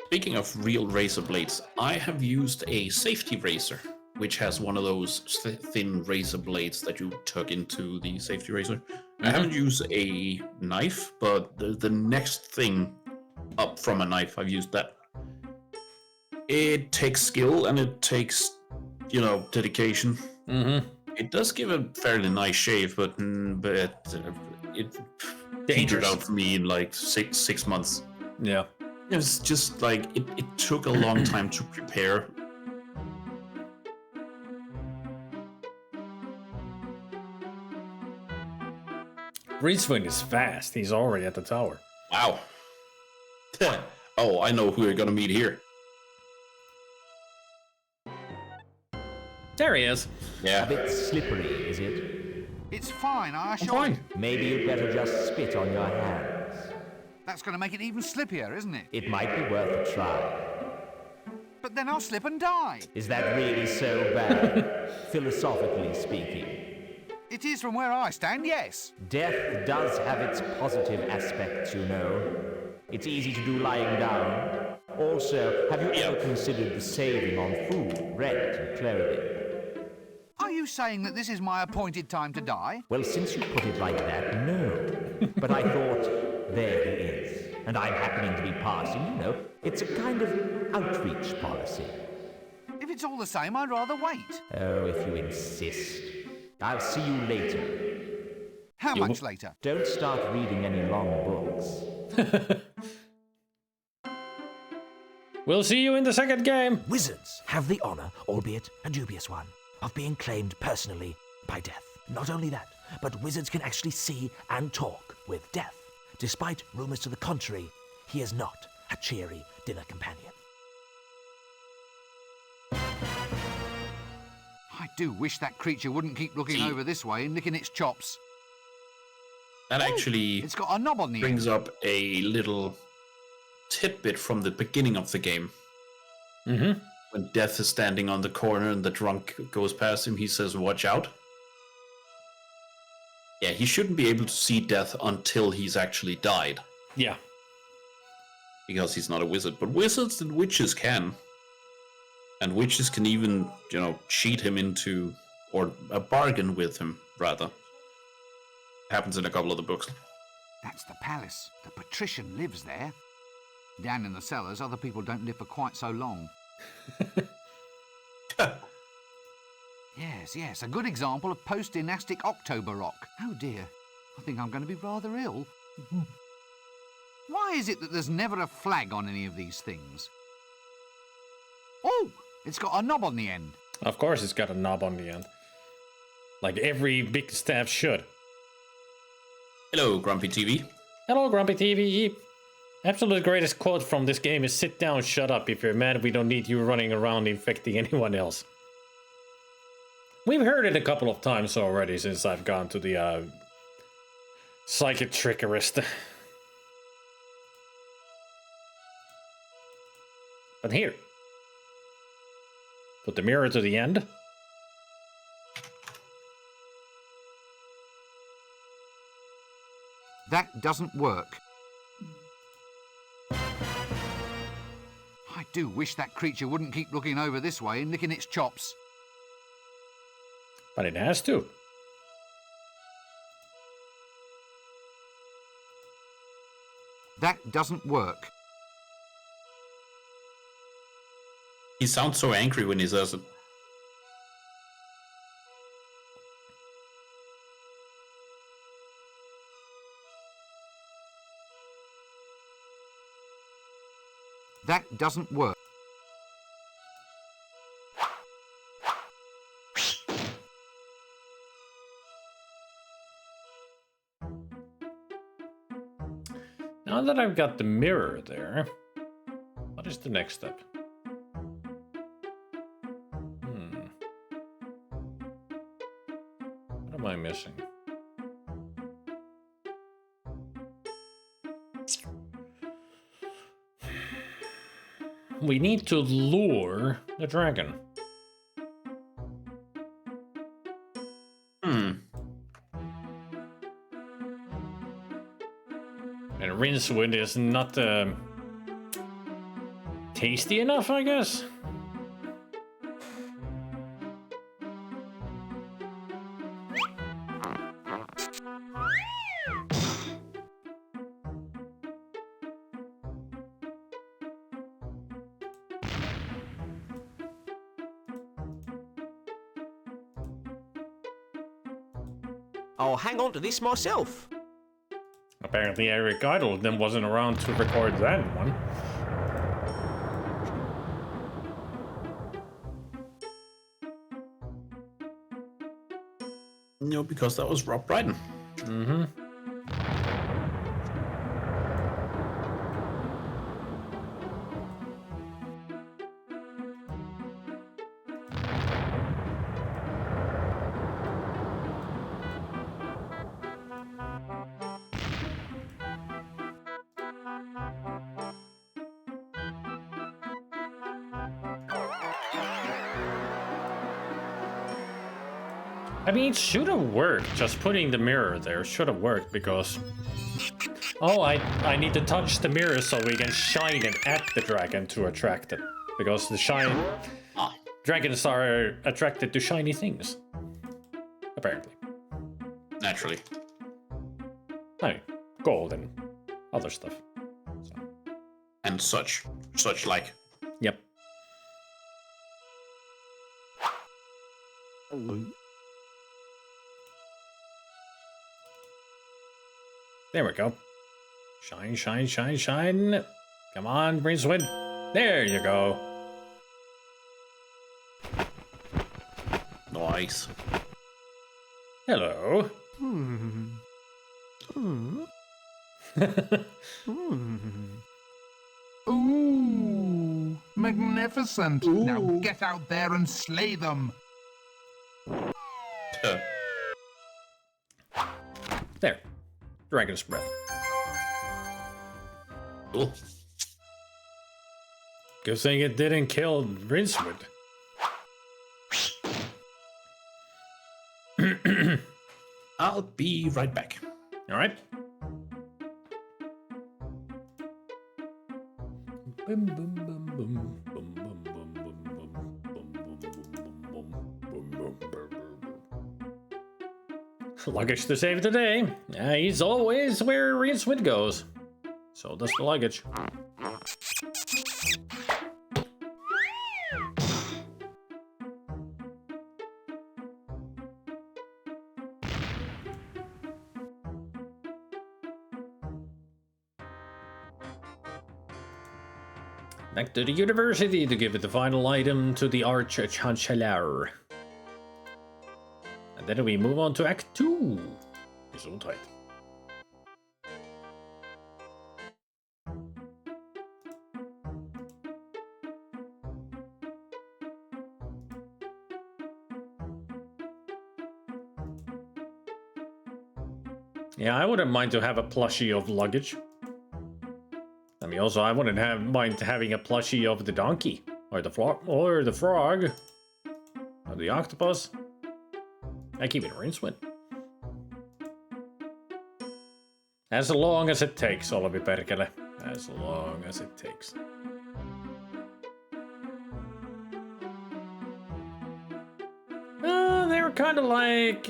Speaking of real razor blades, I have used a safety razor, which has one of those thin razor blades that you tuck into the safety razor. I haven't used a knife, but the next thing up from a knife, I've used that. It takes skill and it takes, dedication. Mm-hmm. It does give a fairly nice shave, but it petered out for me in like six months. Yeah. It was just like it took a long time to prepare. Rincewind is fast. He's already at the tower. Wow. Oh, I know who you're gonna meet here. There he is. Yeah. A bit slippery, is it? It's fine, I assure you. Maybe you'd better just spit on your hands. That's going to make it even slippier, isn't it? It might be worth a try. But then I'll slip and die. Is that really so bad? Philosophically speaking. It is from where I stand, yes. Death does have its positive aspects, you know. It's easy to do lying down. Also, have you ever considered the saving on food, rent, and clothing? Are you saying that this is my appointed time to die? Well, since you put it like that, no. But I thought, there he is. And I'm happening to be passing, you know. It's a kind of outreach policy. If it's all the same, I'd rather wait. Oh, if you insist. I'll see you later. How much later? Don't start reading any long books. We'll see you in the second game. Wizards have the honor, albeit a dubious one, of being claimed personally by death. Not only that, but wizards can actually see and talk with death. Despite rumors to the contrary, he is not a cheery dinner companion. I do wish that creature wouldn't keep looking over this way and licking its chops. That actually It's got a knob on the brings end. up a little tidbit from the beginning of the game. Mm-hmm. When Death is standing on the corner and the drunk goes past him, he says, "Watch out." Yeah, he shouldn't be able to see Death until he's actually died. Yeah. Because he's not a wizard. But wizards and witches can. And witches can even, cheat him into, or a bargain with him, rather. Happens in a couple of the books. That's the palace. The patrician lives there. Down in the cellars, other people don't live for quite so long. Yes, a good example of post-dynastic October rock. Oh dear, I think I'm going to be rather ill. Why is it that there's never a flag on any of these things? Oh, it's got a knob on the end. Of course it's got a knob on the end. Like every big staff should. Hello, Grumpy TV. Hello, Grumpy TV. Absolute greatest quote from this game is "Sit down, shut up. If you're mad, we don't need you running around infecting anyone else." We've heard it a couple of times already since I've gone to the psychiatrist. But here, put the mirror to the end. That doesn't work. I do wish that creature wouldn't keep looking over this way and licking its chops. But it has to. That doesn't work. He sounds so angry when he says it. That doesn't work. Now that I've got the mirror there, what is the next step? What am I missing? We need to lure the dragon. And Rincewind is not tasty enough, I guess. I'll hang on to this myself. Apparently Eric Idle then wasn't around to record that one. No, because that was Rob Brydon. Mm-hmm. I mean, it should have worked. Just putting the mirror there should have worked because... Oh, I need to touch the mirror so we can shine it at the dragon to attract it. Because the shine... Dragons are attracted to shiny things. Apparently. Naturally. I mean, gold and other stuff. So. And such like. Yep. There we go. Shine, shine, shine, shine. Come on, Rincewind. There you go. Nice. Hello. Ooh, magnificent. Now get out there and slay them. There. Dragon's breath. Cool. Good thing it didn't kill Rincewind. I'll be right back. All right. Luggage to save today. He's always where Rincewind goes. So does the luggage. Back to the university to give it the final item to the Arch-Chancellor. And then we move on to Act 2. It's all tight. Yeah, I wouldn't mind to have a plushie of luggage. I mean, also, I wouldn't mind having a plushie of the donkey, or the frog, or the octopus. I keep it Rincewind. As long as it takes, Olavi perkele. As long as it takes. They were kind of like...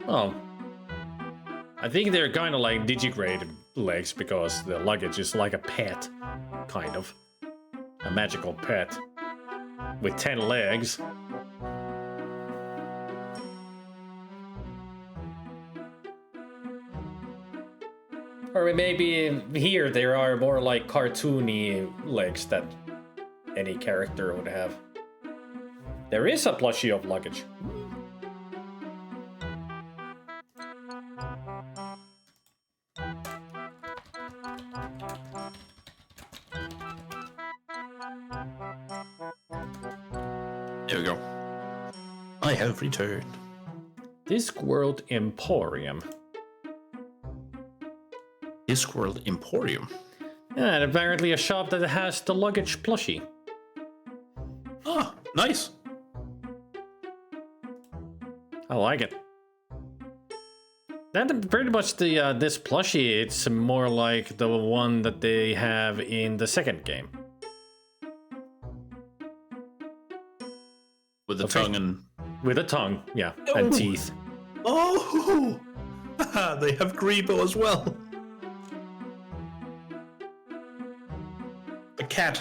Oh. I think they're kind of like digigrade legs because the luggage is like a pet, kind of. A magical pet. With 10 legs. Or maybe here there are more like cartoony legs that any character would have. There is a plushie of luggage. There we go. I have returned. Discworld Emporium. Discworld Emporium? And apparently a shop that has the luggage plushie. Ah, nice. I like it. That pretty much the this plushie. It's more like the one that they have in the second game. With the tongue and... With a tongue, yeah, and teeth. Oh! They have Grebo as well. A cat.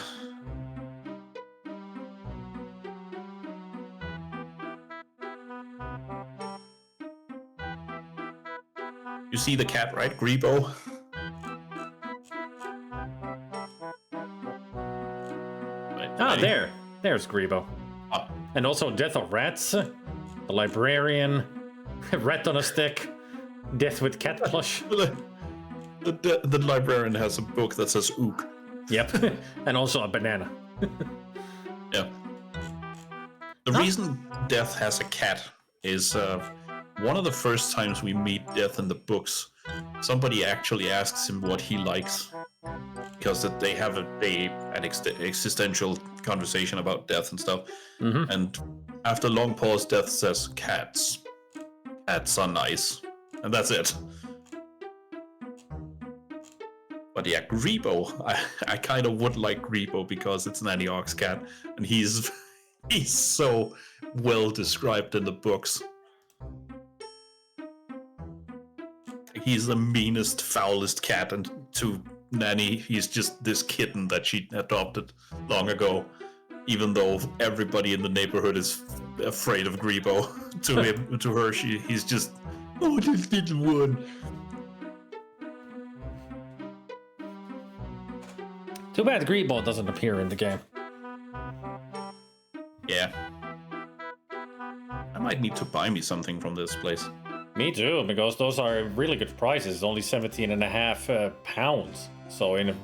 You see the cat, right? Grebo. There. There's Grebo. And also Death of Rats, the Librarian, Rat on a Stick, Death with Cat Plush. The librarian has a book that says ook. Yep. And also a banana. Yeah. The reason Death has a cat is one of the first times we meet Death in the books, somebody actually asks him what he likes. Because they have an existential conversation about death and stuff. Mm-hmm. And after a long pause, Death says, cats. Cats are nice. And that's it. But yeah, Grebo, I kind of would like Grebo because it's an Antioch's cat. And he's so well described in the books. He's the meanest, foulest cat, and to Nanny, he's just this kitten that she adopted long ago, even though everybody in the neighborhood is afraid of Grebo. To her, he's just, oh, this little one. Too bad Grebo doesn't appear in the game. Yeah. I might need to buy me something from this place. Me too, because those are really good prices, only 17.5 pounds. So in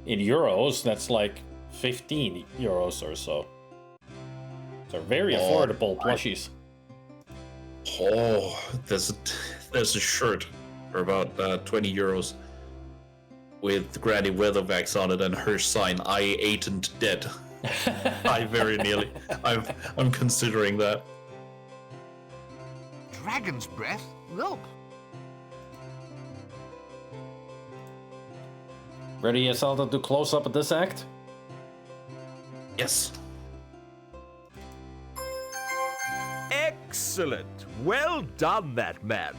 euros, that's like 15 euros or so. So very affordable plushies. Oh, there's a shirt for about 20 euros with Granny Weatherwax on it and her sign, I ain't dead. I very nearly. I'm considering that. Dragon's breath? Look. Ready, Asalta, to close up at this act? Yes. Excellent! Well done, that man.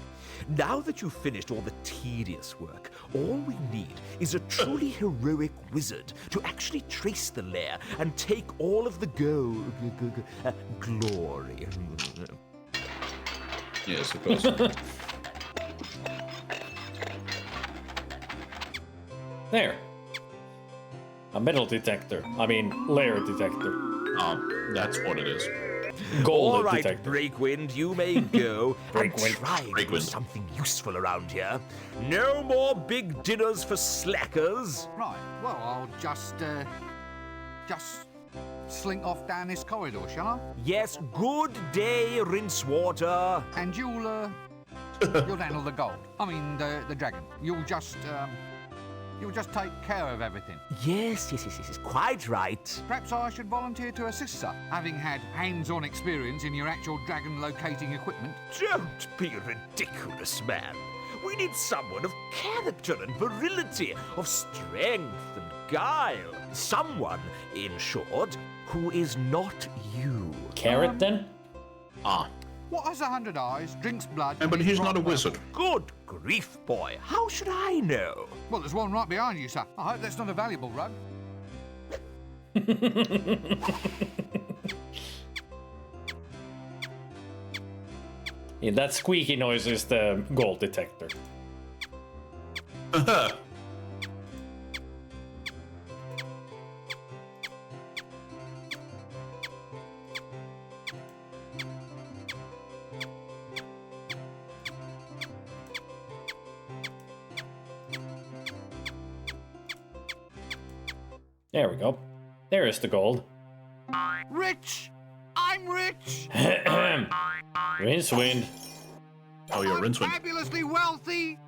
Now that you've finished all the tedious work, all we need is a truly heroic wizard to actually trace the lair and take all of the glory. Yes, of course. There. A metal detector. I mean, layer detector. That's what it is. Gold all right, detector. Breakwind, you may go and Breakwind. try to do something useful around here. No more big dinners for slackers. Right, well, I'll just slink off down this corridor, shall I? Yes, good day, Rincewater. And you'll handle the gold. I mean, the dragon. You'll just take care of everything. Yes, quite right. Perhaps I should volunteer to assist, sir, having had hands-on experience in your actual dragon locating equipment. Don't be ridiculous, man. We need someone of character and virility, of strength and guile. Someone, in short, who is not you. Carrot, then? What has 100 eyes, drinks blood... but he's not a wizard. Good grief, boy. How should I know? Well, there's one right behind you, sir. I hope that's not a valuable rug. Yeah, that squeaky noise is the gold detector. There we go. There is the gold. Rich! I'm rich! Rincewind. Oh, you're Rincewind. Fabulously wealthy!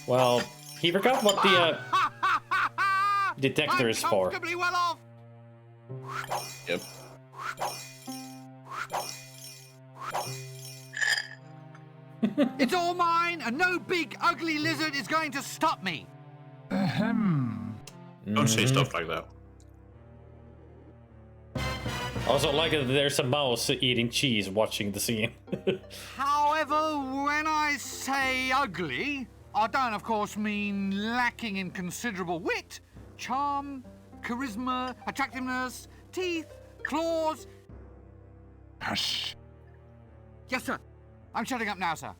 Well, he forgot what the detector is for. Comfortably well off! Yep. It's all mine, and no big, ugly lizard is going to stop me. Don't say stuff like that. Also, like there's a mouse eating cheese watching the scene. However, when I say ugly, I don't, of course, mean lacking in considerable wit, charm, charisma, attractiveness, teeth, claws. Hush. Yes, sir. I'm shutting up now, sir.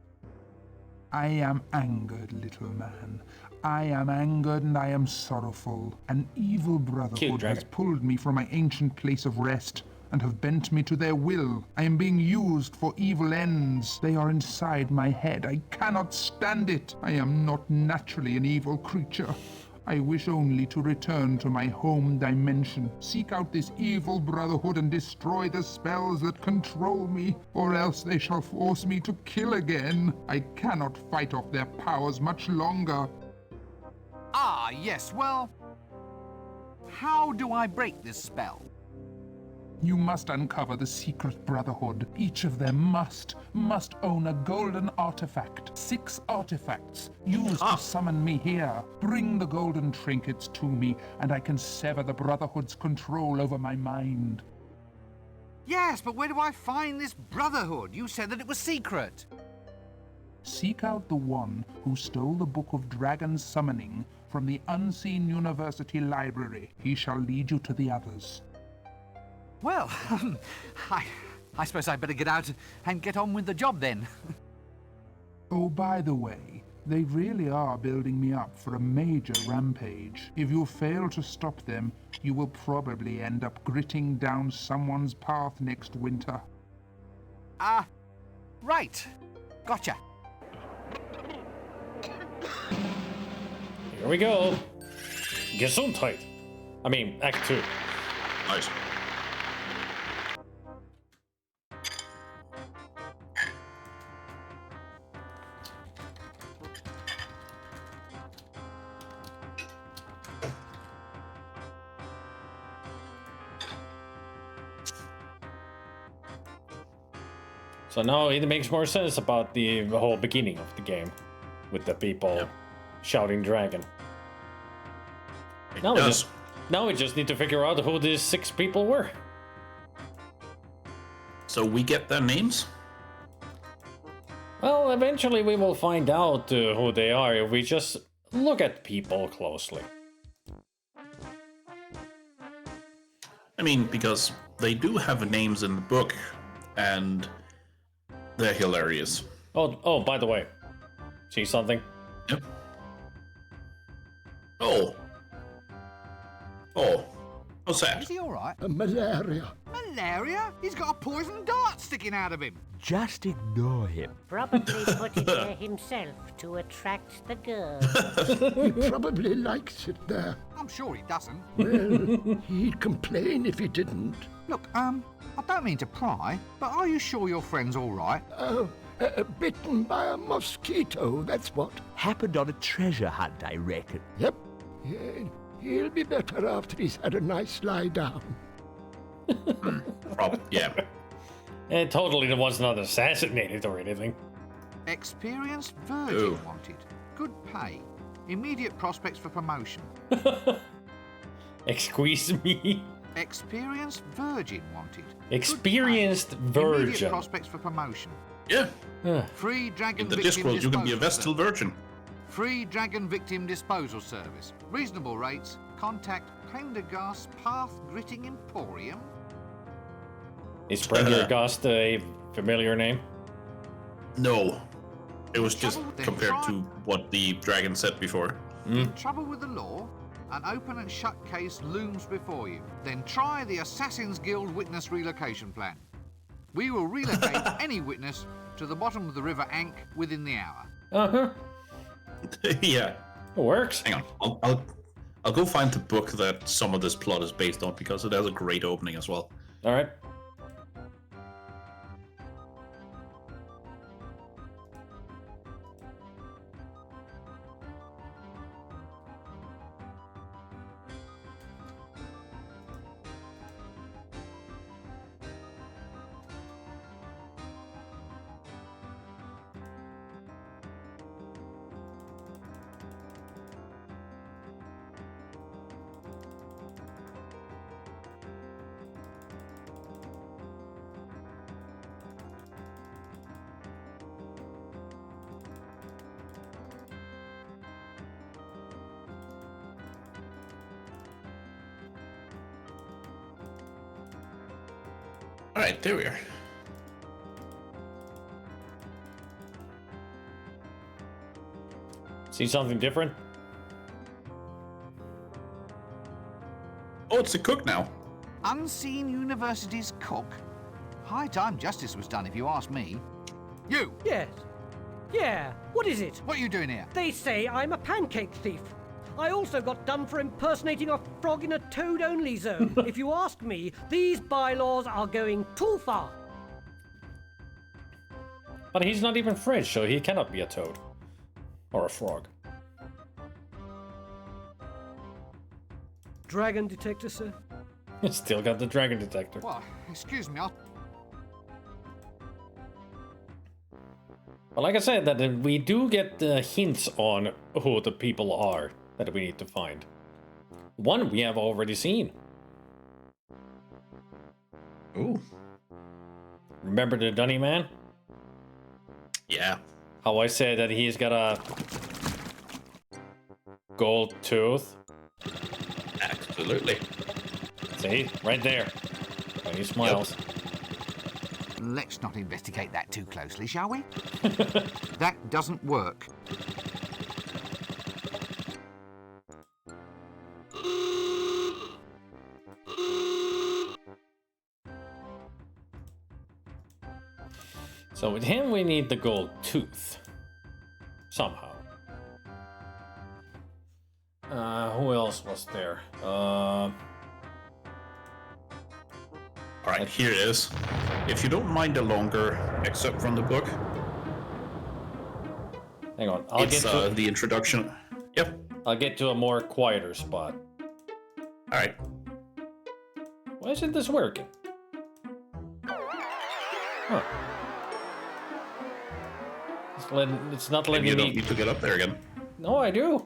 I am angered, little man. I am angered and I am sorrowful. An evil brotherhood has pulled me from my ancient place of rest and have bent me to their will. I am being used for evil ends. They are inside my head. I cannot stand it. I am not naturally an evil creature. I wish only to return to my home dimension, seek out this evil brotherhood and destroy the spells that control me, or else they shall force me to kill again. I cannot fight off their powers much longer. Ah, yes, well, how do I break this spell? You must uncover the secret brotherhood. Each of them must own a golden artifact. 6 artifacts used to summon me here. Bring the golden trinkets to me, and I can sever the brotherhood's control over my mind. Yes, but where do I find this brotherhood? You said that it was secret. Seek out the one who stole the Book of Dragon Summoning from the Unseen University Library. He shall lead you to the others. Well, I suppose I'd better get out and get on with the job then. Oh, by the way, they really are building me up for a major rampage. If you fail to stop them, you will probably end up gritting down someone's path next winter. Right. Gotcha. Here we go. Gesundheit. I mean, Act 2. Nice. So now it makes more sense about the whole beginning of the game with the people shouting dragon. Now we just need to figure out who these 6 people were. So we get their names? Well, eventually we will find out who they are if we just look at people closely. I mean, because they do have names in the book, and they're hilarious. Oh, by the way, see something? Yep. Oh. What's that? Is he all right? Malaria. Malaria? He's got a poison dart sticking out of him. Just ignore him. Probably put it there himself to attract the girl. He probably likes it there. I'm sure he doesn't. Well, he'd complain if he didn't. Look, I don't mean to pry, but are you sure your friend's all right? Oh, bitten by a mosquito, that's what. Happened on a treasure hunt, I reckon. Yep. He'll be better after he's had a nice lie down. Yeah. It totally was not assassinated or anything. Experienced virgin wanted. Good pay. Immediate prospects for promotion. Excuse me? Experienced virgin wanted. Experienced virgin. Immediate prospects for promotion. Yeah. Free dragon In the victim Discworld, you can be a disposal vestal service. virgin. Free dragon victim disposal service. Reasonable rates. Contact Prendergast Path Gritting Emporium. Is Prendergast a familiar name? No. It was just compared to what the dragon said before. In trouble with the law? An open and shut case looms before you. Then try the Assassin's Guild Witness Relocation Plan. We will relocate any witness to the bottom of the River Ankh within the hour. Uh-huh. Yeah. It works. Hang on. I'll go find the book that some of this plot is based on, because it has a great opening as well. All right. Alright, there we are. See something different? Oh, it's a cook now. Unseen University's cook? High time justice was done, if you ask me. You! Yes. Yeah, what is it? What are you doing here? They say I'm a pancake thief. I also got done for impersonating a frog in a toad-only zone. If you ask me, these bylaws are going too far. But he's not even French, so he cannot be a toad. Or a frog. Dragon detector, sir? Still got the dragon detector. Well, excuse me, But like I said, that we do get hints on who the people are that we need to find. One we have already seen. Ooh. Remember the Dunny Man? Yeah. How I said that he's got a gold tooth? Absolutely. See? Right there. When he smiles. Yep. Let's not investigate that too closely, shall we? That doesn't work. So with him, we need the gold tooth. Somehow. Who else was there? Alright, here it is. If you don't mind a longer excerpt from the book. Hang on, It's the introduction. Yep. I'll get to a more quieter spot. Alright. Why isn't this working? Huh. It's not letting me... You don't need to get up there again. No, I do.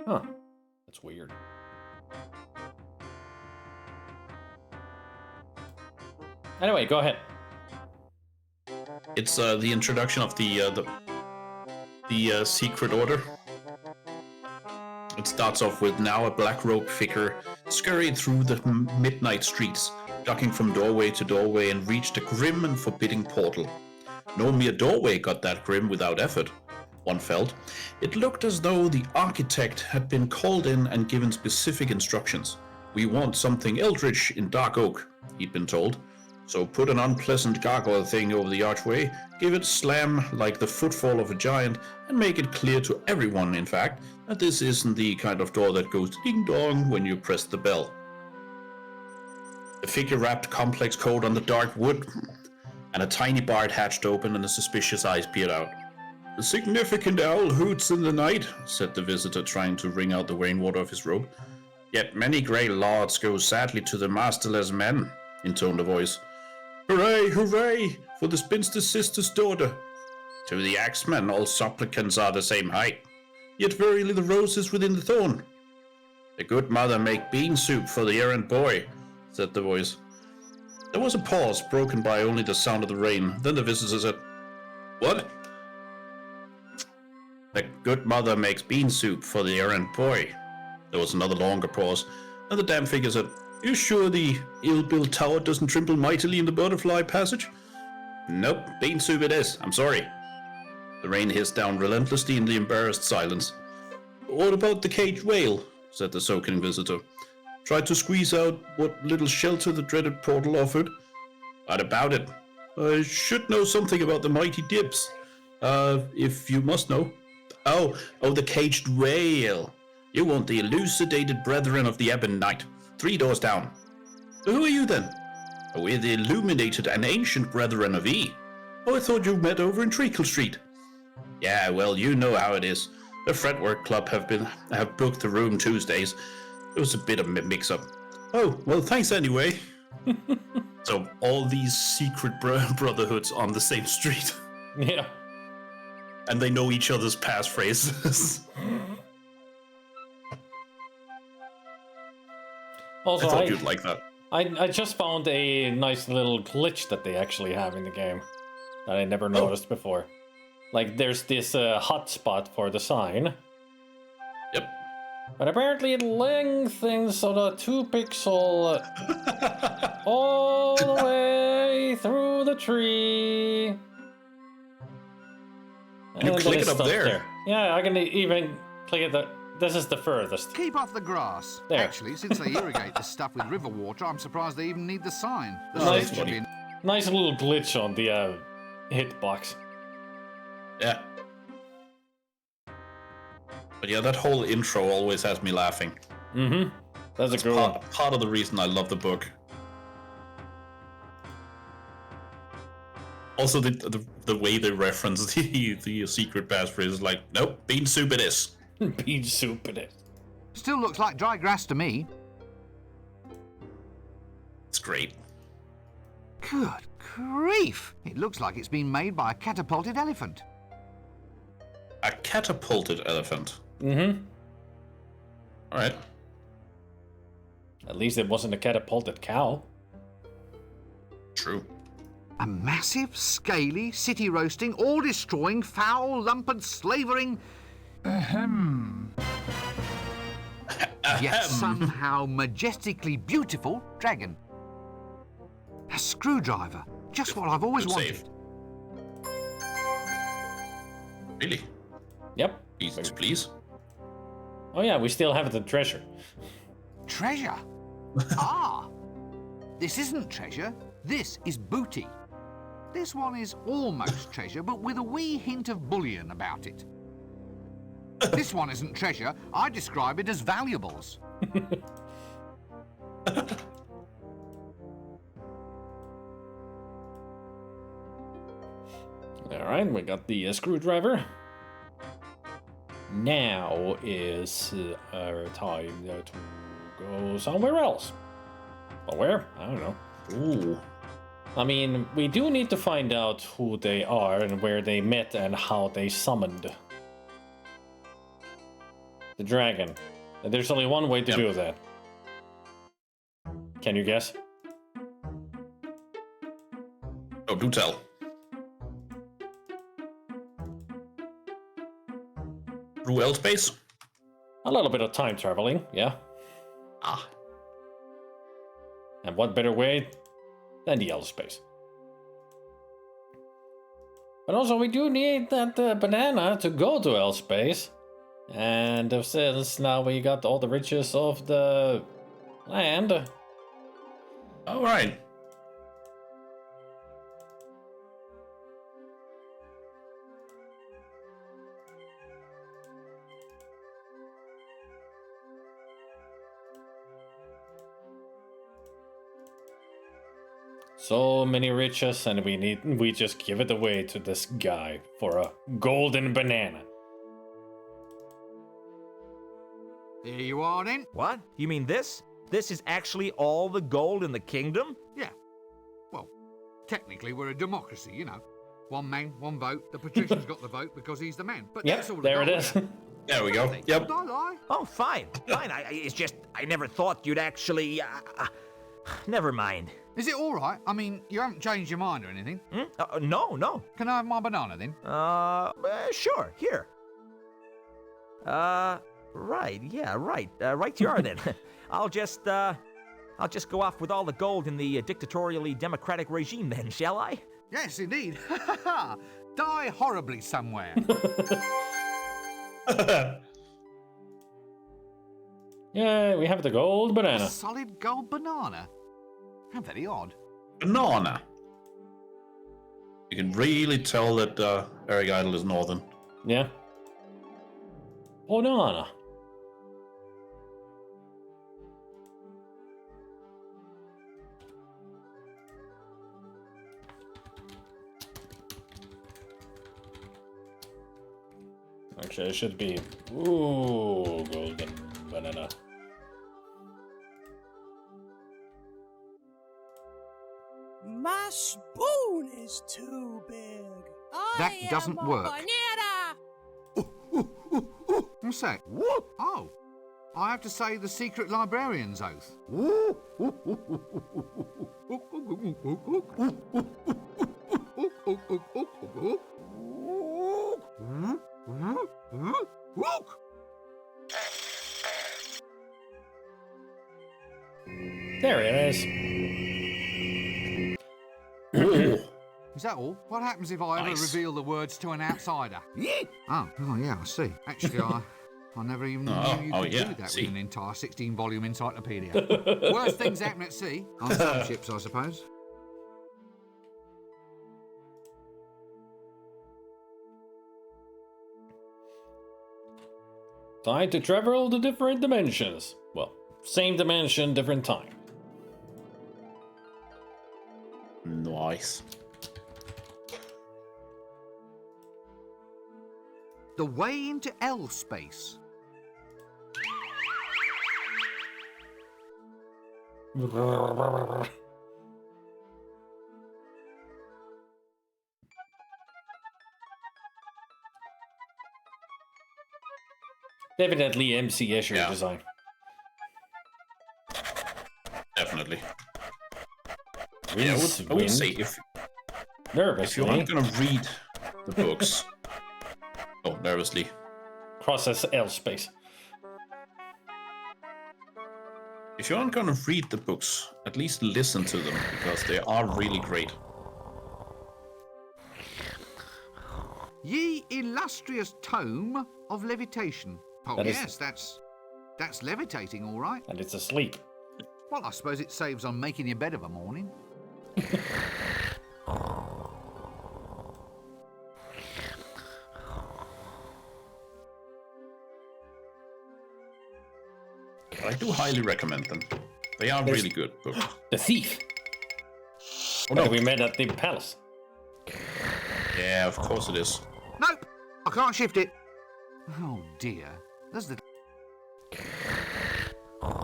Huh. That's weird. Anyway, go ahead. It's the introduction of the secret order. It starts off with now a black robed figure scurried through the midnight streets, ducking from doorway to doorway, and reached a grim and forbidding portal. No mere doorway got that grim without effort, one felt. It looked as though the architect had been called in and given specific instructions. We want something eldritch in dark oak, he'd been told. So put an unpleasant gargoyle thing over the archway, give it a slam like the footfall of a giant, and make it clear to everyone, in fact, that this isn't the kind of door that goes ding-dong when you press the bell. The figure wrapped complex coat on the dark wood, and a tiny bard hatched open and the suspicious eyes peered out. "A significant owl hoots in the night," said the visitor, trying to wring out the rainwater of his robe. "Yet many grey lords go sadly to the masterless men," intoned a voice. "Hooray, hooray, for the spinster sister's daughter! To the axeman all supplicants are the same height, yet verily the rose is within the thorn. The good mother make bean soup for the errant boy," said the voice. There was a pause, broken by only the sound of the rain. Then the visitor said, "What?" "The good mother makes bean soup for the errant boy." There was another longer pause, and the damn figure said, "You sure the ill-built tower doesn't tremble mightily in the butterfly passage?" "Nope, bean soup it is, I'm sorry." The rain hissed down relentlessly in the embarrassed silence. "What about the caged whale?" said the soaking visitor. "Tried to squeeze out what little shelter the dreaded portal offered?" "What about it?" "I should know something about the mighty dips. If you must know." Oh, the caged whale. You want the elucidated brethren of the Ebon Knight. 3 doors down." "Who are you then?" "We're the illuminated and ancient brethren of E." "Oh, I thought you met over in Treacle Street." "Yeah, well, you know how it is. The Fretwork Club have booked the room Tuesdays. It was a bit of a mix-up." "Oh, well, thanks anyway." So all these secret brotherhoods on the same street. Yeah. And they know each other's passphrases. Also, I thought you'd like that. I just found a nice little glitch that they actually have in the game that I never noticed before. Like, there's this hotspot for the sign. Yep. But apparently it lengthens so the 2 pixel all the way through the tree. You And click then it up stops there. Yeah, I can even click it. This is the furthest. Keep off the grass. There. Actually, since they irrigate this stuff with river water, I'm surprised they even need the sign. The Nice, sign should be nice little glitch on the hitbox. Yeah. But yeah, that whole intro always has me laughing. Mm-hmm. That's a good one. Part of the reason I love the book. Also, the way they reference the secret passphrase is like, nope, bean soup it is. Bean soup it is. Still looks like dry grass to me. It's great. Good grief! It looks like it's been made by a catapulted elephant. A catapulted elephant. Mm-hmm. All right. At least it wasn't a catapulted cow. True. A massive, scaly, city-roasting, all-destroying, foul, lumped, slavering... Ahem. Yet somehow majestically beautiful dragon. A screwdriver. Just what I've always Good wanted. save. Really? Yep. Please. Oh yeah, we still have the treasure. Treasure? Ah! This isn't treasure. This is booty. This one is almost treasure, but with a wee hint of bullion about it. This one isn't treasure. I describe it as valuables. Alright, we got the screwdriver. Now is our time to go somewhere else. But where? I don't know. Ooh. I mean, we do need to find out who they are and where they met and how they summoned the dragon. And there's only one way to do that. Can you guess? Oh, do tell. Through L-space? A little bit of time traveling, yeah. Ah. And what better way than the L-space? But also, we do need that banana to go to L-space. And since now we got all the riches of the land. All right. So many riches, and we just give it away to this guy for a golden banana. Here you are, then. What? You mean this? This is actually all the gold in the kingdom? Yeah. Well, technically, we're a democracy, you know. One man, one vote. The patrician's got the vote because he's the man. But Yep, that's all there it is. There we go. Yep. Did I lie? Oh, fine. It's just, I never thought you'd actually... never mind. Is it all right? I mean, you haven't changed your mind or anything? No. Can I have my banana, then? Sure. Here. Right. Yeah, right. Right you are, then. I'll just go off with all the gold in the dictatorially democratic regime, then, shall I? Yes, indeed. Die horribly somewhere. Yeah, we have the gold banana. A solid gold banana. How very odd. Banana. You can really tell that Eric Idle is northern. Yeah. Banana. Actually, it should be... Ooh, golden banana. My spoon is too big. That doesn't work. Banana! What's that? Oh, I have to say the secret librarian's oath. There it is. Is that all? What happens if I ever reveal the words to an outsider? Oh, yeah, I see. Actually, I never even knew you could do that with an entire 16-volume encyclopedia. Worst things happen at sea. On some ships, I suppose. Time to travel to different dimensions. Well, same dimension, different time. Nice. The way into L space. Definitely MC Escher design. Definitely. Yeah, I would say if you aren't going to read the books... Oh, nervously. Process L space. If you aren't going to read the books, at least listen to them, because they are really great. Ye illustrious tome of levitation. Oh, yes, that's levitating, all right. And it's asleep. Well, I suppose it saves on making your bed of a morning. I do highly recommend them. They are really good books. The Thief. Oh, no. We met at the palace. Yeah, of course it is. Nope, I can't shift it. Oh dear, there's the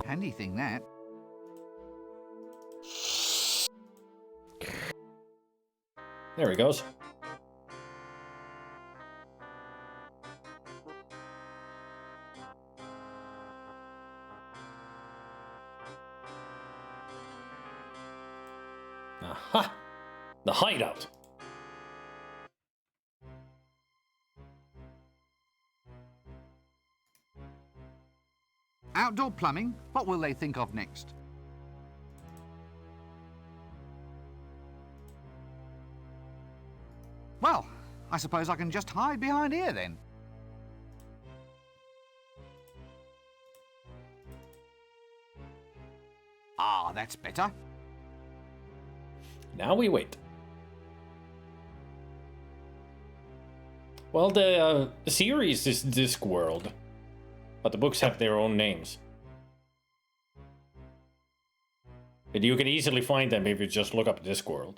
handy thing that. There he goes. Aha! The hideout. Outdoor plumbing? What will they think of next? Well, I suppose I can just hide behind here then. Ah, that's better. Now we wait. Well, the series is Discworld, but the books have their own names. But you can easily find them if you just look up Discworld.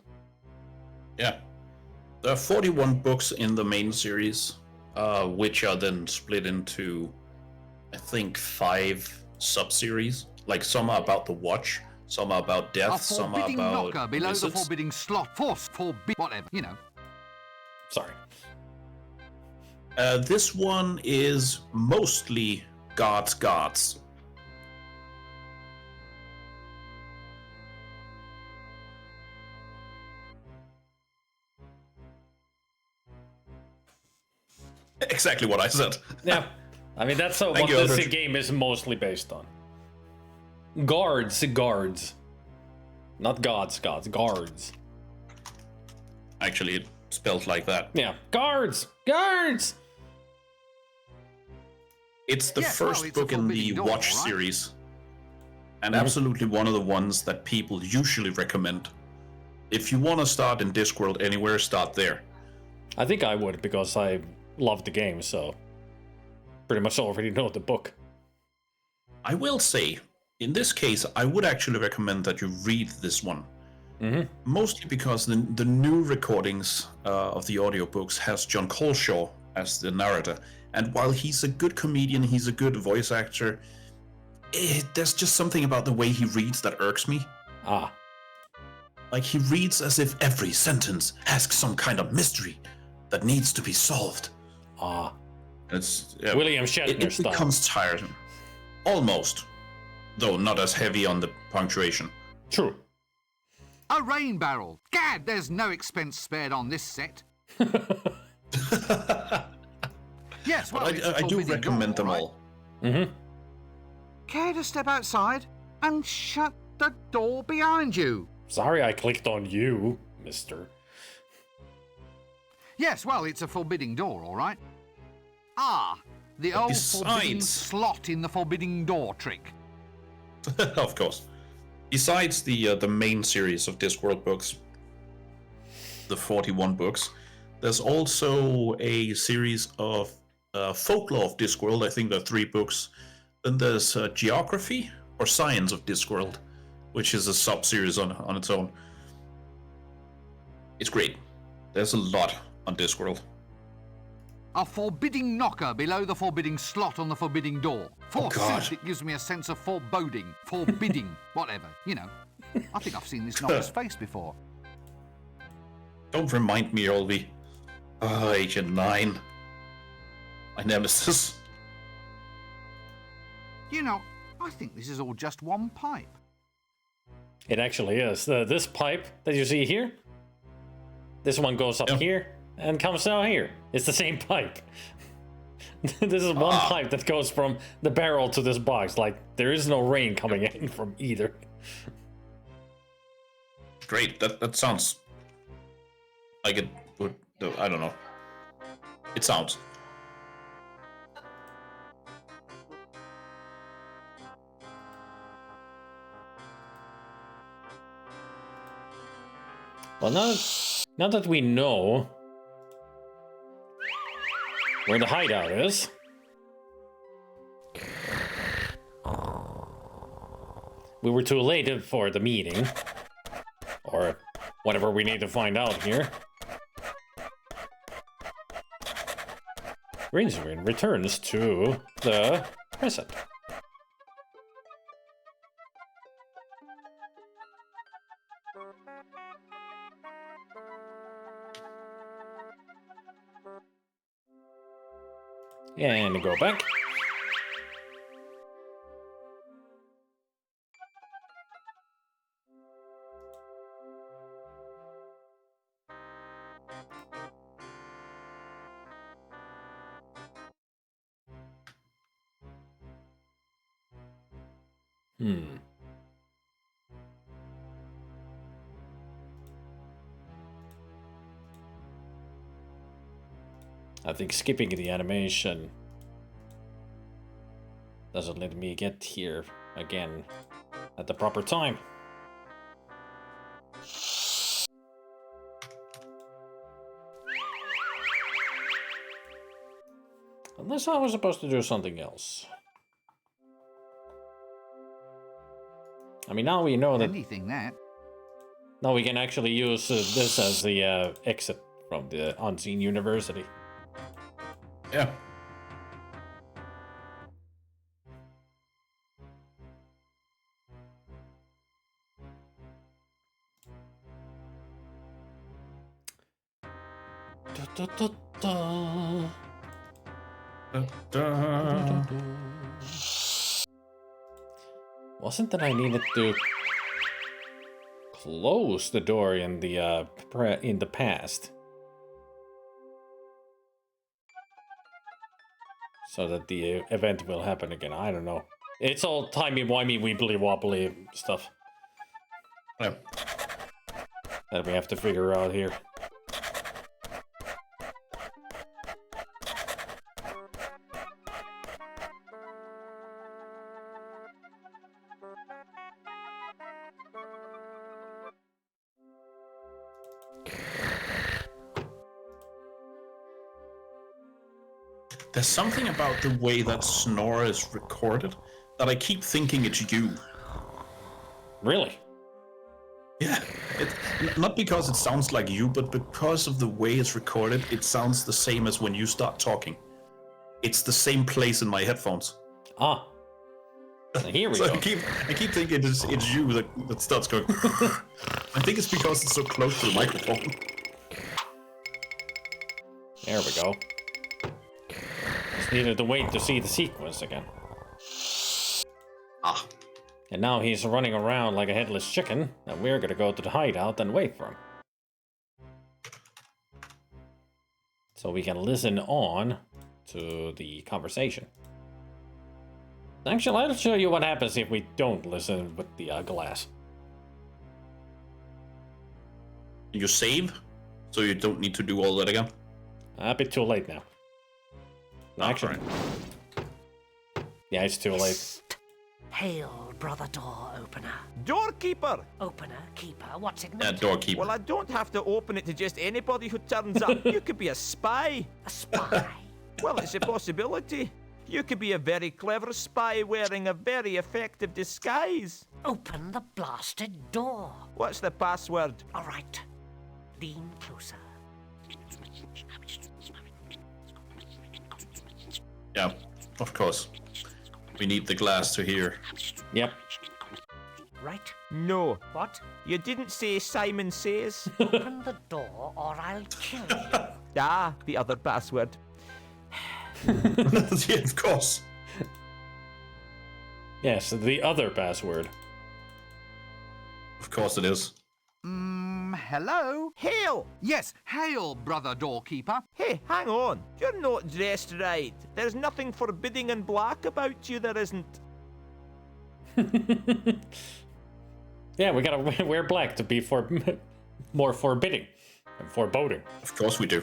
Yeah. There are 41 books in the main series, which are then split into, I think, 5 sub-series. Like, some are about the Watch, some are about death, some are forbidding about knocker below wizards. the forbidding slot. Force whatever, you know. Sorry. This one is mostly gods. Exactly what I said. Yeah, I mean that's what this game is mostly based on. Guards, not gods, guards. Actually, it spelled like that. Yeah, guards. It's the first book in the Watch series, and absolutely one of the ones that people usually recommend. If you want to start in Discworld anywhere, start there. I think I would, because I love the game, so pretty much already know the book. I will say, in this case, I would actually recommend that you read this one. Mostly because the new recordings of the audiobooks has John Coleshaw as the narrator. And while he's a good comedian, he's a good voice actor, there's just something about the way he reads that irks me. Like, he reads as if every sentence asks some kind of mystery that needs to be solved. It's William Shatner it style. becomes tiresome. Almost. Though not as heavy on the punctuation. True. A rain barrel. Gad, there's no expense spared on this set. Yes, well, But I do recommend them all. Care to step outside and shut the door behind you? Sorry I clicked on you, mister. Yes, well, it's a forbidding door, all right. Ah, the old forbidden slot in the forbiding door trick. Of course. Besides the main series of Discworld books, the 41 books, there's also a series of folklore of Discworld. I think there are 3 books. Then there's geography or science of Discworld, which is a sub-series on its own. It's great. There's a lot on Discworld. A forbidding knocker below the forbidding slot on the forbidding door. Forsooth, it gives me a sense of foreboding, forbidding, whatever, you know. I think I've seen this knocker's face before. Don't remind me, Olvi. Agent 9. My nemesis. You know, I think this is all just one pipe. It actually is. This pipe that you see here, this one goes up here and comes down here. It's the same pipe. This is one pipe that goes from the barrel to this box. Like, there is no rain coming in from either. Great. That sounds like it would. I don't know. It sounds. Well, now that we know where the hideout is, we were too late for the meeting, or whatever we need to find out here. Rincewind returns to the present. And go back. I think skipping the animation doesn't let me get here again at the proper time. Unless I was supposed to do something else. I mean, now we know that... Anything that. Now we can actually use this as the exit from the Unseen University. Yeah. Da, da, da, da. Wasn't that I needed to close the door in the past so that the event will happen again? I don't know. It's all timey-wimey, wibbly-wobbly stuff. Yeah. That we have to figure out here. There's something about the way that snore is recorded that I keep thinking it's you. Really? Yeah. Not because it sounds like you, but because of the way it's recorded, it sounds the same as when you start talking. It's the same place in my headphones. Ah. Here we so go. I keep thinking it's you that starts going. I think it's because it's so close to the microphone. There we go. Just needed to wait to see the sequence again. Ah. And now he's running around like a headless chicken, and we're gonna go to the hideout and wait for him. So we can listen on to the conversation. Actually, I'll show you what happens if we don't listen with the glass. You save, so you don't need to do all that again? A bit too late now. No, actually. Yeah, it's too late. Hail, brother door opener. Doorkeeper! Opener, keeper, what's it Yeah, doorkeeper. Well, I don't have to open it to just anybody who turns up. You could be a spy. A spy? Well, it's a possibility. You could be a very clever spy wearing a very effective disguise. Open the blasted door. What's the password? All right. Lean closer. Yeah, of course. We need the glass to hear. Yep. Right? No. What? You didn't say Simon Says. Open the door or I'll kill you. Ah, the other password. Yeah, of course. Yes, the other password. Of course it is. Hello? Hail! Yes, hail, brother doorkeeper. Hey, hang on. You're not dressed right. There's nothing forbidding and black about you, there isn't. Yeah, we gotta wear black to be more forbidding and foreboding. Of course we do.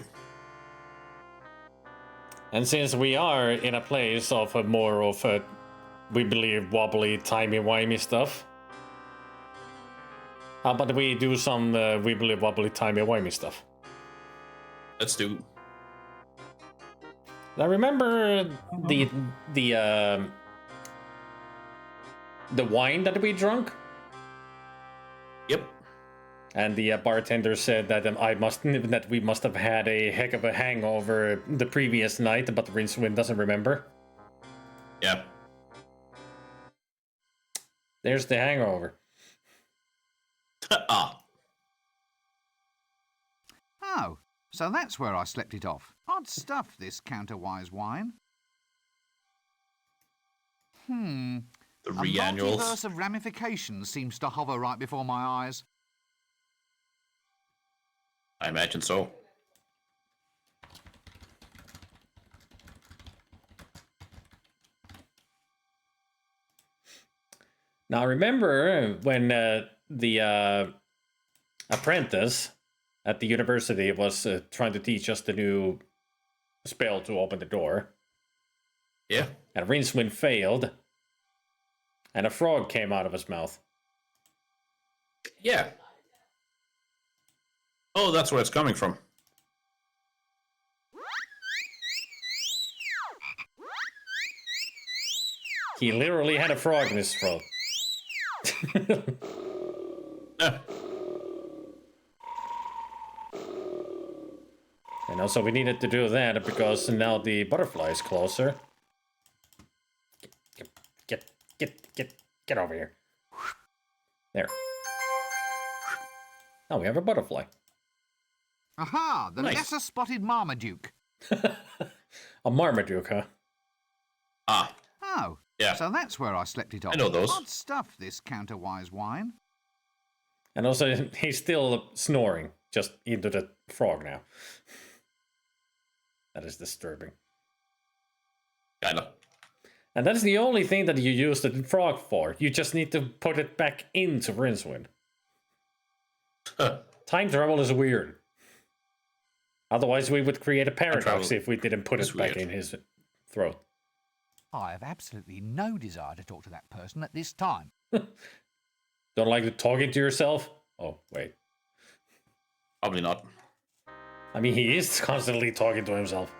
And since we are in a place of more of a, we believe, wobbly, timey-wimey stuff, how about we do some we believe, wobbly, timey-wimey stuff? Let's do. Now remember the wine that we drunk? Yep. And the bartender said that we must have had a heck of a hangover the previous night, but Rincewind doesn't remember. Yeah. There's the hangover. Ah. Oh, so that's where I slept it off. Odd stuff, this counterwise wine. The A reannuals. multiverse of ramifications seems to hover right before my eyes. I imagine so. Now remember when the apprentice at the university was trying to teach us the new spell to open the door? Yeah. And Rincewind failed, and a frog came out of his mouth. Yeah. Oh, that's where it's coming from. He literally had a frog in his throat. And also we needed to do that because now the butterfly is closer. Get over here. There. Now we have a butterfly. Aha, the Nice. lesser spotted Marmaduke. A Marmaduke, huh? Ah. Oh, Yeah. so that's where I slept it off. I know those. Odd stuff, this counterwise wine. And also he's still snoring just into the frog now. That is disturbing. Kinda. And that's the only thing that you use the frog for. You just need to put it back into Rincewind. Time travel is weird. Otherwise, we would create a paradox if we didn't put it back in his throat. I have absolutely no desire to talk to that person at this time. Don't like talking to yourself? Oh, wait. Probably not. I mean, he is constantly talking to himself.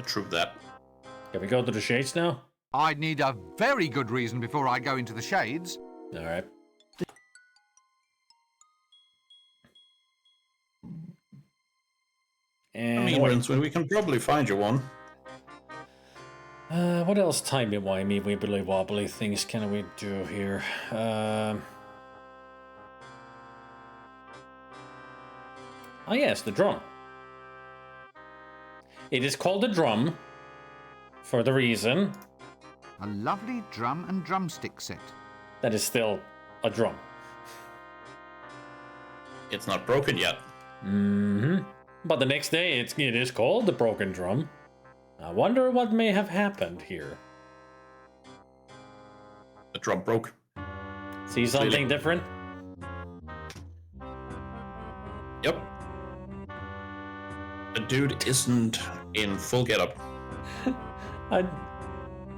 True that. Can we go to the shades now? I'd need a very good reason before I go into the shades. All right. And I mean, Rincewind, we can probably find you one. What else timey-wimey, wibbly-wobbly things can we do here? Oh yes, the drum. It is called a drum for the reason A lovely drum and drumstick set. that is still a drum. It's not broken yet. Mm-hmm. But the next day, it is called the broken drum. I wonder what may have happened here. The drum broke. See something different? Yep. dude isn't in full getup.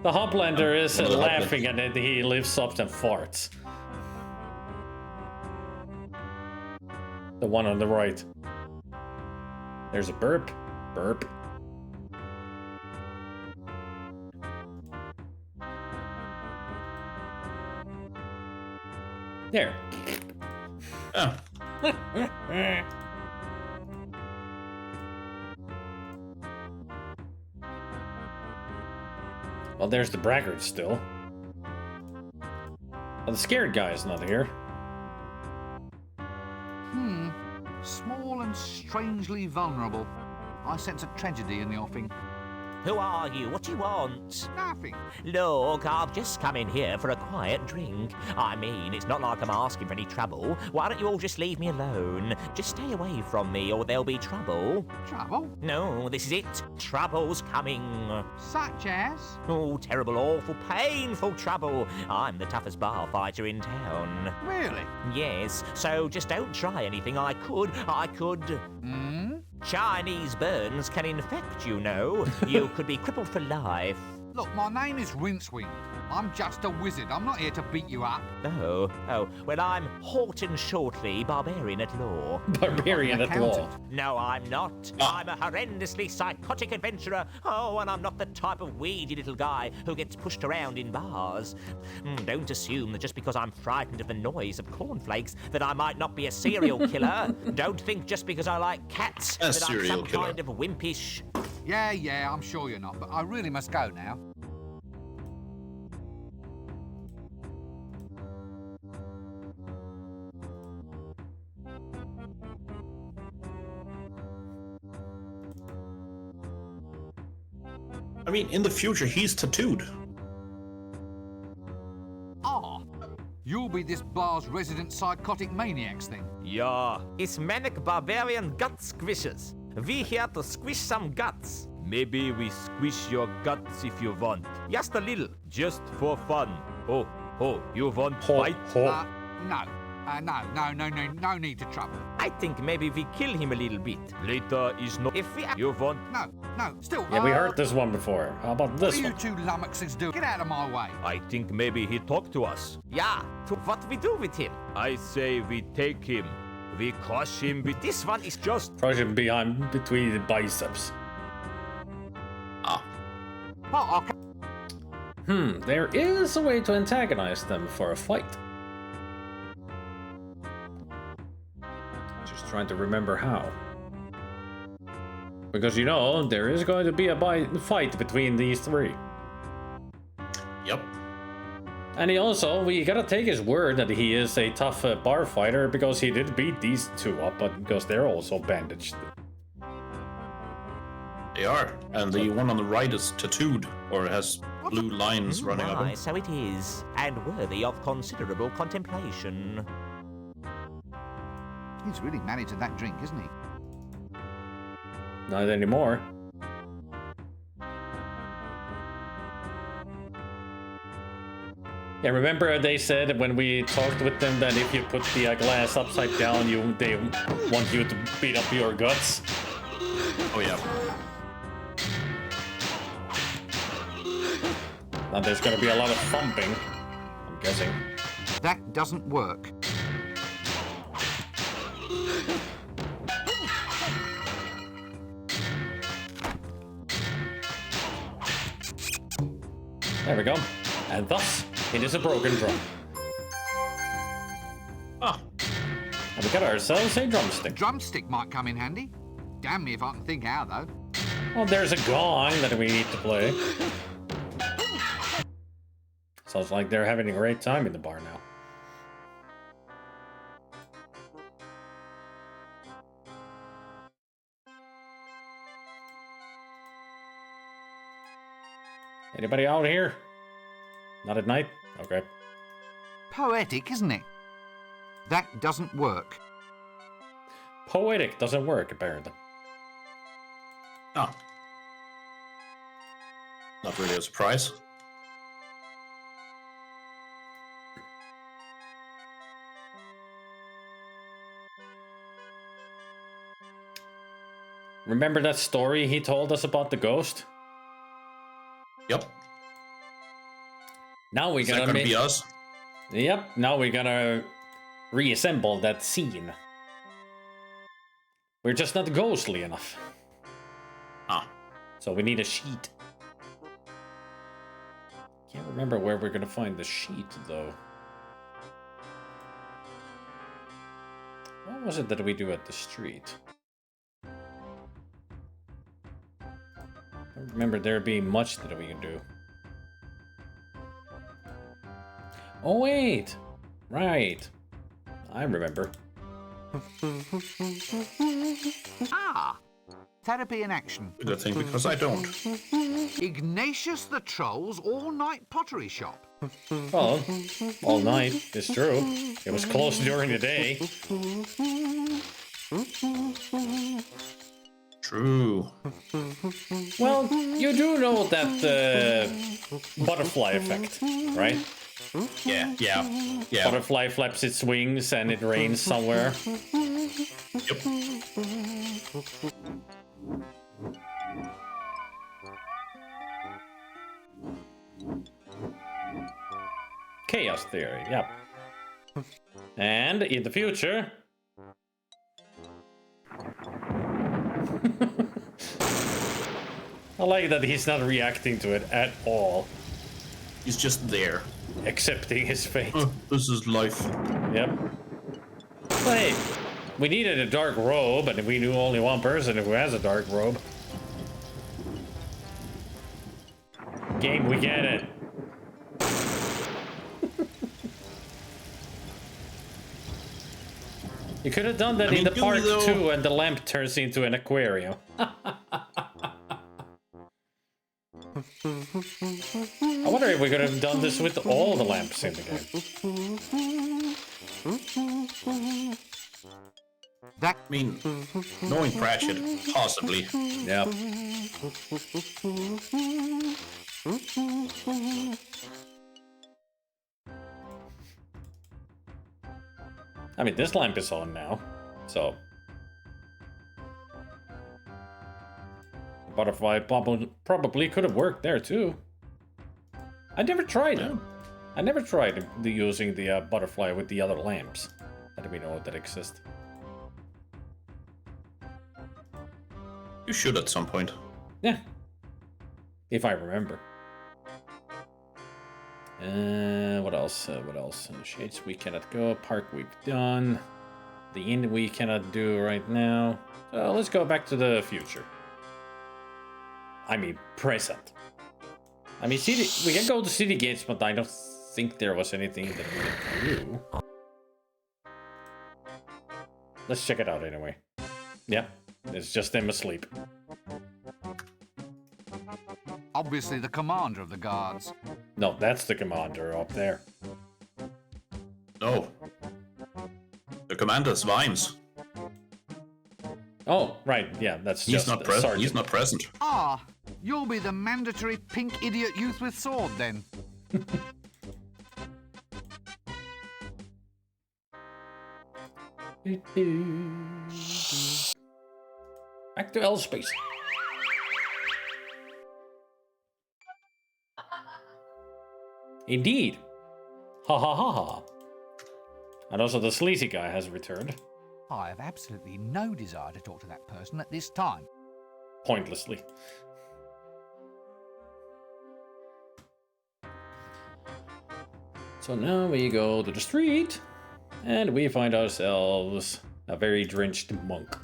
The Hoplander is One of the laughing and then he lifts up and farts. The one on the right. There's a burp. Burp. There. Oh. Well, there's the braggart still. Well, the scared guy is not here. Small and strangely vulnerable. I sense a tragedy in the offing. Who are you? What do you want? Nothing. Look, I've just come in here for a quiet drink. I mean, it's not like I'm asking for any trouble. Why don't you all just leave me alone? Just stay away from me or there'll be trouble. Trouble? No, this is it. Trouble's coming. Such as? Oh, terrible, awful, painful trouble. I'm the toughest bar fighter in town. Really? Yes, so just don't try anything. I could. Chinese burns can infect, you know. You could be crippled for life. Look, my name is Rincewind. I'm just a wizard. I'm not here to beat you up. Oh, well, I'm Horton Shortly, barbarian at law. Barbarian at law. No, I'm not. I'm a horrendously psychotic adventurer. Oh, and I'm not the type of weedy little guy who gets pushed around in bars. Don't assume that just because I'm frightened of the noise of cornflakes that I might not be a serial killer. Don't think just because I like cats that I'm some kind of wimpish... Yeah, I'm sure you're not, but I really must go now. I mean, in the future, he's tattooed. Ah, you'll be this bar's resident psychotic maniacs then? Yeah, it's manic barbarian gut squishers. We here to squish some guts. Maybe we squish your guts if you want. Just a little. Just for fun. Oh, you want fight? No need to trouble. I think maybe we kill him a little bit. Later is not... If we... You want... No, still... Yeah, we heard this one before. How about this one? What you two lummoxes do? Get out of my way. I think maybe he talked to us. Yeah, to what we do with him? I say we take him. We crush him with... This one is just... Crush him between the biceps. There is a way to antagonize them for a fight. Just trying to remember how. Because, you know, there is going to be a fight between these three. Yep. And he also, we gotta take his word that he is a tough bar fighter because he did beat these two up, but because they're also bandaged. They are. And the one on the right is tattooed, or has blue lines running up him. So it is, and worthy of considerable contemplation. He's really married to that drink, isn't he? Not anymore. Yeah, remember they said when we talked with them that if you put the glass upside down, they want you to beat up your guts? Oh, yeah. Now there's gonna be a lot of thumping, I'm guessing. That doesn't work. There we go. And thus, it is a broken drum. Ah. And we got ourselves a drumstick. Drumstick might come in handy. Damn me if I can think how, though. Well, there's a gong that we need to play. Sounds like they're having a great time in the bar now. Anybody out here? Not at night? Okay. Poetic, isn't it? That doesn't work. Poetic doesn't work, apparently. Oh. Not really a surprise. Remember that story he told us about the ghost? Yep. Now we're Is that gonna be us? Yep, now we're gonna reassemble that scene. We're just not ghostly enough. Ah. So we need a sheet. Can't remember where we're gonna find the sheet, though. What was it that we do at the street? I don't remember there being much that we can do. Oh, wait! Right. I remember. Ah! Therapy in action. Good thing, because I don't. Ignatius the Troll's all-night pottery shop. Well, all night, it's true. It was closed during the day. True. Well, you do know that butterfly effect, right? Yeah. Butterfly flaps its wings and it rains somewhere. Yep. Chaos theory, yep. And in the future... I like that he's not reacting to it at all. He's just there. Accepting his fate. This is life. Yep. But hey, we needed a dark robe, and we knew only one person who has a dark robe. Game, we get it. You could have done that in the park too, and the lamp turns into an aquarium. I wonder if we could have done this with all the lamps in the game. I mean, knowing Pratchett, possibly. Yeah. I mean, this lamp is on now, so... Butterfly probably could have worked there, too. I never tried it. I never tried using the butterfly with the other lamps that we know that exist. You should at some point. Yeah. If I remember. What else? Shades we cannot go. Park we've done. The inn we cannot do right now. So let's go back to the future. I mean, present. I mean, we can go to city gates, but I don't think there was anything that we could do. Let's check it out anyway. Yep, it's just them asleep. Obviously the commander of the guards. No, that's the commander up there. No. The commander's Vimes. Oh, right, yeah, that's He's just not present. sergeant. He's not present. Ah, you'll be the mandatory pink idiot youth with sword then. Back to L-Space. Indeed. Ha ha ha ha. And also the sleazy guy has returned. I have absolutely no desire to talk to that person at this time. Pointlessly. So now we go to the street, and we find ourselves a very drenched monk.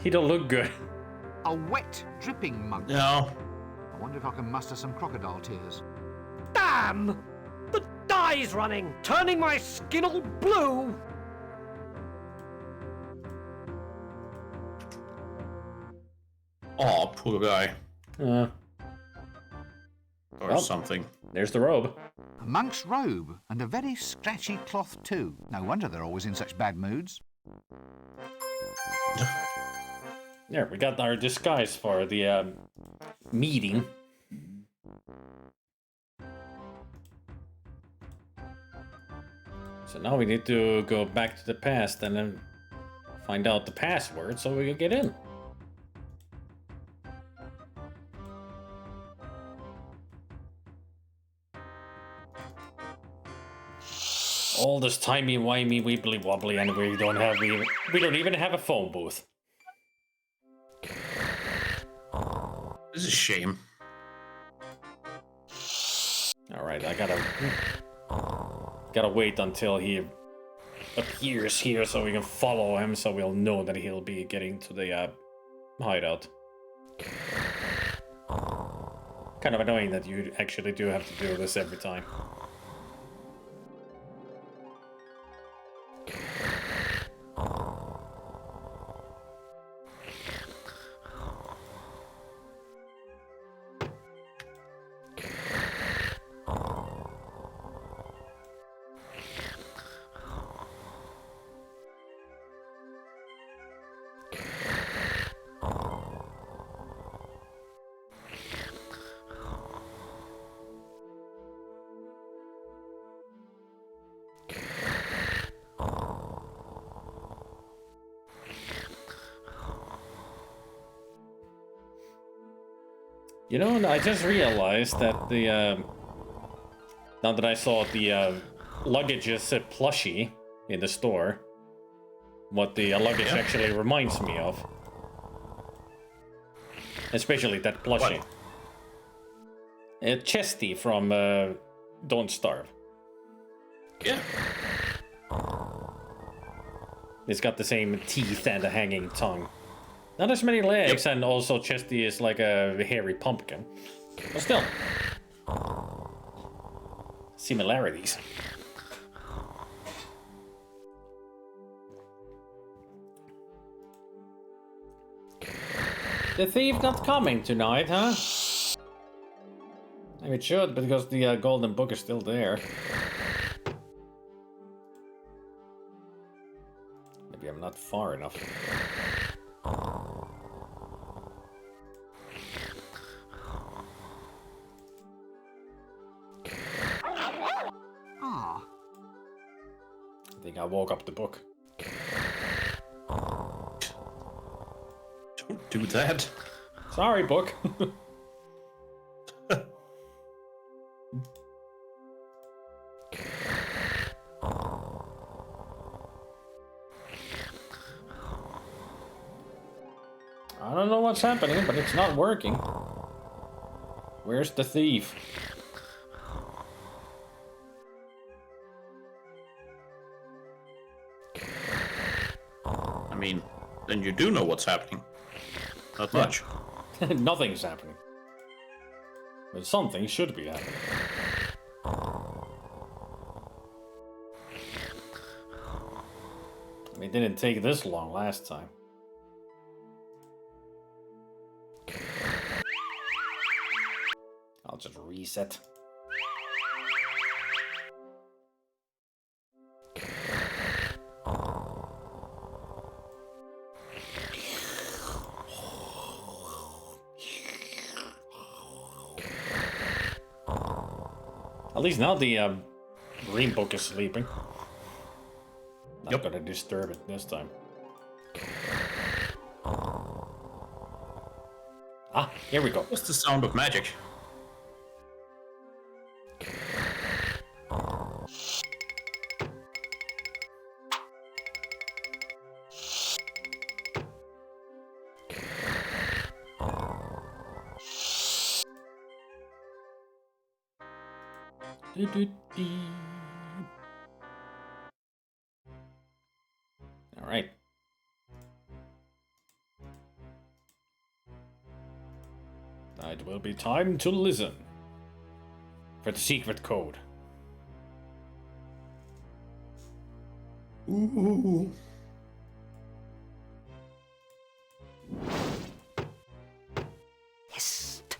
He don't look good. A wet, dripping monk. No. I wonder if I can muster some crocodile tears. Damn! The dye's running, turning my skin all blue! Aw, poor guy. Or well, something. There's the robe. A monk's robe, and a very scratchy cloth too. No wonder they're always in such bad moods. There, we got our disguise for the meeting. So now we need to go back to the past and then find out the password so we can get in. All this timey-wimey, wibbly-wobbly, and we don't even have a phone booth. This is a shame. Alright, I gotta wait until he appears here so we can follow him so we'll know that he'll be getting to the hideout. Kind of annoying that you actually do have to do this every time. You know, I just realized that the, now that I saw the luggage's plushie in the store, what the luggage actually reminds me of. Especially that plushie. Chesty from Don't Starve. Yeah. It's got the same teeth and a hanging tongue. Not as many legs, and also Chesty is like a hairy pumpkin. But still. Similarities. The thief not coming tonight, huh? Maybe it should, because the golden book is still there. Maybe I'm not far enough. I think I woke up the book. Don't do that. Sorry, book. I don't know what's happening, but it's not working. Where's the thief? I mean, then you do know what's happening. Not much. Nothing's happening. But something should be happening. I mean, it didn't take this long last time. I'll just reset. At least now the green book is sleeping. Not gonna disturb it this time. Ah, here we go. What's the sound of magic? All right. It will be time to listen for the secret code. Ooh. Hist.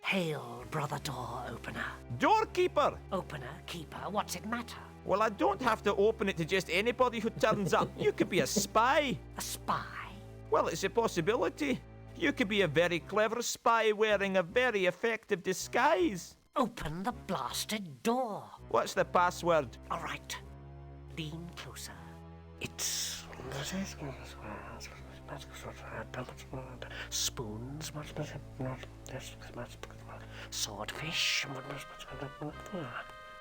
Hail, brother door opener. Doorkeeper! Opener, keeper, what's it matter? Well, I don't have to open it to just anybody who turns up. You could be a spy. A spy? Well, it's a possibility. You could be a very clever spy wearing a very effective disguise. Open the blasted door. What's the password? All right. Lean closer. It's spoons, swordfish,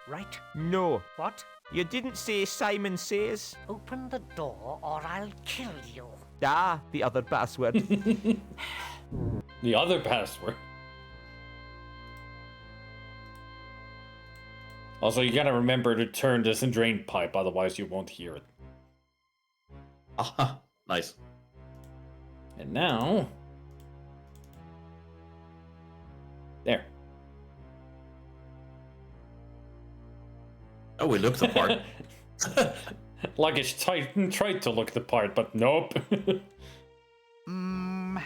right? No. What? You didn't say Simon Says. Open the door or I'll kill you. Ah, the other password. The other password. Also, you gotta remember to turn this in drain pipe, otherwise you won't hear it. Aha, nice. And now... There. Oh, we looked the part. Luggage tried to look the part, but nope.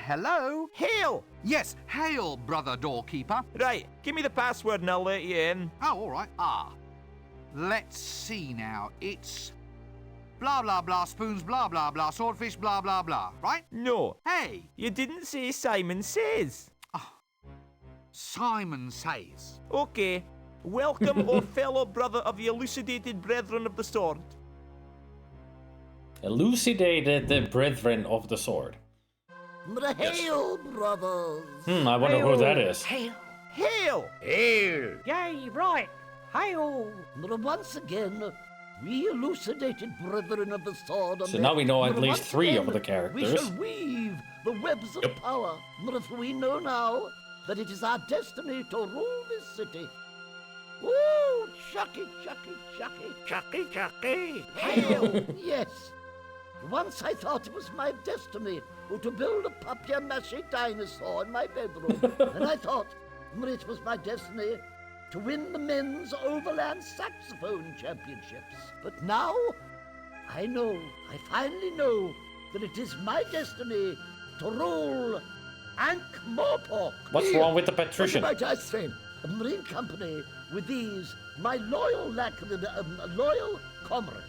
Hello? Hail! Yes, hail, brother doorkeeper. Right, give me the password and I'll let you in. Oh, all right. Let's see now. It's blah, blah, blah, spoons, blah, blah, blah, swordfish, blah, blah, blah, right? No. Hey! You didn't say Simon Says. Simon Says. Okay. Welcome, O fellow brother of the elucidated brethren of the sword. Elucidated the brethren of the sword. Hail, brothers! I wonder who that is. Hail! Hail! Hail! Yay, right! Hail! Once again, we elucidated brethren of the sword. So now we know at least 3 of the We characters. shall weave the webs of power. For we know now that it is our destiny to rule this city. Woo! Chucky, chucky, chucky, chucky, chucky! Hail! Yes. Once I thought it was my destiny to build a papier-mâché dinosaur in my bedroom. And I thought it was my destiny to win the men's overland saxophone championships. But now, I finally know that it is my destiny to rule Ankh-Morpork. What's wrong with the patrician? What might I say? A marine company with these, my loyal comrades.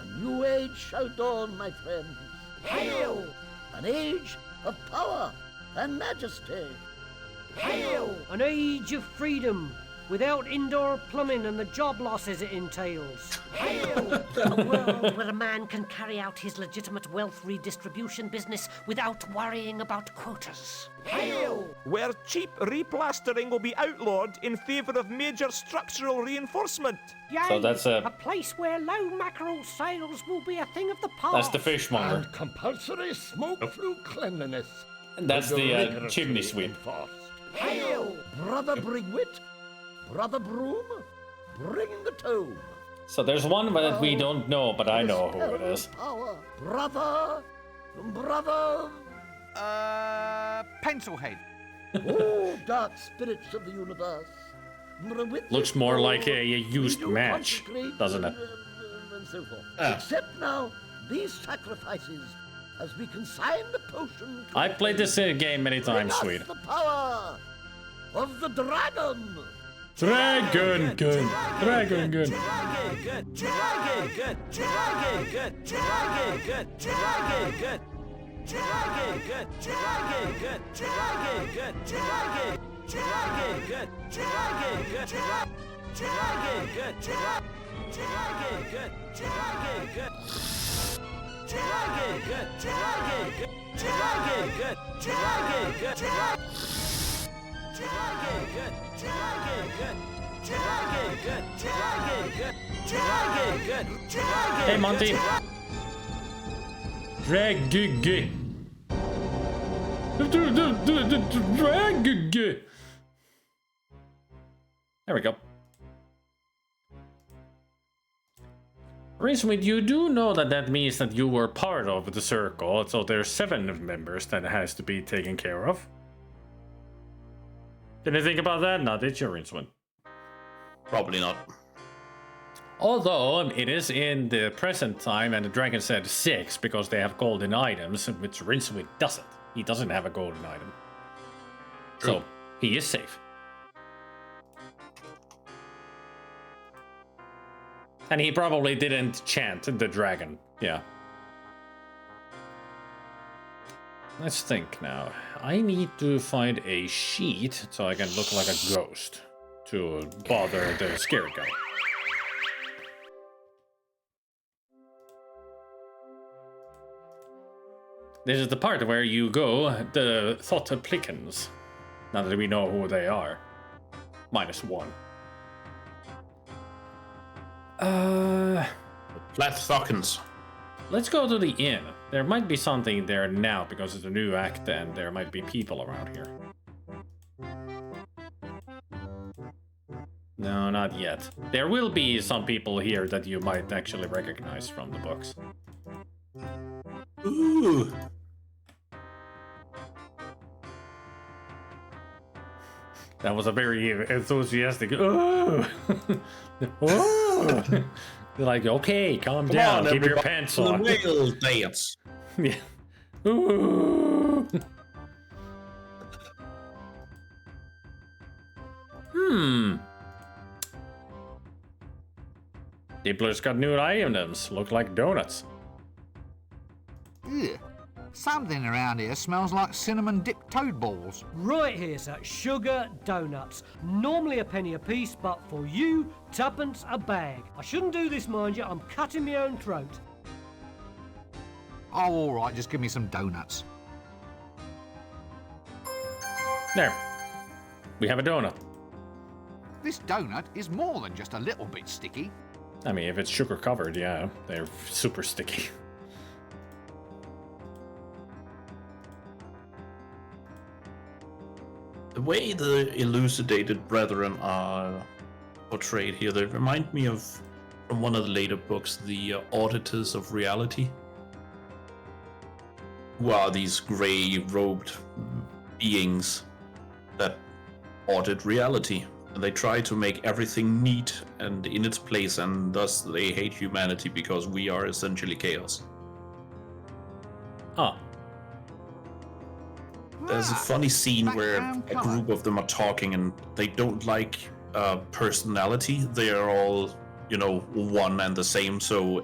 A new age shall dawn, my friends. Hail! An age of power and majesty. Hail! An age of freedom, without indoor plumbing and the job losses it entails. Hail! A world where a man can carry out his legitimate wealth redistribution business without worrying about quotas. Hail! Where cheap replastering will be outlawed in favour of major structural reinforcement. Yay! So that's a place where low mackerel sales will be a thing of the past. That's the fishmonger. And compulsory smoke-through cleanliness. And that's will be the rigorously chimney sweep. enforced. Hail! Brother Brigwit, Brother Broom, bring the tome. So there's one that we don't know, but I know who it is. Power. Brother, Pencilhead. Oh, dark spirits of the universe. Looks more like a used match, doesn't it? And so forth. Except now, these sacrifices, as we consign the potion. I played this game many times, Swede. The power of the dragon. Dragon gun. Dragon gun. Hey, Monty. Dragon. Dragon. There we go. Rincewind, you do know that means that you were part of the circle, so there's 7 members that has to be taken care of. Did you think about that? No, did you, Rincewind? Probably not. Although it is in the present time, and the dragon said 6 because they have golden items, which Rincewind doesn't. He doesn't have a golden item. True. So he is safe. And he probably didn't chant the dragon. Yeah. Let's think now. I need to find a sheet so I can look like a ghost to bother the scared guy. This is the part where you go, the thought applicants. Now that we know who they are. -1. Flat Thockins. Let's go to the inn. There might be something there now because it's a new act and there might be people around here. No, not yet. There will be some people here that you might actually recognize from the books. Ooh. That was a very enthusiastic. Oh! Oh! They're like, okay, calm down, keep your pants on. Whale dance. Yeah. Ooh. Dippler's got new items, look like donuts. Ugh. Something around here smells like cinnamon dipped toad balls. Right here, sir. Sugar donuts. Normally a penny a piece, but for you, 2pence a bag. I shouldn't do this, mind you. I'm cutting my own throat. Oh, all right. Just give me some donuts. There. We have a donut. This donut is more than just a little bit sticky. I mean, if it's sugar covered, yeah, they're super sticky. The way the elucidated brethren are portrayed here, they remind me of, from one of the later books, the auditors of reality. Who are these grey-robed beings that audit reality. And they try to make everything neat and in its place, and thus they hate humanity because we are essentially chaos. Oh. There's a funny scene where a group of them are talking and they don't like personality. They are all, one and the same. So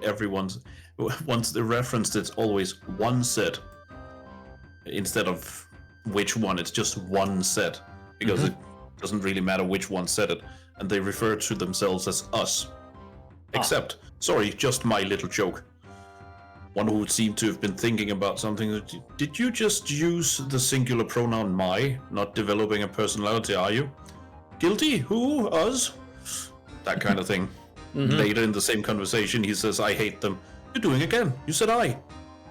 once they're referenced, it's always one set. Instead of which one, it's just one set. Because it doesn't really matter which one said it. And they refer to themselves as us. Except, sorry, just my little joke. One who would seem to have been thinking about something. Did you just use the singular pronoun my, not developing a personality, are you? Guilty? Who? Us? That kind of thing. Later in the same conversation, he says, I hate them. You're doing again. You said I.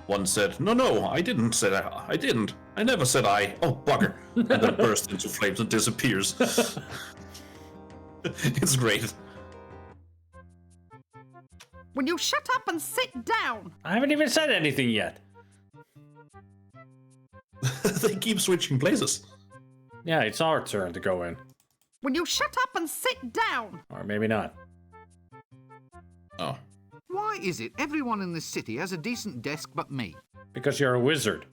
One said, no, I didn't say I. I didn't. I never said I. Oh, bugger. And then bursts into flames and disappears. It's great. Will you shut up and sit down? I haven't even said anything yet. They keep switching places. Yeah, it's our turn to go in. Will you shut up and sit down? Or maybe not. Oh. Why is it everyone in this city has a decent desk but me? Because you're a wizard.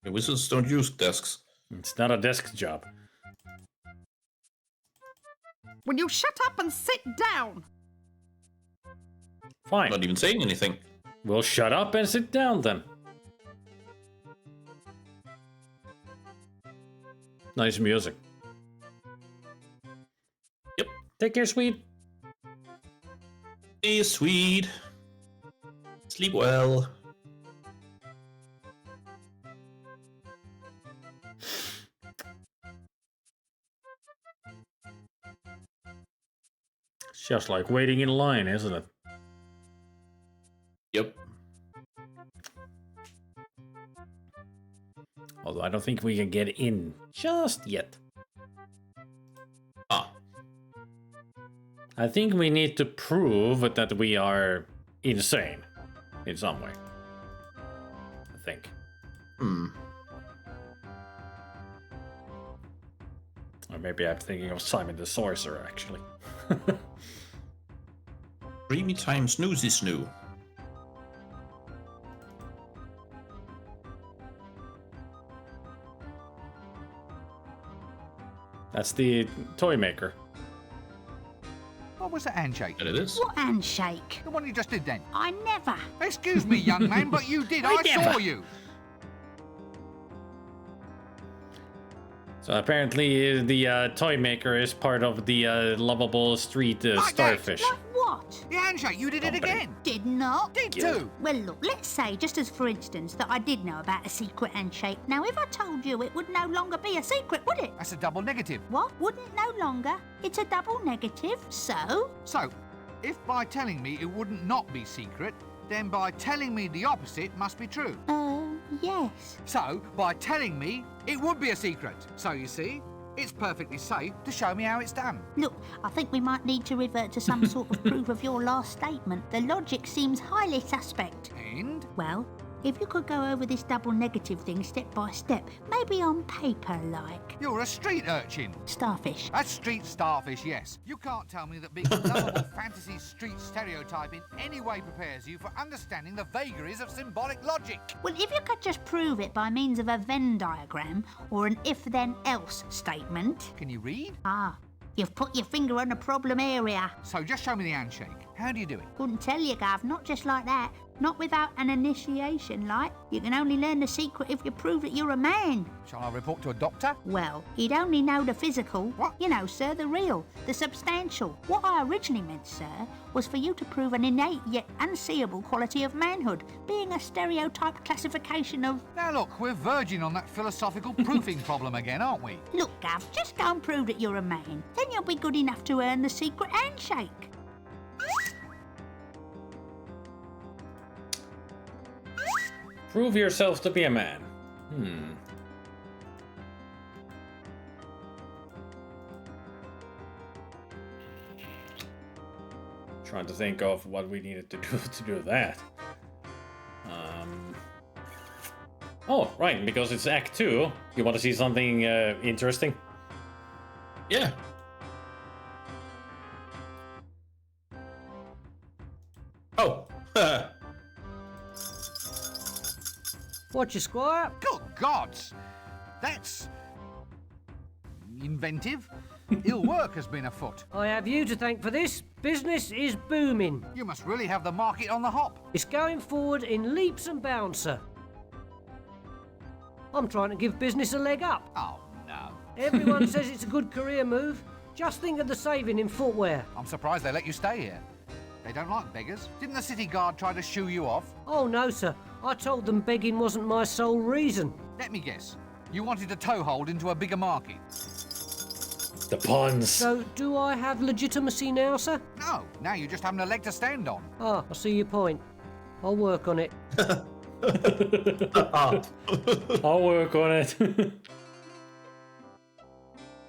The wizards don't use desks. It's not a desk job. Will you shut up and sit down? Fine. Not even saying anything. We'll shut up and sit down then. Nice music. Yep. Take care, sweet. Stay sweet. Sleep well. It's just like waiting in line, isn't it? Yep. Although I don't think we can get in just yet. Ah. I think we need to prove that we are insane in some way. I think. Or maybe I'm thinking of Simon the Sorcerer, actually. Dreamy time snoozy snoo. That's the toy maker. What was that handshake? And it is. What handshake? The one you just did then. I never. Excuse me, young man, but you did. I saw you. So apparently the toy maker is part of the lovable street starfish. Like What? The handshake, you did it again. Did not. Did too. Well, look, let's say, just as for instance, that I did know about a secret handshake. Now, if I told you, it would no longer be a secret, would it? That's a double negative. What? Wouldn't no longer? It's a double negative, so? So, if by telling me it wouldn't not be secret, then by telling me the opposite must be true. Yes. So, by telling me it would be a secret. So, you see, it's perfectly safe to show me how it's done. Look, I think we might need to revert to some sort of proof of your last statement. The logic seems highly suspect. And? Well, if you could go over this double negative thing step by step, maybe on paper, like. You're a street urchin. Starfish. A street starfish, yes. You can't tell me that being a lovable fantasy street stereotype in any way prepares you for understanding the vagaries of symbolic logic. Well, if you could just prove it by means of a Venn diagram or an if-then-else statement. Can you read? Ah, you've put your finger on a problem area. So just show me the handshake. How do you do it? Couldn't tell you, Gav, not just like that. Not without an initiation, like. You can only learn the secret if you prove that you're a man. Shall I report to a doctor? Well, he'd only know the physical. What? You know, sir, the real, the substantial. What I originally meant, sir, was for you to prove an innate yet unseeable quality of manhood, being a stereotype classification of... Now look, we're verging on that philosophical proofing problem again, aren't we? Look, Gav, just go and prove that you're a man. Then you'll be good enough to earn the secret handshake. Prove yourself to be a man. Trying to think of what we needed to do that. Oh, right, because it's Act 2. You want to see something interesting? Yeah. Oh. Watch your squire. Good gods! That's... inventive. Ill work has been afoot. I have you to thank for this. Business is booming. You must really have the market on the hop. It's going forward in leaps and bounds, sir. I'm trying to give business a leg up. Oh, no. Everyone says it's a good career move. Just think of the saving in footwear. I'm surprised they let you stay here. They don't like beggars. Didn't the city guard try to shoo you off? Oh, no, sir. I told them begging wasn't my sole reason. Let me guess. You wanted a toehold into a bigger market. The puns. So, do I have legitimacy now, sir? No, now you just haven't a leg to stand on. Ah, I see your point. I'll work on it. I'll work on it.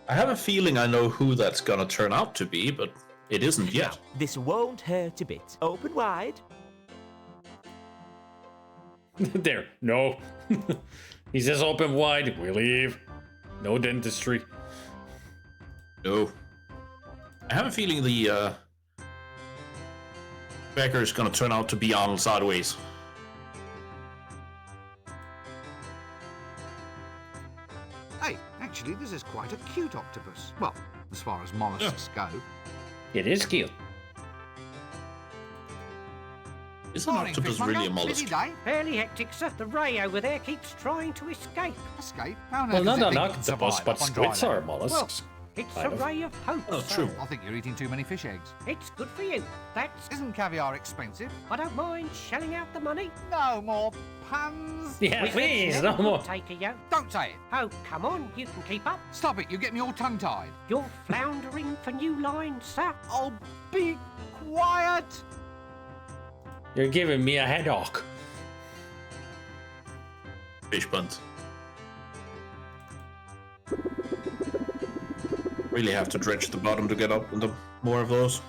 I have a feeling I know who that's gonna turn out to be, but it isn't yet. This won't hurt a bit. Open wide. There, no. He says open wide, we leave. No dentistry. No. I have a feeling the beggar is gonna turn out to be Arnold Sideways. Hey, actually, this is quite a cute octopus. Well, as far as mollusks go. It is cute. Is an octopus really a mollusk? Fairly hectic, sir. The ray over there keeps trying to escape. Escape? How Well, not an octopus, but squids are mollusks. It's kind a of. ray of hope. Oh, sir. true. I think you're eating too many fish eggs. It's good for you. That's... Isn't caviar expensive? I don't mind shelling out the money. No more puns. Yeah, Wizards please, never no more. would take a yo. Don't say it. Oh, come on, you can keep up. Stop it. You get me all tongue-tied. You're floundering for new lines, sir. Oh, be quiet. You're giving me a headache. Fish puns. Really have to dredge the bottom to get up into more of those.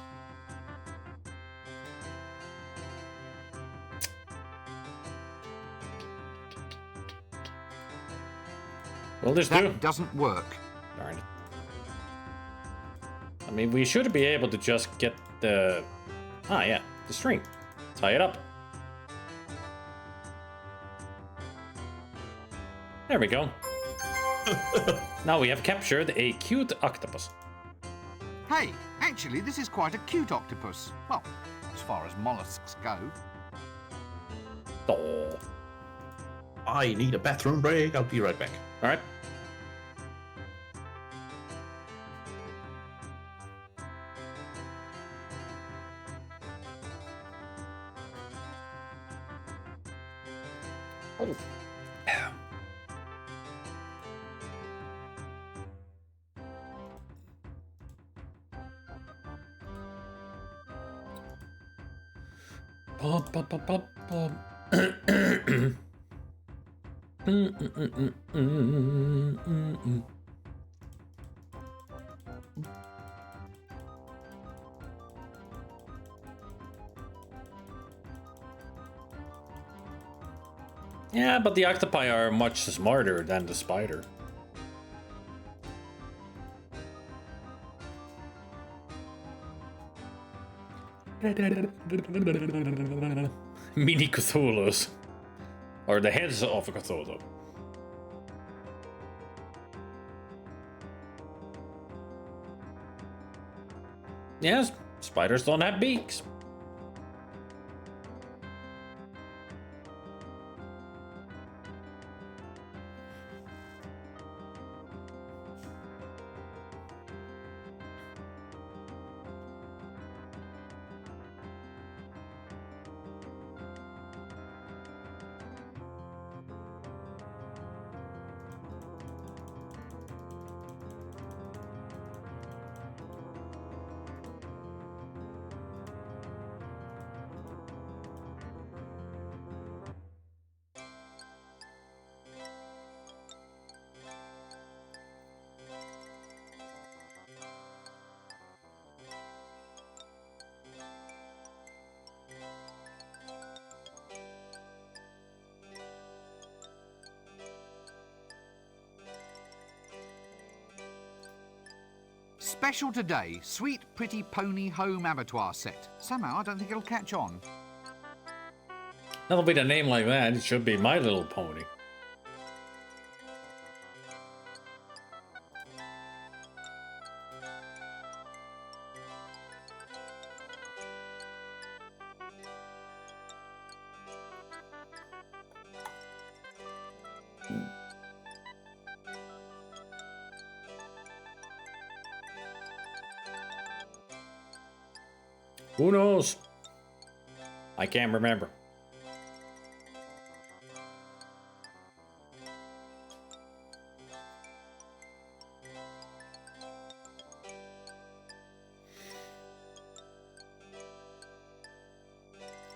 Well, there's two. That doesn't work. Darn it. I mean, we should be able to just get the... Ah, yeah, the string. Tie it up. There we go. Now we have captured a cute octopus. Hey, actually, this is quite a cute octopus. Well, as far as mollusks go. Oh. I need a bathroom break. I'll be right back. All right. Pop, pop, pop, pop, pop. Yeah, but the octopi are much smarter than the spider. Mini Cthulhu's. Or the heads of Cthulhu. Yes, spiders don't have beaks. Special today, Sweet Pretty Pony Home Abattoir set. Somehow I don't think it'll catch on. That'll be the name like that. It should be My Little Pony. Who knows? I can't remember.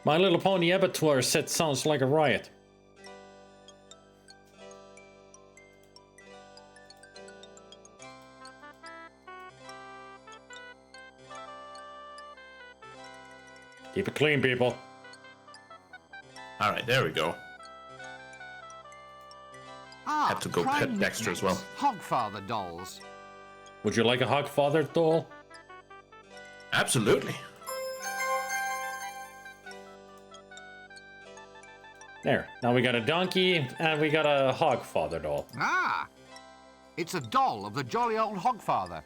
My Little Pony Abattoir set sounds like a riot. Keep it clean, people. All right, there we go. Had to go prime pet Dexter as well. Hogfather dolls. Would you like a Hogfather doll? Absolutely. There. Now we got a donkey and we got a Hogfather doll. Ah! It's a doll of the jolly old Hogfather.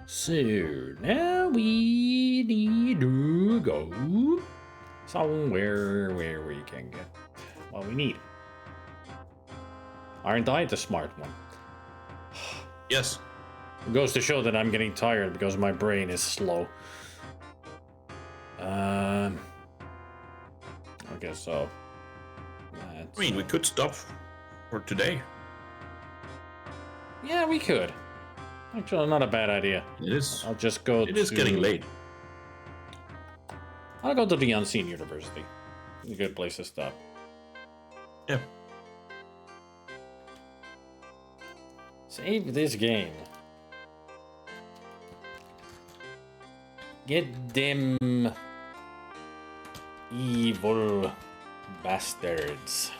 So now we need to go somewhere where we can get what we need. Aren't I the smart one? Yes. It goes to show that I'm getting tired because my brain is slow. I guess so. I mean, we could stop for today. Yeah, we could. Actually, not a bad idea. It is. I'll just go It is getting late. I'll go to the Unseen University. It's a good place to stop. Yeah. Save this game. Get them evil bastards.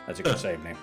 That's a good save name.